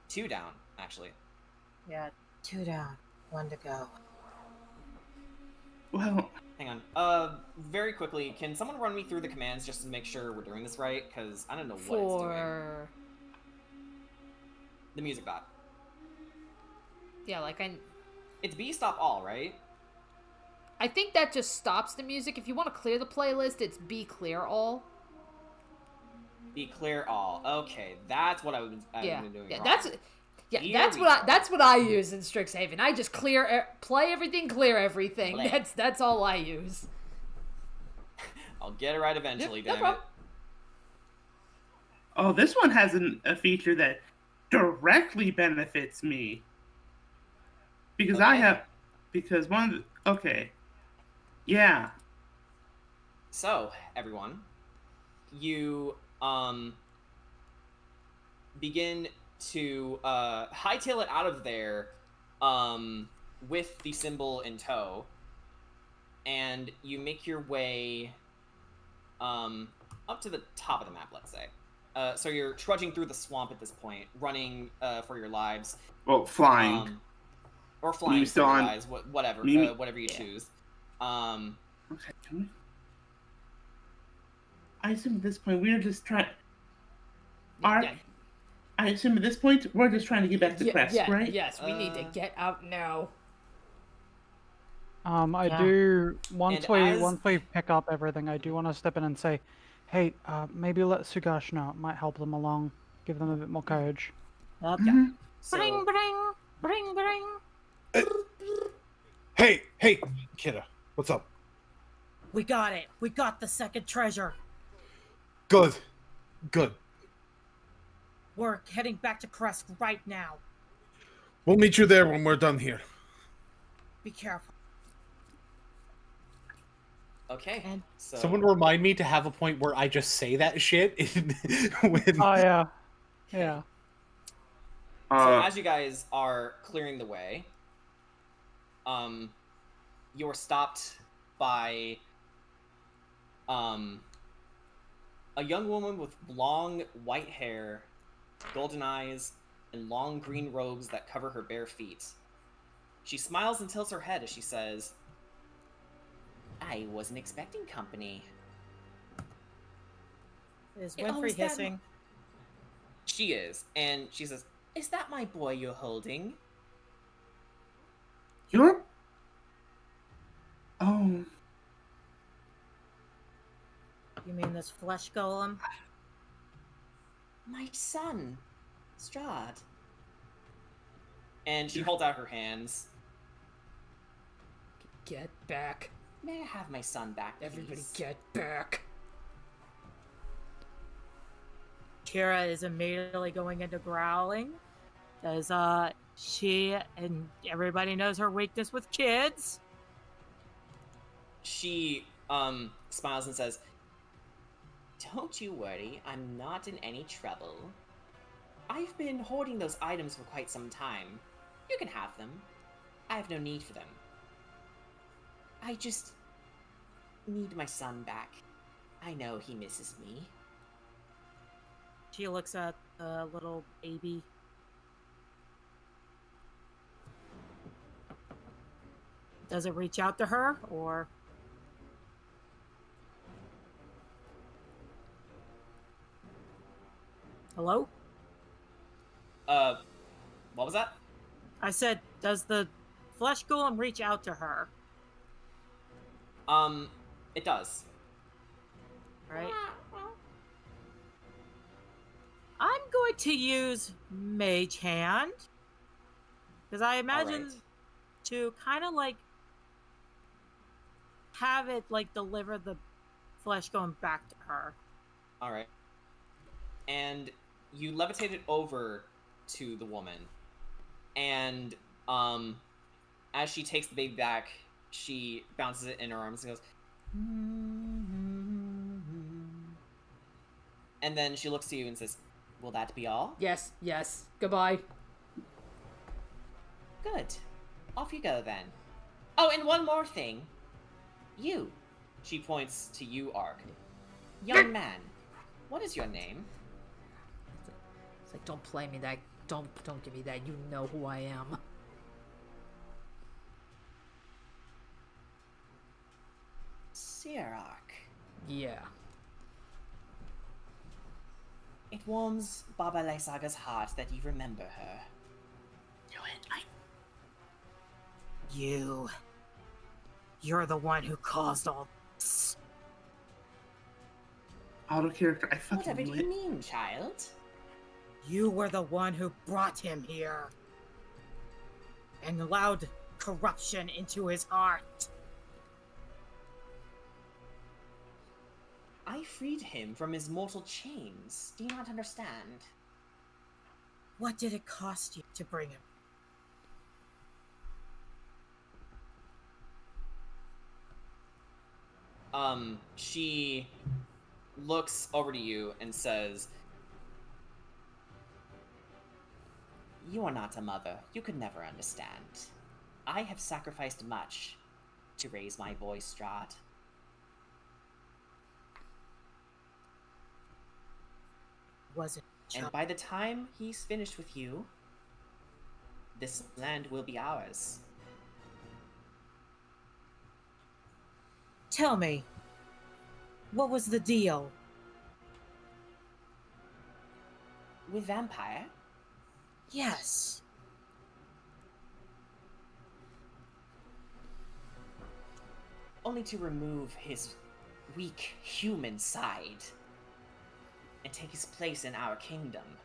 2 down, actually. Yeah, 2 down. 1 to go. Well, hang on. Very quickly, can someone run me through the commands just to make sure we're doing this right? Because I don't know what it's doing. The music bot. Yeah, like It's B stop all, right? I think that just stops the music. If you want to clear the playlist, it's B clear all. Be clear all. Okay, that's what I've been doing. Yeah, wrong. that's what I use in Strixhaven. I just play everything, clear everything. Play. That's all I use. I'll get it right eventually, no damn problem. it. Oh, this one has a feature that directly benefits me. Because okay. Yeah. So, everyone, you begin to hightail it out of there with the symbol in tow, and you make your way up to the top of the map, let's say. So you're trudging through the swamp at this point, running for your lives. Well, flying. Or flying for your lives, whatever you choose. Okay, can we... I assume at this point we're just trying... I assume at this point we're just trying to get back to Crest, right? Yes, we need to get out now. Once we pick up everything, I do want to step in and say, hey, maybe let Sugash know. It might help them along, give them a bit more courage. Yep. Yeah. Bring, bring. Hey, Kidda, what's up? We got it. We got the second treasure. Good. We're heading back to Crest right now. We'll meet you there when we're done here. Be careful. Okay. So... Someone remind me to have a point where I just say that shit. Oh, yeah. Yeah. So as you guys are clearing the way, you're stopped by a young woman with long white hair, golden eyes, and long green robes that cover her bare feet. She smiles and tilts her head as she says, "I wasn't expecting company." Is Winfrey hissing? She is, and she says, "Is that my boy you're holding?" You're... Oh... You mean this flesh golem? My son, Strahd. And she holds out her hands. Get back. May I have my son back, please? Everybody get back. Kira is immediately going into growling. Because she and everybody knows her weakness with kids. She smiles and says, "Don't you worry, I'm not in any trouble. I've been hoarding those items for quite some time. You can have them. I have no need for them. I just need my son back. I know he misses me." She looks at the little baby. Does it reach out to her, or... Hello? What was that? I said, does the flesh golem reach out to her? It does. Right? I'm going to use Mage Hand. Because I imagine Alright. to kind of like have it like deliver the flesh going back to her. Alright. And you levitate it over to the woman. And, as she takes the baby back, she bounces it in her arms and goes, and then she looks to you and says, "Will that be all?" Yes, yes. Goodbye. Good. Off you go then. Oh, and one more thing. You. She points to you, Ark. Young man, what is your name? It's like, don't play me that. Don't give me that. You know who I am. Sirach. Yeah. It warms Baba Lysaga's heart that you remember her. Do it. You're the one who caused all this. Out of character, I fucking Whatever do knew you it. mean, child? You were the one who brought him here. And allowed corruption into his heart. I freed him from his mortal chains. Do you not understand? What did it cost you to bring him? She looks over to you and says, "You are not a mother. You could never understand. I have sacrificed much to raise my boy Strahd. Was it? And by the time he's finished with you, this land will be ours." Tell me, what was the deal? With Vampire? Yes. Only to remove his weak human side and take his place in our kingdom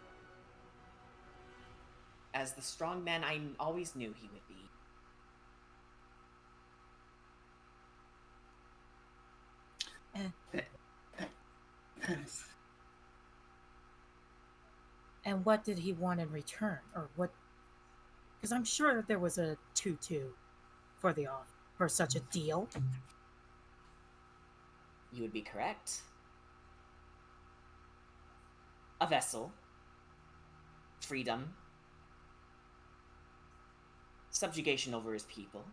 as the strong man I always knew he would be. And what did he want in return? Or what? Because I'm sure that there was a 2-2 for the off for such a deal. You would be correct. A vessel. Freedom. Subjugation over his people.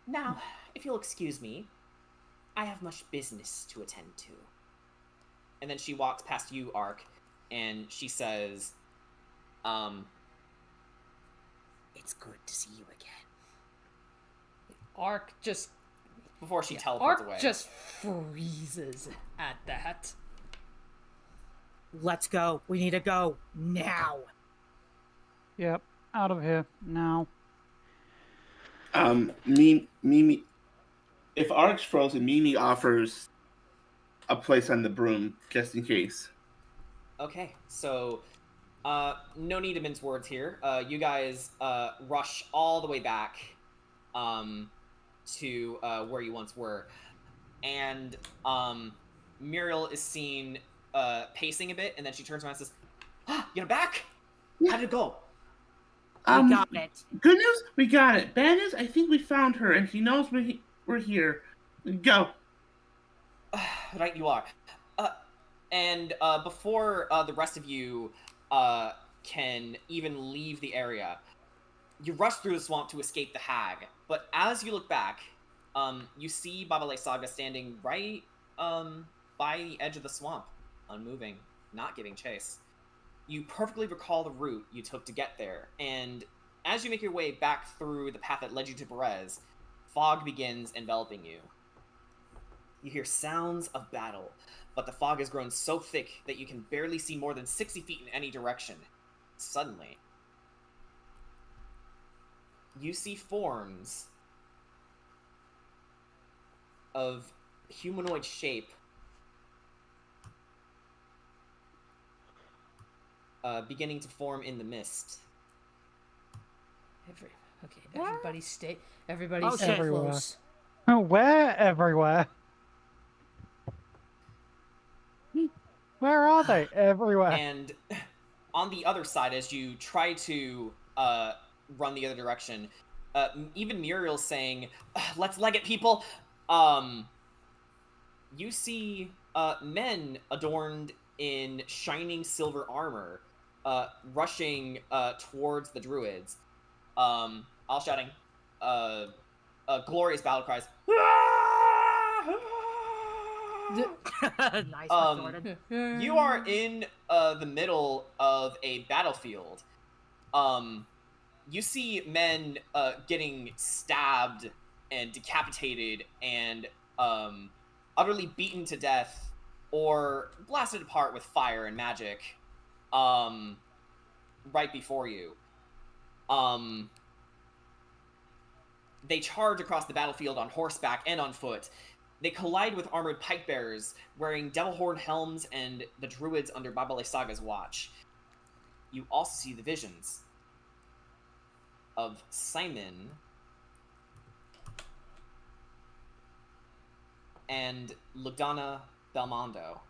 Now, if you'll excuse me, I have much business to attend to. And then she walks past you, Ark, and she says, "It's good to see you again." Ark just... Before she teleports Ark away. just freezes at that. Let's go. We need to go now. Yep, out of here now. Mimi, if Ark's frozen, Mimi offers a place on the broom just in case. Okay, so no need to mince words here. You guys rush all the way back to where you once were, and Muriel is seen pacing a bit, and then she turns around and says, "Ah, you're back. How did it go?" We got it. Good news, we got it. Bad news, I think we found her, and she knows we're here. Go. Right, you are. And before the rest of you can even leave the area, you rush through the swamp to escape the hag. But as you look back, you see Baba Saga standing right by the edge of the swamp, unmoving, not giving chase. You perfectly recall the route you took to get there, and as you make your way back through the path that led you to Perez, fog begins enveloping you. You hear sounds of battle, but the fog has grown so thick that you can barely see more than 60 feet in any direction. Suddenly, you see forms of humanoid shape beginning to form in the mist. Everybody stay Everywhere. close. Where? Everywhere. Where are they? Everywhere. And on the other side, as you try to run the other direction, even Muriel's saying, "Let's leg it, people." You see men adorned in shining silver armor rushing towards the druids, all shouting glorious battle cries. Nice, Jordan. You are in the middle of a battlefield. You see men getting stabbed and decapitated and utterly beaten to death or blasted apart with fire and magic right before you. They charge across the battlefield on horseback and on foot. They collide with armored pike bearers wearing devil horn helms and the druids under Baba Saga's watch. You also see the visions of Simon and Lugana Belmondo.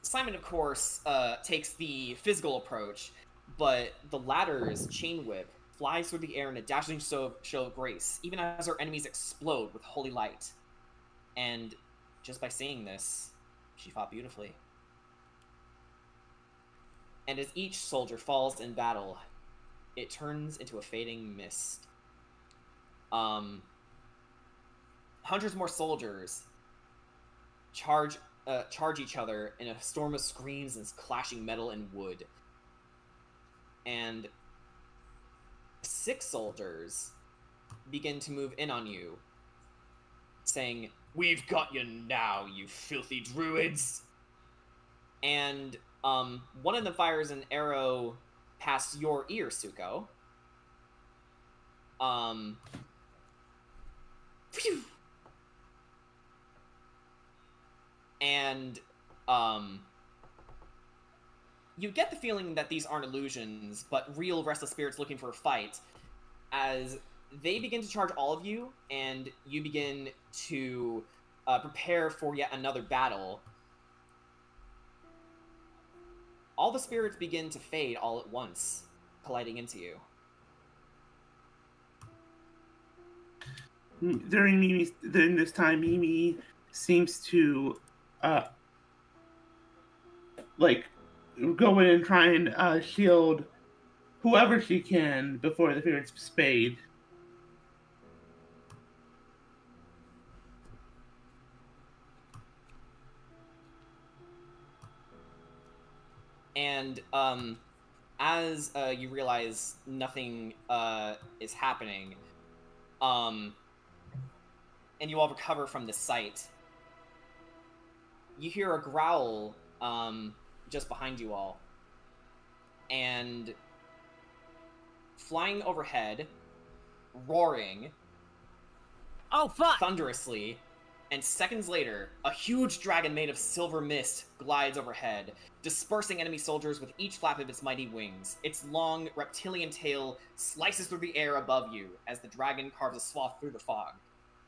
Simon, of course, takes the physical approach, but the latter's chain whip flies through the air in a dashing show of grace, even as her enemies explode with holy light. And just by saying this, she fought beautifully. And as each soldier falls in battle, it turns into a fading mist. Hundreds more soldiers charge each other in a storm of screams and clashing metal and wood. And 6 soldiers begin to move in on you, saying, "We've got you now, you filthy druids!" And one of them fires an arrow past your ear, Suko. Phew! And you get the feeling that these aren't illusions, but real restless spirits looking for a fight, as they begin to charge all of you, and you begin to prepare for yet another battle. All the spirits begin to fade all at once, colliding into you. During this time, Mimi seems to go in and try and shield whoever she can before the spirits spade. And as you realize nothing is happening, and you all recover from the sight, you hear a growl just behind you all. And flying overhead roaring Oh, fuck! thunderously, and seconds later, a huge dragon made of silver mist glides overhead, dispersing enemy soldiers with each flap of its mighty wings. Its long, reptilian tail slices through the air above you as the dragon carves a swath through the fog,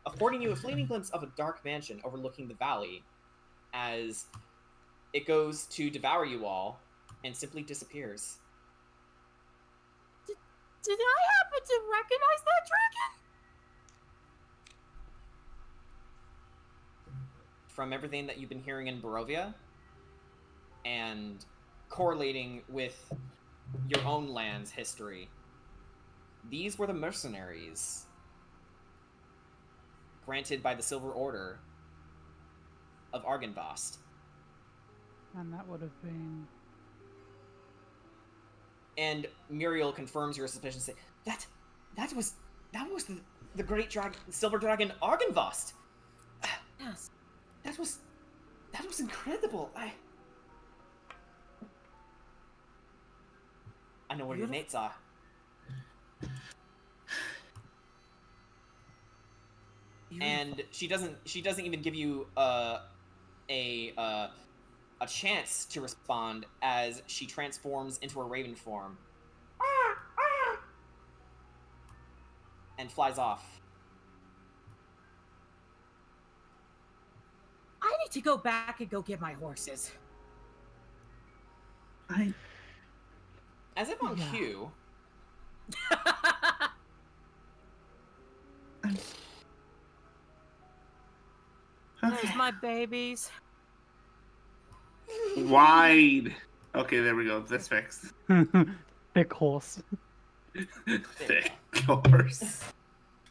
affording you a fleeting glimpse of a dark mansion overlooking the valley as it goes to devour you all and simply disappears. Did I happen to recognize that dragon? From everything that you've been hearing in Barovia and correlating with your own land's history, these were the mercenaries granted by the Silver Order of Argynvost. And that would have been... And Muriel confirms your suspicions, saying, that was the great silver dragon Argynvost. Yes. That was incredible. I know where your mates are. And she doesn't even give you a chance to respond as she transforms into a raven form and flies off. I need to go back and go get my horses. As if on cue, There's my babies. Wide. Okay, there we go. That's fixed. Thick horse. Thick horse.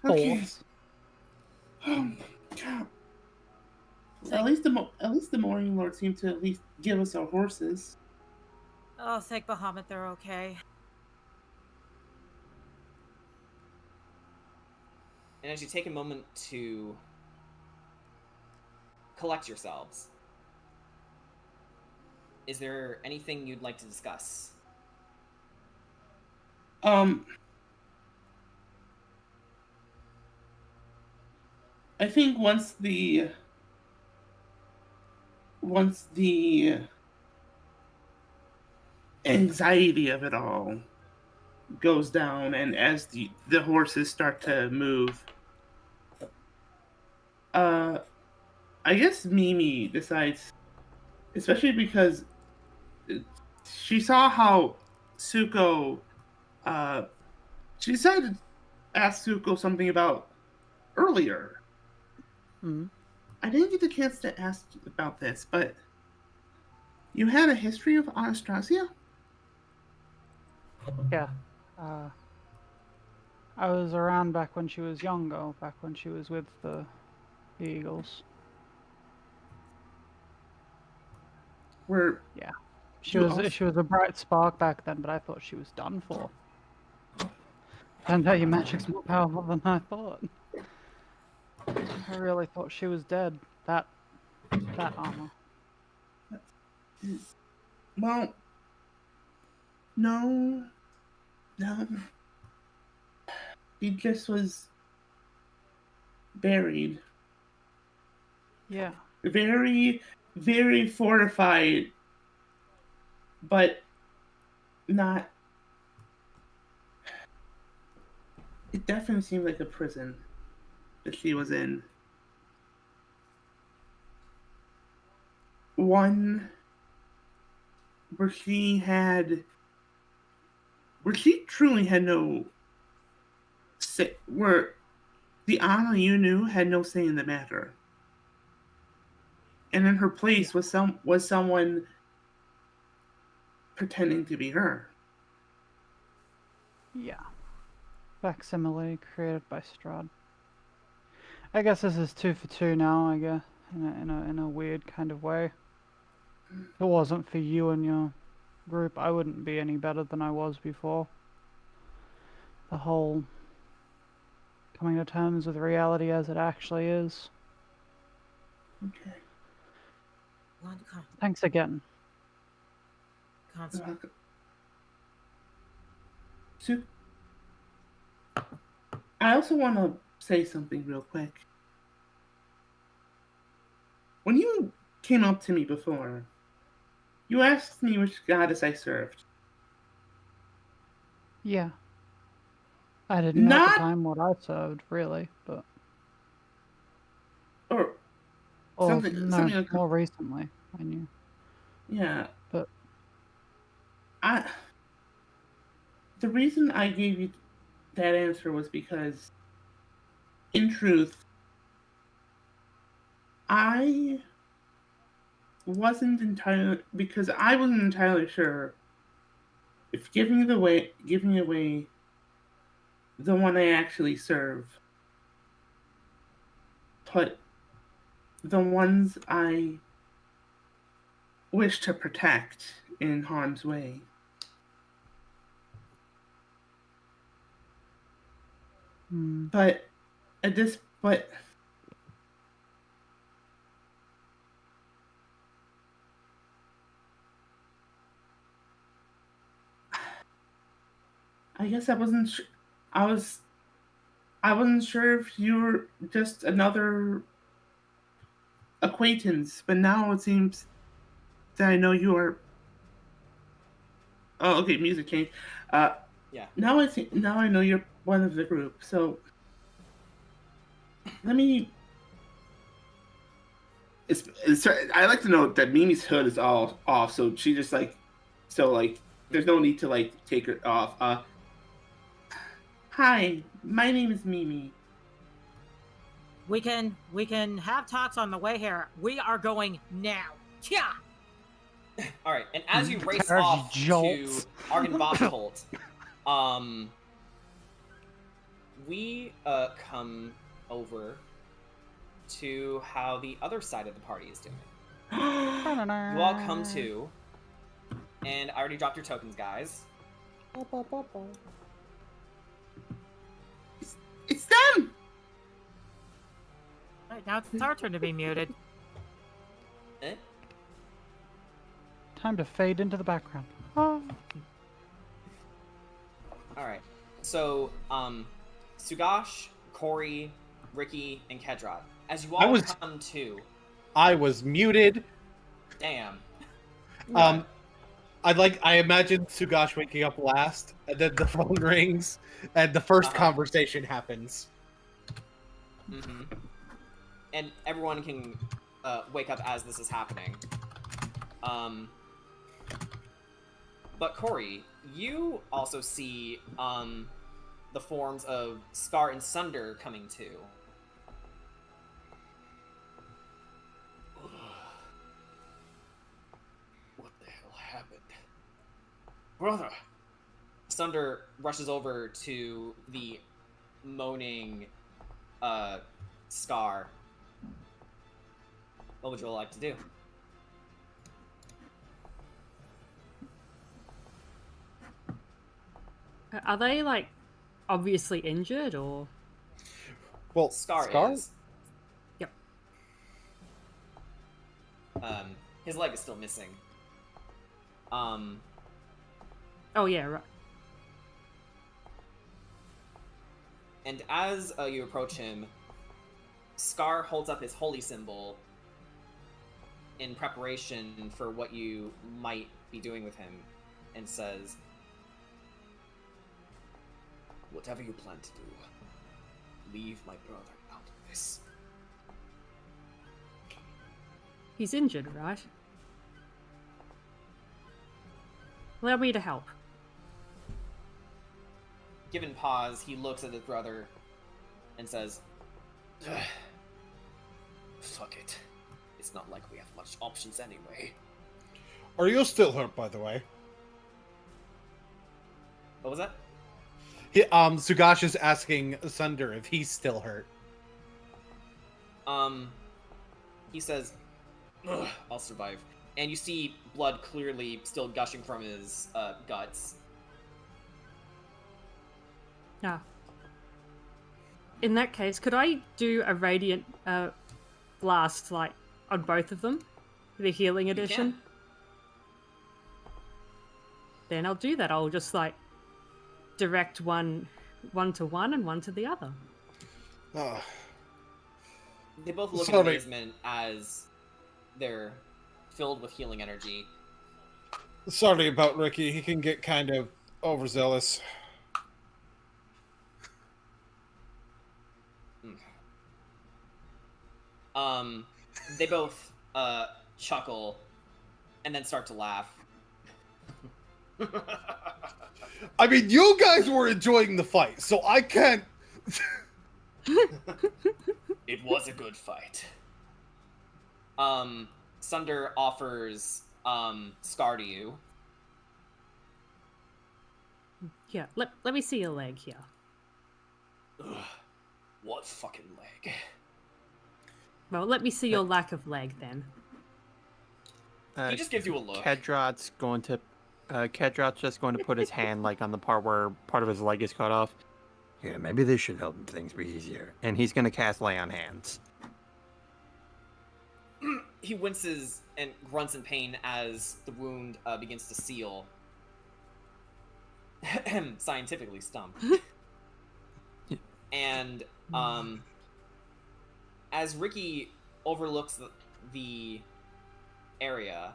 Okay. Horse. At least the Morning Lord seemed to at least give us our horses. Oh, thank Bahamut, they're okay. and as you take a moment to collect yourselves, is there anything you'd like to discuss? I think once the anxiety of it all goes down, and as the horses start to move, I guess Mimi decides, especially because she saw how Suko, she decided to ask Suko something about earlier. Mm-hmm. I didn't get the chance to ask about this, but you had a history of Anastasia? Yeah. I was around back when she was younger, back when she was with the Eagles. Yeah. She was a bright spark back then, but I thought she was done for. Turns out your magic's more powerful than I thought. I really thought she was dead. That armor. Well, no. He just was buried. Yeah. Very, very fortified, but not. It definitely seemed like a prison that she was in. One where she truly had no say, where the Anna you knew had no say in the matter. And in her place was someone pretending to be her. Yeah. Facsimile created by Strahd. I guess this is 2 for 2 now, I guess, in a weird kind of way. If it wasn't for you and your group, I wouldn't be any better than I was before. The whole coming to terms with reality as it actually is. Okay. Thanks again. I also want to say something real quick. When you came up to me before, you asked me which goddess I served. Yeah. I didn't know at Not the time what I served, really, but or or something. no, Something like more recently I knew. yeah. But The reason I gave you that answer was because, in truth, I wasn't entirely sure if giving away the one I actually serve put the ones I wish to protect in harm's way. But I guess I wasn't sure. I wasn't sure if you were just another acquaintance, but now it seems that I know you are. Oh, okay, music change. Yeah. Now I know you're one of the group. So let me. I like to know that Mimi's hood is all off, so she just there's no need to take her off. Hi, my name is Mimi. We can have talks on the way here. We are going now. Yeah. All right, and as you race Charge off jolts. to Argenvost, we come over to how the other side of the party is doing. You all come to, and I already dropped your tokens, guys. It's them! Right, now it's our turn to be muted. Time to fade into the background. Oh. Alright, so, Sugash, Corey, Ricky, and Kedrad. As you all come to... I was muted. Damn. I imagine Sugash waking up last, and then the phone rings, and the first conversation happens. Mm-hmm. And everyone can wake up as this is happening. But Corey, you also see the forms of Scar and Sunder coming to. What the hell happened? Brother! Sunder rushes over to the moaning Scar. What would you all like to do? Are they, like, obviously injured, or...? Well, Scar is. Yep. His leg is still missing. Oh, yeah, right. And as you approach him, Scar holds up his holy symbol in preparation for what you might be doing with him, and says, "Whatever you plan to do, leave my brother out of this." He's injured, right? Allow me to help. Given pause, he looks at his brother and says, "Fuck it. It's not like we have much options anyway." Are you still hurt, by the way? What was that? Sugash is asking Sunder if he's still hurt. He says, "Ugh, I'll survive." And you see blood clearly still gushing from his guts. Yeah. In that case, could I do a radiant blast, like, on both of them? The healing edition? can. Then I'll do that. I'll just, like, direct one one to one and one to the other. Ah, They both look in Sorry. amazement as they're filled with healing energy. sorry about Ricky. He can get kind of overzealous. They both chuckle and then start to laugh. I mean, you guys were enjoying the fight, so I can't. It was a good fight. Sunder offers Scar to you. Here, let me see your leg here. Ugh, what fucking leg? Well, let me see your lack of leg then. He just gives you a look. Kedrot's just going to put his hand like on the part where part of his leg is cut off. Yeah, maybe this should help things be easier. And he's going to cast Lay on Hands. He winces and grunts in pain as the wound begins to seal. Scientifically stumped. And as Ricky overlooks the area,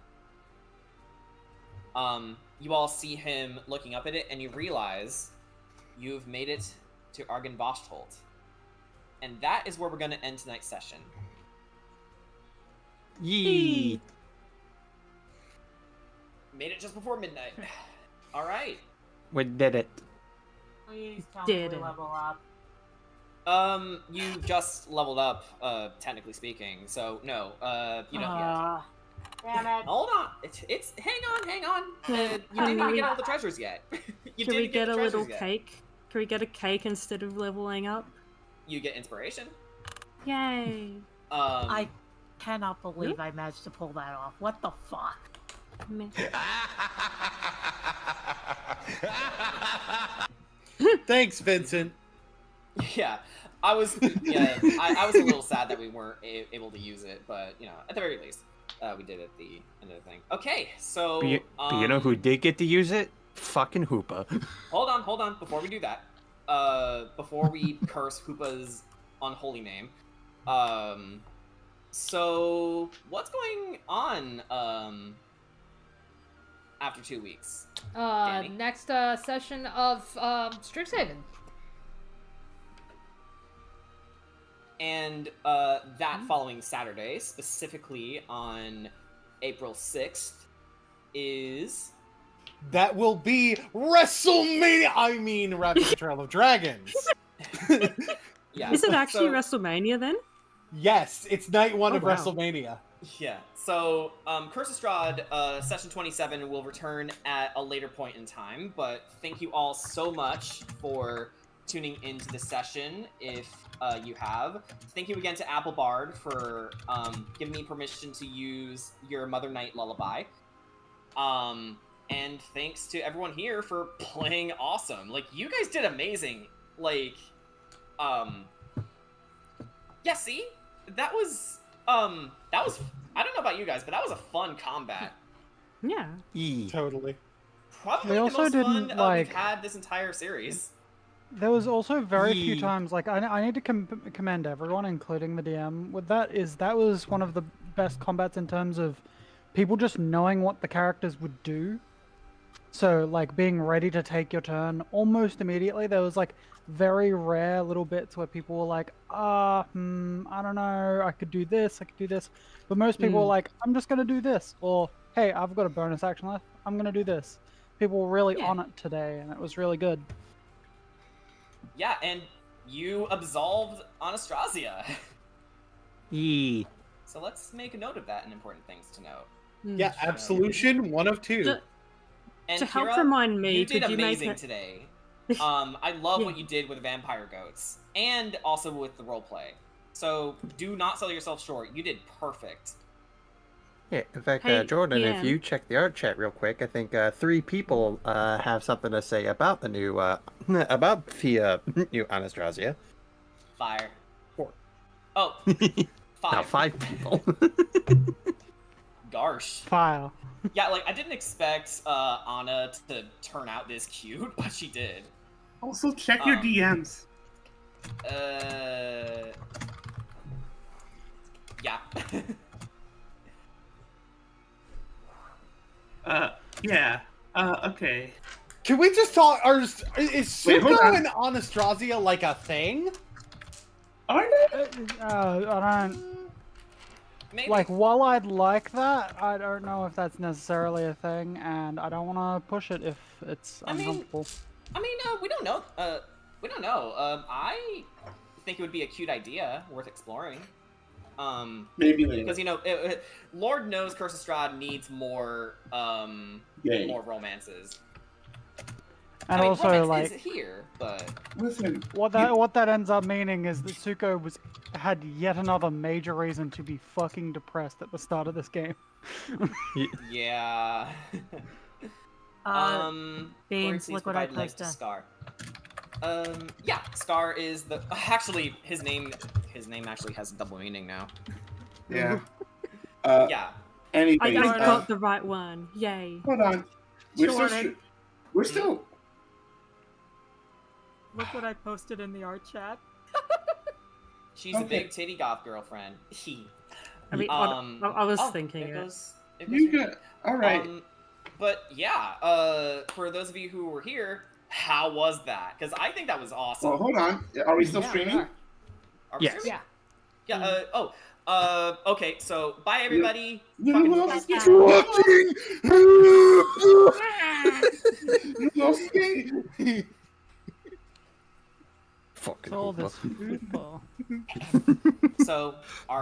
you all see him looking up at it, and you realize you've made it to Argynvostholt. And that is where we're going to end tonight's session. Yee! Made it just before midnight. All right. We did it. Please tell me we Did it. level up. You just leveled up, technically speaking. So no, you don't yet. Damn it. Hold on. It's hang on. You didn't even get all the treasures yet. You Can we didn't get the a little treasures yet. cake? Can we get a cake instead of leveling up? You get inspiration. Yay! I cannot believe I managed to pull that off. What the fuck? Thanks, Vincent. Yeah, I was I was a little sad that we weren't able to use it, but you know, at the very least, we did at the end of the thing. Okay, so But you know who did get to use it? Fucking Hoopa. Hold on. Before we do that, before we curse Hoopa's unholy name, so what's going on after 2 weeks? Danny? Next session of Strixhaven. And that following Saturday, specifically on April 6th, is... That will be WrestleMania! I mean, Ravage Trail of Dragons. Yeah. Is it actually WrestleMania then? Yes, it's night one Oh, of wow. WrestleMania. Yeah. So, Curse of Strahd, session 27 will return at a later point in time, but thank you all so much for tuning into the session, if you have. Thank you again to Applebard for giving me permission to use your Mother Night Lullaby. And thanks to everyone here for playing awesome. Like, you guys did amazing. Like, yeah, see? That was, I don't know about you guys, but that was a fun combat. Yeah. Totally. Probably We the also most didn't, fun like- we've had this entire series. There was also very few Yee. times, like, I need to commend everyone, including the DM, with that was one of the best combats in terms of people just knowing what the characters would do. So, like, being ready to take your turn almost immediately. There was, like, very rare little bits where people were like, I don't know, I could do this. But most people were like, I'm just going to do this. Or, hey, I've got a bonus action left. I'm going to do this. People were really on it today, and it was really good. Yeah, and you absolved Anastasia. Yee. So let's make a note of that and important things to note. Yeah, Absolution, 1 of 2. And To help Kira, remind me, you did could you make amazing it- today. I love what you did with vampire goats, and also with the roleplay. So do not sell yourself short. You did perfect. Yeah, in fact, Hey, Jordan, if PM. you check the art chat real quick, I think 3 people have something to say about the new, about the new Anastasia. Fire. 4. Oh, 5. Now 5 people. Garsh. Fire. Yeah, like, I didn't expect Anna to turn out this cute, but she did. Also, check your DMs. Yeah. Yeah. Okay. Can we just talk? Is Wait, hold Suko on. and Anastasia like a thing? Are they? I don't. Maybe. Like, while I'd like that, I don't know if that's necessarily a thing, and I don't want to push it if it's uncomfortable. We don't know. We don't know. I think it would be a cute idea, worth exploring. Maybe later. Because Lord knows Curse of Strahd needs more more romances. And I mean, also, romance like, is here, but listen, what that ends up meaning is that Suko had yet another major reason to be fucking depressed at the start of this game. yeah. Beans, look what I posted. Scar. Yeah, Scar is the actually his name actually has double meaning now. Yeah. Yeah. Anyways, I got the right one. Yay. Hold on. We're still. Look what I posted in the art chat. She's a big titty goth girlfriend. I mean, I was thinking it it. goes You got all right. But yeah, for those of you who were here, how was that? Because I think that was awesome. Well, hold on. Are we still streaming? Are we streaming? Yeah. Okay. So bye, everybody. Fucking All this football. So our